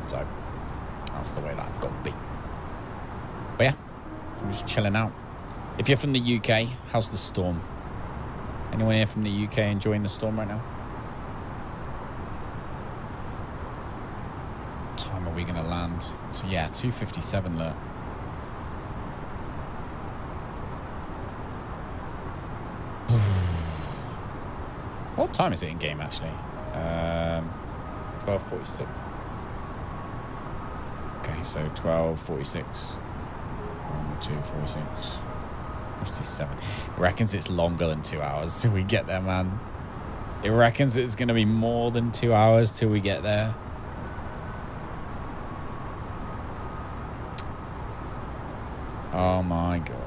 So that's the way that's got to be. But yeah, I'm just chilling out. If you're from the UK, how's the storm? Anyone here from the UK enjoying the storm right now? What time are we going to land? So yeah, 2:57, look. What time is it in game, actually? 12:46. Okay, so 12:46. 1, 2, 46. 57. It reckons it's longer than 2 hours till we get there, man. It reckons it's going to be more than 2 hours till we get there. Oh my God.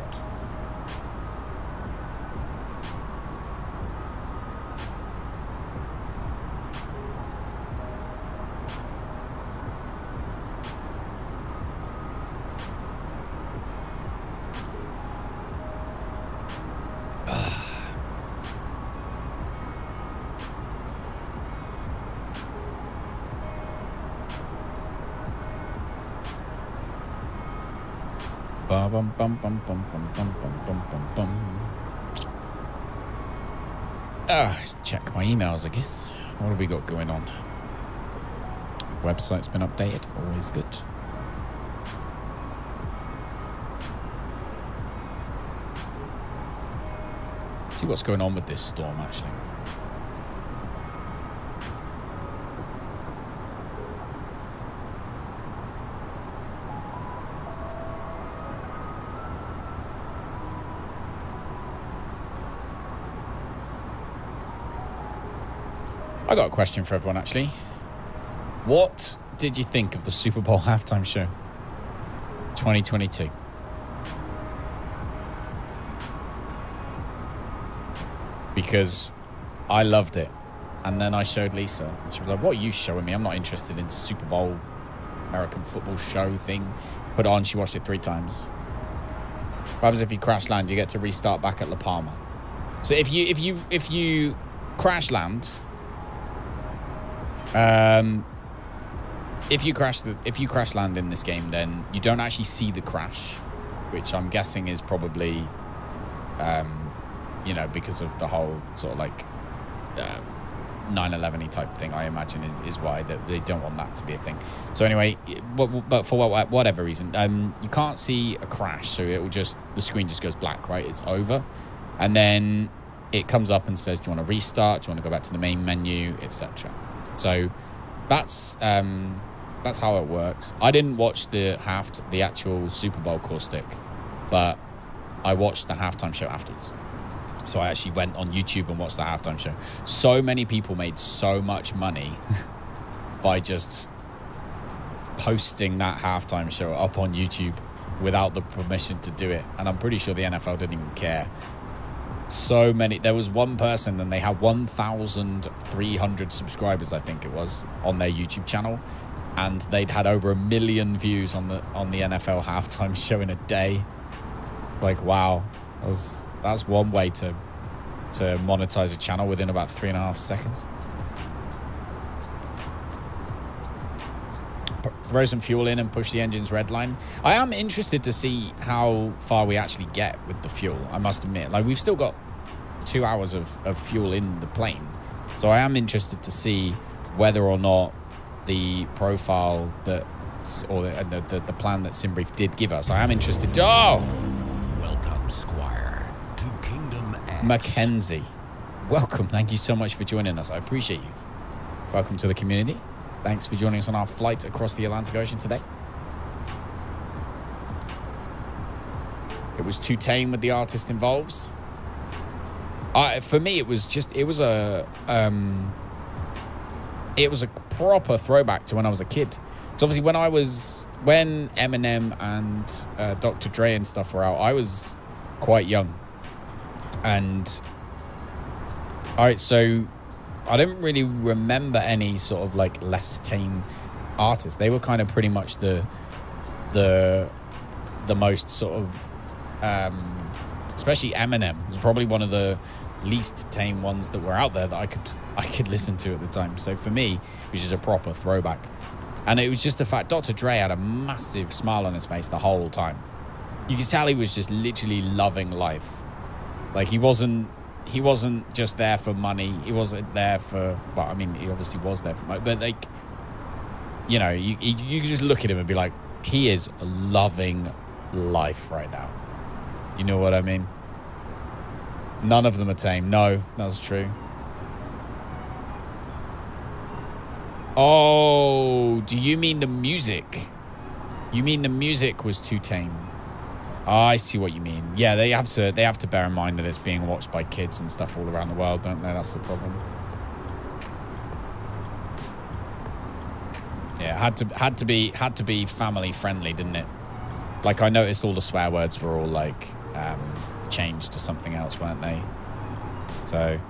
Bum, bum, bum, bum, bum, bum, bum, bum, bum, bum. Check my emails, I guess. What have we got going on? Website's been updated. Always good. Let's see what's going on with this storm, actually. I got a question for everyone, actually. What did you think of the Super Bowl halftime show 2022? Because I loved it. And then I showed Lisa, and she was like, what are you showing me? I'm not interested in Super Bowl American football show thing. Put it on, she watched it 3 times. What happens if you crash land? You get to restart back at La Palma. So if you crash land, if you crash land in this game, then you don't actually see the crash, which I'm guessing is probably, you know, because of the whole sort of like 9/11-y type thing. I imagine is why they don't want that to be a thing. So anyway, but for whatever reason, you can't see a crash, so the screen just goes black, right? It's over, and then it comes up and says, do you want to restart? Do you want to go back to the main menu, etc. So that's how it works. I didn't watch the actual Super Bowl caustic, but I watched the halftime show afterwards. So I actually went on YouTube and watched the halftime show. So many people made so much money by just posting that halftime show up on YouTube without the permission to do it. And I'm pretty sure the NFL didn't even care. So many. There was one person and they had 1,300 subscribers, I think it was, on their YouTube channel, and they'd had over 1 million views on the NFL halftime show in a day. Like, wow, that's one way to monetize a channel within about 3.5 seconds. Throw some fuel in and push the engine's red line. I am interested to see how far we actually get with the fuel, I must admit. Like, we've still got 2 hours of fuel in the plane. So I am interested to see whether or not the profile the plan that SimBrief did give us. I am interested to... Oh! Welcome, Squire, to Kingdom X. Mackenzie. Welcome. Thank you so much for joining us. I appreciate you. Welcome to the community. Thanks for joining us on our flight across the Atlantic Ocean today. it was too tame with the artist involved. For me, it was a proper throwback to when I was a kid. So obviously when Eminem and Dr. Dre and stuff were out, I was quite young. And so I don't really remember any sort of like less tame artists. They were kind of pretty much the most sort of, especially Eminem was probably one of the least tame ones that were out there that I could listen to at the time. So for me, it was just a proper throwback. And it was just the fact Dr. Dre had a massive smile on his face the whole time. You could tell he was just literally loving life. Like he wasn't just there for money. He wasn't there for, well, I mean, he obviously was there for money, but like, you know, you could just look at him and be like, he is loving life right now. You know what I mean? None of them are tame. No, that's true. Oh, do you mean the music? You mean the music was too tame? Oh, I see what you mean. Yeah, they have to bear in mind that it's being watched by kids and stuff all around the world, don't they? That's the problem. Yeah, had to be family friendly, didn't it? Like I noticed all the swear words were all like changed to something else, weren't they? So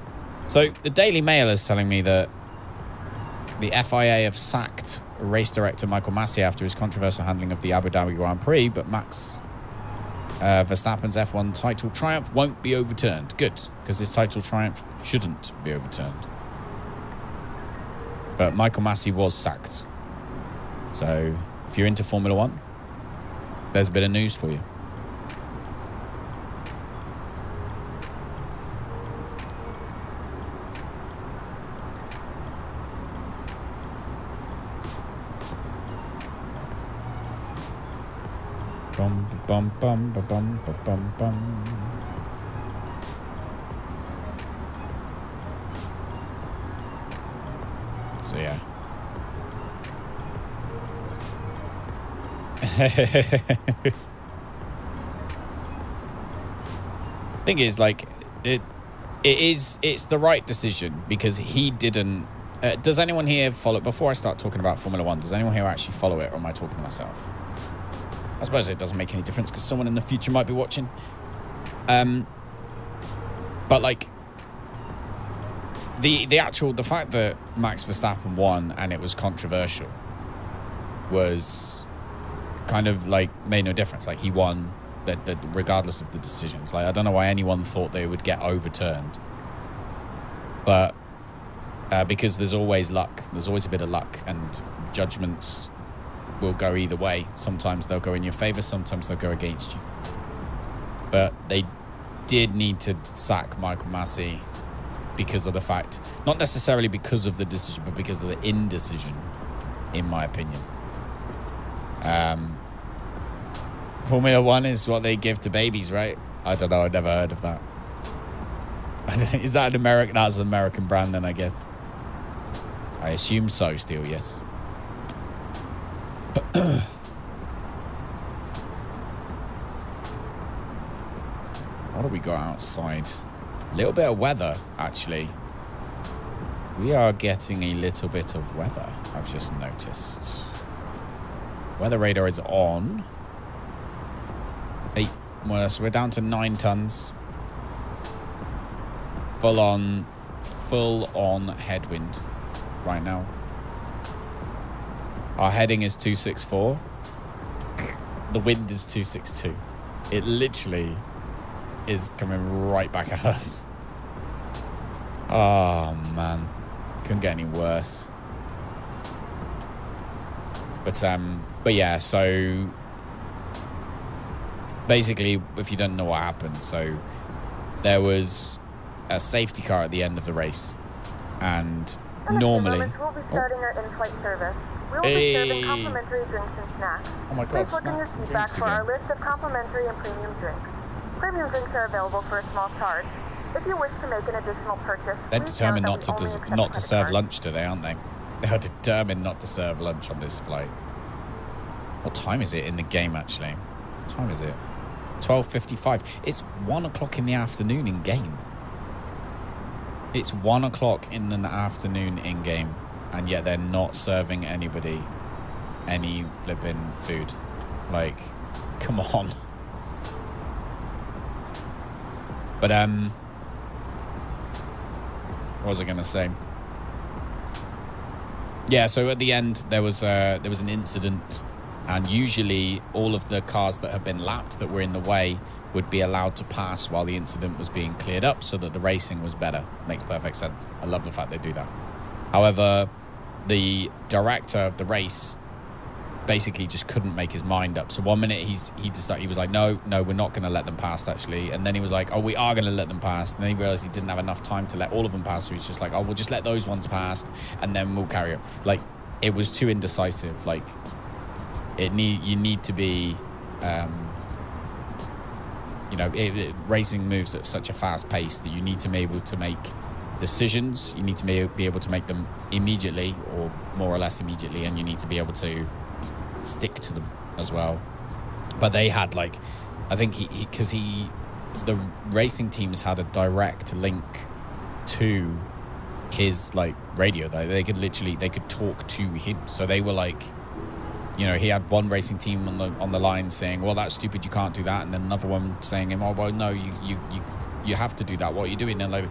the Daily Mail is telling me that the FIA have sacked race director Michael Massey after his controversial handling of the Abu Dhabi Grand Prix, but Max Verstappen's F1 title triumph won't be overturned. Good, because his title triumph shouldn't be overturned. But Michael Massey was sacked. So if you're into Formula One, there's a bit of news for you. Bum bum bum bum bum bum bum. So yeah. Thing is, like, it's the right decision because he didn't. Does anyone here follow? Before I start talking about Formula One, does anyone here actually follow it, or am I talking to myself? I suppose it doesn't make any difference because someone in the future might be watching. But like the fact that Max Verstappen won and it was controversial was kind of like made no difference. Like he won that regardless of the decisions. Like I don't know why anyone thought they would get overturned. But because there's always luck. There's always a bit of luck and judgments will go either way. Sometimes they'll go in your favor, sometimes they'll go against you. But they did need to sack Michael Massey because of the fact, not necessarily because of the decision, but because of the indecision, in my opinion. Formula One is what they give to babies, right? I don't know, I've never heard of that. Is that an American? That's an American brand then, I guess. I assume so still, yes. What do we got outside? A little bit of weather, actually. We are getting a little bit of weather, I've just noticed. Weather radar is on. So we're down to 9 tons. Full on headwind right now. Our heading is 264. The wind is 262. It literally is coming right back at us. Oh, man. Couldn't get any worse. But yeah, so basically, if you don't know what happened, so there was a safety car at the end of the race. And normally... We'll be starting our in-flight service. We'll be serving complimentary drinks and snacks. Oh my God, please look in your snacks and feedback drinks for our again. list of complimentary and premium drinks. Premium drinks are available for a small charge. If you wish to make an additional purchase, They're please determined note that not we only accept to credit serve cards. lunch today, aren't they? They are determined not to serve lunch on this flight. What time is it in the game, actually? What time is it? 12:55. It's 1 o'clock in the afternoon in game. It's 1 o'clock in the afternoon in game, and yet they're not serving anybody any flipping food. Like, come on. But what was I gonna say? Yeah, so at the end there was an incident, and usually all of the cars that have been lapped that were in the way would be allowed to pass while the incident was being cleared up so that the racing was better. Makes perfect sense. I love the fact they do that. However, the director of the race basically just couldn't make his mind up. So one minute he decided, he was like, no, we're not going to let them pass, actually. And then he was like, oh, we are going to let them pass. And then he realized he didn't have enough time to let all of them pass. So he's just like, oh, we'll just let those ones pass and then we'll carry on. Like, it was too indecisive. Like, you need to be, racing moves at such a fast pace that you need to be able to make decisions. You need to be able to make them immediately, or more or less immediately, and you need to be able to stick to them as well. But they had, like, I think the racing teams had a direct link to his, like, radio. They could talk to him. So they were like, you know, he had one racing team on the line saying, well, that's stupid, you can't do that, and then another one saying him, oh, well, no, you have to do that, what are you doing? And like,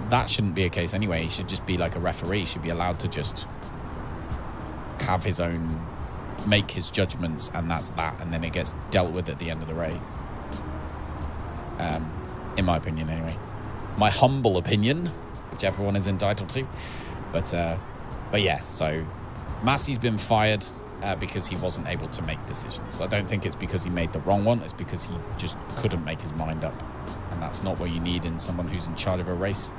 that shouldn't be a case anyway. He should just be like a referee. He should be allowed to just have his own, make his judgments, and that's that, and then it gets dealt with at the end of the race. In my opinion, anyway. My humble opinion, which everyone is entitled to. But yeah, so Massey's been fired because he wasn't able to make decisions. I don't think it's because he made the wrong one. It's because he just couldn't make his mind up. And that's not what you need in someone who's in charge of a race.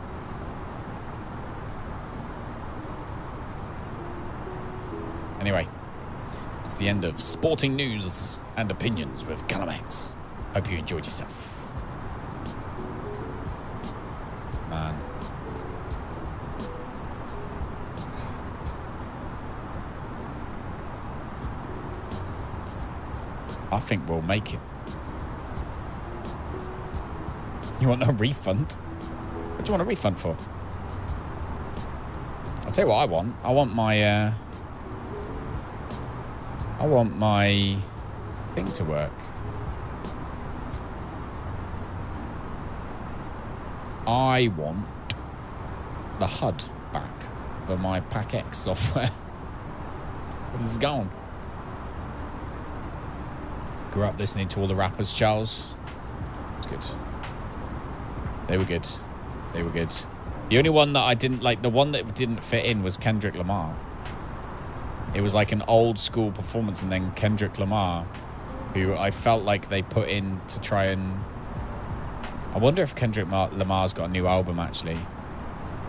Anyway, it's the end of sporting news and opinions with Callum X. Hope you enjoyed yourself. Man. I think we'll make it. You want a refund? What do you want a refund for? I'll tell you what I want. I want my thing to work. I want the HUD back for my PACX software. What is going? Grew up listening to all the rappers, Charles. It's good. They were good. They were good. The only one that I didn't like, the one that didn't fit in was Kendrick Lamar. It was like an old school performance, and then Kendrick Lamar, who I felt like they put in to try and... I wonder if Kendrick Lamar's got a new album, actually.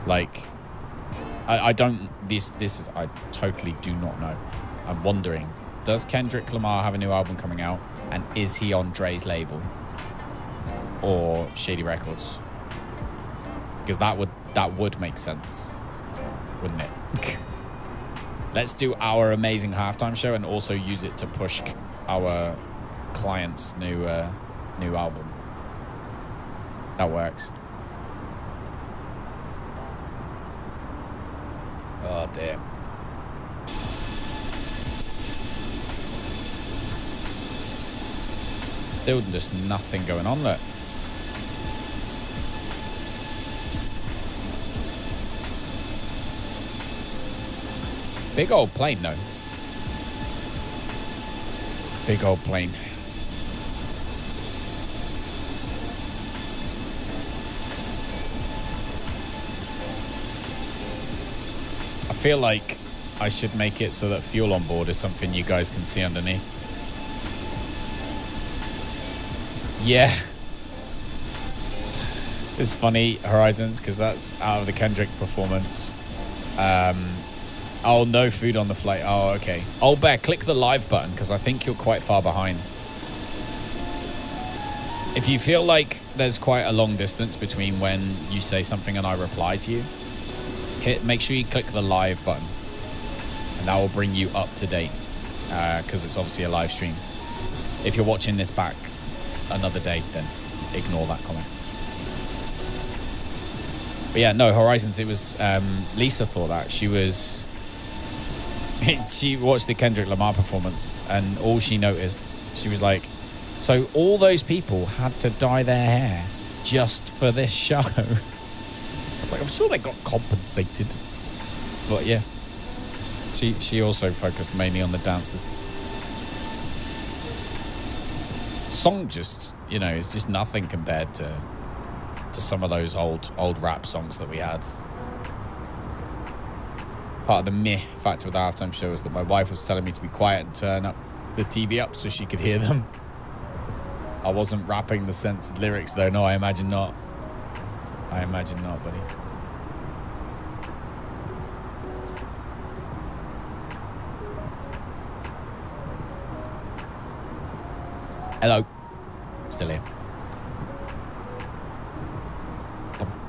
Like, I don't... This is... I totally do not know. I'm wondering, does Kendrick Lamar have a new album coming out? And is he on Dre's label? Or Shady Records? Because that would make sense, wouldn't it? Let's do our amazing halftime show and also use it to push our client's new album. That works. Oh, damn. Still just nothing going on there. Big old plane, though. Big old plane. I feel like I should make it so that fuel on board is something you guys can see underneath. Yeah. It's funny, Horizons, because that's out of the Kendrick performance. Oh, no food on the flight. Oh, okay. Oh, Bear, click the live button, because I think you're quite far behind. If you feel like there's quite a long distance between when you say something and I reply to you, make sure you click the live button, and that will bring you up to date, because it's obviously a live stream. If you're watching this back another day, then ignore that comment. But yeah, no, Horizons, it was, Lisa thought that. She watched the Kendrick Lamar performance, and all she noticed, she was like, so all those people had to dye their hair just for this show. I was like, I'm sure they got compensated. But yeah, she also focused mainly on the dances. The song just, you know, is just nothing compared to some of those old rap songs that we had. Part of the meh factor with the halftime show was that my wife was telling me to be quiet and turn up the TV up so she could hear them. I wasn't rapping the censored lyrics though. No, I imagine not. I imagine not, buddy. Hello. Still here.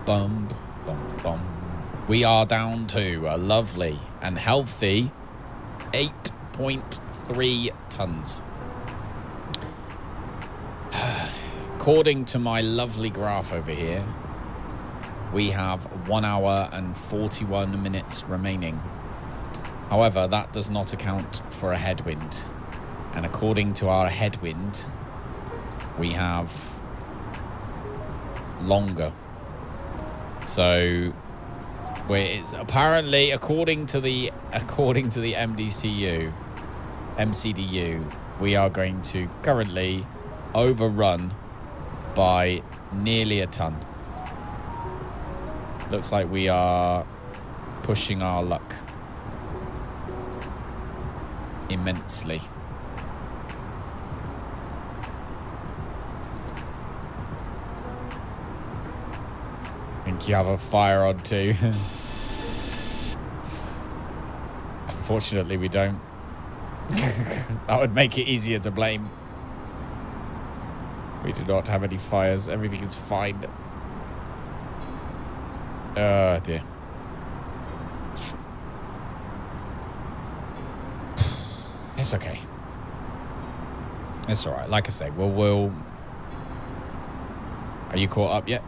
Bum, bum, bum. We are down to a lovely and healthy 8.3 tons. According to my lovely graph over here, we have 1 hour and 41 minutes remaining. However, that does not account for a headwind. And according to our headwind, we have longer. So it's apparently, according to the MCDU, we are going to currently overrun by nearly a ton. Looks like we are pushing our luck immensely. I think you have a fire on too. Unfortunately, we don't. That would make it easier to blame. We do not have any fires. Everything is fine. Oh dear. It's okay. It's all right. Like I say, we'll. Are you caught up yet?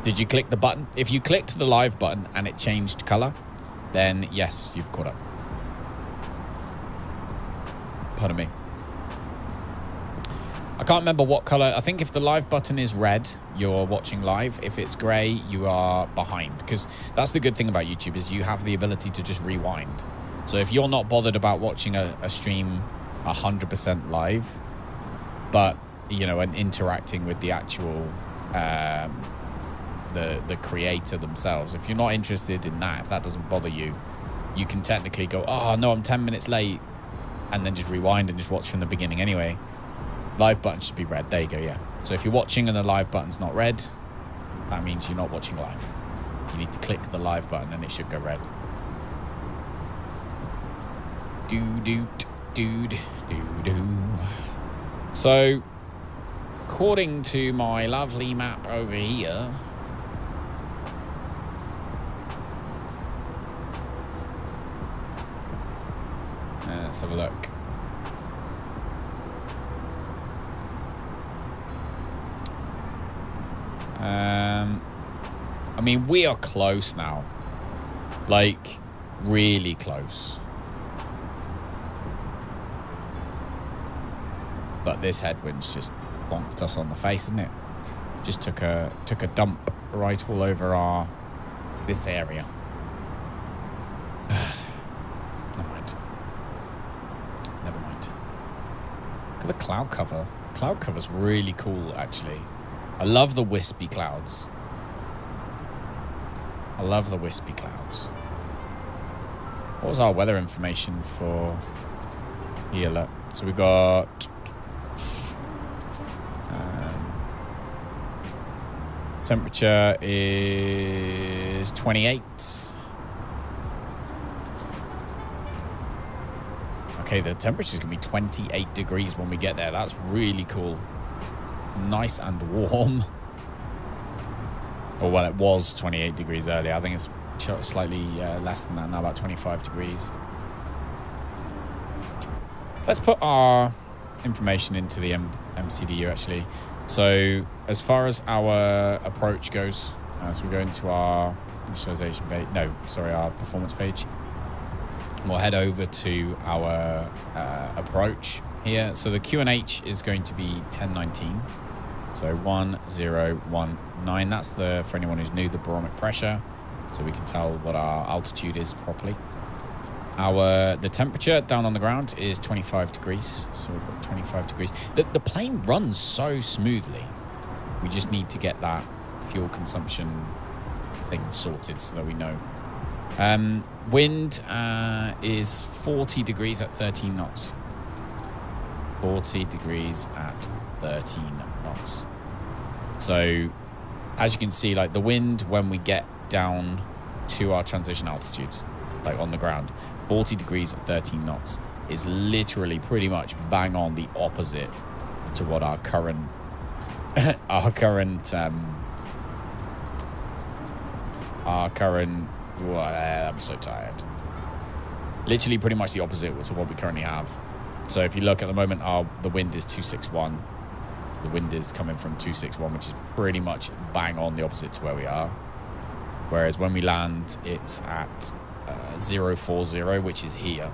Did you click the button? If you clicked the live button and it changed color, then yes, you've caught up. Pardon me. I can't remember what color. I think if the live button is red, you're watching live. If it's gray, you are behind. Because that's the good thing about YouTube is you have the ability to just rewind. So if you're not bothered about watching a stream 100% live, but, you know, and interacting with the actual... the creator themselves. If you're not interested in that, if that doesn't bother you, you can technically go, oh no, I'm 10 minutes late, and then just rewind and just watch from the beginning anyway. Live button should be red. There you go, yeah. So if you're watching and the live button's not red, that means you're not watching live. You need to click the live button and it should go red. So, according to my lovely map over here, let's have a look. I mean, we are close now. Like, really close. But this headwind's just bonked us on the face, isn't it? Just took a dump right all over this area. Never mind. Look at the cloud cover. Cloud cover's really cool, actually. I love the wispy clouds. I love the wispy clouds. What was our weather information for here? Look. So we got temperature is 28. Okay, the temperature is going to be 28 degrees when we get there. That's really cool. It's nice and warm. Or, well, it was 28 degrees earlier. I think it's slightly less than that now, about 25 degrees. Let's put our information into the MCDU actually. So as far as our approach goes, so we go into our initialization page. No, sorry, our performance page. We'll head over to our approach here. So the QNH is going to be 1019. So 1019. That's the, for anyone who's new, the barometric pressure. So we can tell what our altitude is properly. The temperature down on the ground is 25 degrees. So we've got 25 degrees. The plane runs so smoothly. We just need to get that fuel consumption thing sorted so that we know. Wind is 40 degrees at 13 knots. 40 degrees at 13 knots. So as you can see, like the wind when we get down to our transition altitude, like on the ground, 40 degrees at 13 knots is literally pretty much bang on the opposite to what our current I'm so tired. Literally pretty much the opposite to what we currently have. So if you look at the moment, the wind is 261. So the wind is coming from 261, which is pretty much bang on the opposite to where we are. Whereas when we land, it's at 040, which is here.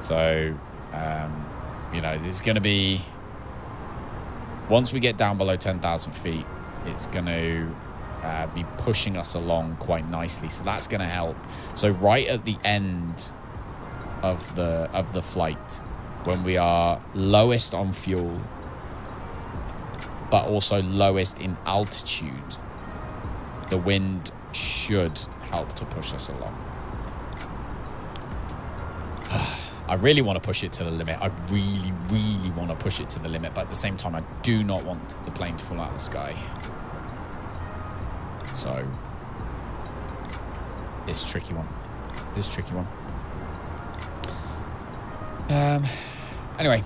So, you know, there's going to be, once we get down below 10,000 feet, it's going to be pushing us along quite nicely. So that's going to help. So right at the end of the flight, when we are lowest on fuel, but also lowest in altitude, the wind should help to push us along. I really want to push it to the limit. I really, really want to push it to the limit. But at the same time, I do not want the plane to fall out of the sky. So, it's a tricky one. It's a tricky one. Anyway,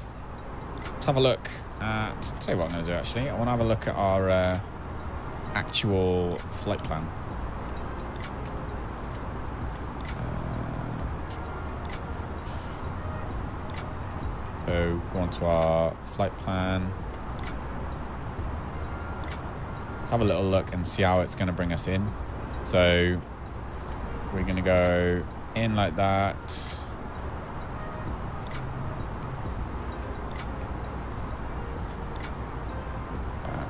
let's have a look at... I'll tell you what I'm going to do, actually. I want to have a look at our actual flight plan. So go on to our flight plan. Let's have a little look and see how it's going to bring us in. So we're going to go in like that.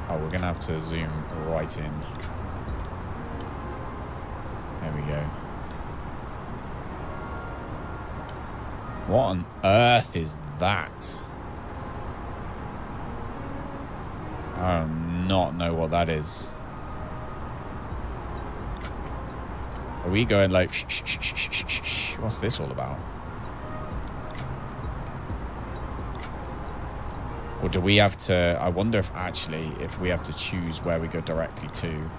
Oh, we're going to have to zoom right in. There we go. What on earth is that? I do not know what that is. Are we going like shh? What's this all about? Or do we have to... I wonder if actually if we have to choose where we go directly to.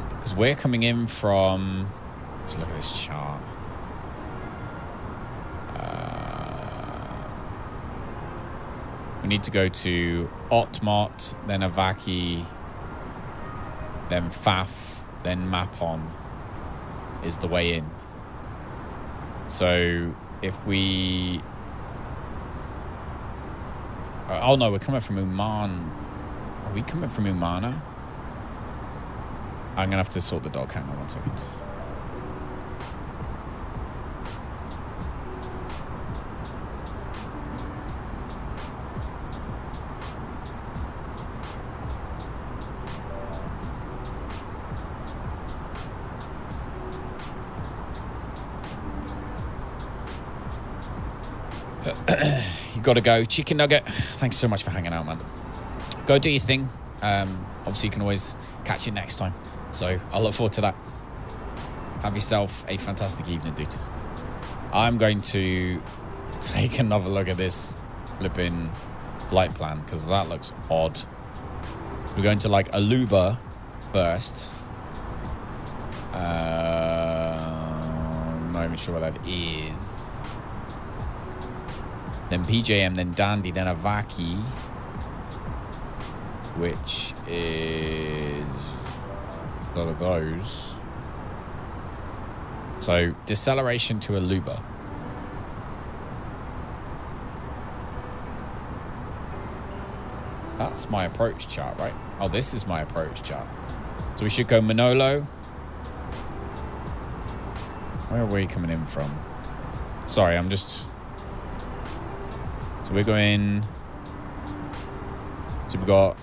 Because we're coming in from... Let's look at this chart. We need to go to Otmot, then Avaki, then Faf, then Mapon is the way in. So if we... Oh no, we're coming from Uman. Are we coming from Umana? I'm going to have to sort the dog. Hang on 1 second. You gotta go. Chicken Nugget, thanks so much for hanging out, man. Go do your thing. Obviously, you can always catch it next time. So I'll look forward to that. Have yourself a fantastic evening, dude. I'm going to take another look at this flipping flight plan because that looks odd. We're going to like Aruba first. I'm not even sure what that is. then PJM, then Dandy, then Avaki, which is a lot of those. So deceleration to Aluba. That's my approach chart, right? Oh, this is my approach chart. So we should go MNOLO. Where are we coming in from? Sorry, I'm just... So we're going... So we've got...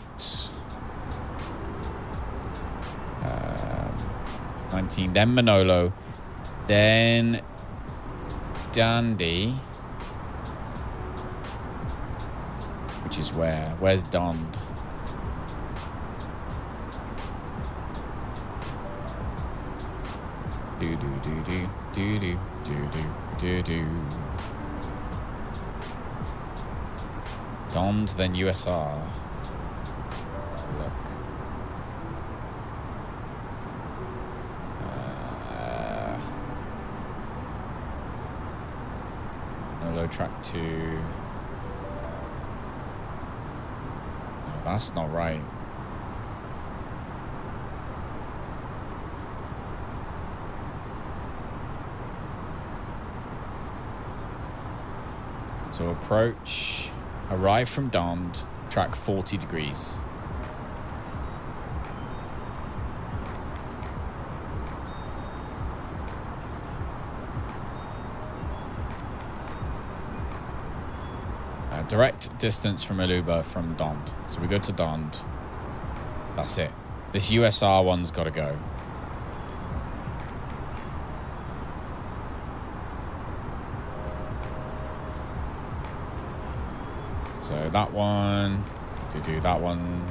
19, then MNOLO, then Dandy, which is where? Where's Dond? Do do do do do do do do do. Dond, then USR. Look. MNOLO track 2. No, that's not right. So approach, arrive from Dond, track 40 degrees. Direct distance from Aluba from Dond. So we go to Dond. That's it. This USR one's got to go. So that one, do that one.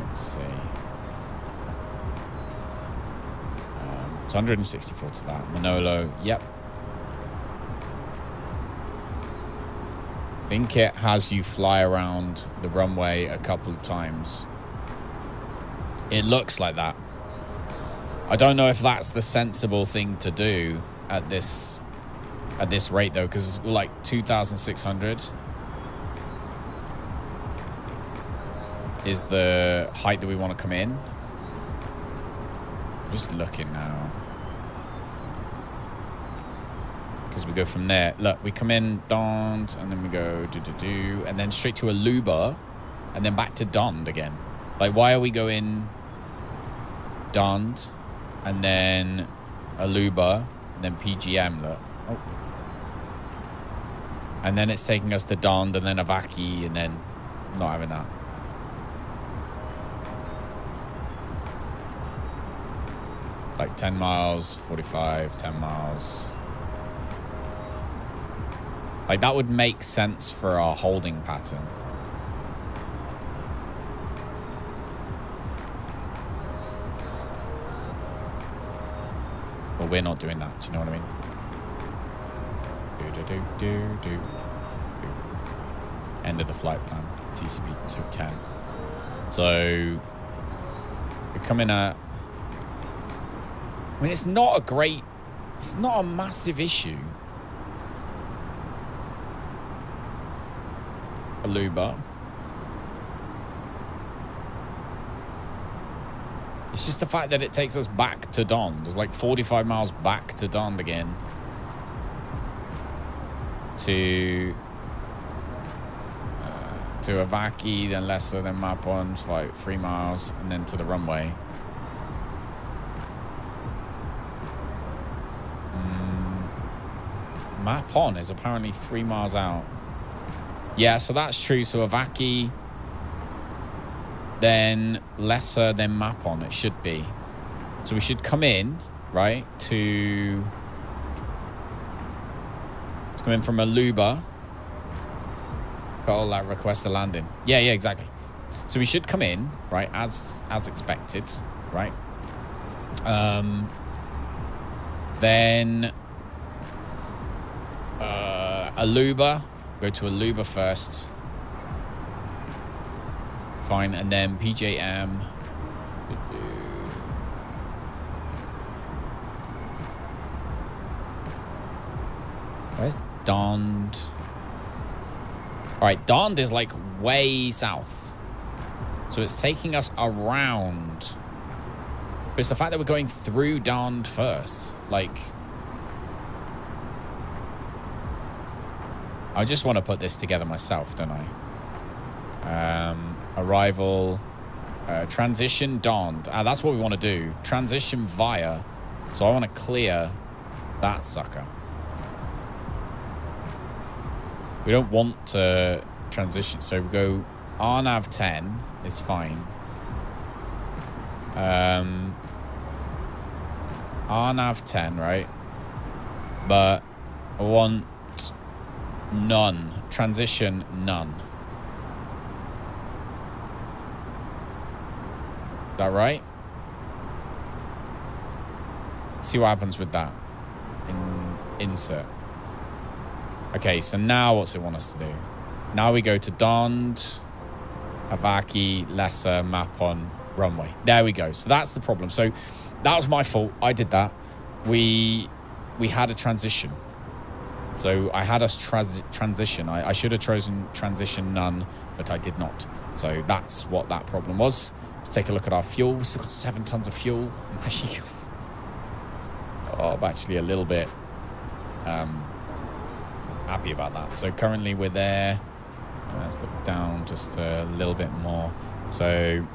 Let's see. It's 164 to that. MNOLO, yep. I think it has you fly around the runway a couple of times. It looks like that. I don't know if that's the sensible thing to do at this rate though, because it's like 2,600 is the height that we want to come in. I'm just looking now. Because we go from there. Look, we come in Dond, and then we go and then straight to Aluba, and then back to Dond again. Like, why are we going Dond, and then Aluba, and then PGM? Look, oh. And then it's taking us to Dond, and then Avaki, and then not having that. Like 10 miles, 45, 10 miles. Like, that would make sense for our holding pattern. But we're not doing that, do you know what I mean? End of the flight plan. TCB, so 10. So, we're coming at... I mean, it's not a massive issue. Aluba. It's just the fact that it takes us back to Dond. It's like 45 miles back to Dond again. To Avaki, then Lesser, then Mapon, it's like 3 miles, and then to the runway. Mapon is apparently 3 miles out. Yeah, so that's true. So Avaki, then Lesser, then Mapon, it should be. So we should come in, right, let's come in from Aluba. Call that request a landing. Yeah, exactly. So we should come in, right, as expected, right? Then Aluba. Go to Aluba first. Fine, and then PJM. Where's Dond? All right, Dond is like way south. So it's taking us around. But it's the fact that we're going through Dond first. Like, I just want to put this together myself, don't I? Arrival, transition Dond. That's what we want to do. Transition via. So I want to clear that sucker. We don't want to transition. So we go RNAV 10 is fine. RNAV 10, right? But I want none. Transition none. Is that right? See what happens with that. Insert. Okay, so now what's it want us to do? Now we go to Dond, Avaki, Lesser, map on runway. There we go. So that's the problem. So that was my fault. I did that. We had a transition. So I had us transition. I should have chosen transition none, but I did not. So that's what that problem was. Let's take a look at our fuel. We've still got 7 tons of fuel. I'm actually a little bit happy about that. So currently we're there. Let's look down just a little bit more. So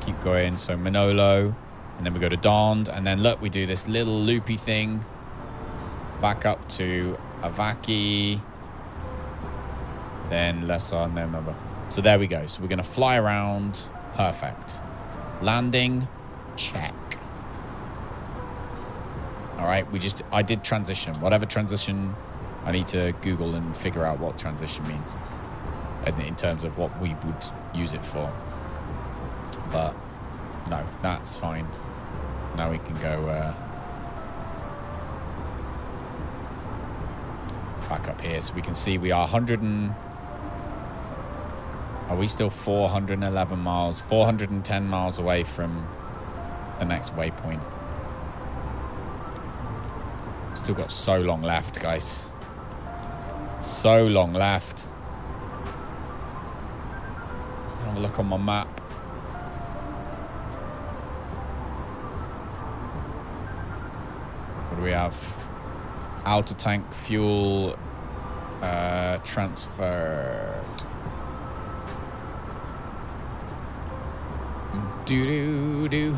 keep going. So MNOLO, and then we go to Dond, and then look, we do this little loopy thing back up to Avaki, then Lesser, no remember. So there we go. So we're going to fly around. Perfect. Landing, check. All right, I did transition. Whatever transition, I need to Google and figure out what transition means in terms of what we would use it for. But no, that's fine. Now we can go back up here so we can see we are 100 and... Are we still 411 miles, 410 miles away from the next waypoint? Still got so long left, guys. So long left. Have a look on my map. What do we have? Outer tank fuel transferred. Do-do-do.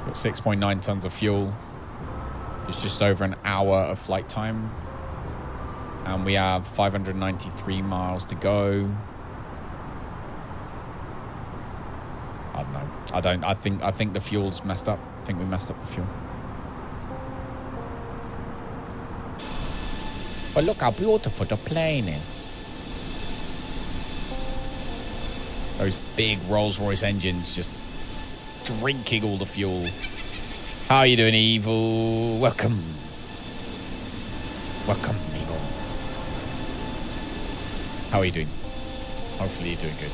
Got 6.9 tons of fuel. It's just over an hour of flight time. And we have 593 miles to go. I don't know. I think the fuel's messed up. I think we messed up the fuel. But look how beautiful the plane is. Those big Rolls-Royce engines just drinking all the fuel. How are you doing, Evil? Welcome. Welcome, Evil. How are you doing? Hopefully you're doing good.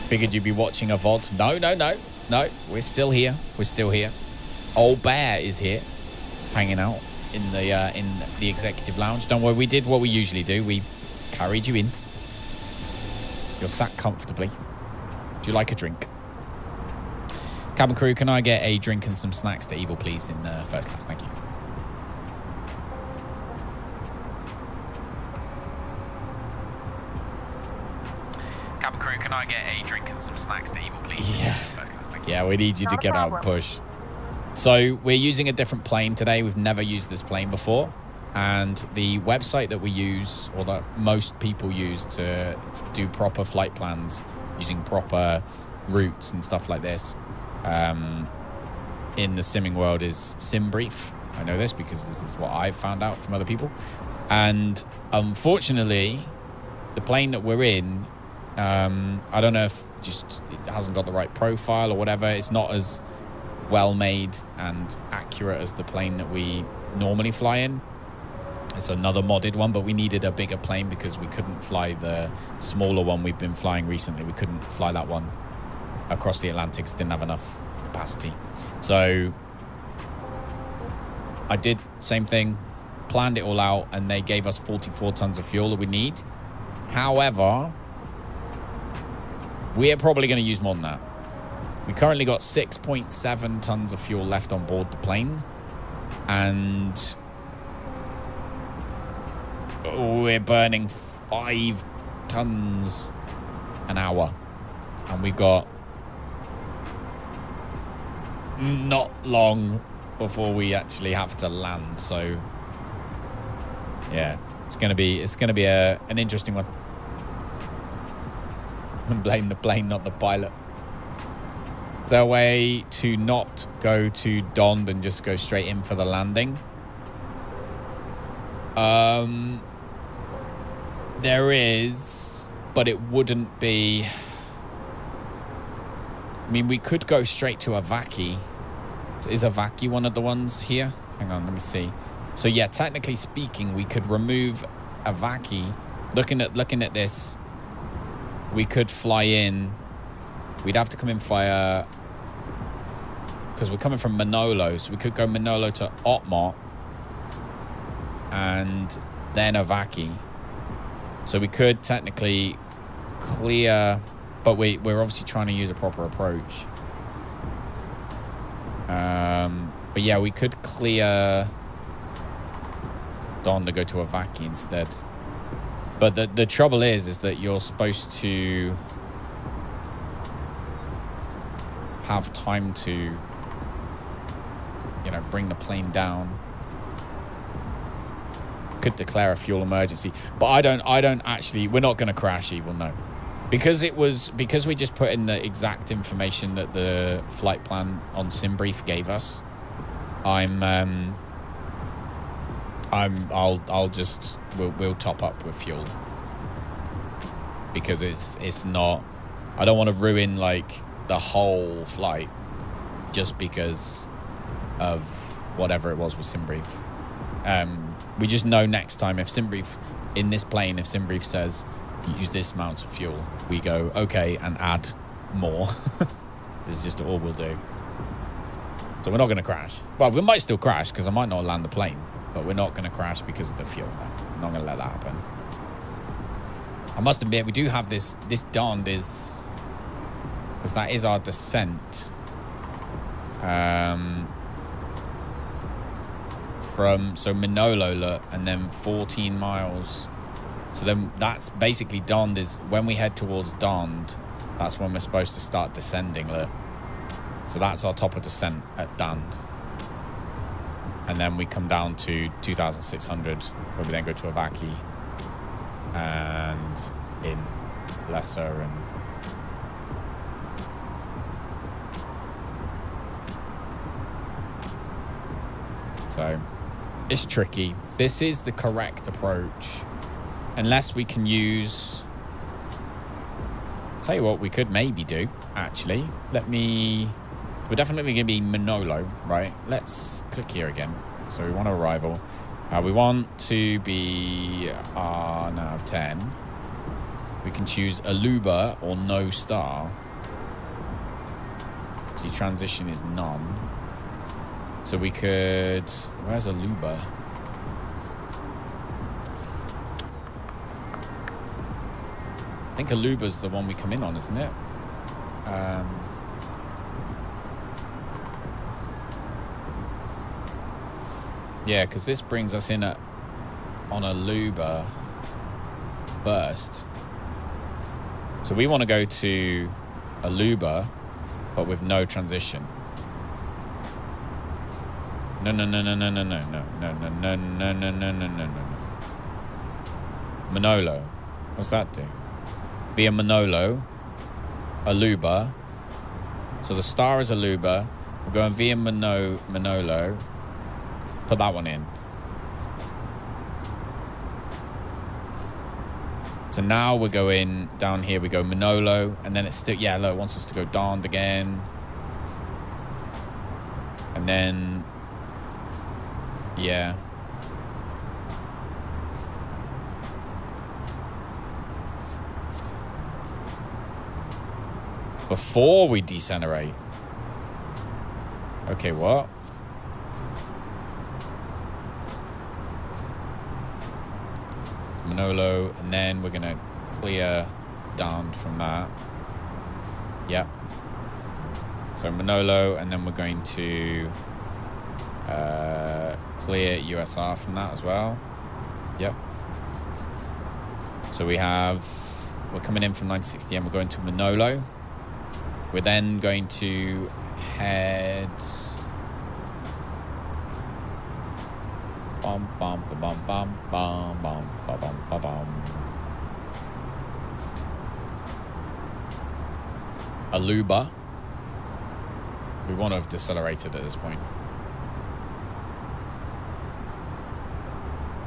Figured you'd be watching a VOD. No. We're still here. We're still here. Old Bear is here, hanging out in the executive lounge. Don't worry, we did what we usually do. We carried you in. You're sat comfortably. Do you like a drink? Cabin crew, can I get a drink and some snacks to Evil, please, in first class? Thank you. Cabin crew, can I get a drink and some snacks to Evil, please? Yeah. First class, thank you. Yeah, we need you to get out and push. So we're using a different plane today. We've never used this plane before. And the website that we use, or that most people use to do proper flight plans, using proper routes and stuff like this, in the simming world is SimBrief. I know this because this is what I've found out from other people. And unfortunately, the plane that we're in, I don't know if just it hasn't got the right profile or whatever. It's not as well made and accurate as the plane that we normally fly in. It's another modded one, but we needed a bigger plane because we couldn't fly the smaller one we've been flying recently. We couldn't fly that one across the Atlantic. Didn't have enough capacity. So I did same thing, planned it all out, and they gave us 44 tons of fuel that we need. However, we're probably going to use more than that. We currently got 6.7 tons of fuel left on board the plane, and we're burning 5 tons an hour, and we got not long before we actually have to land. So yeah, it's gonna be an interesting one. And blame the plane, not the pilot. Is there a way to not go to Dond and just go straight in for the landing? There is, but it wouldn't be. I mean, we could go straight to Avaki. Is Avaki one of the ones here? Hang on, let me see. So yeah, technically speaking, we could remove Avaki. Looking at this, we could fly in. We'd have to come in via, because we're coming from MNOLO, so we could go MNOLO to Otmot and then Avaki. So we could technically clear, but we're obviously trying to use a proper approach. But yeah, we could clear Don to go to Avaki instead. But the trouble is that you're supposed to have time to, you know, bring the plane down. Could declare a fuel emergency, but I don't actually. We're not going to crash, Evil, no, because we just put in the exact information that the flight plan on SimBrief gave us. We'll top up with fuel, because it's not. I don't want to ruin like the whole flight just because of whatever it was with SimBrief. We just know next time if SimBrief in this plane, if SimBrief says use this amount of fuel, we go okay and add more. This is just all we'll do. So we're not going to crash. Well, we might still crash because I might not land the plane, but we're not going to crash because of the fuel. No, I'm not going to let that happen. I must admit, we do have this Dond is, because that is our descent. So MNOLO, look, and then 14 miles. So then that's basically Dond is when we head towards Dond, that's when we're supposed to start descending, look. So that's our top of descent at Dond. And then we come down to 2,600, where we then go to Avaki and in Lesser and so it's tricky. This is the correct approach. Unless we can use... Tell you what we could maybe do, actually. We're definitely going to be MNOLO, right? Let's click here again. So we want arrival. We want to be nav 10. We can choose Aluba or no star. See, transition is none. So we could... Where's Aluba? I think Aluba's the one we come in on, isn't it? Yeah, because this brings us in on Aluba first. So we want to go to Aluba, but with no transition. No. MNOLO. What's that do? Via MNOLO, Aluba. So the star is Aluba. We're going via MNOLO. Put that one in. So now we're going down here. We go MNOLO, and then it's still, yeah, look, it wants us to go Dond again. And then, yeah. Before we decelerate. Okay, what? MNOLO, and then we're gonna clear down from that. Yep. So MNOLO, and then we're going to clear USR from that as well. Yep. So we're coming in from 960M, we're going to MNOLO. We're then going to head bum bum bum bum bum bum bum bum bum. Aluba. We want to have decelerated at this point.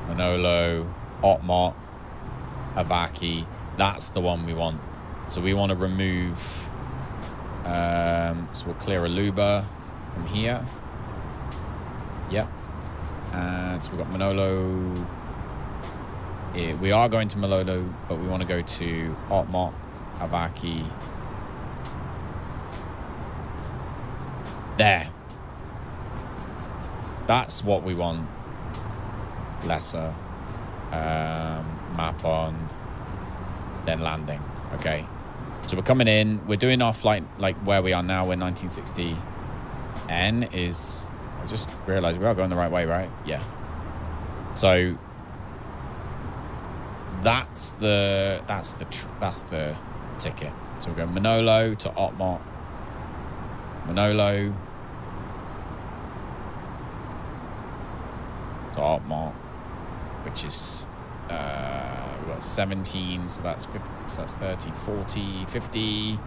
MNOLO, Otmot, Avaki. That's the one we want. So we want to remove. So we'll clear Aluba from here. Yep. And so we've got MNOLO. We are going to MNOLO, but we want to go to Otmot, Avaki. There. That's what we want. Lesser. Map on. Then landing. Okay. So we're coming in. We're doing our flight like where we are now. We're 1960. N is... I just realized we are going the right way, right? Yeah. So that's the ticket. So we're going MNOLO to Otmot. MNOLO to Otmot, which is we've got 17, so that's 50, so that's 30, 40, 50,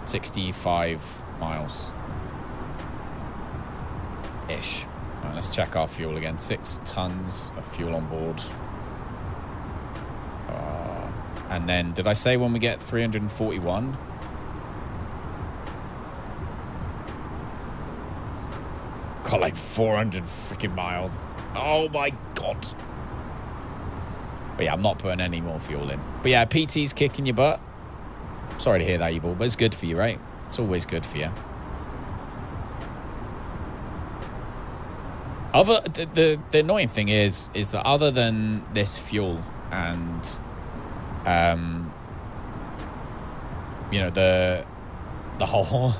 65 miles ish. Right, let's check our fuel again. 6 tons of fuel on board. And then, did I say when we get 341? Got like 400 freaking miles. Oh my God. But yeah, I'm not putting any more fuel in. But yeah, PT's kicking your butt. Sorry to hear that, Evil, but it's good for you, right? It's always good for you. The annoying thing is that other than this fuel and you know, the whole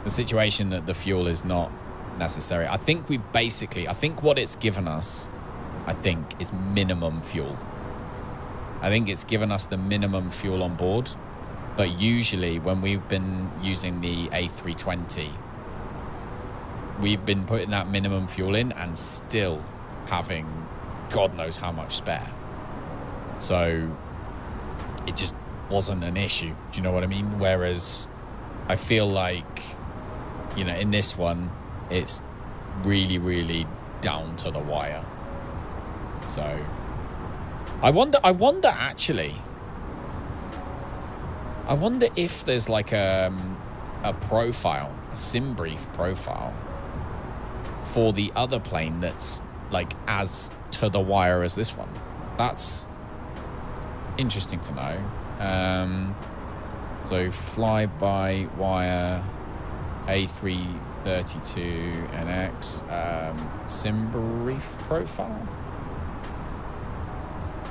the situation that the fuel is not necessary. I think what it's given us, is minimum fuel. I think it's given us the minimum fuel on board. But usually when we've been using the A320, we've been putting that minimum fuel in and still having God knows how much spare. So it just wasn't an issue. Do you know what I mean? Whereas I feel like, you know, in this one, it's really, really down to the wire. So I wonder actually, I wonder if there's like a profile, a sim brief profile for the other plane that's like as to the wire as this one. That's interesting to know. So fly by wire A330-900 sim brief profile,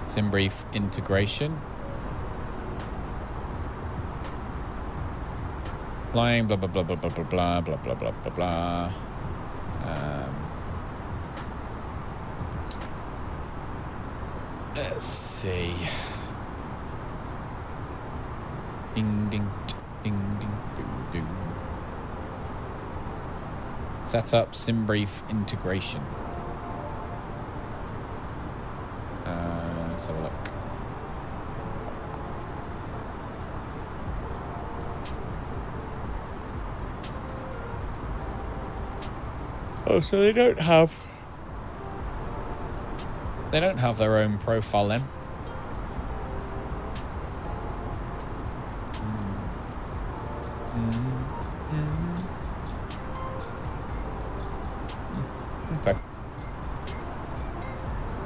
sim brief integration. Flying blah blah blah blah blah blah blah blah blah blah blah blah. Let's see. Ding ding ding ding doo doo. Set up sim brief integration. Let's have a look. Oh, so they don't have their own profile then. Okay.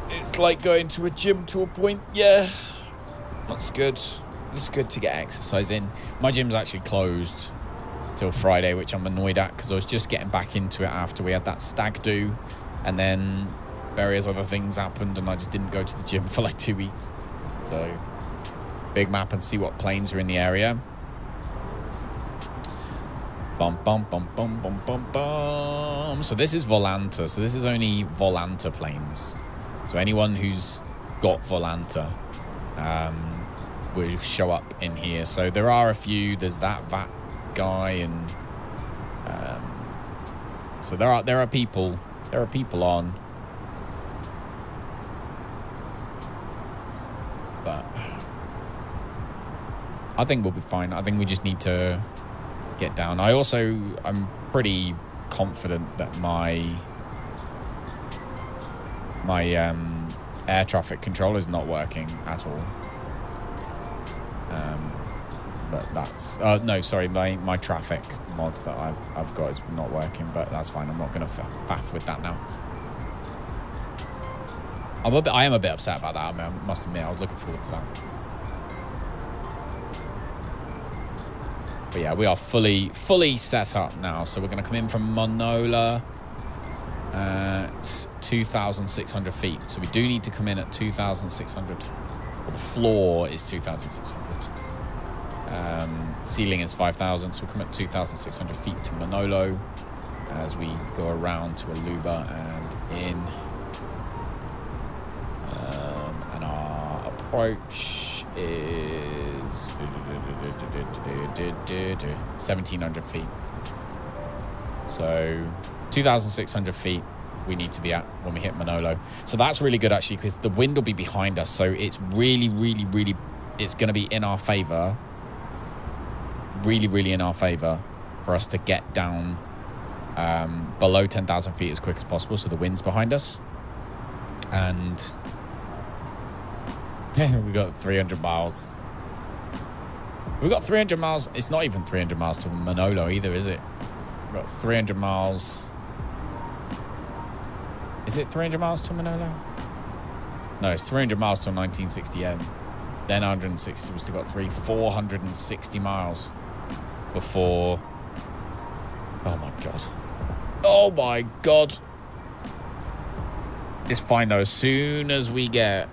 It's like going to a gym to a point. Yeah, that's good. It's good to get exercise in. My gym's actually closed till Friday, which I'm annoyed at because I was just getting back into it after we had that stag do, and then various other things happened, and I just didn't go to the gym for like 2 weeks. So, big map and see what planes are in the area. Bum, bum, bum, bum, bum, bum, bum. So this is Volanta. So this is only Volanta planes. So anyone who's got Volanta will show up in here. So there are a few. There's that VAT guy, and so there are people. There are people on. But I think we'll be fine. I think we just need to get down. I'm pretty confident that my air traffic control is not working at all. But that's no, sorry, my traffic mod that I've got is not working, but that's fine. I'm not gonna faff with that now. I am a bit upset about that. I mean, I must admit, I was looking forward to that. But yeah, we are fully set up now. So we're going to come in from MNOLO at 2,600 feet. So we do need to come in at 2,600. Well, the floor is 2,600. Ceiling is 5,000. So we'll come at 2,600 feet to MNOLO as we go around to Aluba and in. And our approach is 1,700 feet. So 2,600 feet we need to be at when we hit MNOLO. So that's really good actually, because the wind will be behind us. So it's really, it's going to be in our favor. Really in our favor for us to get down below 10,000 feet as quick as possible. So the wind's behind us. And we've got 300 miles. We've got 300 miles. It's not even 300 miles to MNOLO either, is it? We've got 300 miles. Is it 300 miles to MNOLO? No, it's 300 miles to 1960M. Then 160. We've still got 460 miles before. Oh my god. Oh my god. It's fine though. As soon as we get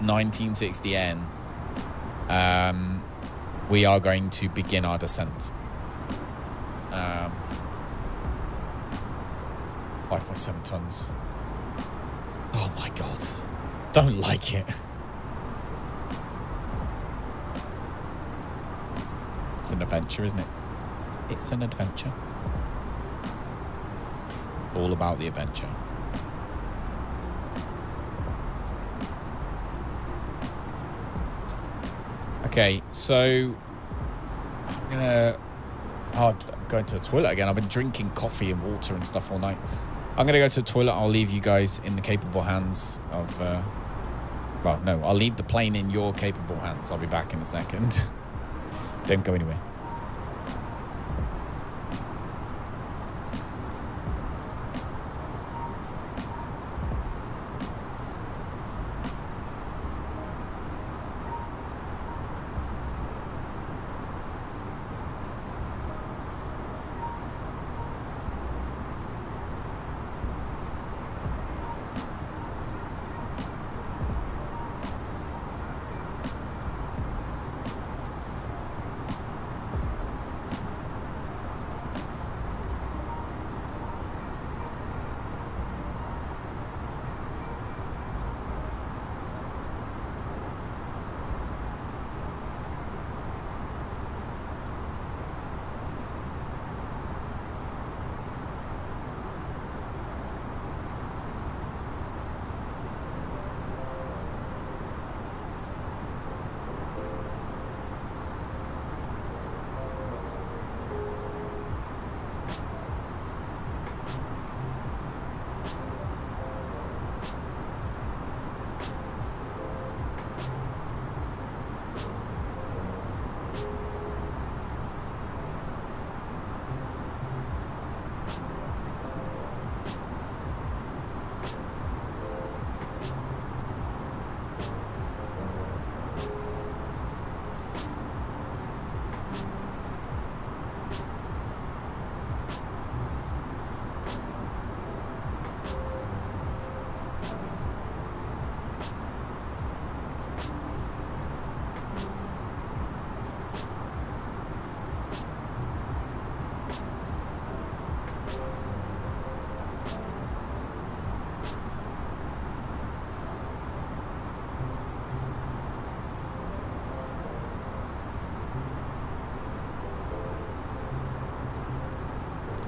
1960N, we are going to begin our descent. 5.7 tons. Oh my god. Don't like it. It's an adventure, isn't it? It's an adventure. All about the adventure. Okay, so I'm gonna go to the toilet again. I've been drinking coffee and water and stuff all night. I'm gonna go to the toilet. I'll leave you guys in the capable hands of well, no, I'll leave the plane in your capable hands. I'll be back in a second. Don't go anywhere.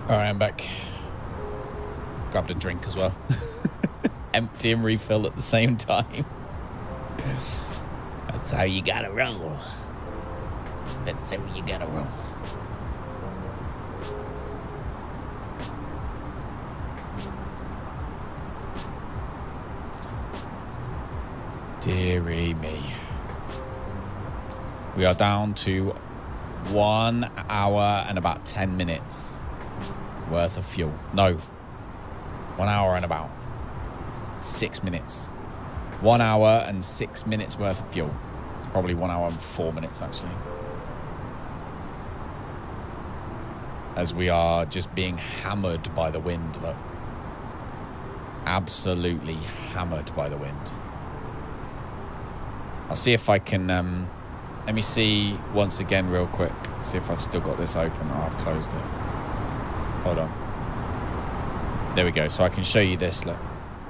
All right, I'm back. Grabbed a drink as well. Empty and refill at the same time. That's how you gotta roll. That's how you gotta roll. Dearie me. We are down to 1 hour and about 10 minutes worth of fuel. No. 1 hour and about 6 minutes. 1 hour and 6 minutes worth of fuel. It's probably 1 hour and 4 minutes, actually. As we are just being hammered by the wind, look. Absolutely hammered by the wind. I'll see if I can, let me see once again real quick. See if I've still got this open. Oh, I've closed it. Hold on. There we go. So I can show you this, look.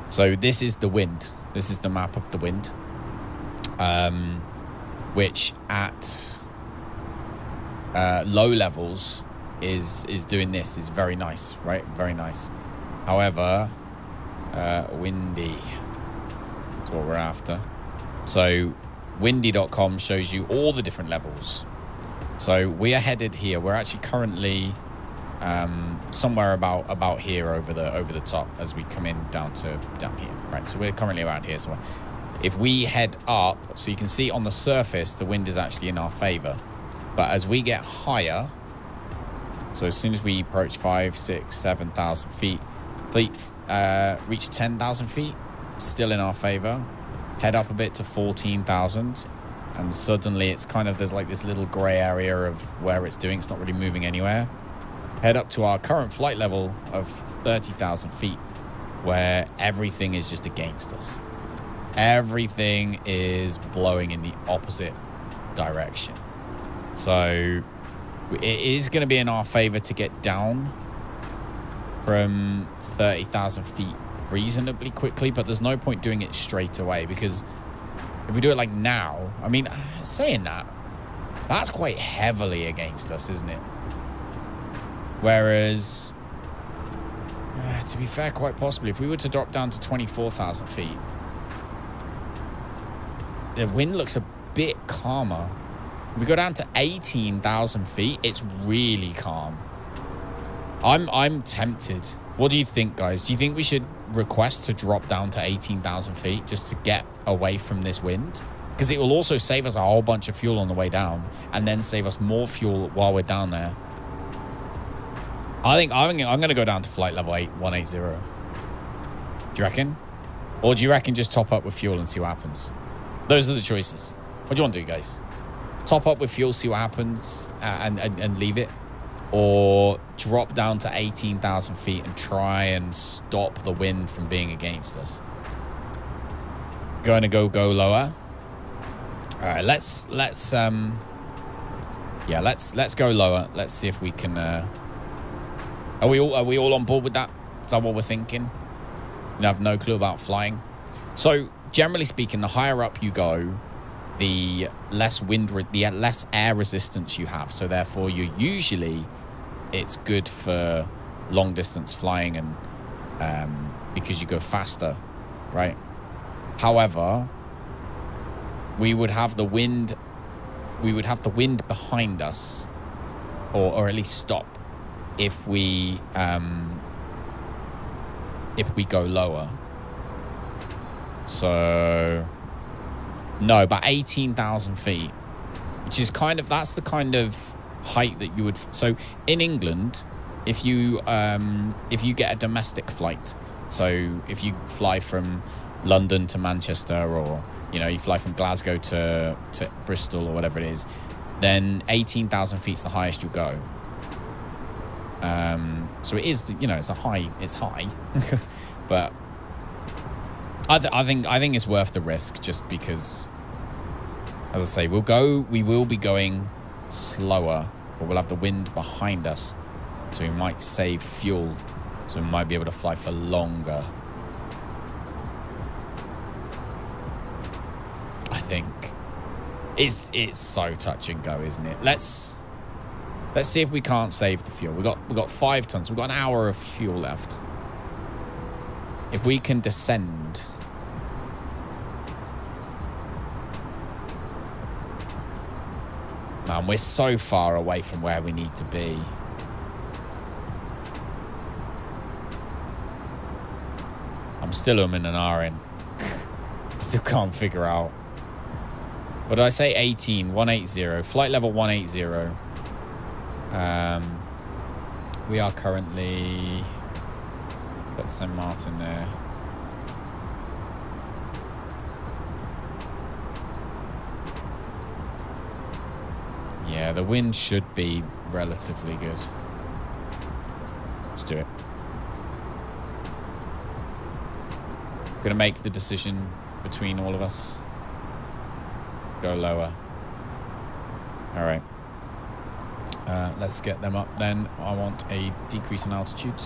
So this is the wind. This is the map of the wind. Which at low levels is doing this. Is very nice, right? Very nice. However, windy is what we're after. So windy.com shows you all the different levels. So we are headed here. We're actually currently somewhere about here over the top as we come in down here, right? So we're currently around here somewhere. If we head up, so you can see on the surface the wind is actually in our favor, but as we get higher, so as soon as we approach 5, 6, 7,000 feet, reach 10,000 feet, still in our favor. Head up a bit to 14,000, and suddenly it's kind of, there's like this little gray area of where it's doing. It's not really moving anywhere. Head up to our current flight level of 30,000 feet, where everything is just against us. Everything is blowing in the opposite direction. So it is going to be in our favor to get down from 30,000 feet reasonably quickly, but there's no point doing it straight away, because if we do it like now, I mean, saying that, that's quite heavily against us, isn't it? Whereas, to be fair, quite possibly, if we were to drop down to 24,000 feet, the wind looks a bit calmer. If we go down to 18,000 feet, it's really calm. I'm tempted. What do you think, guys? Do you think we should request to drop down to 18,000 feet just to get away from this wind? Because it will also save us a whole bunch of fuel on the way down, and then save us more fuel while we're down there. I think I'm going to go down to flight level 180. Do you reckon? Or do you reckon just top up with fuel and see what happens? Those are the choices. What do you want to do, guys? Top up with fuel, see what happens, and leave it? Or drop down to 18,000 feet and try and stop the wind from being against us? Going to go lower. All right, let's go lower. Let's see if we can. Are we all on board with that? Is that what we're thinking? You have no clue about flying. So generally speaking, the higher up you go, the less less air resistance you have. So therefore, it's good for long distance flying, and because you go faster, right? However, we would have the wind behind us, or at least stop if we go lower. So no, but 18,000 feet, which is that's the kind of height that you would. So in England, if you get a domestic flight, so if you fly from London to Manchester, or you fly from Glasgow to Bristol or whatever it is, then 18,000 feet is the highest you'll go. So it is, it's high, but I think it's worth the risk, just because, as I say, we will be going slower, but we'll have the wind behind us, so we might save fuel, so we might be able to fly for longer. I think it's so touch and go, isn't it? Let's see if we can't save the fuel. We got 5 tons. We've got an hour of fuel left. If we can descend. Man, we're so far away from where we need to be. I'm still umming and ahhing. Still can't figure out. What did I say? 18, 180. Flight level 180. We are currently... Got St. Maarten there. Yeah, the wind should be relatively good. Let's do it. Gonna make the decision between all of us. Go lower. All right. Let's get them up then. I want a decrease in altitude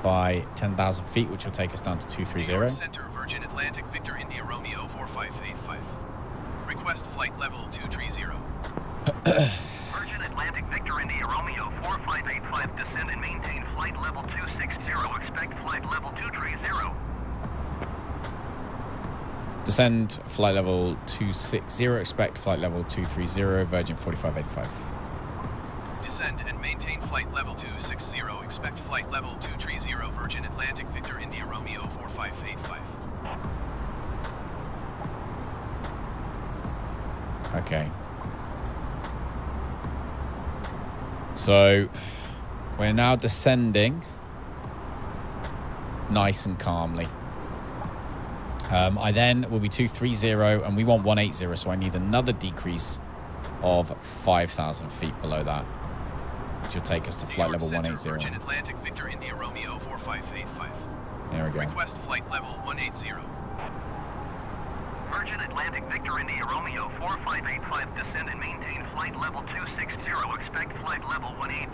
by 10,000 feet, which will take us down to 230. Center, Virgin Atlantic, Victor India Romeo 4585. Request flight level 230. Virgin Atlantic, Victor India Romeo 4585. Descend and maintain flight level 260. Expect flight level 230. Descend flight level 260. Expect flight level 230. Virgin 4585. Descend and maintain flight level 260. Expect flight level 230. Virgin Atlantic, Victor India Romeo 4585. Okay. So we're now descending nice and calmly. I then will be 230 and we want 180, so I need another decrease of 5,000 feet below that, which will take us to flight level 180. Virgin Atlantic, Victor India Romeo 4585. There we go. Request flight level 180. Virgin Atlantic, Victor India Romeo 4585. Descend and maintain flight level 260. Expect flight level 180.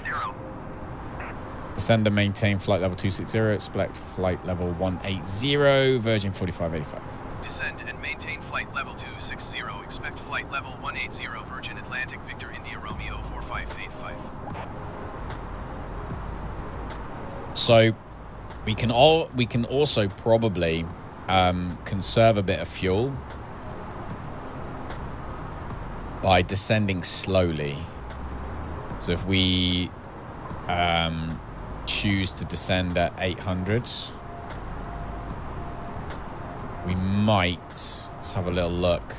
Descend and maintain flight level 260. Expect flight level 180. Virgin 4585. Descend and maintain flight level 260. Expect flight level 180. Virgin Atlantic, Victor India Romeo 4585. So we can also probably conserve a bit of fuel by descending slowly. So if we choose to descend at 800, we might, let's have a little look.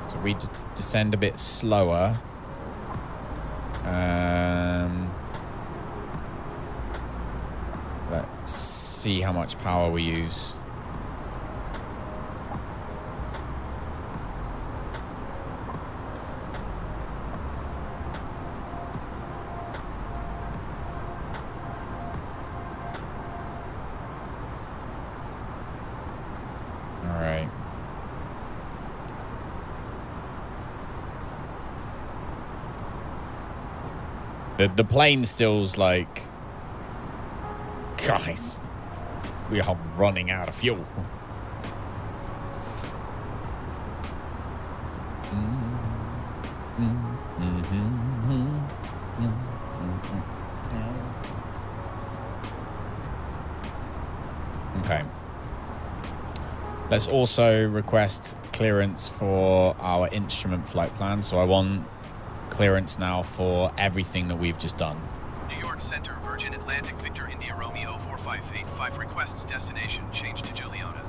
So we descend a bit slower. Let's see how much power we use. The plane still's like, guys, we are running out of fuel. Okay. Let's also request clearance for our instrument flight plan. So I want clearance now for everything that we've just done. New York Center, Virgin Atlantic, Victor India Romeo 4585. Requests destination change to Juliana.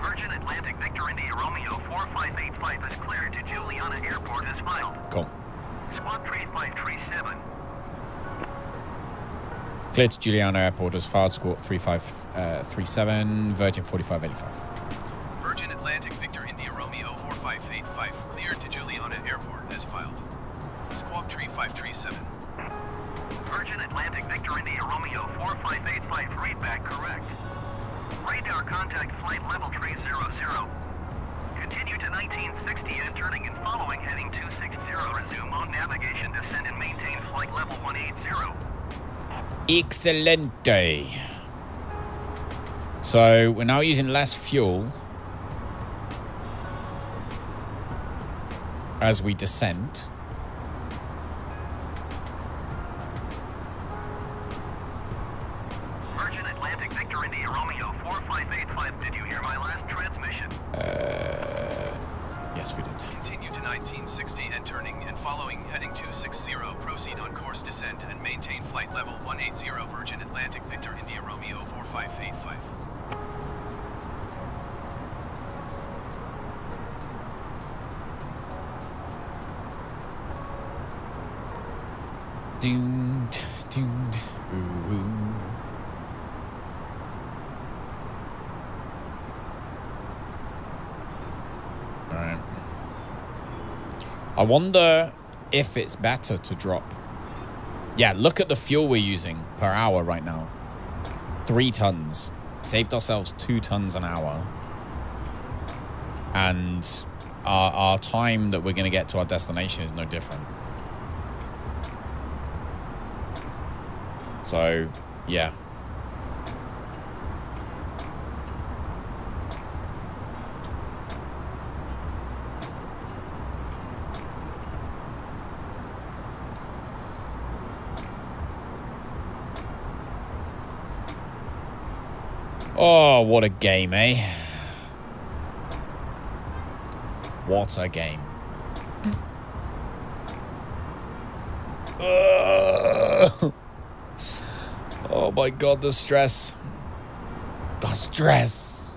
Virgin Atlantic, Victor India Romeo 4585 is cleared to Juliana Airport as filed. Cool. Squawk 3537. Cleared to Juliana Airport as filed. Squawk 3537. Virgin 4585. Virgin Atlantic, Victor India Romeo 4585. Cleared to Juliana Airport as filed. Squawk 3537. Virgin Atlantic, Victor India Romeo 4585. Readback correct. Radar contact flight level 300. Continue to 1960 and turning and following heading 260. Resume on navigation, descend and maintain flight level 180. Excelente. So we're now using less fuel as we descend. 1960 and turning and following heading 260. Proceed on course, descend and maintain flight level 180 Virgin Atlantic Victor India Romeo 4585. Doom, doom, ooh. All right. I wonder if it's better to drop. Yeah, look at the fuel we're using per hour right now. 3 tons. Saved ourselves 2 tons an hour. And our time that we're going to get to our destination is no different. So, yeah. Oh, what a game, eh? What a game. Oh my God, the stress. The stress.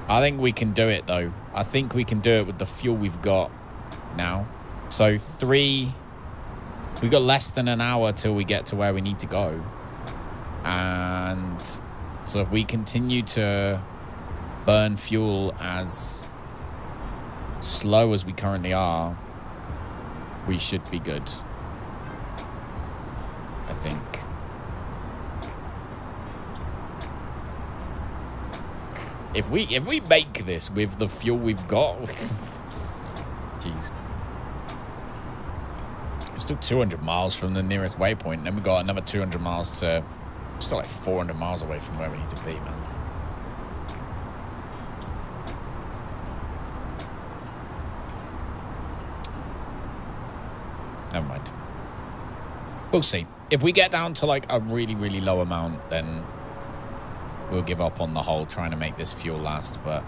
I think we can do it, though. I think we can do it with the fuel we've got now. So we got less than an hour till we get to where we need to go. And so if we continue to burn fuel as slow as we currently are, we should be good. I think. If we make this with the fuel we've got, jeez. We're still 200 miles from the nearest waypoint, and then we got another 200 miles to. Still like 400 miles away from where we need to be, man. Never mind. We'll see. If we get down to like a really, really low amount, then we'll give up on the whole trying to make this fuel last. But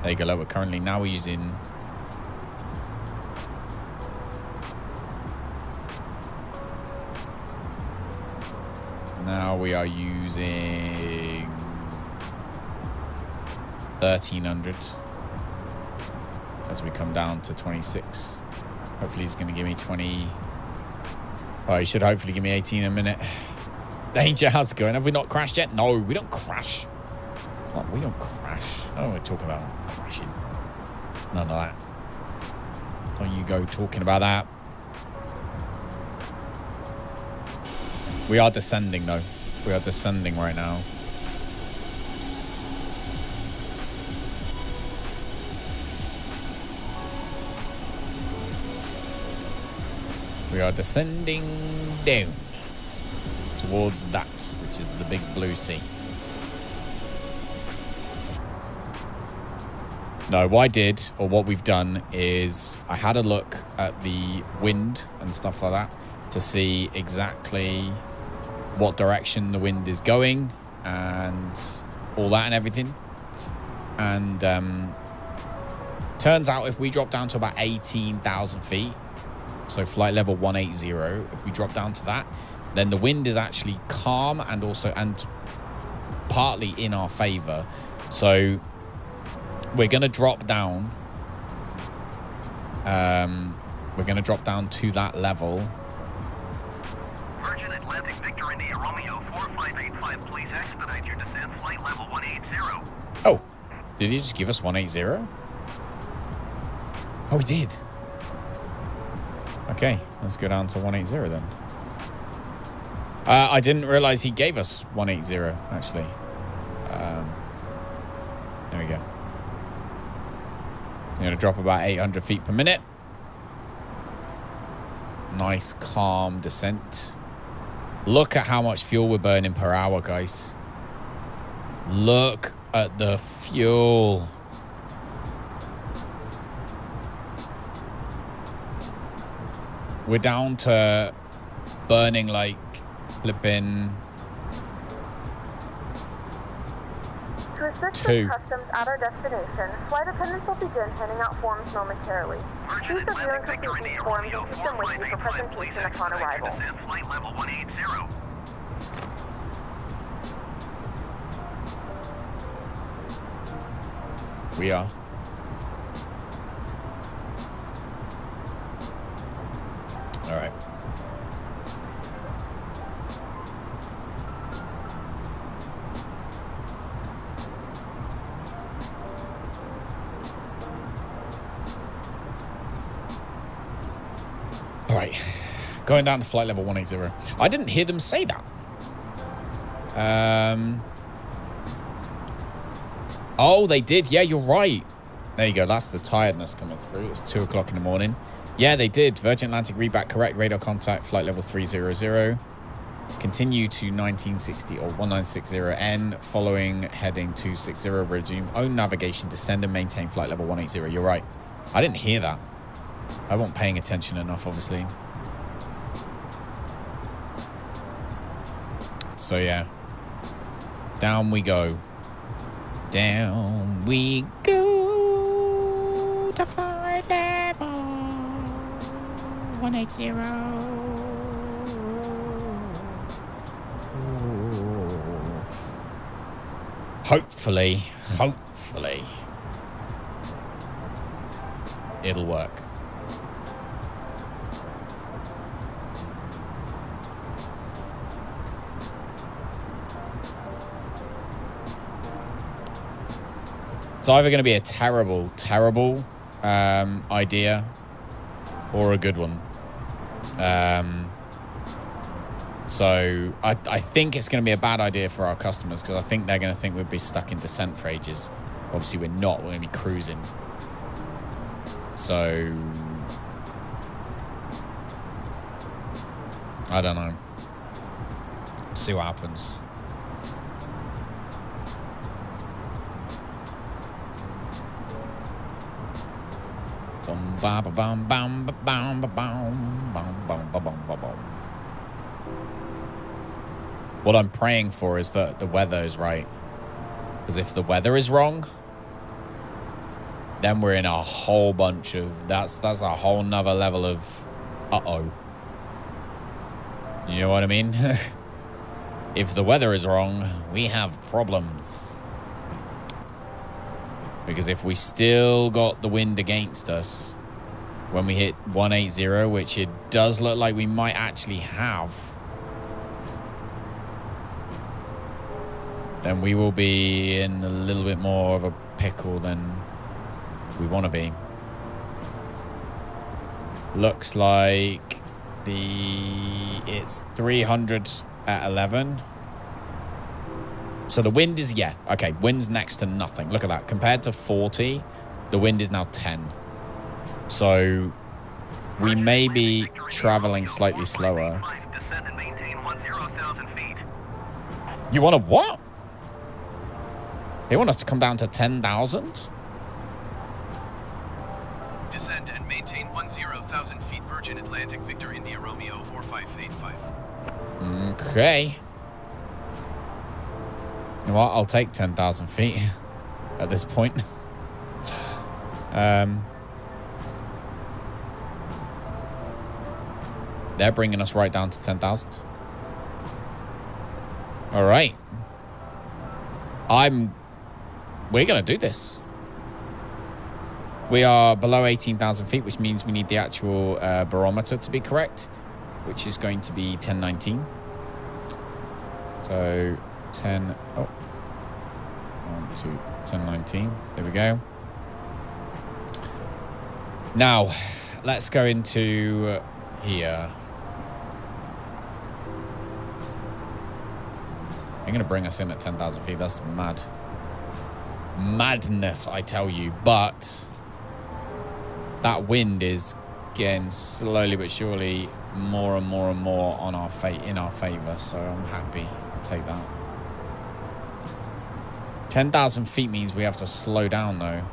there you go. Look, we're using. Now we are using 1300 as we come down to 26. Hopefully he's going to give me 20. Oh, he should hopefully give me 18 in a minute. Danger, how's it going? Have we not crashed yet? No, we don't crash. It's not, we don't crash. I don't know what we're talking about crashing. None of that. Don't you go talking about that. We are descending, though. We are descending right now. We are descending down towards that, which is the big blue sea. No, what I did, or what we've done, is I had a look at the wind and stuff like that to see exactly what direction the wind is going and all that and everything. And turns out if we drop down to about 18,000 feet, so flight level 180, if we drop down to that, then the wind is actually calm and also partly in our favor. So we're going to drop down. We're going to drop down to that level. Virgin Atlantic Victor India Romeo 4585, please expedite your descent, flight level 180. Oh, did he just give us 180? Oh, he did. Okay, let's go down to 180 then. I didn't realize he gave us 180, actually. There we go. So I'm going to drop about 800 feet per minute. Nice, calm descent. Look at how much fuel we're burning per hour, guys. Look at the fuel. We're down to burning like flipping To assist 2. with customs at our destination, flight attendants will begin handing out forms momentarily. Please review and complete these forms and keep them with you for presentation upon arrival. Descend flight level 180. We are. All right. All right. Going down to flight level 180. I didn't hear them say that. Oh, they did. Yeah, you're right. There you go. That's the tiredness coming through. It's 2 o'clock in the morning. Yeah, they did. Virgin Atlantic readback correct. Radar contact. Flight level 300. Continue to 1960 or 1960N. Following heading 260. Resume own navigation. Descend and maintain flight level 180. You're right. I didn't hear that. I wasn't paying attention enough, obviously. So, yeah. Down we go. Down we go to flight level 180. Hopefully, it'll work. It's either going to be a terrible idea or a good one. So I think it's going to be a bad idea for our customers because I think they're going to think we'd be stuck in descent for ages. Obviously, we're not. We're going to be cruising. So I don't know. See what happens. What I'm praying for is that the weather is right. Because if the weather is wrong, then we're in a whole bunch of... That's a whole nother level of... Uh-oh. You know what I mean? If the weather is wrong, we have problems. Because if we still got the wind against us when we hit 180, which it does look like we might actually have, then we will be in a little bit more of a pickle than we want to be. Looks like it's 300 at 11. So the wind is, yeah, okay, wind's next to nothing. Look at that. Compared to 40, the wind is now 10. So we may be traveling slightly slower. You want to what? They want us to come down to 10,000? Descend and maintain 10,000 feet. Virgin Atlantic Victor India Romeo 4585. Okay. You know what? I'll take 10,000 feet at this point. They're bringing us right down to 10,000. All right. We're going to do this. We are below 18,000 feet, which means we need the actual barometer to be correct, which is going to be 1019. So 10, oh, 1, 2, 1019. There we go. Now, let's go into here. I'm going to bring us in at 10,000 feet. That's mad. Madness, I tell you. But that wind is getting slowly but surely more and more and more on our in our favor. So I'm happy to take that. 10,000 feet means we have to slow down, though.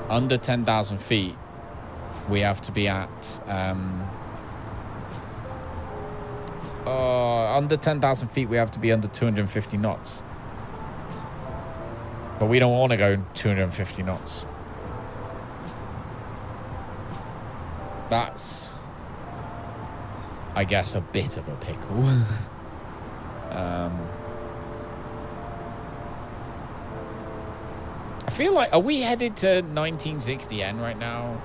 Under 10,000 feet, we have to be at... under 10,000 feet, we have to be under 250 knots. But we don't want to go 250 knots. That's, I guess, a bit of a pickle. I feel like, are we headed to 1960N right now?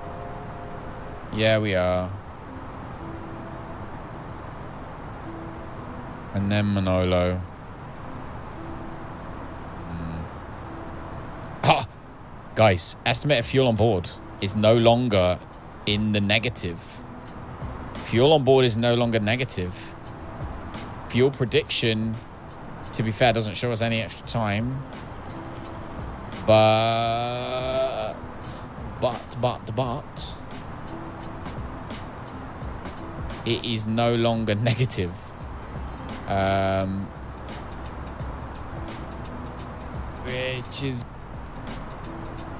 Yeah, we are. And then MNOLO. Ah! Guys, estimated fuel on board is no longer in the negative. Fuel on board is no longer negative. Fuel prediction, to be fair, doesn't show us any extra time. But it is no longer negative. Which is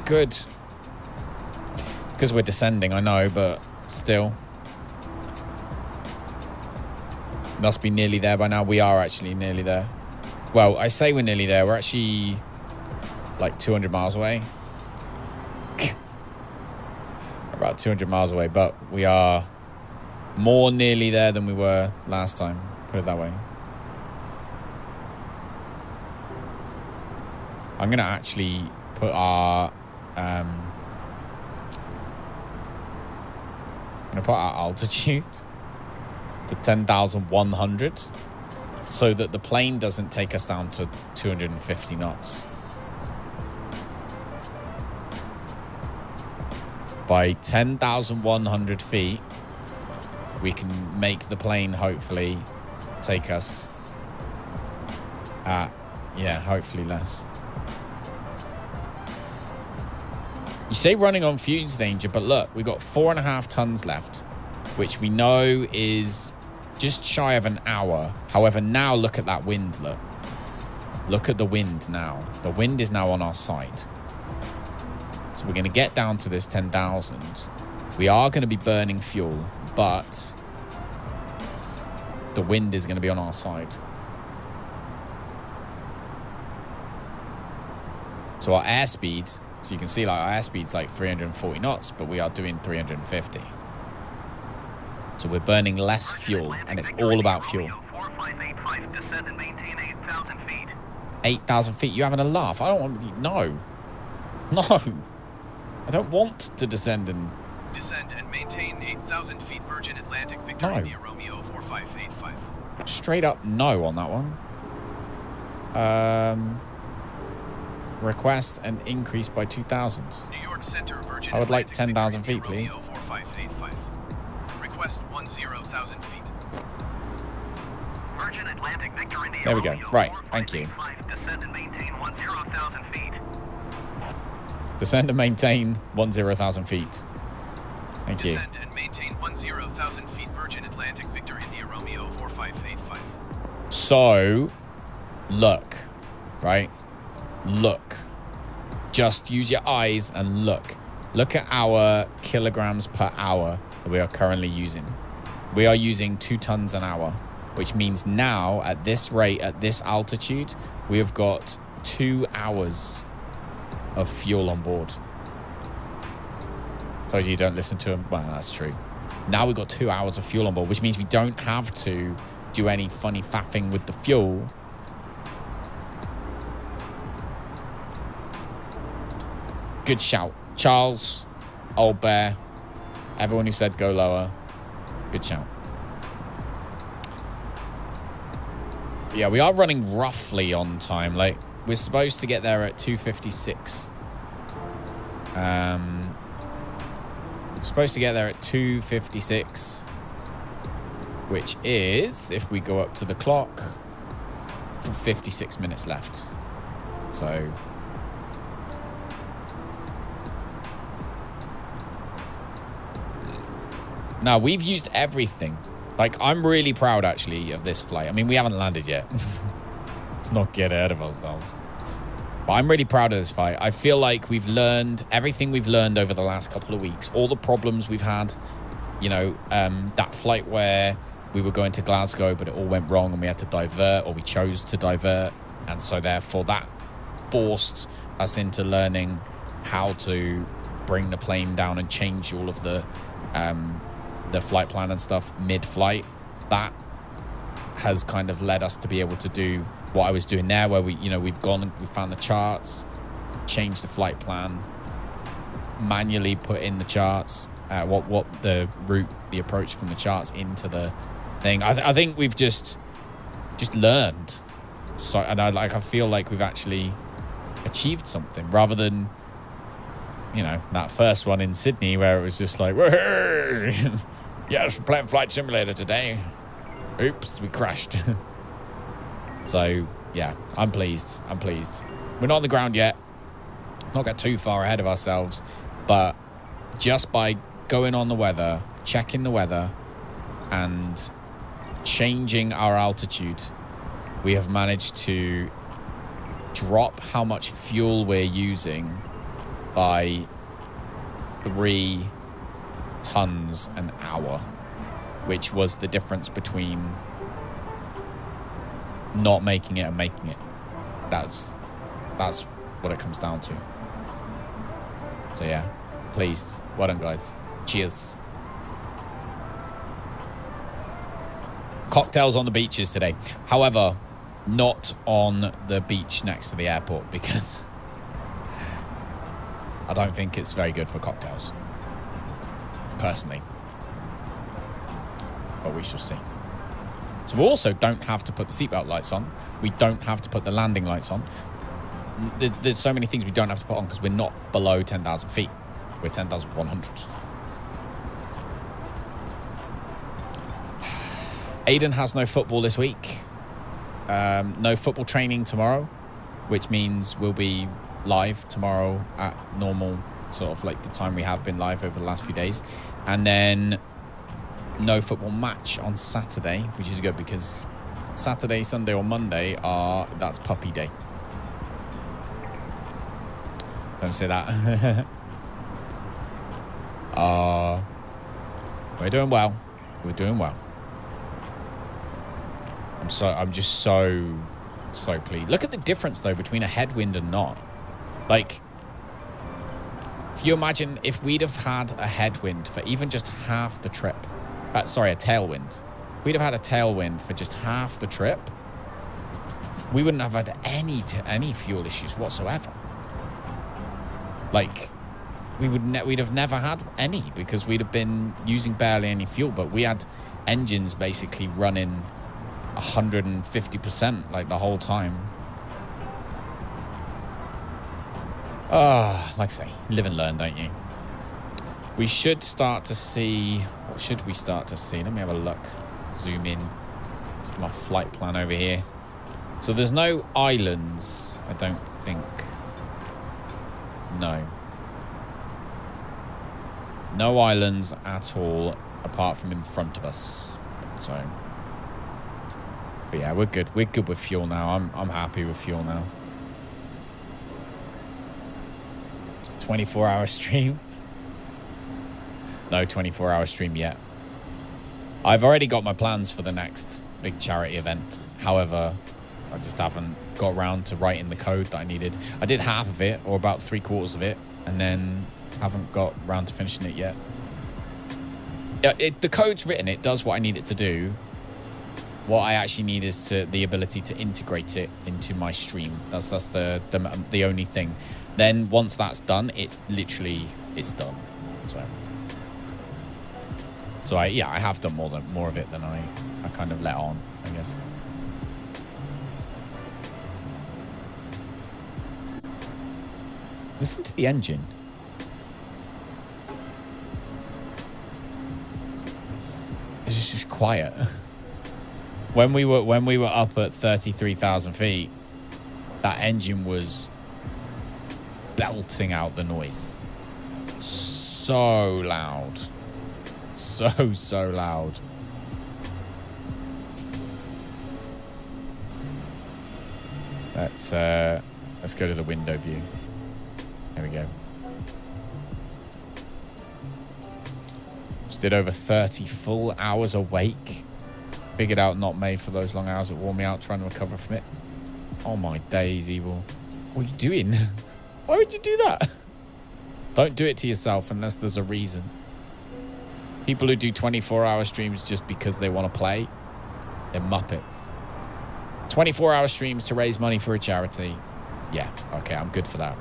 good. It's because we're descending, I know, but still. Must be nearly there by now. We are actually nearly there. Well, I say we're nearly there. We're actually like 200 miles away. About 200 miles away, but we are more nearly there than we were last time. Put it that way. I'm going to actually put our altitude to 10,100 so that the plane doesn't take us down to 250 knots. By 10,100 feet, we can make the plane hopefully take us at, yeah, hopefully less. You say running on fumes danger, but look, we've got 4.5 tons left, which we know is just shy of an hour. However, now look at that wind, look. Look at the wind now. The wind is now on our side. So we're going to get down to this 10,000. We are going to be burning fuel, but the wind is going to be on our side. So our airspeed, so you can see like our airspeed's like 340 knots, but we are doing 350. So we're burning less fuel, and it's all about fuel. 8,000 feet. You having a laugh? I don't want to. No. I don't want to descend and maintain 8,000 feet Virgin Atlantic Victor India Romeo 4585. Straight up no on that one. Request an increase by 2,000. New York Center Virgin I would like Atlantic 10,000 feet, Romeo please. 4585. Request 10,000 feet. Virgin Atlantic Victor India There we go. Romeo Right, thank you. 4585, descend and maintain 10,000 feet. Descend and maintain 10,000 feet. Thank you. Descend and maintain 10,000 feet Virgin Atlantic Victor India Romeo 4585. So, look, right? Look. Just use your eyes and look. Look at our kilograms per hour that we are currently using. We are using 2 tons an hour, which means now at this rate, at this altitude, we have got 2 hours of fuel on board. Told you don't listen to him. Well, that's true. Now we've got 2 hours of fuel on board, which means we don't have to do any funny faffing with the fuel. Good shout. Charles, Old Bear, everyone who said go lower. Good shout. Yeah, we are running roughly on time. Like, we're supposed to get there at 2:56. We're supposed to get there at 2:56, which is, if we go up to the clock, for 56 minutes left. So now we've used everything. Like, I'm really proud actually of this flight. I mean, we haven't landed yet. Let's not get ahead of ourselves. But I'm really proud of this flight. I feel like we've learned everything we've learned over the last couple of weeks. All the problems we've had. You know, that flight where we were going to Glasgow, but it all went wrong and we had to divert, or we chose to divert. And so therefore that forced us into learning how to bring the plane down and change all of the flight plan and stuff mid-flight. That has kind of led us to be able to do what I was doing there, where we've gone and we found the charts, changed the flight plan, manually put in the charts, what the route, the approach from the charts into the thing. I think we've just learned. So, and I feel like we've actually achieved something, rather than that first one in Sydney where it was just like, yes, we're playing Flight Simulator today. Oops, we crashed. So yeah, I'm pleased. We're not on the ground yet. Not got too far ahead of ourselves, but just by going on the weather, checking the weather, and changing our altitude, we have managed to drop how much fuel we're using by 3 tons an hour, which was the difference between not making it and making it. That's what it comes down to. So yeah, pleased. Well done, guys. Cheers. Cocktails on the beaches today. However, not on the beach next to the airport, because I don't think it's very good for cocktails, personally. But we shall see. So we also don't have to put the seatbelt lights on. We don't have to put the landing lights on. There's so many things we don't have to put on because we're not below 10,000 feet. We're 10,100. Aiden has no football this week. No football training tomorrow, which means we'll be live tomorrow at normal, sort of like the time we have been live over the last few days. And then no football match on Saturday, which is good because Saturday, Sunday or Monday that's puppy day. Don't say that. We're doing well. We're doing well. I'm just so pleased. Look at the difference though between a headwind and not. Like, if you imagine if we'd have had a headwind for even just half the trip. Sorry, a tailwind. We'd have had a tailwind for just half the trip. We wouldn't have had any fuel issues whatsoever. Like, we'd have never had any because we'd have been using barely any fuel. But we had engines basically running 150% like the whole time. Like I say, live and learn, don't you? We should start to see... What should we start to see? Let me have a look. Zoom in to my flight plan over here. So there's no islands, I don't think. No. No islands at all, apart from in front of us. So... But yeah, we're good. We're good with fuel now. I'm happy with fuel now. 24-hour stream. No 24-hour stream yet. I've already got my plans for the next big charity event. However, I just haven't got around to writing the code that I needed. I did half of it, or about 3/4 of it, and then haven't got around to finishing it yet. The code's written. It does what I need it to do. What I actually need is the ability to integrate it into my stream. That's the only thing. Then once that's done, it's done. So I have done more of it than I kind of let on, I guess. Listen to the engine. It's just quiet. When we were up at 33,000 feet, that engine was belting out the noise. So loud. So loud. Let's go to the window view. There we go. Just did over 30 full hours awake. Figured out not made for those long hours. It wore me out trying to recover from it. Oh my days, Evil. What are you doing? Why would you do that? Don't do it to yourself unless there's a reason. People who do 24-hour streams just because they want to play, they're muppets. 24-hour streams to raise money for a charity. Yeah, okay, I'm good for that.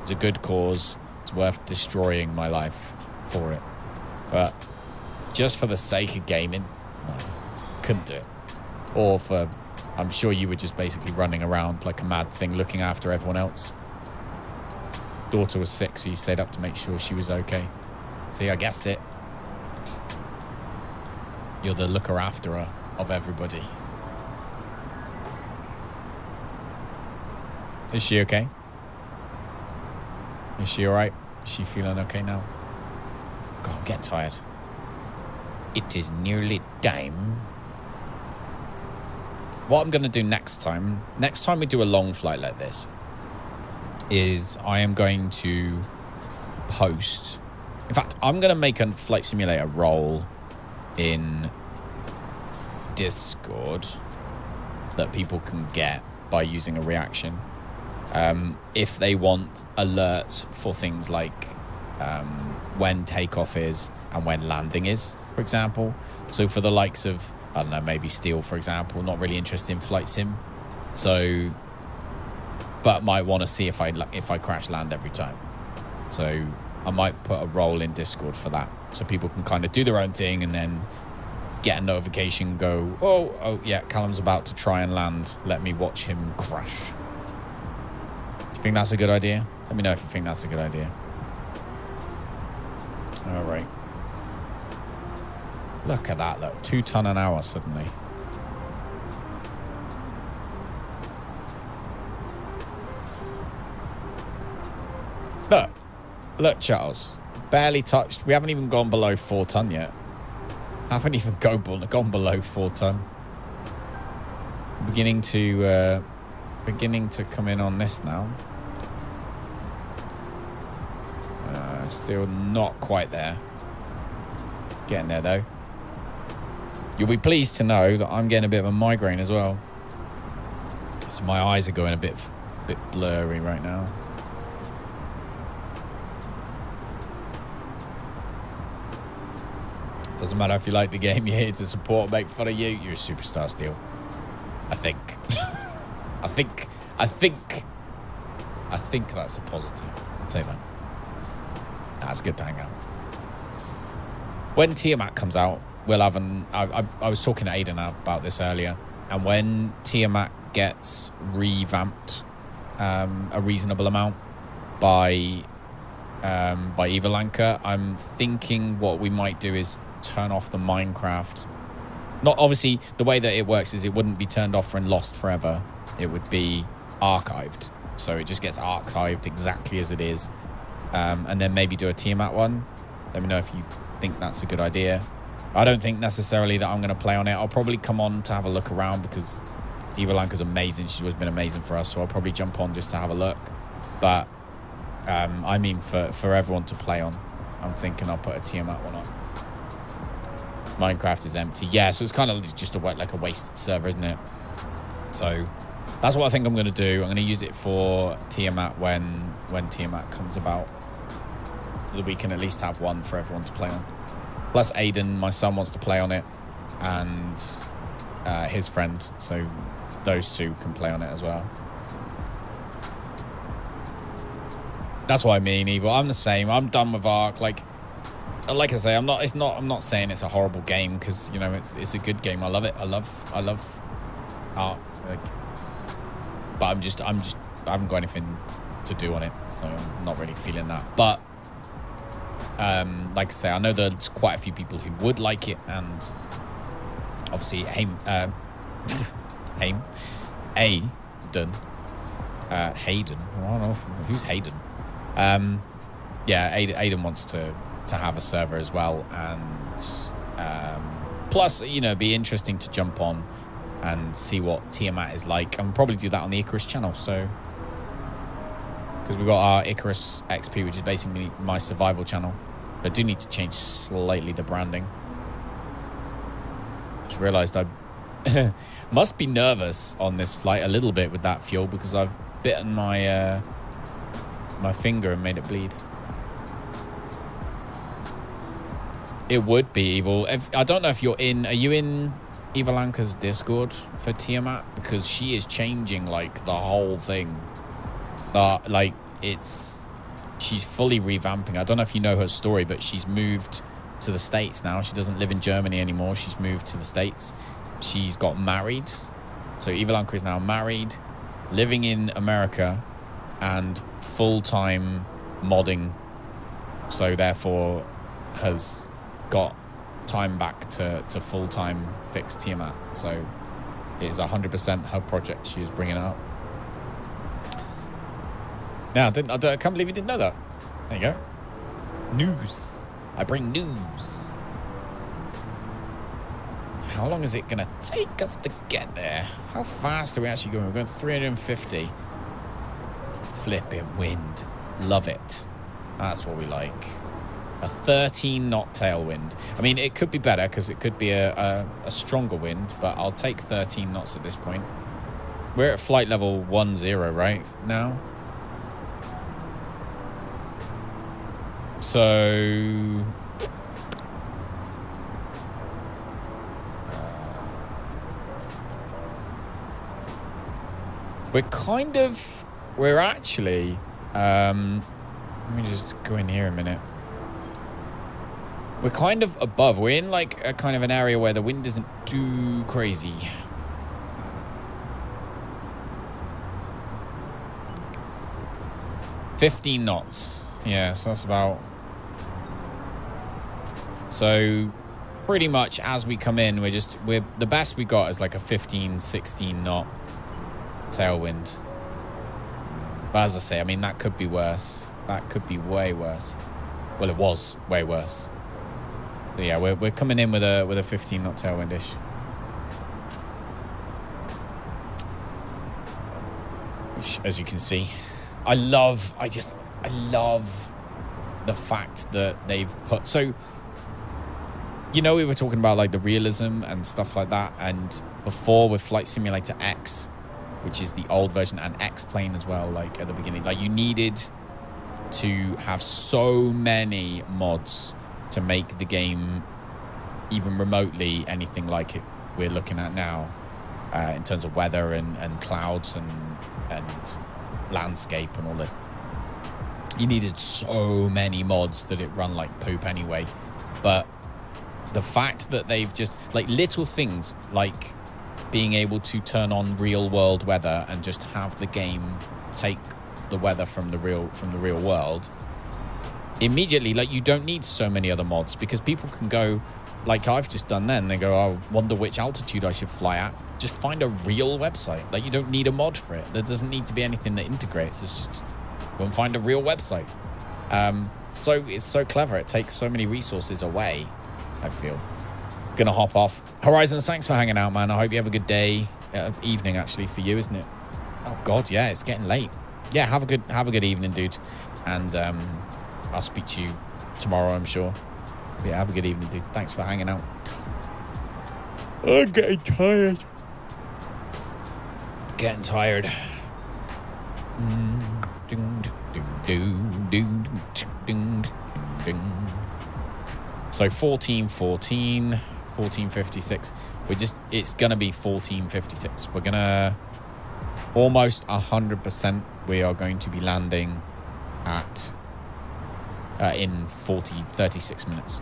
It's a good cause. It's worth destroying my life for it. But just for the sake of gaming, no, couldn't do it. Or for, I'm sure you were just basically running around like a mad thing looking after everyone else. Daughter was sick, so you stayed up to make sure she was okay. See, I guessed it. You're the looker-afterer of everybody. Is she okay? Is she alright? Is she feeling okay now? God, I'm getting tired. It is nearly time. What I'm going to do next time we do a long flight like this, is I am going to post. In fact, I'm going to make a flight simulator role in Discord that people can get by using a reaction. If they want alerts for things like when takeoff is and when landing is, for example. So for the likes of, I don't know, maybe Steel, for example, not really interested in flight sim. So, but might want to see if I crash land every time. So I might put a role in Discord for that, so people can kind of do their own thing and then get a notification, go, oh yeah, Callum's about to try and land. Let me watch him crash. Do you think that's a good idea? Let me know if you think that's a good idea. All right. Look at that, look. 2 ton an hour suddenly. Look, Charles. Barely touched. We haven't even gone below 4 ton yet. Haven't even gone below 4 ton. Beginning to come in on this now. Still not quite there. Getting there though. You'll be pleased to know that I'm getting a bit of a migraine as well. So my eyes are going a bit blurry right now. Doesn't matter if you like the game, you're here to support, make fun of you. You're a superstar, Steel. I think. I think that's a positive. I'll take that. That's good to hang out. When Tiamat comes out, we'll have I was talking to Aiden about this earlier, and when Tiamat gets revamped a reasonable amount by Evalanka, I'm thinking what we might do is turn off the Minecraft. Not obviously, the way that it works is it wouldn't be turned off and lost forever. It would be archived. So it just gets archived exactly as it is. And then maybe do a Tiamat one. Let me know if you think that's a good idea. I don't think necessarily that I'm going to play on it. I'll probably come on to have a look around because Evalanka's amazing. She's always been amazing for us. So I'll probably jump on just to have a look. But I mean for everyone to play on, I'm thinking I'll put a Tiamat one on. Minecraft is empty. Yeah, so it's kind of just like a wasted server, isn't it? So that's what I think I'm going to do. I'm going to use it for Tiamat when Tiamat comes about, so that we can at least have one for everyone to play on. Plus Aiden, my son, wants to play on it, and his friend. So those two can play on it as well. That's what I mean, Evil. I'm the same. I'm done with Ark. Like I say, I'm not saying it's a horrible game, because you know it's a good game. I love it. I love Ark. Like, but I haven't got anything to do on it, so I'm not really feeling that. But like I say, I know there's quite a few people who would like it, and obviously Hayden. I don't know who's Hayden. Yeah, Aiden wants to have a server as well, and plus, you know, it'd be interesting to jump on and see what Tiamat is like, and probably do that on the Icarus channel. So, because we've got our Icarus XP, which is basically my survival channel. But I do need to change slightly the branding. just realized I must be nervous on this flight a little bit with that fuel because I've bitten my my finger and made it bleed. It would be evil. I don't know if you're in... Are you in Eva Lanka's Discord for Tiamat? Because she is changing, like, the whole thing. Like, she's fully revamping. I don't know if you know her story, but she's moved to the States now. She doesn't live in Germany anymore. She's moved to the States. She's got married. So Eva Lanka is now married, living in America, and full-time modding. So, therefore, has got time back to full-time fix Tiamat. So it is 100% her project. She was bringing it up. Now, I can't believe you didn't know that. There you go. News. I bring news. How long is it going to take us to get there? How fast are we actually going? We're going 350. Flipping wind. Love it. That's what we like. A 13-knot tailwind. I mean, it could be better because it could be a stronger wind, but I'll take 13 knots at this point. We're at flight level 10 right now. So... we're actually... let me just go in here a minute. We're kind of above. We're in like a kind of an area where the wind isn't too crazy. $15 knots. Yeah, so that's about... So pretty much as we come in, we're the best we got is like a 15, 16 knot tailwind. But as I say, I mean, that could be worse. That could be way worse. Well, it was way worse. So yeah, we're coming in with a 15 knot tailwind-ish. Which, as you can see, I love the fact that they've put... So, you know, we were talking about like the realism and stuff like that, and before with Flight Simulator X, which is the old version, and X-Plane as well, like at the beginning, like you needed to have so many mods to make the game even remotely anything like it we're looking at now, in terms of weather and clouds and landscape and all this. You needed so many mods that it run like poop anyway. But the fact that they've just like little things like being able to turn on real world weather and just have the game take the weather from the real world immediately, like you don't need so many other mods, because people can go like I've just done then. They go, I wonder which altitude I should fly at. Just find a real website. Like you don't need a mod for it. There doesn't need to be anything that integrates. It's just go and find a real website. So it's so clever. It takes so many resources away, I feel. Gonna hop off. Horizon, thanks for hanging out, man. I hope you have a good day. Evening, actually, for you, isn't it? Oh, God, yeah, it's getting late. Yeah, have a good evening, dude. And I'll speak to you tomorrow, I'm sure. But yeah, have a good evening, dude. Thanks for hanging out. I'm getting tired. Getting tired. So 14:14, 14:56. It's gonna be 14:56. We're gonna almost 100%. We are going to be landing at in 36 minutes.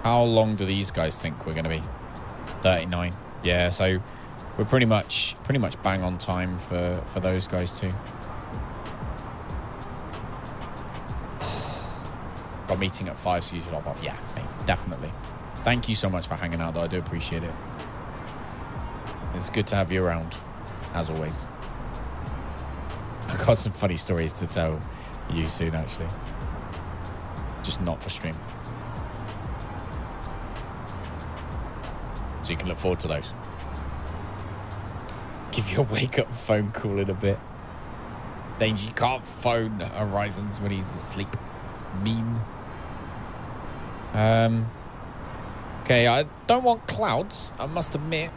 How long do these guys think we're gonna be? 39. Yeah, so we're pretty much bang on time for those guys too. Got a meeting at 5, so you should hop off. Yeah, mate, definitely. Thank you so much for hanging out, though. I do appreciate it. It's good to have you around, as always. I've got some funny stories to tell you soon, actually. Just not for stream. So you can look forward to those. Give you a wake-up phone call in a bit. Danger, you can't phone Horizons when he's asleep. It's mean. Okay, I don't want clouds, I must admit.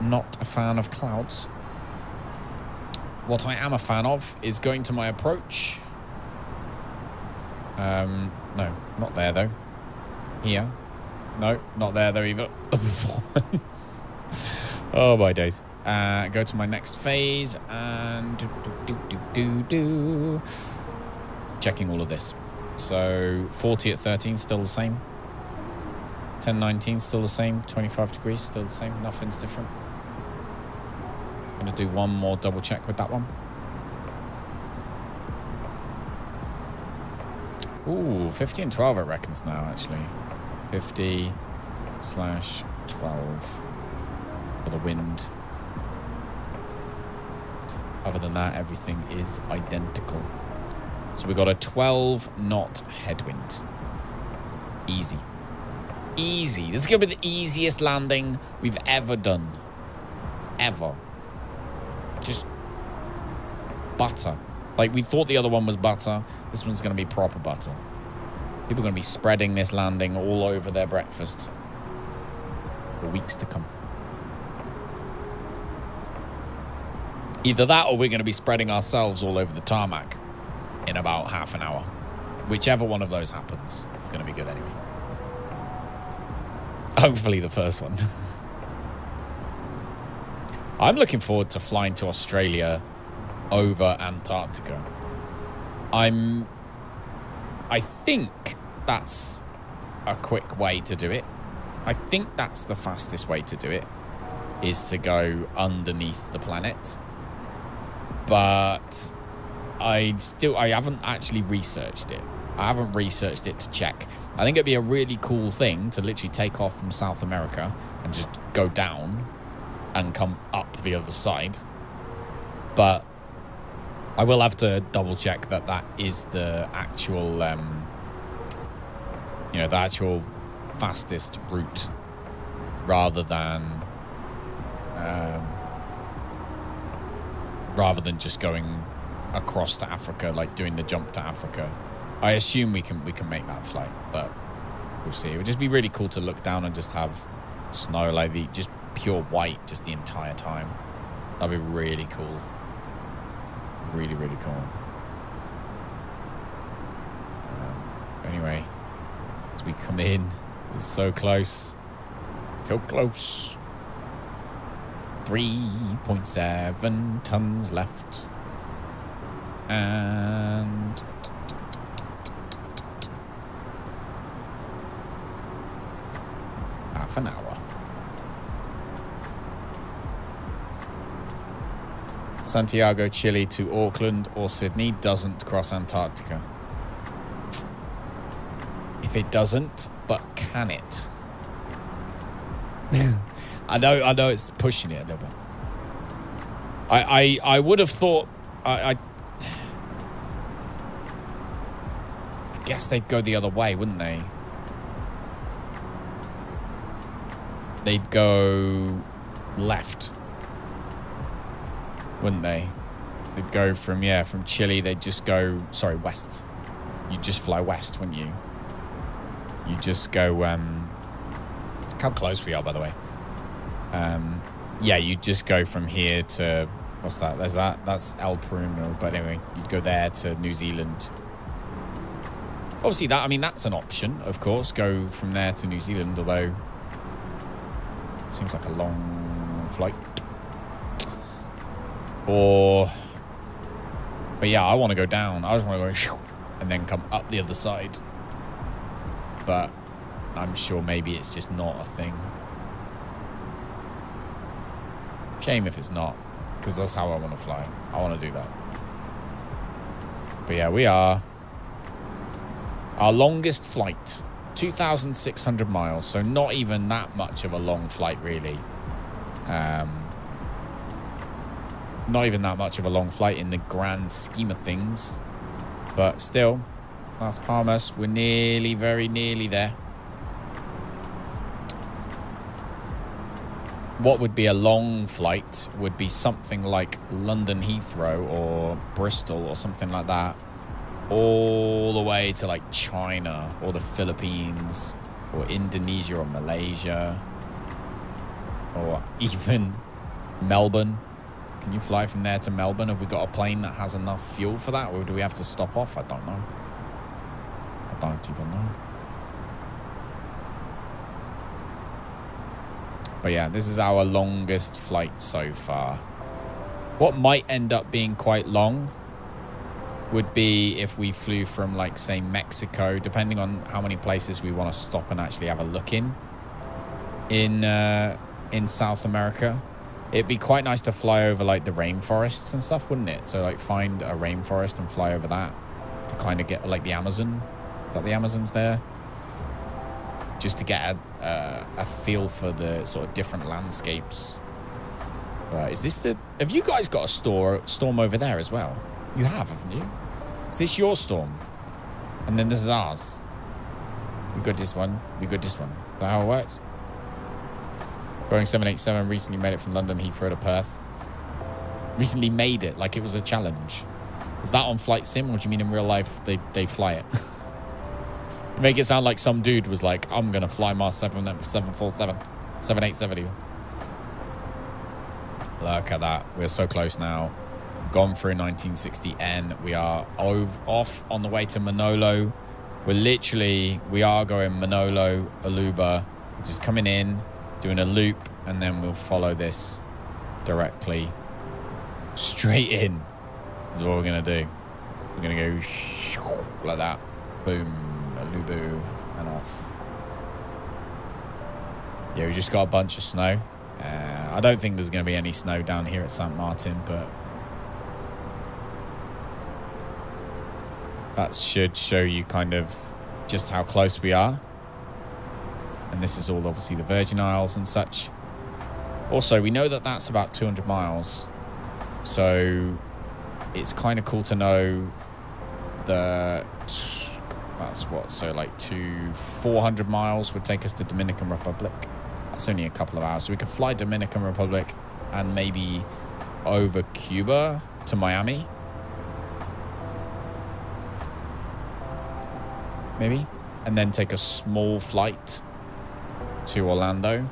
Not a fan of clouds. What I am a fan of is going to my approach. No, not there though. Here. No, not there though either. The performance. Oh my days. Go to my next phase and checking all of this. So 40 at 13 still the same. 10-19 still the same. 25 degrees still the same. Nothing's different. Gonna do one more double check with that one. Ooh, 50 and 12 it reckons now actually. 50/12 for the wind. Other than that, everything is identical. So we got a 12-knot headwind. Easy. Easy. This is going to be the easiest landing we've ever done. Ever. Just butter. Like, we thought the other one was butter. This one's going to be proper butter. People are going to be spreading this landing all over their breakfast for weeks to come. Either that or we're going to be spreading ourselves all over the tarmac in about half an hour. Whichever one of those happens, it's going to be good anyway. Hopefully the first one. I'm looking forward to flying to Australia over Antarctica. I think that's a quick way to do it. I think that's the fastest way to do it, is to go underneath the planet. But I haven't actually researched it. I haven't researched it to check. I think it'd be a really cool thing to literally take off from South America and just go down and come up the other side. But I will have to double check that that is the actual, the actual fastest route rather than just going across to Africa, like doing the jump to Africa. I assume we can make that flight, but we'll see. It would just be really cool to look down and just have snow, like just pure white just the entire time. That'd be really cool. Really, really cool. Anyway, as we come in, it's so close. So close. 3.7 tons left. And half an hour. Santiago, Chile to Auckland or Sydney doesn't cross Antarctica. If it doesn't, but can it? I know it's pushing it a little bit. I would have thought I guess they'd go the other way, wouldn't they? They'd go left, wouldn't they? They'd go from Chile, they'd just go, sorry, west. You'd just fly west, wouldn't you? You just go, look how close we are, by the way. Yeah, you'd just go from here to, what's that? There's that's El Peruno, but anyway, you'd go there to New Zealand. Obviously, that's an option, of course, go from there to New Zealand, although it seems like a long flight. But yeah, I want to go down. I just want to go and then come up the other side. But I'm sure maybe it's just not a thing. Shame if it's not, because that's how I want to fly. I want to do that. But yeah, we are. Our longest flight, 2,600 miles. So not even that much of a long flight, really. Not even that much of a long flight in the grand scheme of things. But still, Las Palmas, we're very nearly there. What would be a long flight would be something like London Heathrow or Bristol or something like that, all the way to like China or the Philippines or Indonesia or Malaysia or even Melbourne. Can you fly from there to Melbourne? Have we got a plane that has enough fuel for that, or do we have to stop off? I don't know. I don't even know. But yeah, this is our longest flight so far. What might end up being quite long would be if we flew from, like, say, Mexico, depending on how many places we want to stop and actually have a look in South America. It'd be quite nice to fly over, like, the rainforests and stuff, wouldn't it? So, like, find a rainforest and fly over that to kind of get, like, the Amazon. Like, the Amazon's there. Just to get a feel for the sort of different landscapes. Is this the... Have you guys got a storm over there as well? You have, haven't you? Is this your storm? And then this is ours. We got this one. We got this one. Is that how it works? Boeing 787 recently made it from London Heathrow to Perth. Recently made it, like it was a challenge. Is that on Flight Sim, or do you mean in real life they fly it? Make it sound like some dude was like, I'm going to fly my 747, 787. Look at that. We're so close now. Gone through 1960N. We are off on the way to MNOLO. We are going MNOLO, Aruba. We're just coming in, doing a loop, and then we'll follow this directly straight in. Is what we're going to do. We're going to go like that. Boom. Alubu and off. Yeah, we just got a bunch of snow. I don't think there's going to be any snow down here at St. Martin, but that should show you kind of just how close we are. And this is all obviously the Virgin Isles and such. Also, we know that that's about 200 miles. So it's kind of cool to know that that's what, so like 400 miles would take us to Dominican Republic. That's only a couple of hours. So we could fly Dominican Republic and maybe over Cuba to Miami. Maybe. And then take a small flight to Orlando.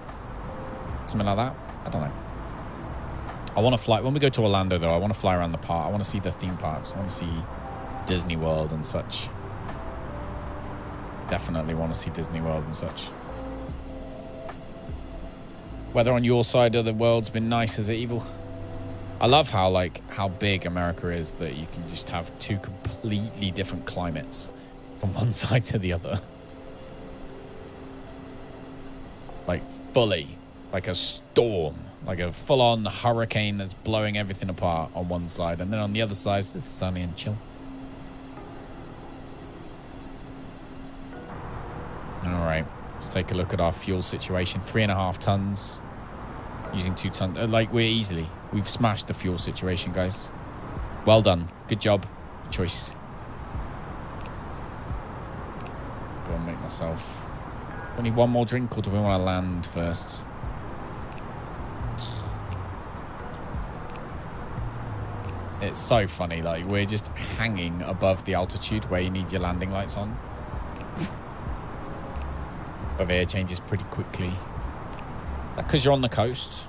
Something like that. I don't know. I want to fly. When we go to Orlando, though, I want to fly around the park. I want to see the theme parks. I want to see Disney World and such. Definitely want to see Disney World and such. Weather on your side of the world's been nice as evil. I love how big America is, that you can just have two completely different climates from one side to the other. Like fully, like a storm, like a full-on hurricane that's blowing everything apart on one side, and then on the other side it's sunny and chill. All right, let's take a look at our fuel situation. 3.5 tons, using 2 tons. We've smashed the fuel situation, guys. Well done. Good job. Good choice. Go and make myself... I need one more drink, or do we want to land first? It's so funny, like, we're just hanging above the altitude where you need your landing lights on. Weather here changes pretty quickly. Is that because you're on the coast?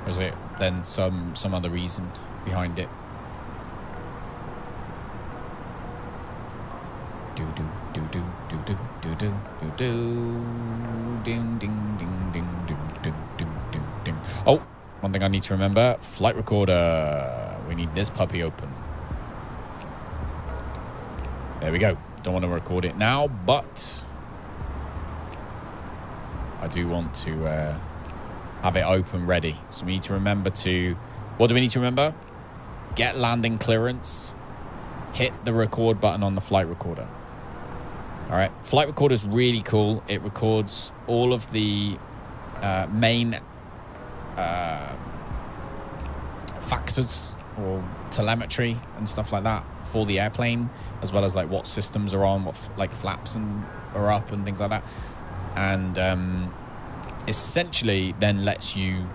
Or is it then some other reason behind it? Do do do do do do do do do do ding ding ding ding ding ding ding ding ding. Oh, one thing I need to remember: flight recorder. We need this puppy open. There we go. Don't want to record it now, but I do want to have it open ready. So we need to remember to... What do we need to remember? Get landing clearance. Hit the record button on the flight recorder. All right. Flight recorder is really cool. It records all of the main factors or telemetry and stuff like that for the airplane, as well as like what systems are on, what like flaps are up and things like that. And essentially then lets you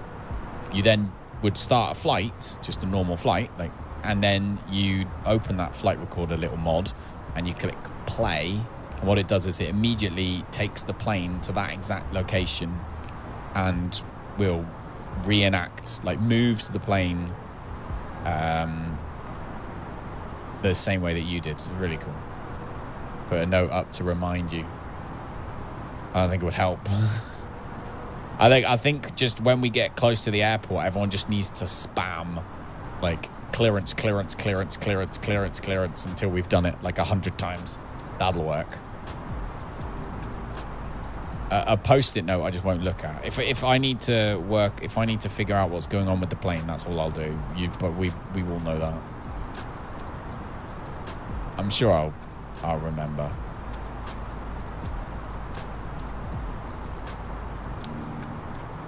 then would start a flight, just a normal flight, like, and then you open that flight recorder little mod and you click play. And what it does is it immediately takes the plane to that exact location and will reenact, like moves the plane the same way that you did. It's really cool. Put a note up to remind you. I don't think it would help. I think just when we get close to the airport, everyone just needs to spam like clearance, clearance, clearance, clearance, clearance, clearance until we've done it like 100 times. That'll work. A post-it note I just won't look at. If I need to figure out what's going on with the plane, that's all I'll do. But we will know that. I'm sure I'll remember.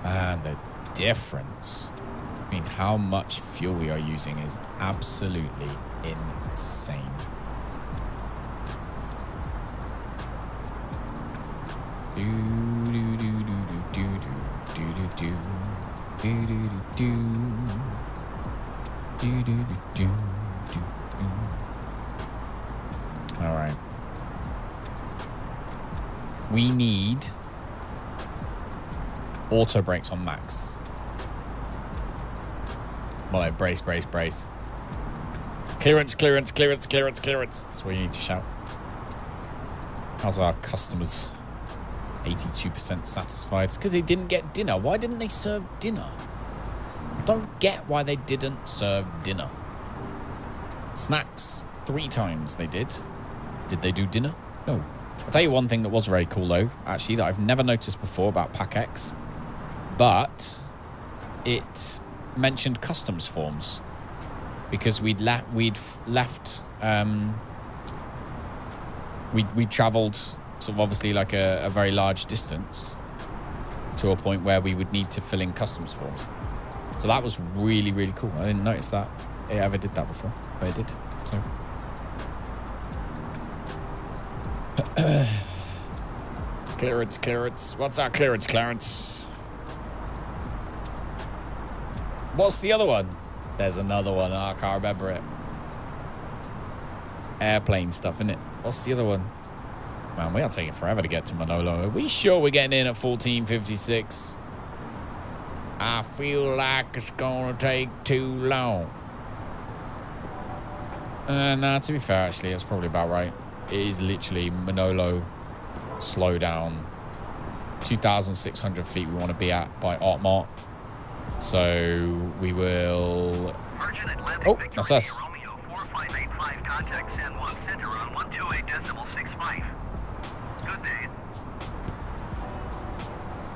And the difference between how much fuel we are using is absolutely insane. All right. We need auto brakes on max. More like brace, brace, brace. Clearance, clearance, clearance, clearance, clearance. That's what you need to shout. How's our customers? 82% satisfied. It's because they didn't get dinner. Why didn't they serve dinner? Don't get why they didn't serve dinner. Snacks, 3 times they did. Did they do dinner? No. I'll tell you one thing that was very cool though, actually, that I've never noticed before about PACX, but it mentioned customs forms because we'd traveled sort of obviously like a very large distance to a point where we would need to fill in customs forms. So that was really, really cool. I didn't notice that it ever did that before, but it did. So clearance, clearance. What's our clearance, Clarence? What's the other one? There's another one. Oh, I can't remember it. Airplane stuff, innit? What's the other one? Man, we are taking forever to get to MNOLO. Are we sure we're getting in at 14:56? I feel like it's gonna take too long. Nah, to be fair, actually, that's probably about right. It is literally MNOLO, slow down. 2,600 feet we want to be at by Otmont. So we will... Oh, that's us. Romeo 4585, contact San Juan Center on 128.65. Good day.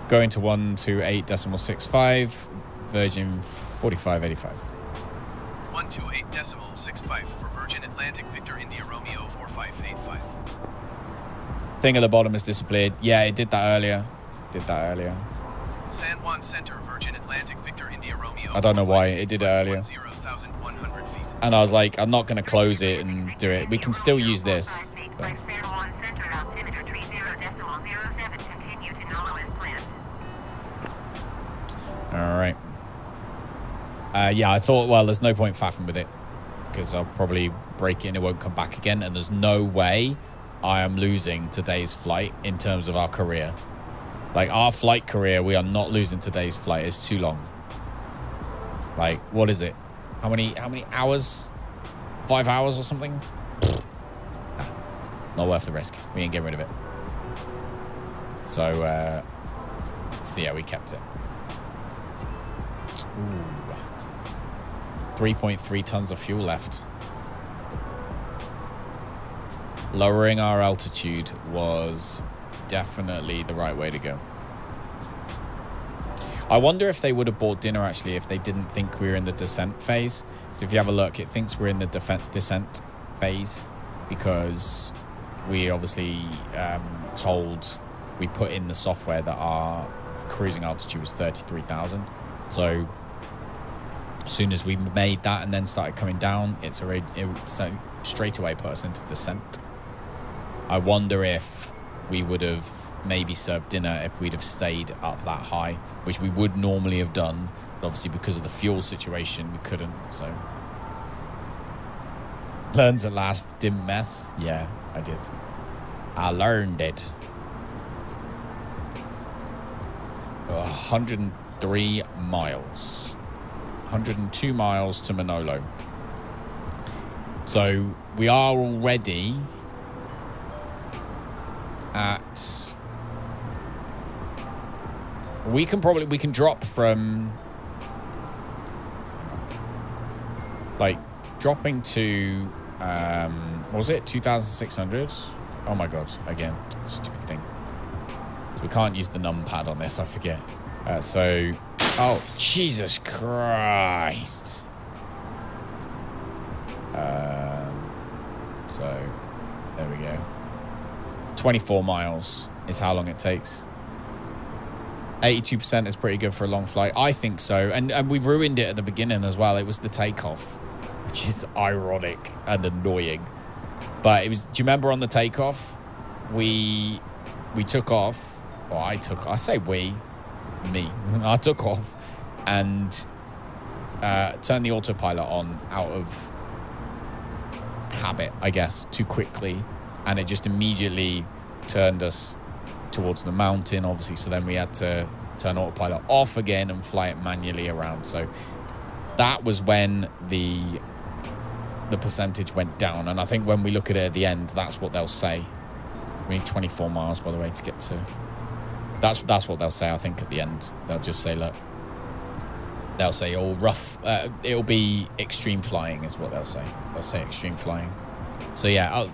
Going to 128.65, Virgin 4585. 128.65 for Virgin Atlantic Victor India Romeo 4585. Thing at the bottom has disappeared. Yeah, it did that earlier. San Juan Center, Virgin Atlantic Victor India Romeo. I don't know why it did it earlier. 0,100 feet. And I was like, I'm not going to close it and do it. We can still use this. But. All right. Yeah, I thought, well, there's no point faffing with it because I'll probably break it and it won't come back again. And there's no way I am losing today's flight in terms of our career. Like, our flight career, we are not losing today's flight. It's too long. Like, what is it? How many hours? 5 hours or something? Nah, not worth the risk. We ain't getting rid of it. So yeah, we kept it. Ooh. 3.3 tons of fuel left. Lowering our altitude was definitely the right way to go. I wonder if they would have bought dinner actually if they didn't think we were in the descent phase. So if you have a look, it thinks we're in the descent phase because we obviously we put in the software that our cruising altitude was 33,000. So as soon as we made that and then started coming down, it straight away put us into descent. I wonder if we would have maybe served dinner if we'd have stayed up that high, which we would normally have done, Obviously, because of the fuel situation, we couldn't, so. Learns at last, didn't mess. Yeah, I did. I learned it. 103 miles. 102 miles to MNOLO. So we are already at... We can drop from... Like, dropping to... what was it? 2,600? Oh my god, again. Stupid thing. So we can't use the numpad on this, I forget. So... Oh, Jesus Christ. So, there we go. 24 miles is how long it takes. 82% is pretty good for a long flight. I think so. And we ruined it at the beginning as well. It was the takeoff, which is ironic and annoying. But it was, do you remember on the takeoff? We took off. Well, I say we. Me. I took off and turned the autopilot on out of habit, I guess, too quickly. And it just immediately turned us towards the mountain, obviously. So then we had to turn autopilot off again and fly it manually around. So that was when the percentage went down. And I think when we look at it at the end, that's what they'll say. We need 24 miles, by the way, to get to... That's what they'll say, I think, at the end. They'll just say, look... They'll say, oh, rough... it'll be extreme flying is what they'll say. They'll say extreme flying. So, yeah,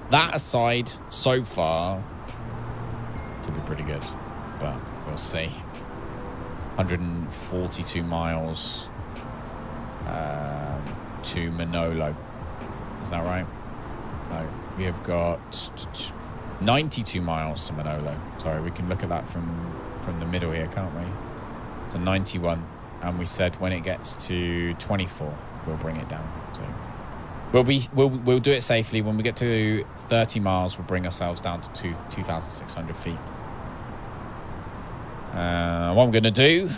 that aside, so far... Should be pretty good. But we'll see. 142 miles to MNOLO. Is that right? No. We have got 92 miles to MNOLO. Sorry, we can look at that from the middle here, can't we? To 91. And we said when it gets to 24, we'll bring it down. So we'll do it safely. When we get to 30 miles, we'll bring ourselves down to 2,600 feet. What I'm going to do,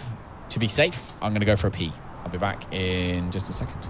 to be safe, I'm going to go for a pee. I'll be back in just a second.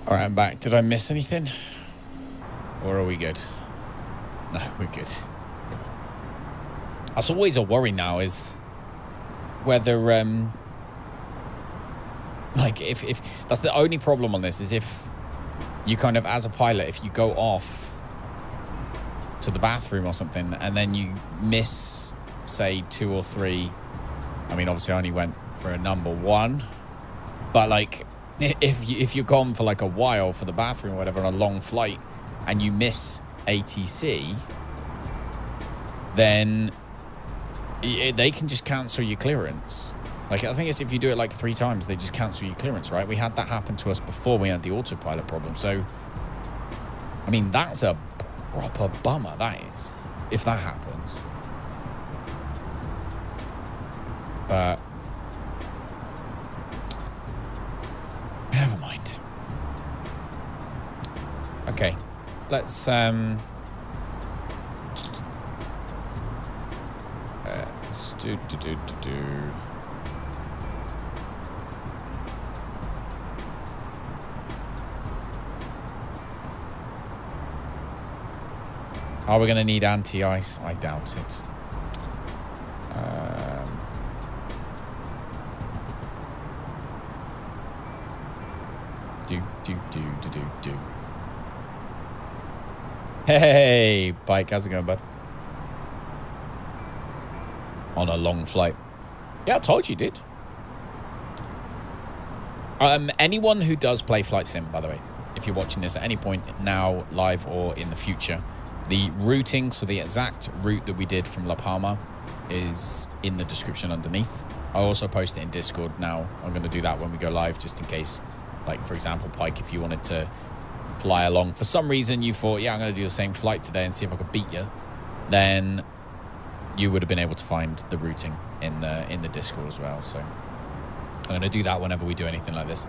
All right, I'm back. Did I miss anything? Or are we good? No, we're good. That's always a worry now, is whether, like, if that's the only problem on this, is if you kind of, as a pilot, if you go off to the bathroom or something and then you miss, say, 2 or 3. I mean, obviously I only went for a number 1, but like, if you're gone for like a while for the bathroom or whatever on a long flight and you miss ATC, then they can just cancel your clearance. Like, I think it's if you do it like 3 times, they just cancel your clearance, right? We had that happen to us before we had the autopilot problem. So, I mean, that's a proper bummer, that is, if that happens. But never mind. Okay, let's do. Are we going to need anti-ice? I doubt it. Do. Hey, Pike, how's it going, bud? On a long flight. Yeah, I told you, dude. Anyone who does play Flight Sim, by the way, if you're watching this at any point now, live or in the future, the routing, so the exact route that we did from La Palma is in the description underneath. I also post it in Discord now. I'm going to do that when we go live, just in case, like, for example, Pike, if you wanted to fly along, for some reason you thought, yeah, I'm going to do the same flight today and see if I could beat you, then you would have been able to find the routing in the Discord as well. So I'm going to do that whenever we do anything like this.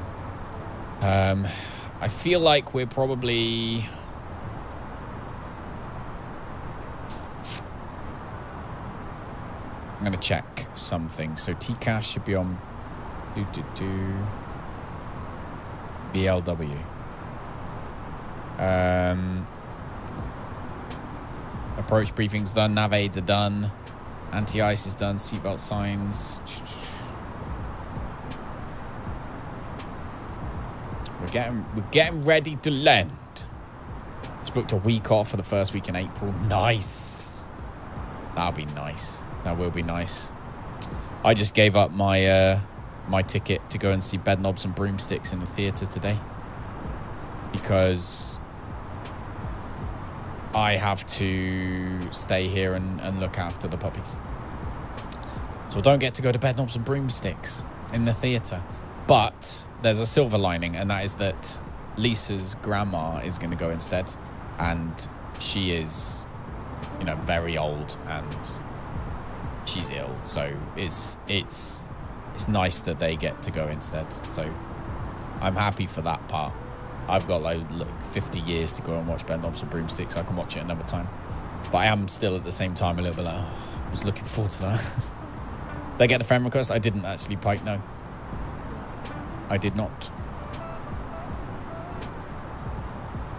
I feel like we're probably... I'm going to check something. So TCAS should be on BLW. Approach briefing's done. Nav aids are done. Anti-ice is done. Seatbelt signs. We're getting ready to land. Just booked a week off for the first week in April. Nice. That'll be nice. That will be nice. I just gave up my my ticket to go and see Bedknobs and Broomsticks in the theater today because I have to stay here and look after the puppies. So I don't get to go to Bedknobs and Broomsticks in the theater. But there's a silver lining, and that is that Lisa's grandma is going to go instead. And she is, you know, very old and she's ill. So it's nice that they get to go instead. So I'm happy for that part. I've got like 50 years to go and watch Bedknobs and Broomsticks. I can watch it another time. But I am still at the same time a little bit like, oh, I was looking forward to that. Did I get the friend request? I didn't actually, Pike, no. I did not.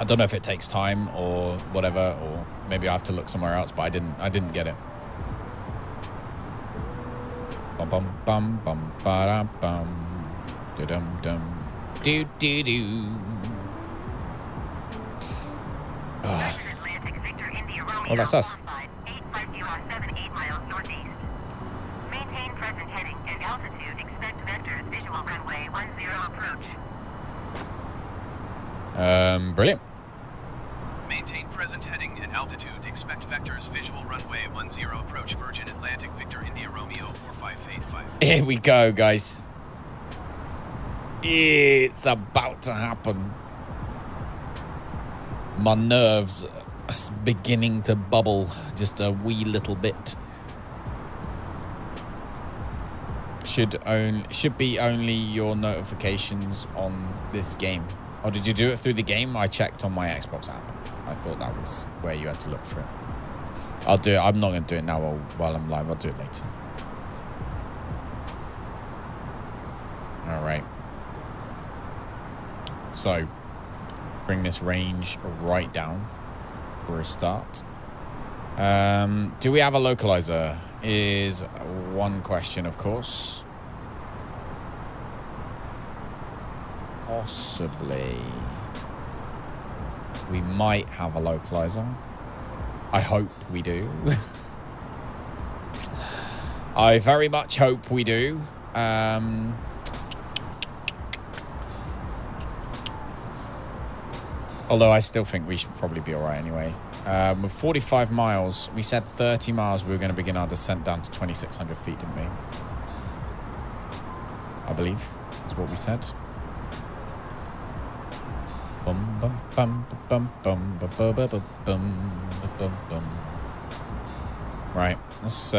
I don't know if it takes time or whatever, or maybe I have to look somewhere else, but I didn't get it. Bum bum bum bum ba bum dum dum dum do do do. Oh, that's us. 85078 miles northeast. Maintain present heading and altitude. Expect vectors. Visual runway 10 approach. Brilliant. Maintain present heading and altitude. Expect vectors. Visual runway 10 approach. Virgin Atlantic Victor India Romeo 4585. Here we go, guys. It's about to happen. My nerves are beginning to bubble just a wee little bit. Should be only your notifications on this game. Oh, did you do it through the game? I checked on my Xbox app. I thought that was where you had to look for it. I'll do it. I'm not going to do it now while I'm live. I'll do it later. All right. So, bring this range right down for a start. Do we have a localizer? Is one question, of course. Possibly. We might have a localizer. I hope we do. I very much hope we do. Although I still think we should probably be all right anyway. With 45 miles, we said 30 miles we were going to begin our descent down to 2,600 feet, didn't we? I believe that's what we said. Bum, bum, bum, bum, bum, bum, bum, bum, bum, bum, bum. Right, let's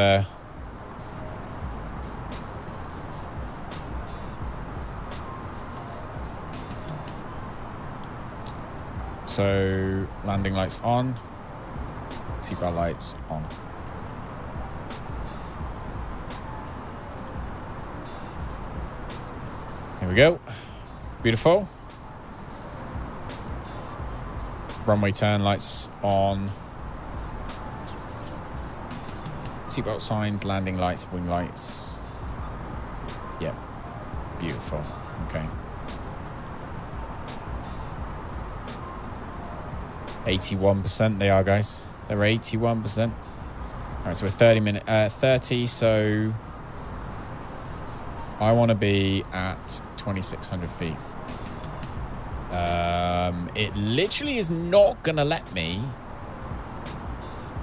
so landing lights on, seatbelt lights on. Here we go. Beautiful. Runway turn lights on. Seatbelt signs, landing lights, wing lights. Yep. Beautiful. Okay. 81% they are, guys. They're 81%. All right, so we're 30, so I want to be at 2,600 feet. It literally is not going to let me.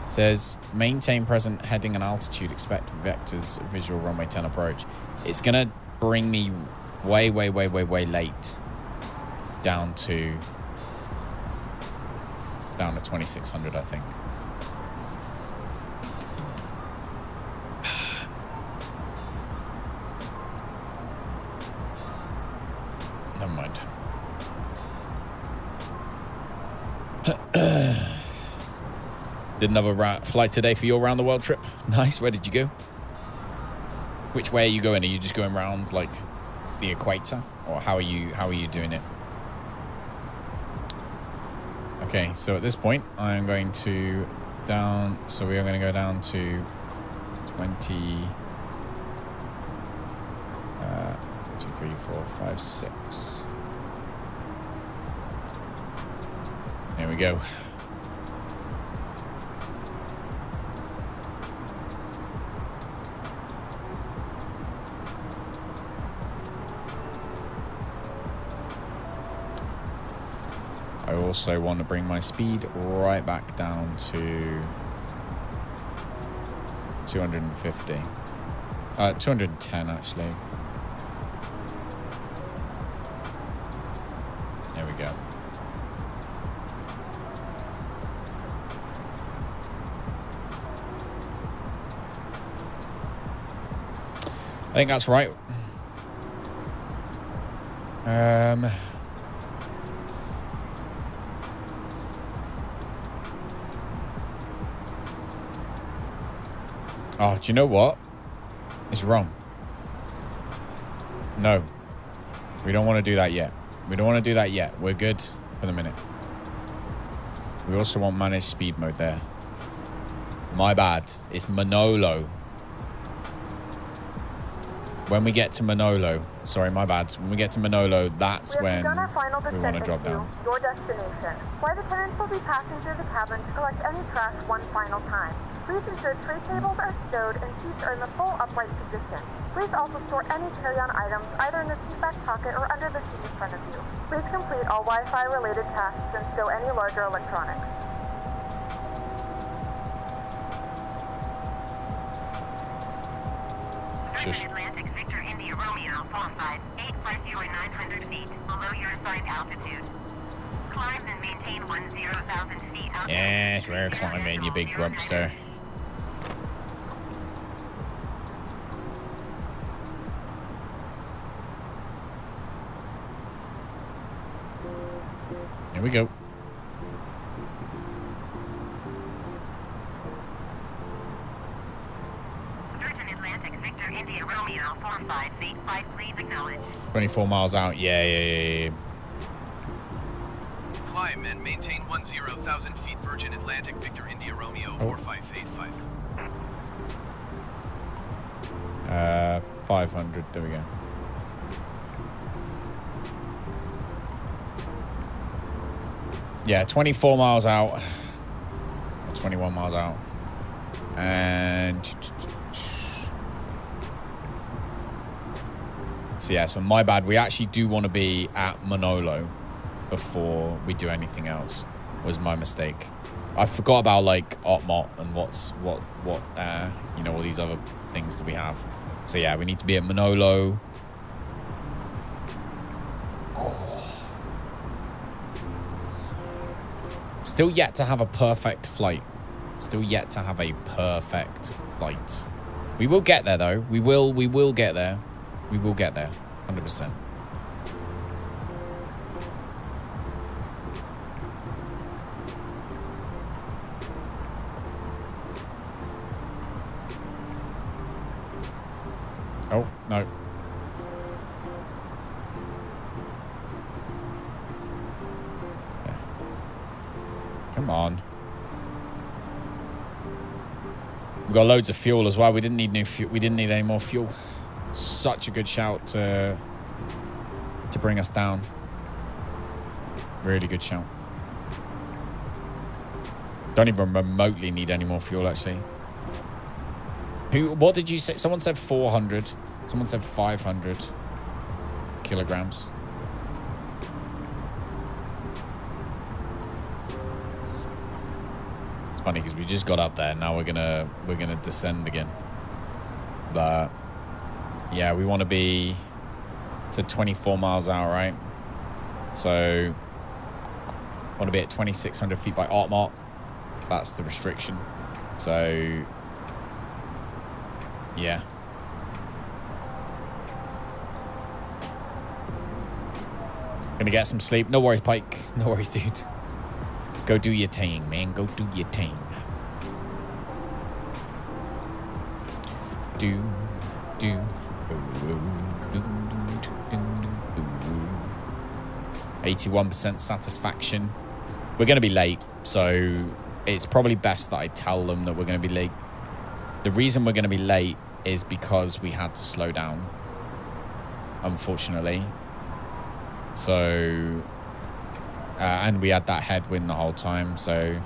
It says, maintain present heading and altitude, expect vectors, visual runway 10 approach. It's going to bring me way late down to 2,600, I think. Never mind. Did another flight today for your round the world trip. Nice. Where did you go? Which way are you going? Are you just going around like the equator, or how are you doing it? Okay, so at this point, I am going to down. So we are going to go down to 20. 2, 3, 4, 5, 6. There we go. I also want to bring my speed right back down to 250. 210 actually. There we go. I think that's right. Oh, do you know what? It's wrong. No. We don't want to do that yet. We don't want to do that yet. We're good for the minute. We also want managed speed mode there. My bad. It's MNOLO. When we get to MNOLO, sorry, my bad. When we get to MNOLO, that's when we want to drop down. Your destination. Flight attendants will be passing through the cabin to collect any trash one final time. Please ensure tray tables are stowed and seats are in the full upright position. Please also store any carry-on items either in the seat back pocket or under the seat in front of you. Please complete all Wi-Fi related tasks and stow any larger electronics. Shush. Atlantic Victor India Romeo, qualified 850-900 feet below your assigned altitude. Climb and maintain 10,000 feet altitude. Yes, we're climbing, you big grumpster. Here we go. Atlantic Victor India Romeo 45 feet 5, please acknowledge. 24 miles out. Yeah. Climb and maintain 10,000 feet Virgin Atlantic Victor India Romeo 4585. 500. There we go. Yeah, 24 miles out. Or 21 miles out. And so yeah, so my bad. We actually do want to be at MNOLO before we do anything else. Was my mistake. I forgot about like Otmot and you know, all these other things that we have. So yeah, we need to be at MNOLO. Still yet to have a perfect flight. Still yet to have a perfect flight. We will get there though. We will get there. We will get there. 100%. Oh, no. Yeah. Come on. We've got loads of fuel as well. We didn't need new fuel. We didn't need any more fuel. Such a good shout to bring us down. Really good shout. Don't even remotely need any more fuel, actually. What did you say? Someone said 400. Someone said 500 kilograms. It's funny because we just got up there. Now we're gonna descend again. But yeah, we want to be to 24 miles an hour, right? So want to be at 2,600 feet by Otmot. That's the restriction. So yeah. Gonna get some sleep. No worries, Pike. No worries, dude. Go do your thing, man. Go do your thing. Do. 81% satisfaction. We're gonna be late, so it's probably best that I tell them that we're gonna be late. The reason we're gonna be late is because we had to slow down, unfortunately. So, and we had that headwind the whole time. So,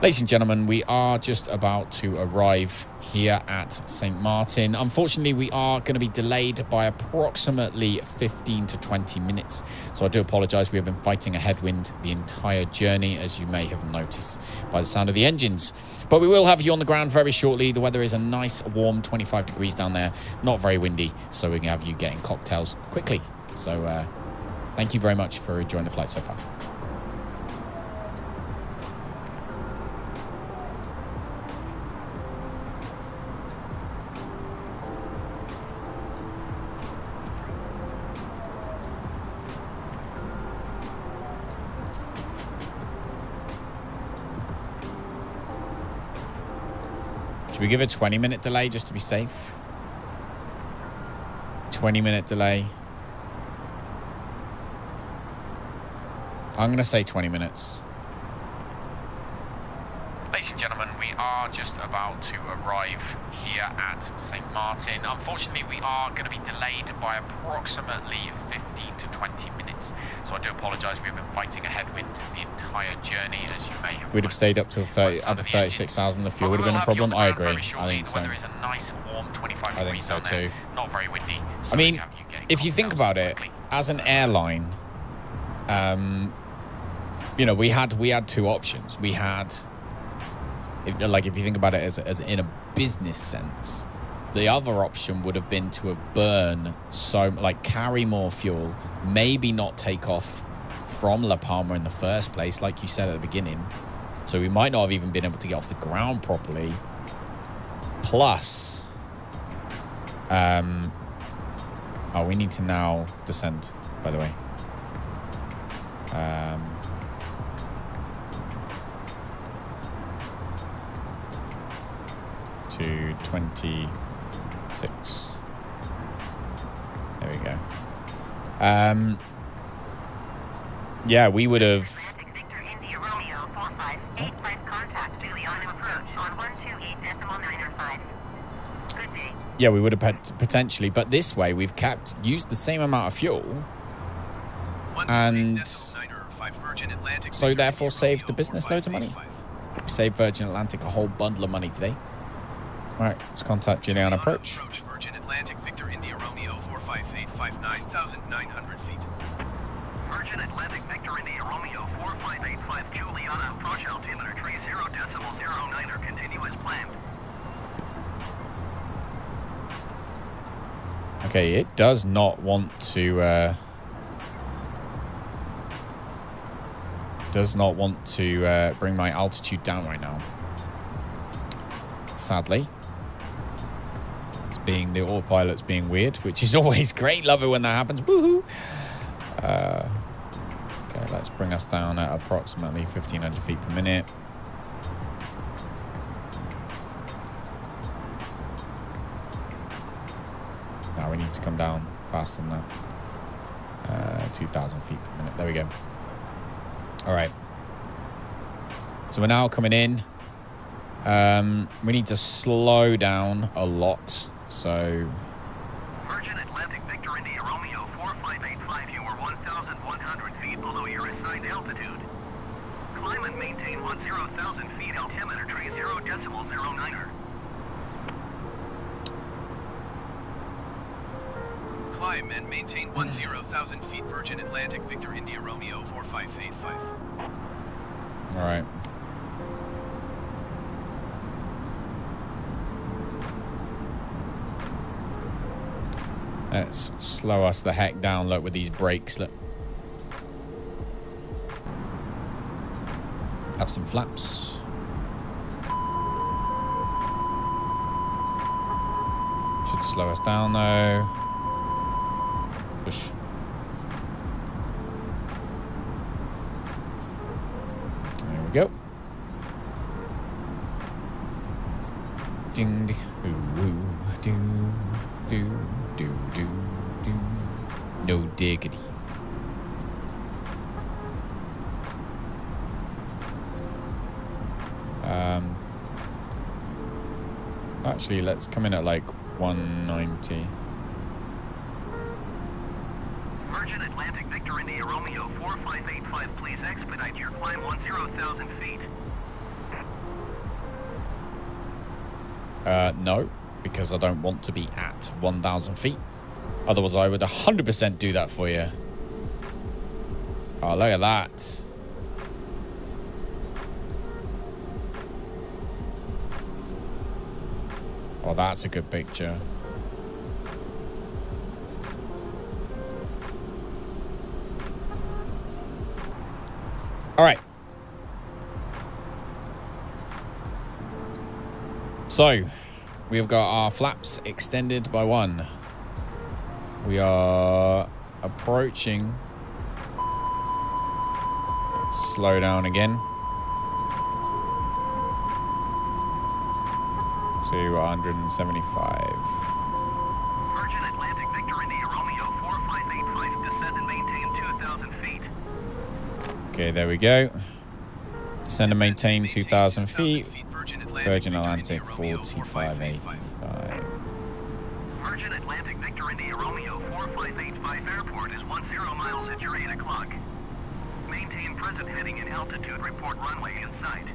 ladies and gentlemen, we are just about to arrive here at St. Maarten. Unfortunately, we are going to be delayed by approximately 15 to 20 minutes. So I do apologize. We have been fighting a headwind the entire journey, as you may have noticed by the sound of the engines. But we will have you on the ground very shortly. The weather is a nice, warm 25 degrees down there. Not very windy, so we can have you getting cocktails quickly. So thank you very much for enjoying the flight so far. Should we give a 20-minute delay just to be safe? 20-minute delay. I'm going to say 20 minutes. Ladies and gentlemen, we are just about to arrive here at St. Maarten. Unfortunately, we are going to be delayed by approximately 15 to 20 minutes. So I do apologise. We've been fighting a headwind the entire journey, as you may have. We'd have stayed up till 36,000. The fuel would have been a problem. I agree. I think so. There is a nice warm 25 I think so too. Not very windy. I mean, if you think about it, as an airline, you know, we had two options. We had, if you think about it as in a business sense, the other option would have been to have burn carry more fuel, maybe not take off from La Palma in the first place, like you said at the beginning. So we might not have even been able to get off the ground properly. Plus, oh, we need to now descend, by the way. To 26. There we go. Yeah, we would have. Yeah, we would have potentially, but this way we've used the same amount of fuel, and so therefore saved the business loads of money. Saved Virgin Atlantic a whole bundle of money today. All right, let's contact Julian approach. Virgin Atlantic Victor India Romeo 458 59,900 feet. Virgin Virgin Atlantic Victor India Romeo 4585 Juliana, approach altimeter 30.09 continue as planned. Okay, it does not want to bring my altitude down right now. Sadly. The autopilot's being weird, which is always great. Love it when that happens. Woohoo! Okay, let's bring us down at approximately 1,500 feet per minute. Now we need to come down faster than that. 2,000 feet per minute. There we go. All right. So we're now coming in. We need to slow down a lot. So Virgin Atlantic Victor India Romeo 4585, you were 1,100 feet below your assigned altitude. Climb and maintain 10,000 feet altimeter 30.09. Climb and maintain 10,000 feet Virgin Atlantic Victor India Romeo 4585. all right. Let's slow us the heck down, look, with these brakes. Look. Have some flaps. Should slow us down, though. Push. There we go. Ding, ding, ooh, ooh, doo, doo. Do. No diggity. Actually, let's come in at like 190. Virgin Atlantic Victor India Romeo 4585, please expedite your climb 10,000 feet. No, because I don't want to be at 1,000 feet. Otherwise, I would 100% do that for you. Oh, look at that. Oh, that's a good picture. All right. So, we've got our flaps extended by 1. We are approaching. Let's slow down again. To 175. Virgin Atlantic Victor India Romeo 4585, descend and maintain 2,000 feet. Okay, there we go. Descend and maintain 2,000 feet. Virgin Atlantic 4585. Virgin Atlantic Victor India Romeo 4585 airport is 10 miles at your 8 o'clock. Maintain present heading and altitude. Report runway inside.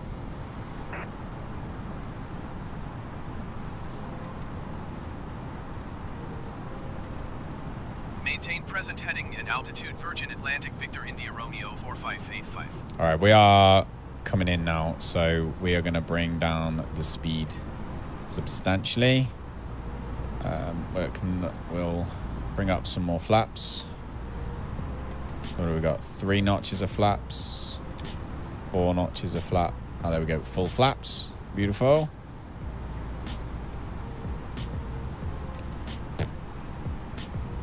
Maintain present heading and altitude Virgin Atlantic Victor India Romeo 4585. All right, we are coming in now, so we are going to bring down the speed substantially. We'll bring up some more flaps. What do we got? 3 notches of flaps, 4 notches of flap. Oh, there we go. Full flaps. Beautiful.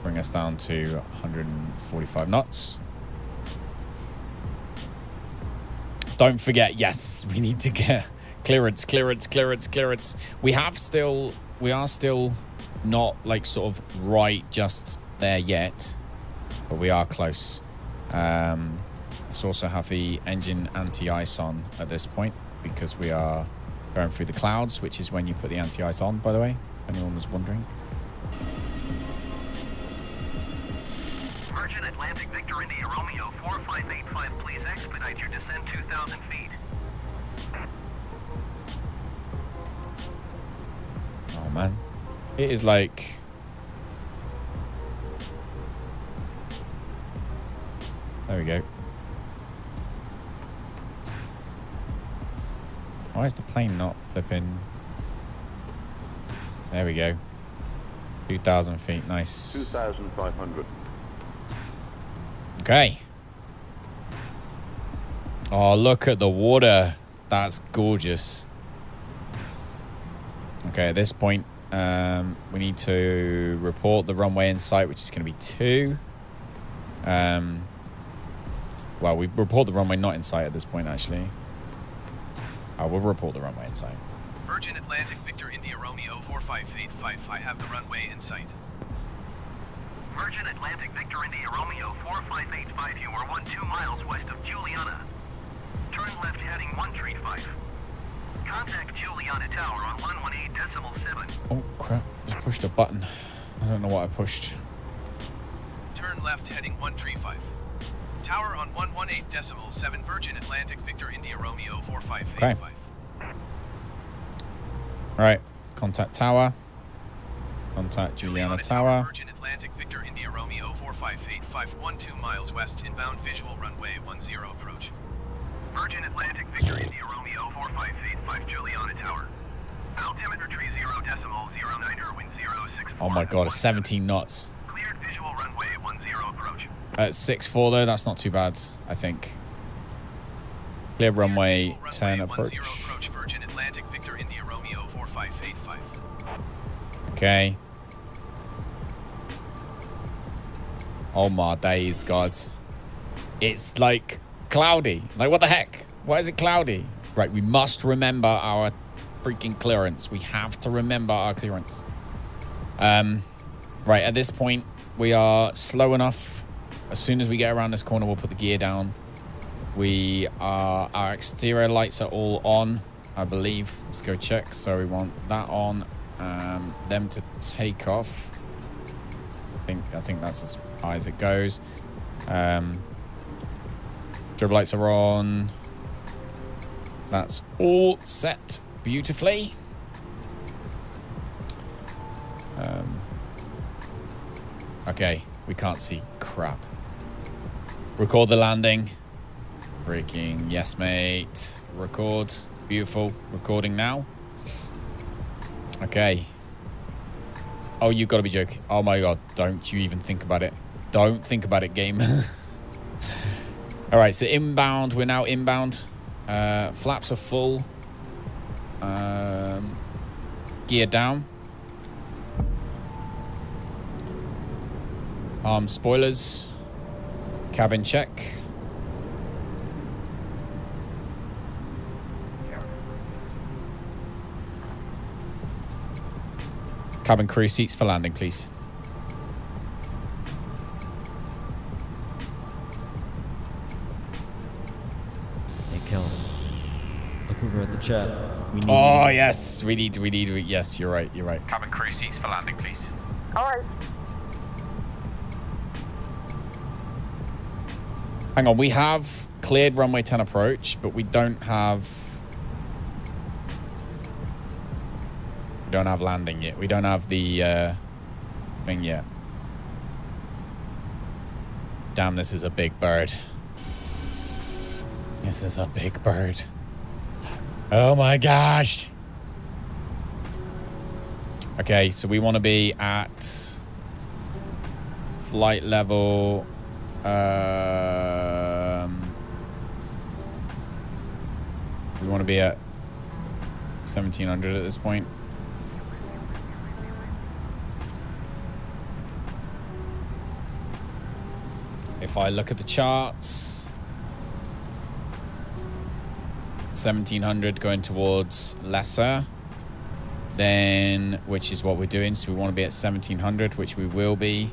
Bring us down to 145 knots. Don't forget, yes, we need to get clearance. We are still not like sort of right just there yet, but we are close. Let's also have the engine anti-ice on at this point because we are going through the clouds, which is when you put the anti-ice on, by the way, if anyone was wondering. Virgin Atlantic Victor India Romeo 4585, please expedite your descent 2,000 feet. Oh man, it is like there we go. Why is the plane not flipping? There we go. 2,000 feet. Nice. 2,500. Okay. Oh, look at the water. That's gorgeous. Okay, at this point, we need to report the runway in sight, which is going to be 2. Well, we report the runway not in sight at this point, actually. We'll report the runway in sight. Virgin Atlantic Victor India Romeo 45855. I have the runway in sight. Virgin Atlantic Victor India Romeo 4585. You are 2 miles west of Juliana. Turn left heading 135. Contact Juliana Tower on 118.7. Oh, crap. Just pushed a button. I don't know what I pushed. Turn left heading 135. Tower on 118.7. Virgin Atlantic Victor India Romeo 4585. Okay. All right. Contact tower. Contact Juliana Tower. Virgin Atlantic Victor India Romeo 4585. 12 miles west inbound visual runway 10 approach. Virgin Atlantic Victor India Romeo 4585 Juliana Tower. Altimeter tree 0.09er, wind 064. Oh my god, it's 17 knots. Cleared visual runway 10 approach. At 6.4 though, that's not too bad, I think. Clear runway 10 approach. Virgin Atlantic Victor India Romeo 4585. Okay. Oh my days, guys. It's like cloudy. Like, what the heck? Why is it cloudy? Right, we must remember our freaking clearance. We have to remember our clearance. Right, at this point, we are slow enough. As soon as we get around this corner, we'll put the gear down. Our exterior lights are all on, I believe. Let's go check. So we want that on. Them to take off. I think that's as high as it goes. Strobe lights are on. That's all set beautifully. Okay, we can't see crap. Record the landing. Freaking yes, mate. Record. Beautiful. Recording now. Okay. Oh, you've got to be joking. Oh my god, don't you even think about it. Don't think about it, game. All right, so inbound. We're now inbound. Flaps are full. Gear down. Arm spoilers. Cabin check. Cabin crew seats for landing, please. Hey, Kel. Look over at the chat. We need Oh, yes. We need, yes, you're right. Cabin crew seats for landing, please. All right. Hang on, we have cleared runway 10 approach, but we don't have landing yet. We don't have the thing yet. Damn, this is a big bird. This is a big bird. Oh my gosh. Okay, so we want to be at flight level. We want to be at 1700 at this point. If I look at the charts, 1700 going towards lesser, then, which is what we're doing. So we want to be at 1700, which we will be.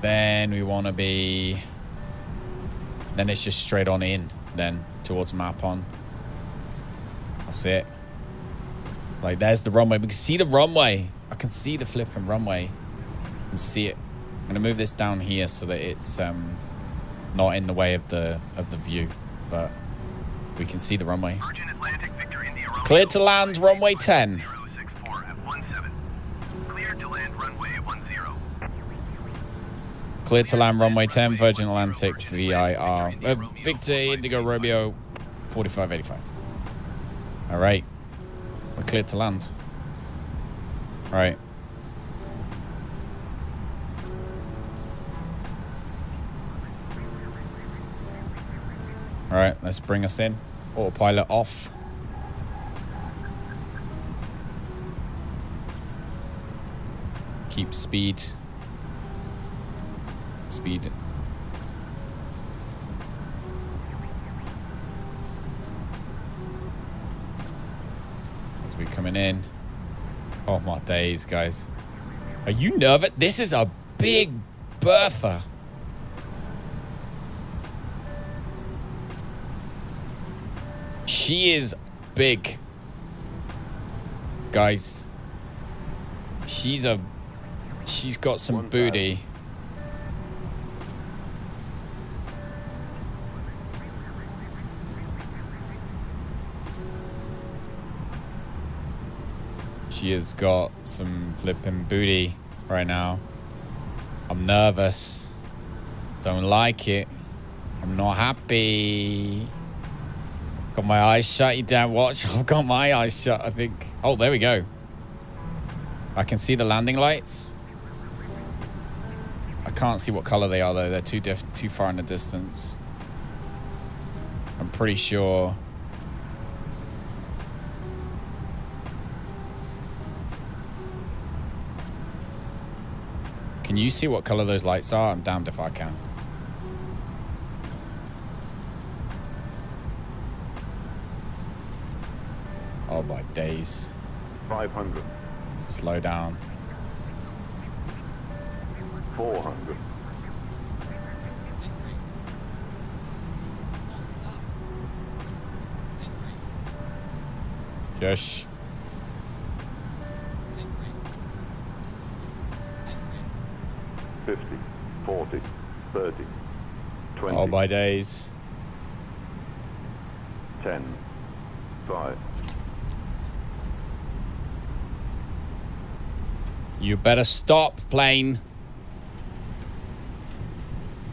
Then we want to be, then it's just straight on in then towards Mapon. That's it. Like, there's the runway. We can see the runway. I can see the flipping runway and see it. I'm gonna move this down here so that it's not in the way of the view, but we can see the runway. Cleared to land runway 10. Cleared to land runway 10, Virgin Atlantic, VIR. Victor Indigo Romeo, 4585. All right. We're cleared to land. All right. All right, let's bring us in. Autopilot off. Keep speed. Speed. As we're coming in. Oh my days, guys. Are you nervous? This is a big Bertha. She is big. Guys. She's got some booty. She has got some flipping booty right now. I'm nervous. Don't like it. I'm not happy. Got my eyes shut. You damn watch. I've got my eyes shut, I think. Oh, there we go. I can see the landing lights. I can't see what color they are, though. They're too far in the distance. I'm pretty sure. Can you see what color those lights are? I'm damned if I can. Oh my days. 500. Slow down. 400. Shush. 50, 40, 30, 20. Oh my days. 10, 5. You better stop, plane.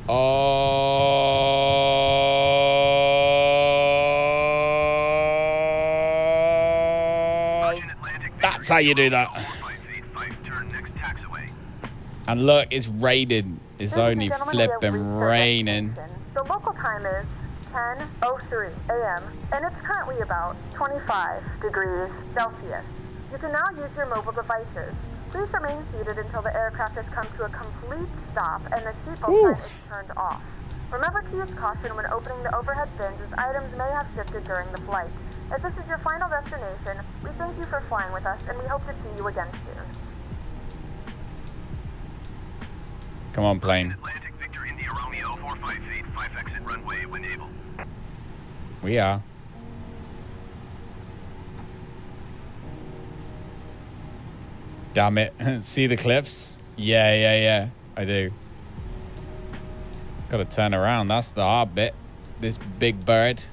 Oh. That's how you do that. And look, it's raining. It's only flipping raining. The local time is 10:03 a.m. and it's currently about 25 degrees Celsius. You can now use your mobile devices. Please remain seated until the aircraft has come to a complete stop and the seatbelt sign is turned off. Remember to use caution when opening the overhead bins as items may have shifted during the flight. As this is your final destination, we thank you for flying with us and we hope to see you again soon. Come on, plane. Atlantic Victor India Romeo 458, 5 exit runway when able. We are. Damn it. See the cliffs? Yeah. I do. Gotta turn around. That's the hard bit. This big bird.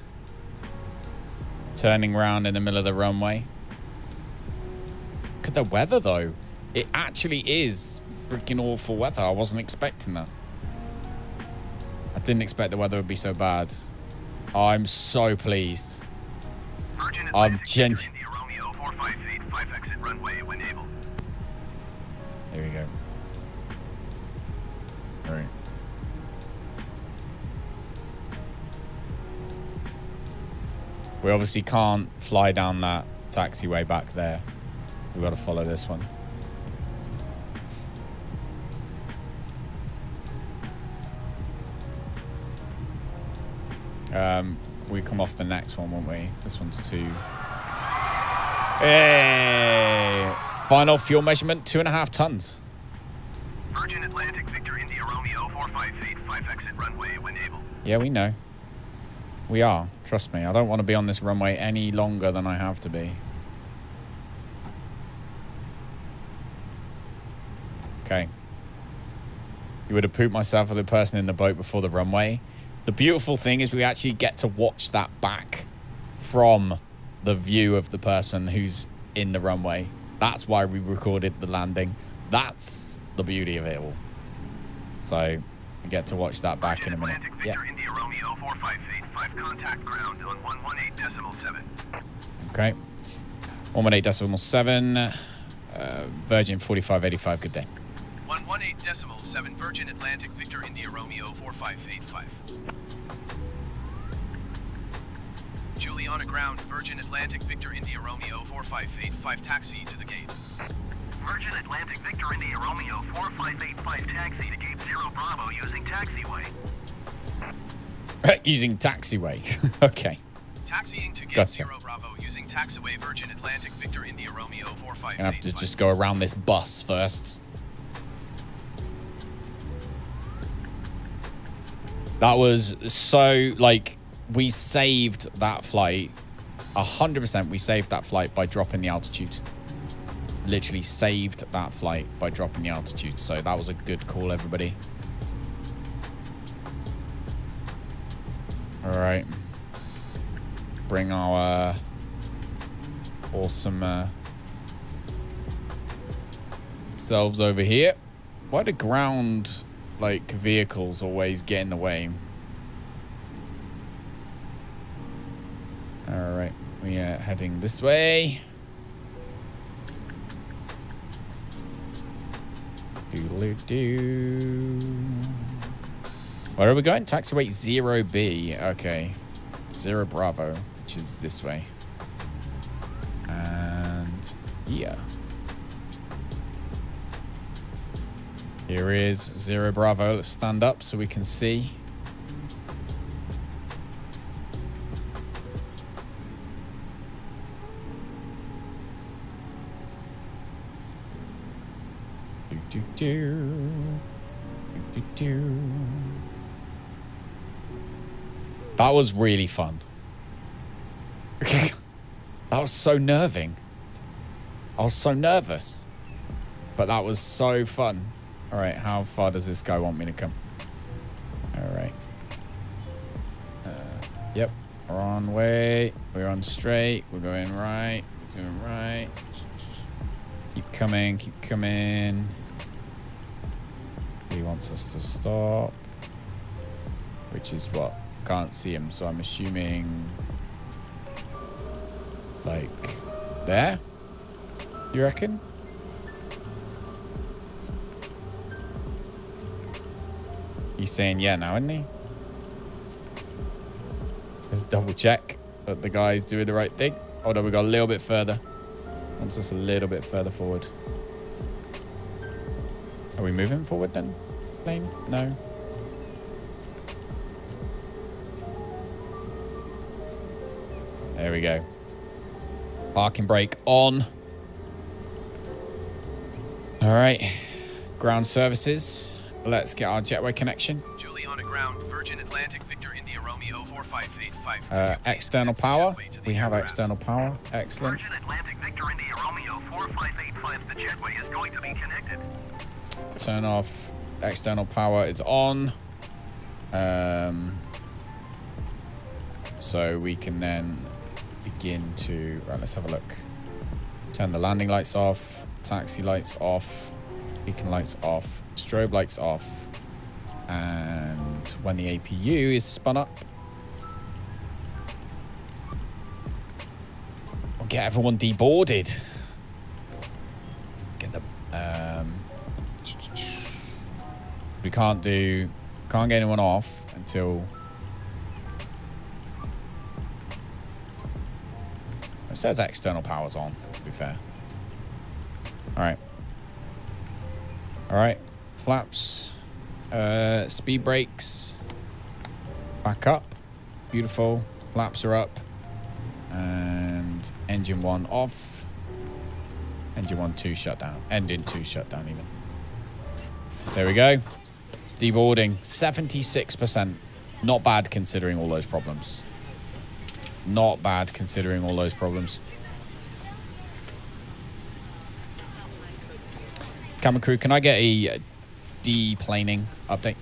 Turning around in the middle of the runway. Look at the weather, though. It actually is freaking awful weather. I wasn't expecting that. I didn't expect the weather would be so bad. I'm so pleased. I'm genuine. Romeo 458, 5 exit runway when able. Here we go. All right. We obviously can't fly down that taxiway back there. We've got to follow this one. We come off the next one, won't we? This one's 2. Hey! Final fuel measurement, 2.5 tons. Virgin Atlantic Victor India Romeo 458, 5 exit runway when able. Yeah, we know. We are. Trust me. I don't want to be on this runway any longer than I have to be. Okay. You would have pooped myself with the person in the boat before the runway. The beautiful thing is we actually get to watch that back from the view of the person who's in the runway. That's why we recorded the landing. That's the beauty of it all. So We get to watch that back in a minute. Atlantic Yeah. Victor India Romeo 4585 contact ground on 118.7. Okay. 118.7. Virgin 4585. Good day. 118.7 Virgin Atlantic Victor India Romeo 4585. Juliana ground Virgin Atlantic Victor India Romeo 4585 taxi to the gate. Virgin Atlantic Victor India Romeo 4585 taxi to gate 0 Bravo using taxiway. Using taxiway. Okay. Taxiing to gate Gotcha. 0 Bravo using taxiway Virgin Atlantic Victor India Romeo 4585. Gonna have to just go around this bus first. That was so, like, we saved that flight. 100% we saved that flight by dropping the altitude. Literally saved that flight by dropping the altitude. So that was a good call, everybody. All right. Bring our awesome selves over here. Why do ground, like, vehicles always get in the way? All right, we are heading this way. Doodle-doo. Where are we going? Taxiway 0B. Okay. 0 Bravo, which is this way. And yeah. Here is 0 Bravo. Let's stand up so we can see. That was really fun. That was so nerving. I was so nervous. But that was so fun. All right, how far does this guy want me to come? All right. Yep, we're on way. We're on straight. We're going right. We're doing right. Keep coming, keep coming. He wants us to stop. Which is what? Can't see him, so I'm assuming... like... there? You reckon? He's saying yeah now, isn't he? Let's double check that the guy's doing the right thing. Oh no, we got a little bit further. Wants us a little bit further forward. Are we moving forward then? Plane? No. There we go. Parking brake on. All right. Ground services. Let's get our jetway connection. Juliana ground Virgin Atlantic Victor India Romeo 4585. External power. We have external power. Excellent. Virgin Atlantic Victor India Romeo 4585. The jetway is going to be connected. Turn off. External power is on. So we can then begin to... Right, let's have a look. Turn the landing lights off. Taxi lights off. Beacon lights off. Strobe lights off. And when the APU is spun up, we'll get everyone deboarded. Let's get the... we can't get anyone off until... It says external power's on, to be fair. All right, flaps, speed brakes, back up, beautiful, flaps are up, and engine 1 off, engine 1, 2 shut down, engine 2 shut down even. There we go, deboarding, 76%, not bad considering all those problems. Not bad considering all those problems. Camera crew, can I get a deplaning update?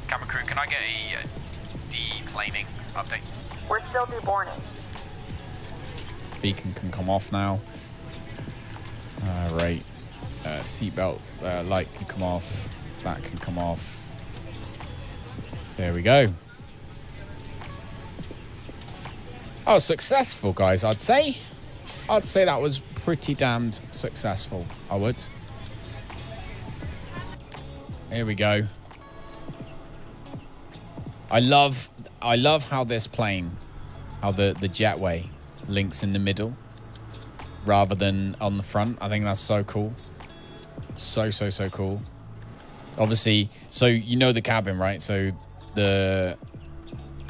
Camera crew, can I get a deplaning update? We're still deboarding. Beacon can come off now. Right. Seatbelt light can come off. That can come off. There we go. Oh, successful, guys, I'd say. I'd say that was pretty damned successful. I would. Here we go. I love how this plane, how the jetway links in the middle rather than on the front. I think that's so cool. So cool. Obviously, so you know the cabin, right? So the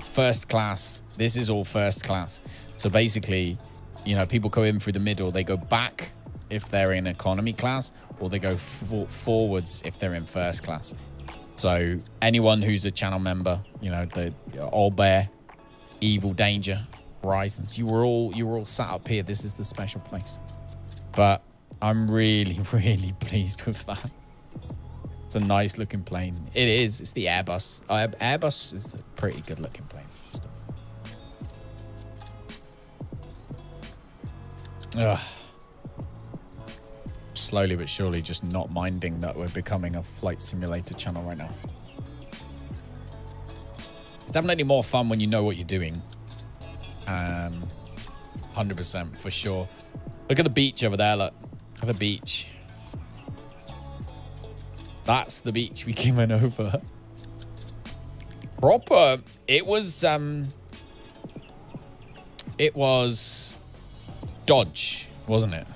first class, this is all first class. So basically, you know, people go in through the middle, they go back if they're in economy class, or they go forwards if they're in first class. So anyone who's a channel member, you know, the Old Bear, Evil Danger, Horizons, you were all sat up here. This is the special place. But I'm really pleased with that. It's a nice looking plane. It is. It's the Airbus. Airbus is a pretty good looking plane. Ugh. Slowly but surely just not minding that we're becoming a flight simulator channel right now. It's definitely more fun when you know what you're doing. 100% for sure. Look at the beach over there, look. Look at the beach. That's the beach we came in over. Proper. It was Dodge, wasn't it?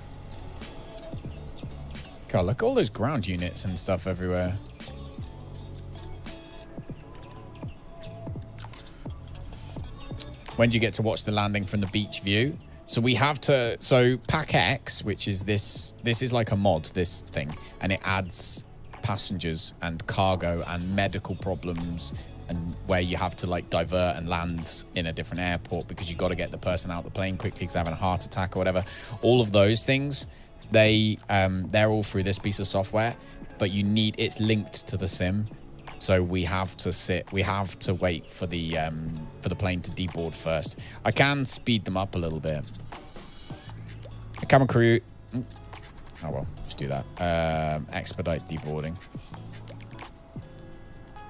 God, look at all those ground units and stuff everywhere. When do you get to watch the landing from the beach view? So we have to, so PACX, which is this is like a mod, this thing, and it adds passengers and cargo and medical problems and where you have to like divert and land in a different airport because you got to get the person out of the plane quickly because they're having a heart attack or whatever. All of those things, they're all through this piece of software, but it's linked to the sim. So we have to wait for the plane to deboard first. I can speed them up a little bit. Cabin crew. Oh well, just do that. Expedite deboarding.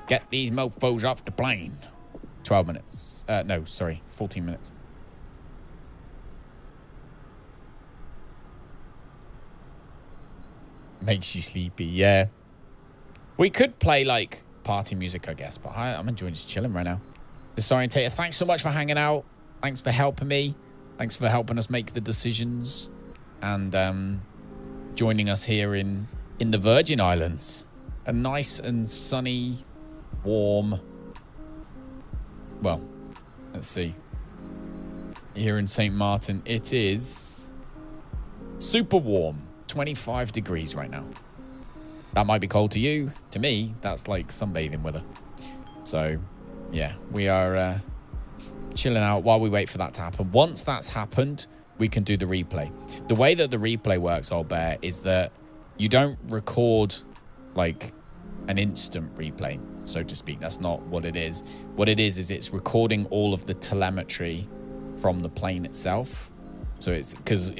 Get these mofos off the plane. 12 minutes. No, sorry, 14 minutes. Makes you sleepy, yeah. We could play like party music, I guess, but I'm enjoying just chilling right now. Disorientator, thanks so much for hanging out. Thanks for helping me. Thanks for helping us make the decisions and joining us here in the Virgin Islands. A nice and sunny, warm. Well, let's see. Here in St. Martin, it is super warm. 25 degrees right now. That might be cold to you. To me, that's like sunbathing weather. So, yeah, we are chilling out while we wait for that to happen. Once that's happened, we can do the replay. The way that the replay works, Old Bear, is that you don't record like an instant replay, so to speak. That's not what it is. What it is it's recording all of the telemetry from the plane itself. So it's because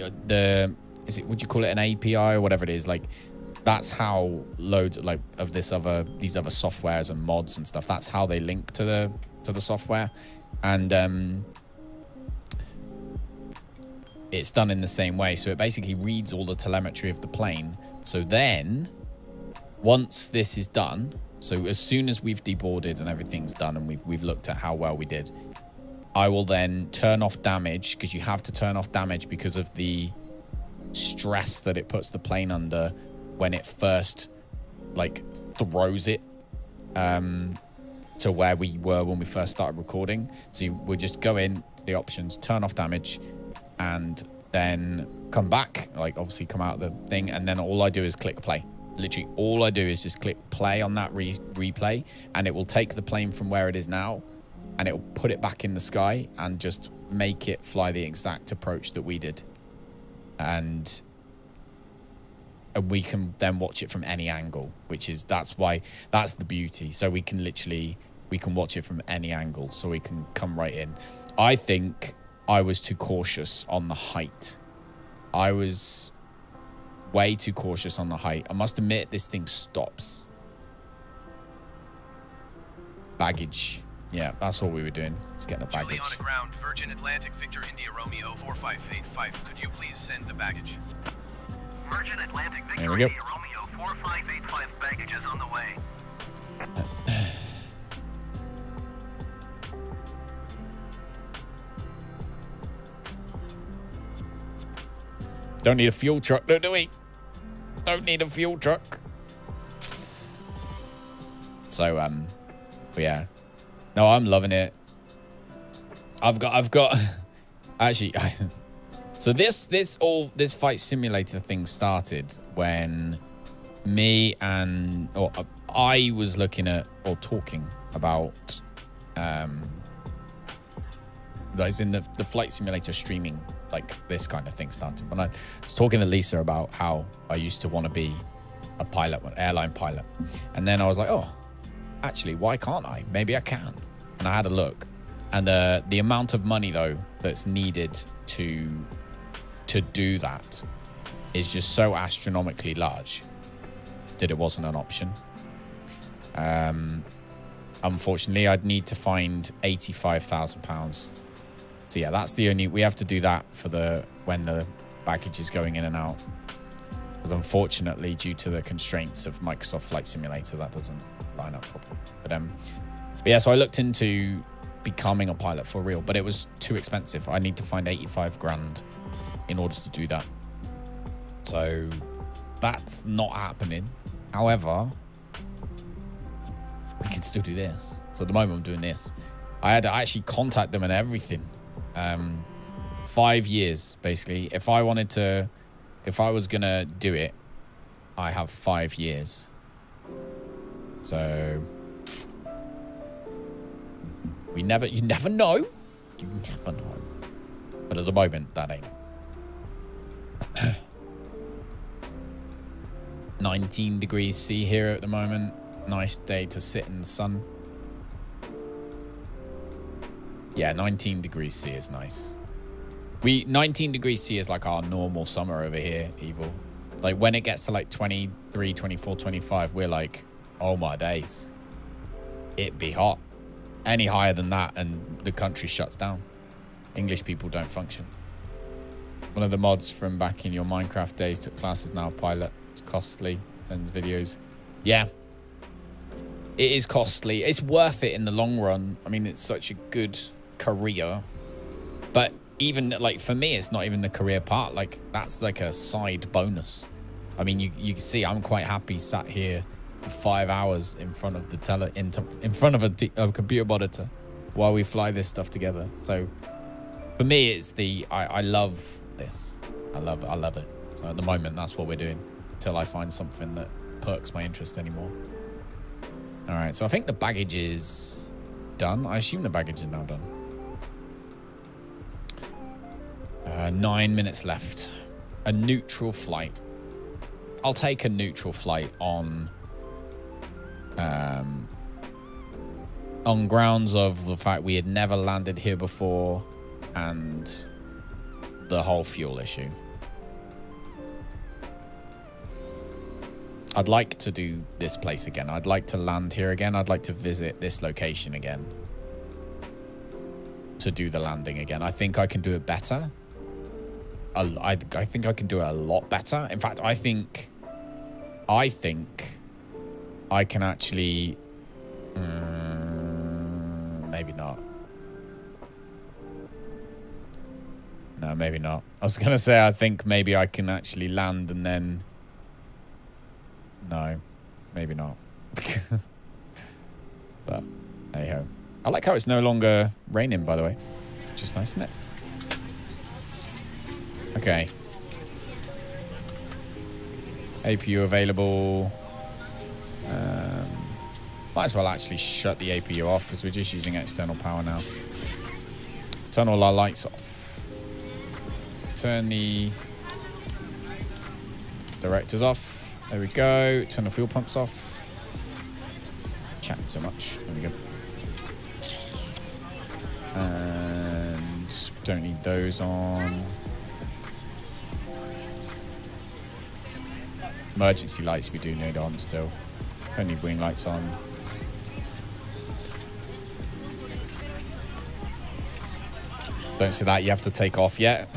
would you call it an API or whatever it is? Like, that's how loads like of these other softwares and mods and stuff, that's how they link to the software. And it's done in the same way. So it basically reads all the telemetry of the plane. So then once this is done, so as soon as we've deboarded and everything's done and we've looked at how well we did, I will then turn off damage, because you have to turn off damage because of the stress that it puts the plane under when it first like throws it to where we were when we first started recording. So we'll just go in to the options, turn off damage, and then come back, like obviously come out of the thing, and then all I do is click play. Literally all I do is just click play on that replay, and it will take the plane from where it is now and it will put it back in the sky and just make it fly the exact approach that we did. And we can then watch it from any angle, that's the beauty. So we can watch it from any angle, so we can come right in. I think I was too cautious on the height. I was way too cautious on the height. I must admit, this thing stops. Baggage. Yeah, that's what we were doing. Let's get the baggage. On the ground, Virgin Atlantic Victor India Romeo 4585. Could you please send the baggage? Virgin Atlantic Victor There we go. India Romeo 4585 baggage is on the way. Don't need a fuel truck, do we? Don't need a fuel truck. So, yeah. No, I'm loving it. I've got actually so this flight simulator thing started when I was looking at or talking about as in the flight simulator streaming, like this kind of thing started when I was talking to Lisa about how I used to want to be a pilot, an airline pilot, and then I was like, oh, actually, why can't I? Maybe I can. And I had a look, and the amount of money though that's needed to do that is just so astronomically large that it wasn't an option. Unfortunately, I'd need to find £85,000. So yeah, that's the only, we have to do that for when the baggage is going in and out. Because unfortunately, due to the constraints of Microsoft Flight Simulator, that doesn't line up properly. But yeah, so I looked into becoming a pilot for real, but it was too expensive. I need to find 85 grand in order to do that. So that's not happening. However, we can still do this. So at the moment I'm doing this. I had to actually contact them and everything. 5 years, basically. If I was gonna do it, I have 5 years. So you never know. You never know. But at the moment, that ain't. 19 degrees C here at the moment. Nice day to sit in the sun. Yeah, 19 degrees C is nice. 19 degrees C is like our normal summer over here, Evil. Like when it gets to like 23, 24, 25, we're like, oh my days. It'd be hot. Any higher than that and the country shuts down. English people don't function. One of the mods from back in your Minecraft days took classes, now a pilot. It's costly. Sends videos. Yeah. It is costly. It's worth it in the long run. I mean, it's such a good career. But even like for me, it's not even the career part. Like that's like a side bonus. I mean, you can see I'm quite happy sat here for 5 hours in front of the in front of a computer monitor while we fly this stuff together. So for me, it's I love this. I love it. So at the moment, that's what we're doing until I find something that perks my interest anymore. All right, so I think the baggage is done. I assume the baggage is now done. 9 minutes left. A neutral flight. I'll take a neutral flight on grounds of the fact we had never landed here before and the whole fuel issue. I'd like to do this place again. I'd like to land here again. I'd like to visit this location again to do the landing again. I think I can do it better. I think I can do it a lot better. In fact, I think I can actually maybe not. No, maybe not. I was gonna say I think maybe I can actually land and then no, maybe not. But hey ho. I like how it's no longer raining, by the way. Which is nice, isn't it? Okay. APU available. Might as well actually shut the APU off because we're just using external power now. Turn all our lights off. Turn the directors off. There we go. Turn the fuel pumps off. Chatting so much. There we go. And Don't need those on. Emergency lights we do need on still. Don't need wing lights on. Don't see that, you have to take off yet.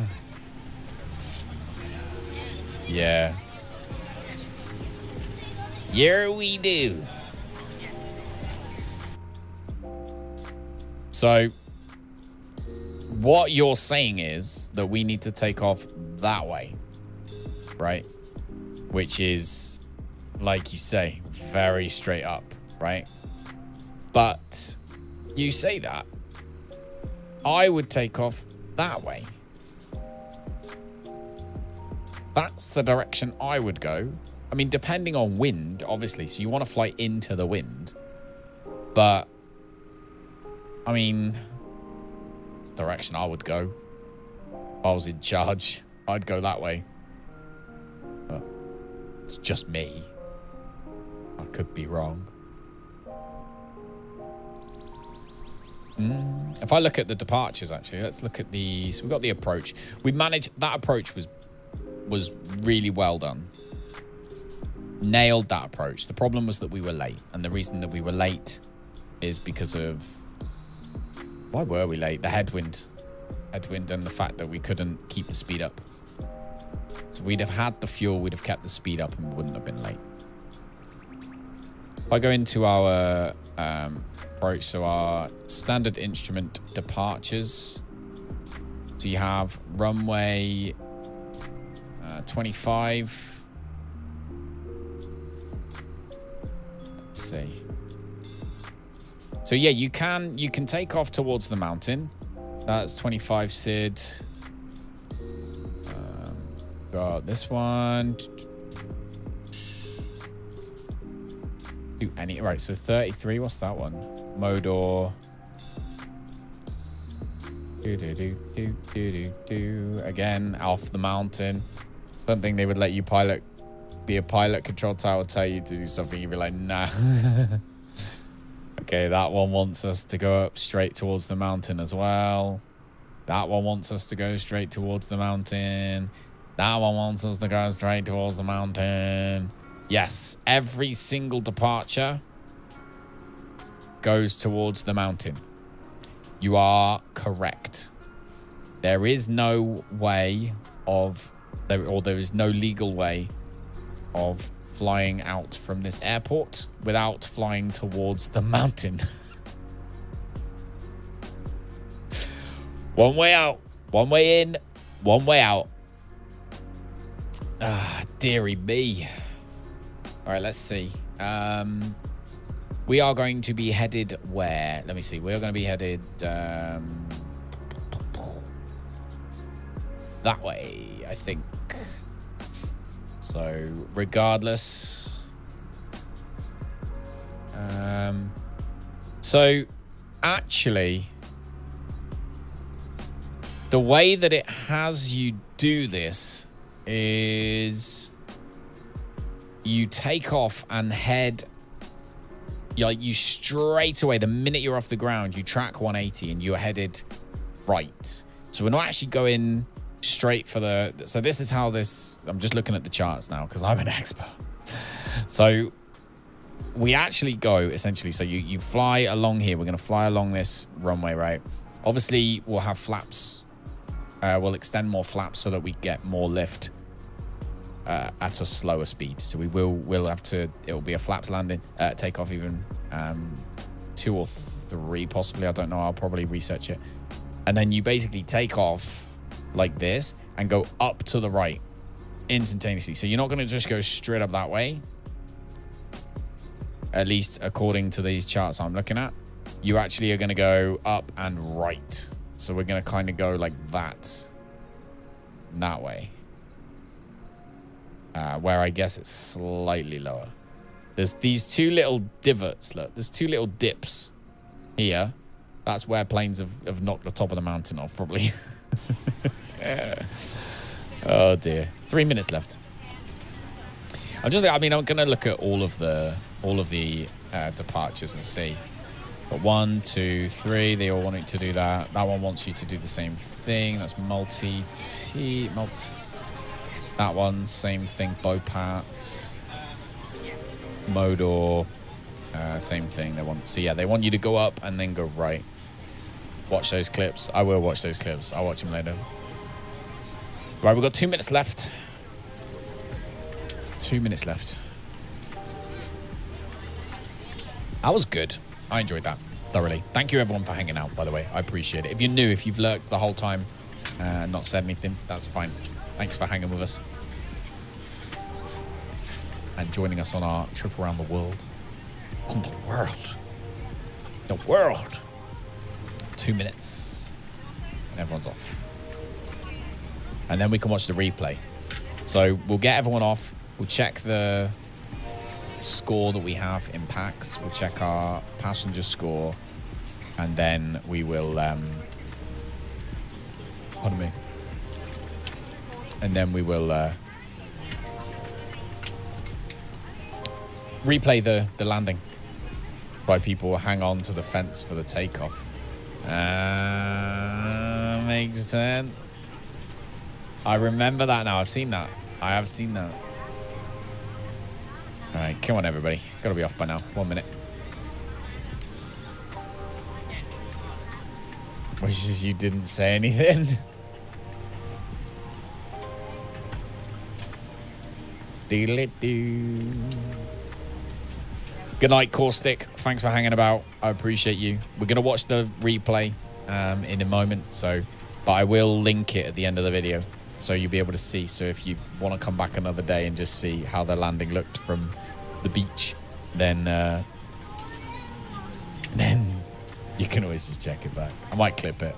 Yeah. Yeah, we do. So, what you're saying is that we need to take off that way, right? Which is, like you say, very straight up, right? But you say that. I would take off that way. That's the direction I would go. I mean, depending on wind, obviously. So you want to fly into the wind. But, I mean, it's the direction I would go. If I was in charge, I'd go that way. But it's just me. I could be wrong. If I look at the departures, actually, let's look at the... So we've got the approach. We managed... That approach was really well done. Nailed that approach. The problem was that we were late. And the reason that we were late is because of... Why were we late? The headwind. Headwind and the fact that we couldn't keep the speed up. So we'd have had the fuel, we'd have kept the speed up, and we wouldn't have been late. If I go into our approach, so our standard instrument departures. So you have runway 25. Let's see. So yeah, you can take off towards the mountain. That's 25 SID. Got this one. Do any right? So 33. What's that one? Modor. Do. Again, off the mountain. Don't think they would let you be a pilot. Control tower tell you to do something. You'd be like, nah. Okay, that one wants us to go up straight towards the mountain as well. That one wants us to go straight towards the mountain. That one wants us to go straight towards the mountain. Yes, every single departure goes towards the mountain. You are correct. There is no way of, or there is no legal way of flying out from this airport without flying towards the mountain. One way out, one way in, one way out. Ah, dearie me. All right, let's see. We are going to be headed where? Let me see. We are going to be headed that way, I think. So, regardless. So, actually, the way that it has you do this is you take off and head, you straight away, the minute you're off the ground, you track 180 and you're headed right. So we're not actually going straight for the, so this is how this, I'm just looking at the charts now because I'm an expert. So we actually go essentially, so you fly along here. We're going to fly along this runway, right? Obviously we'll have flaps. We'll extend more flaps so that we get more lift at a slower speed. So we'll have to, it'll be a flaps landing, takeoff even 2 or 3 possibly, I don't know, I'll probably research it. And then you basically take off like this and go up to the right instantaneously. So you're not going to just go straight up that way, at least according to these charts I'm looking at. You actually are going to go up and right. So we're going to kind of go like that way. Where I guess it's slightly lower. There's these 2 little divots. Look, there's 2 little dips here. That's where planes have knocked the top of the mountain off, probably. Yeah. Oh dear. 3 minutes left. I'm going to look at all of the departures and see. But 1, 2, 3, they all want you to do that. That one wants you to do the same thing. That's multi-T, that one, same thing, Bopat, Modor, same thing. So yeah, they want you to go up and then go right. Watch those clips. I will watch those clips. I'll watch them later. Right, we've got 2 minutes left. 2 minutes left. That was good. I enjoyed that thoroughly. Thank you everyone for hanging out, by the way. I appreciate it. If you're new, if you've lurked the whole time and not said anything, that's fine. Thanks for hanging with us and joining us on our trip around the world. On the world. The world. 2 minutes. And everyone's off. And then we can watch the replay. So we'll get everyone off. We'll check the score that we have in PACX. We'll check our passenger score. And then we will... pardon me. And then we will replay the landing. Why people hang on to the fence for the takeoff. Makes sense. I remember that now. I've seen that. I have seen that. All right, come on, everybody. Got to be off by now. 1 minute. Wishes you didn't say anything. Doodle-doo. Good night, Caustic. Thanks for hanging about. I appreciate you. We're going to watch the replay in a moment, but I will link it at the end of the video so you'll be able to see. So if you want to come back another day and just see how the landing looked from the beach, then you can always just check it back. I might clip it.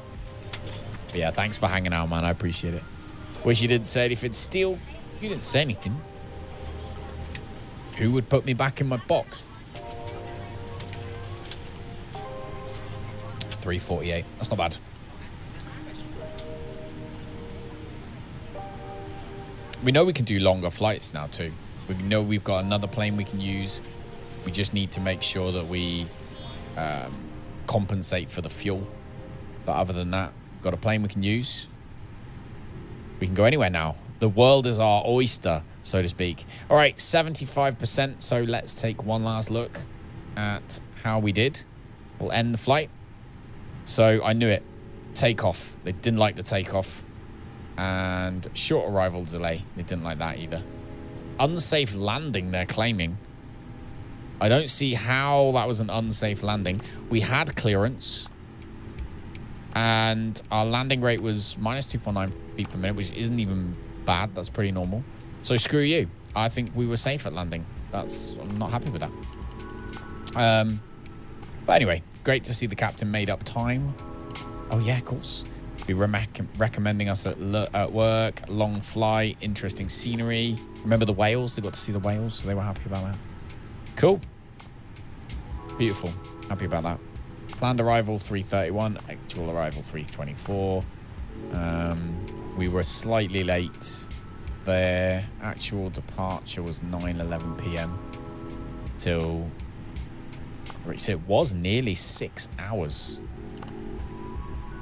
But yeah, thanks for hanging out, man. I appreciate it. Wish you didn't say anything. Still, you didn't say anything. Who would put me back in my box? 3:48. That's not bad. We know we can do longer flights now too. We know we've got another plane we can use. We just need to make sure that we compensate for the fuel. But other than that, we've got a plane we can use. We can go anywhere now. The world is our oyster, so to speak. All right, 75%. So let's take one last look at how we did. We'll end the flight. So I knew it. Takeoff. They didn't like the takeoff. And short arrival delay. They didn't like that either. Unsafe landing, they're claiming. I don't see how that was an unsafe landing. We had clearance. And our landing rate was minus 249 feet per minute, which isn't even bad. That's pretty normal. So screw you. I think we were safe at landing. I'm not happy with that. But anyway, great to see the captain made up time. Oh yeah, of course. Be recommending us at work. Long flight, interesting scenery. Remember the whales? They got to see the whales, so they were happy about that. Cool. Beautiful. Happy about that. Planned arrival 3:31. Actual arrival 3:24. We were slightly late. Their actual departure was 9:11 p.m. till... So it was nearly 6 hours.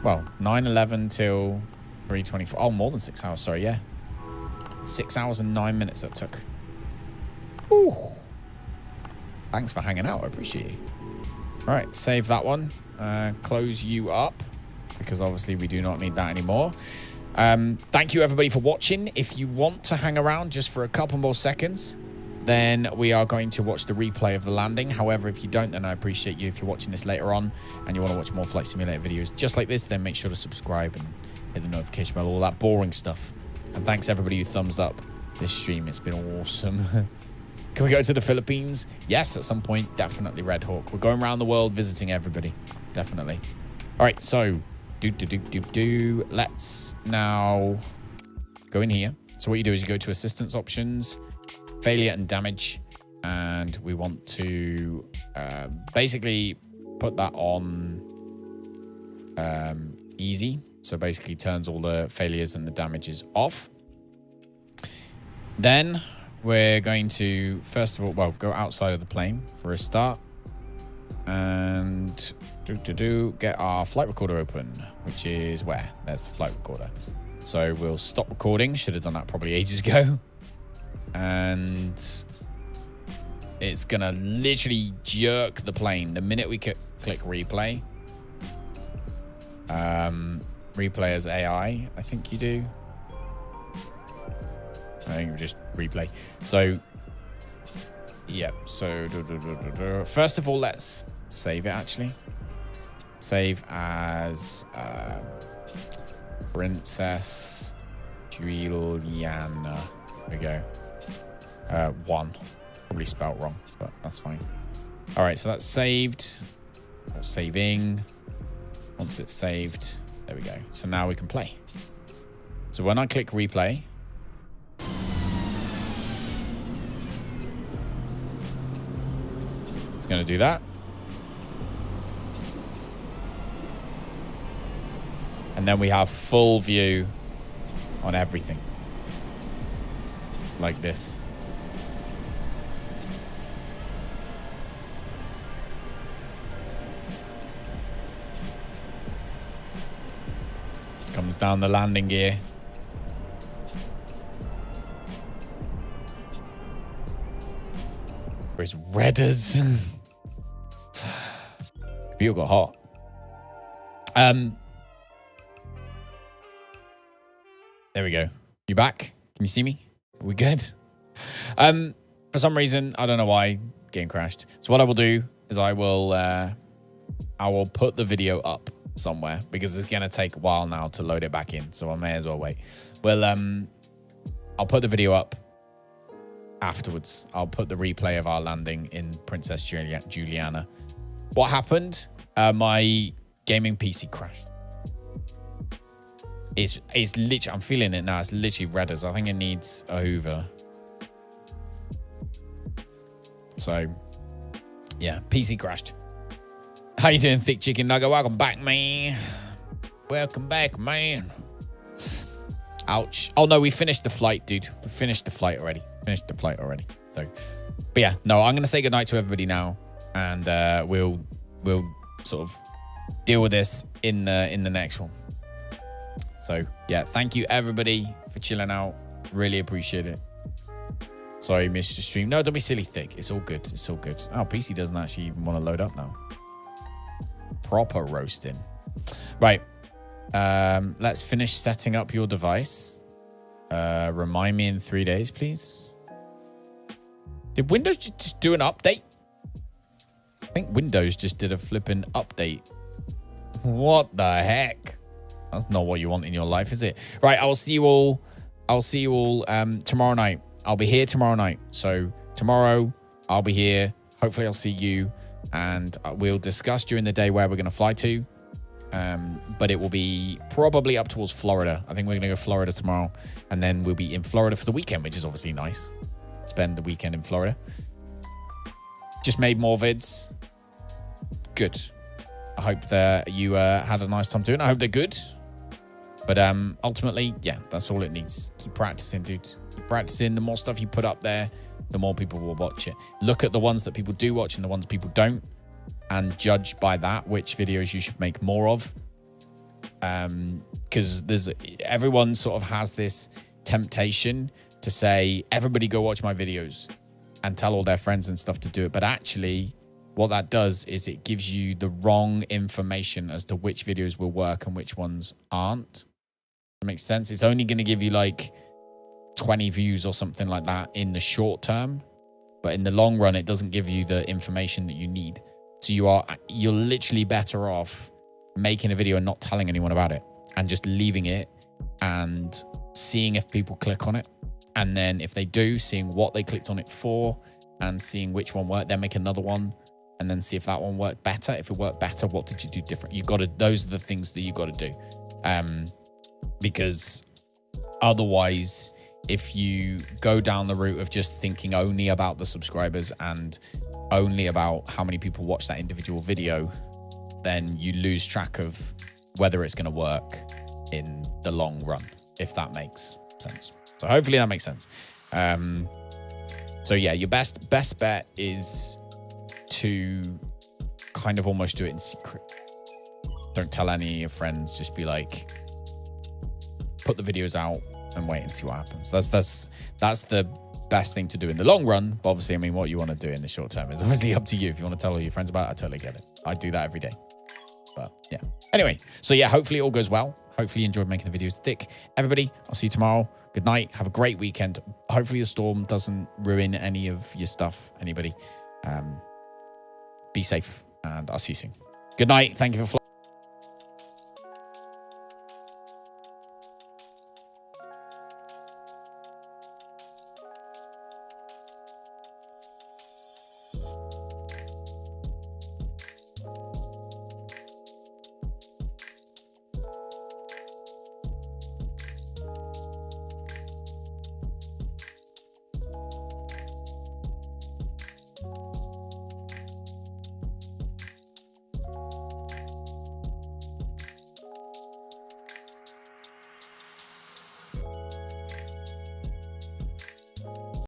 Well, 9:11 till 3:24. Oh, more than 6 hours. Sorry, yeah. 6 hours and 9 minutes that took. Ooh. Thanks for hanging out. I appreciate you. All right, save that one. Close you up because obviously we do not need that anymore. Thank you, everybody, for watching. If you want to hang around just for a couple more seconds, then we are going to watch the replay of the landing. However, if you don't, then I appreciate you. If you're watching this later on and you want to watch more Flight Simulator videos just like this, then make sure to subscribe and hit the notification bell, all that boring stuff. And thanks, everybody who thumbs up this stream. It's been awesome. Can we go to the Philippines? Yes, at some point. Definitely, Red Hawk. We're going around the world visiting everybody. Definitely. All right, so let's now go in here. So what you do is you go to assistance options, failure and damage, and we want to basically put that on easy. So basically turns all the failures and the damages off. Then we're going to, first of all, well, go outside of the plane for a start. And get our flight recorder open, which is where? There's the flight recorder. So we'll stop recording. Should have done that probably ages ago. And it's going to literally jerk the plane the minute we click replay. Replay as AI, I think you do. I think we just replay. So, yeah. So, first of all, let's save it, actually. Save as Princess Juliana. There we go. 1. Probably spelt wrong, but that's fine. All right, so that's saved. Or saving. Once it's saved, there we go. So now we can play. So when I click replay, it's going to do that. And then we have full view on everything. Like this. Comes down the landing gear. It's red as... Computer got hot. There we go. You back? Can you see me? Are we good? For some reason, I don't know why, game crashed. So what I will do is I will put the video up somewhere because it's gonna take a while now to load it back in, so I may as well wait. Well, I'll put the video up afterwards. I'll put the replay of our landing in Princess Juliana. What happened? My gaming PC crashed. It's literally, I'm feeling it now. It's literally red as. I think it needs a Hoover. So, yeah, PC crashed. How you doing, Thick Chicken Nugget? Welcome back, man. Welcome back, man. Ouch. Oh, no, we finished the flight, dude. We finished the flight already. So, but yeah, no, I'm going to say goodnight to everybody now. And we'll sort of deal with this in the next one. So, yeah, thank you, everybody, for chilling out. Really appreciate it. Sorry, missed the stream. No, don't be silly, Thick. It's all good. It's all good. Oh, PC doesn't actually even want to load up now. Proper roasting. Right. Let's finish setting up your device. Remind me in 3 days, please. Did Windows just do an update? I think Windows just did a flipping update. What the heck? That's not what you want in your life, is it? Right, I'll see you all tomorrow night. I'll be here tomorrow night. So tomorrow I'll be here. Hopefully I'll see you. And we'll discuss during the day where we're going to fly to. But it will be probably up towards Florida. I think we're going to go Florida tomorrow. And then we'll be in Florida for the weekend, which is obviously nice. Spend the weekend in Florida. Just made more vids. Good. I hope that you had a nice time doing it. I hope they're good. But ultimately, yeah, that's all it needs. Keep practicing, dude. Keep practicing. The more stuff you put up there, the more people will watch it. Look at the ones that people do watch and the ones people don't, and judge by that which videos you should make more of. Because everyone sort of has this temptation to say, everybody go watch my videos and tell all their friends and stuff to do it. But actually, what that does is it gives you the wrong information as to which videos will work and which ones aren't. That makes sense. It's only going to give you like 20 views or something like that in the short term, but in the long run, it doesn't give you the information that you need. So you're literally better off making a video and not telling anyone about it and just leaving it and seeing if people click on it. And then if they do, seeing what they clicked on it for and seeing which one worked, then make another one and then see if that one worked better. If it worked better, what did you do different? Those are the things that you got to do. Because otherwise, if you go down the route of just thinking only about the subscribers and only about how many people watch that individual video, then you lose track of whether it's going to work in the long run, if that makes sense. So hopefully that makes sense. So yeah, your best bet is to kind of almost do it in secret. Don't tell any of your friends. Just be like, put the videos out and wait and see what happens. That's the best thing to do in the long run. But obviously, I mean, what you want to do in the short term is obviously up to you. If you want to tell all your friends about it, I totally get it. I do that every day. But yeah. Anyway, so yeah, hopefully it all goes well. Hopefully you enjoyed making the videos thick. Everybody, I'll see you tomorrow. Good night. Have a great weekend. Hopefully the storm doesn't ruin any of your stuff. Anybody. Be safe, and I'll see you soon. Good night. Thank you for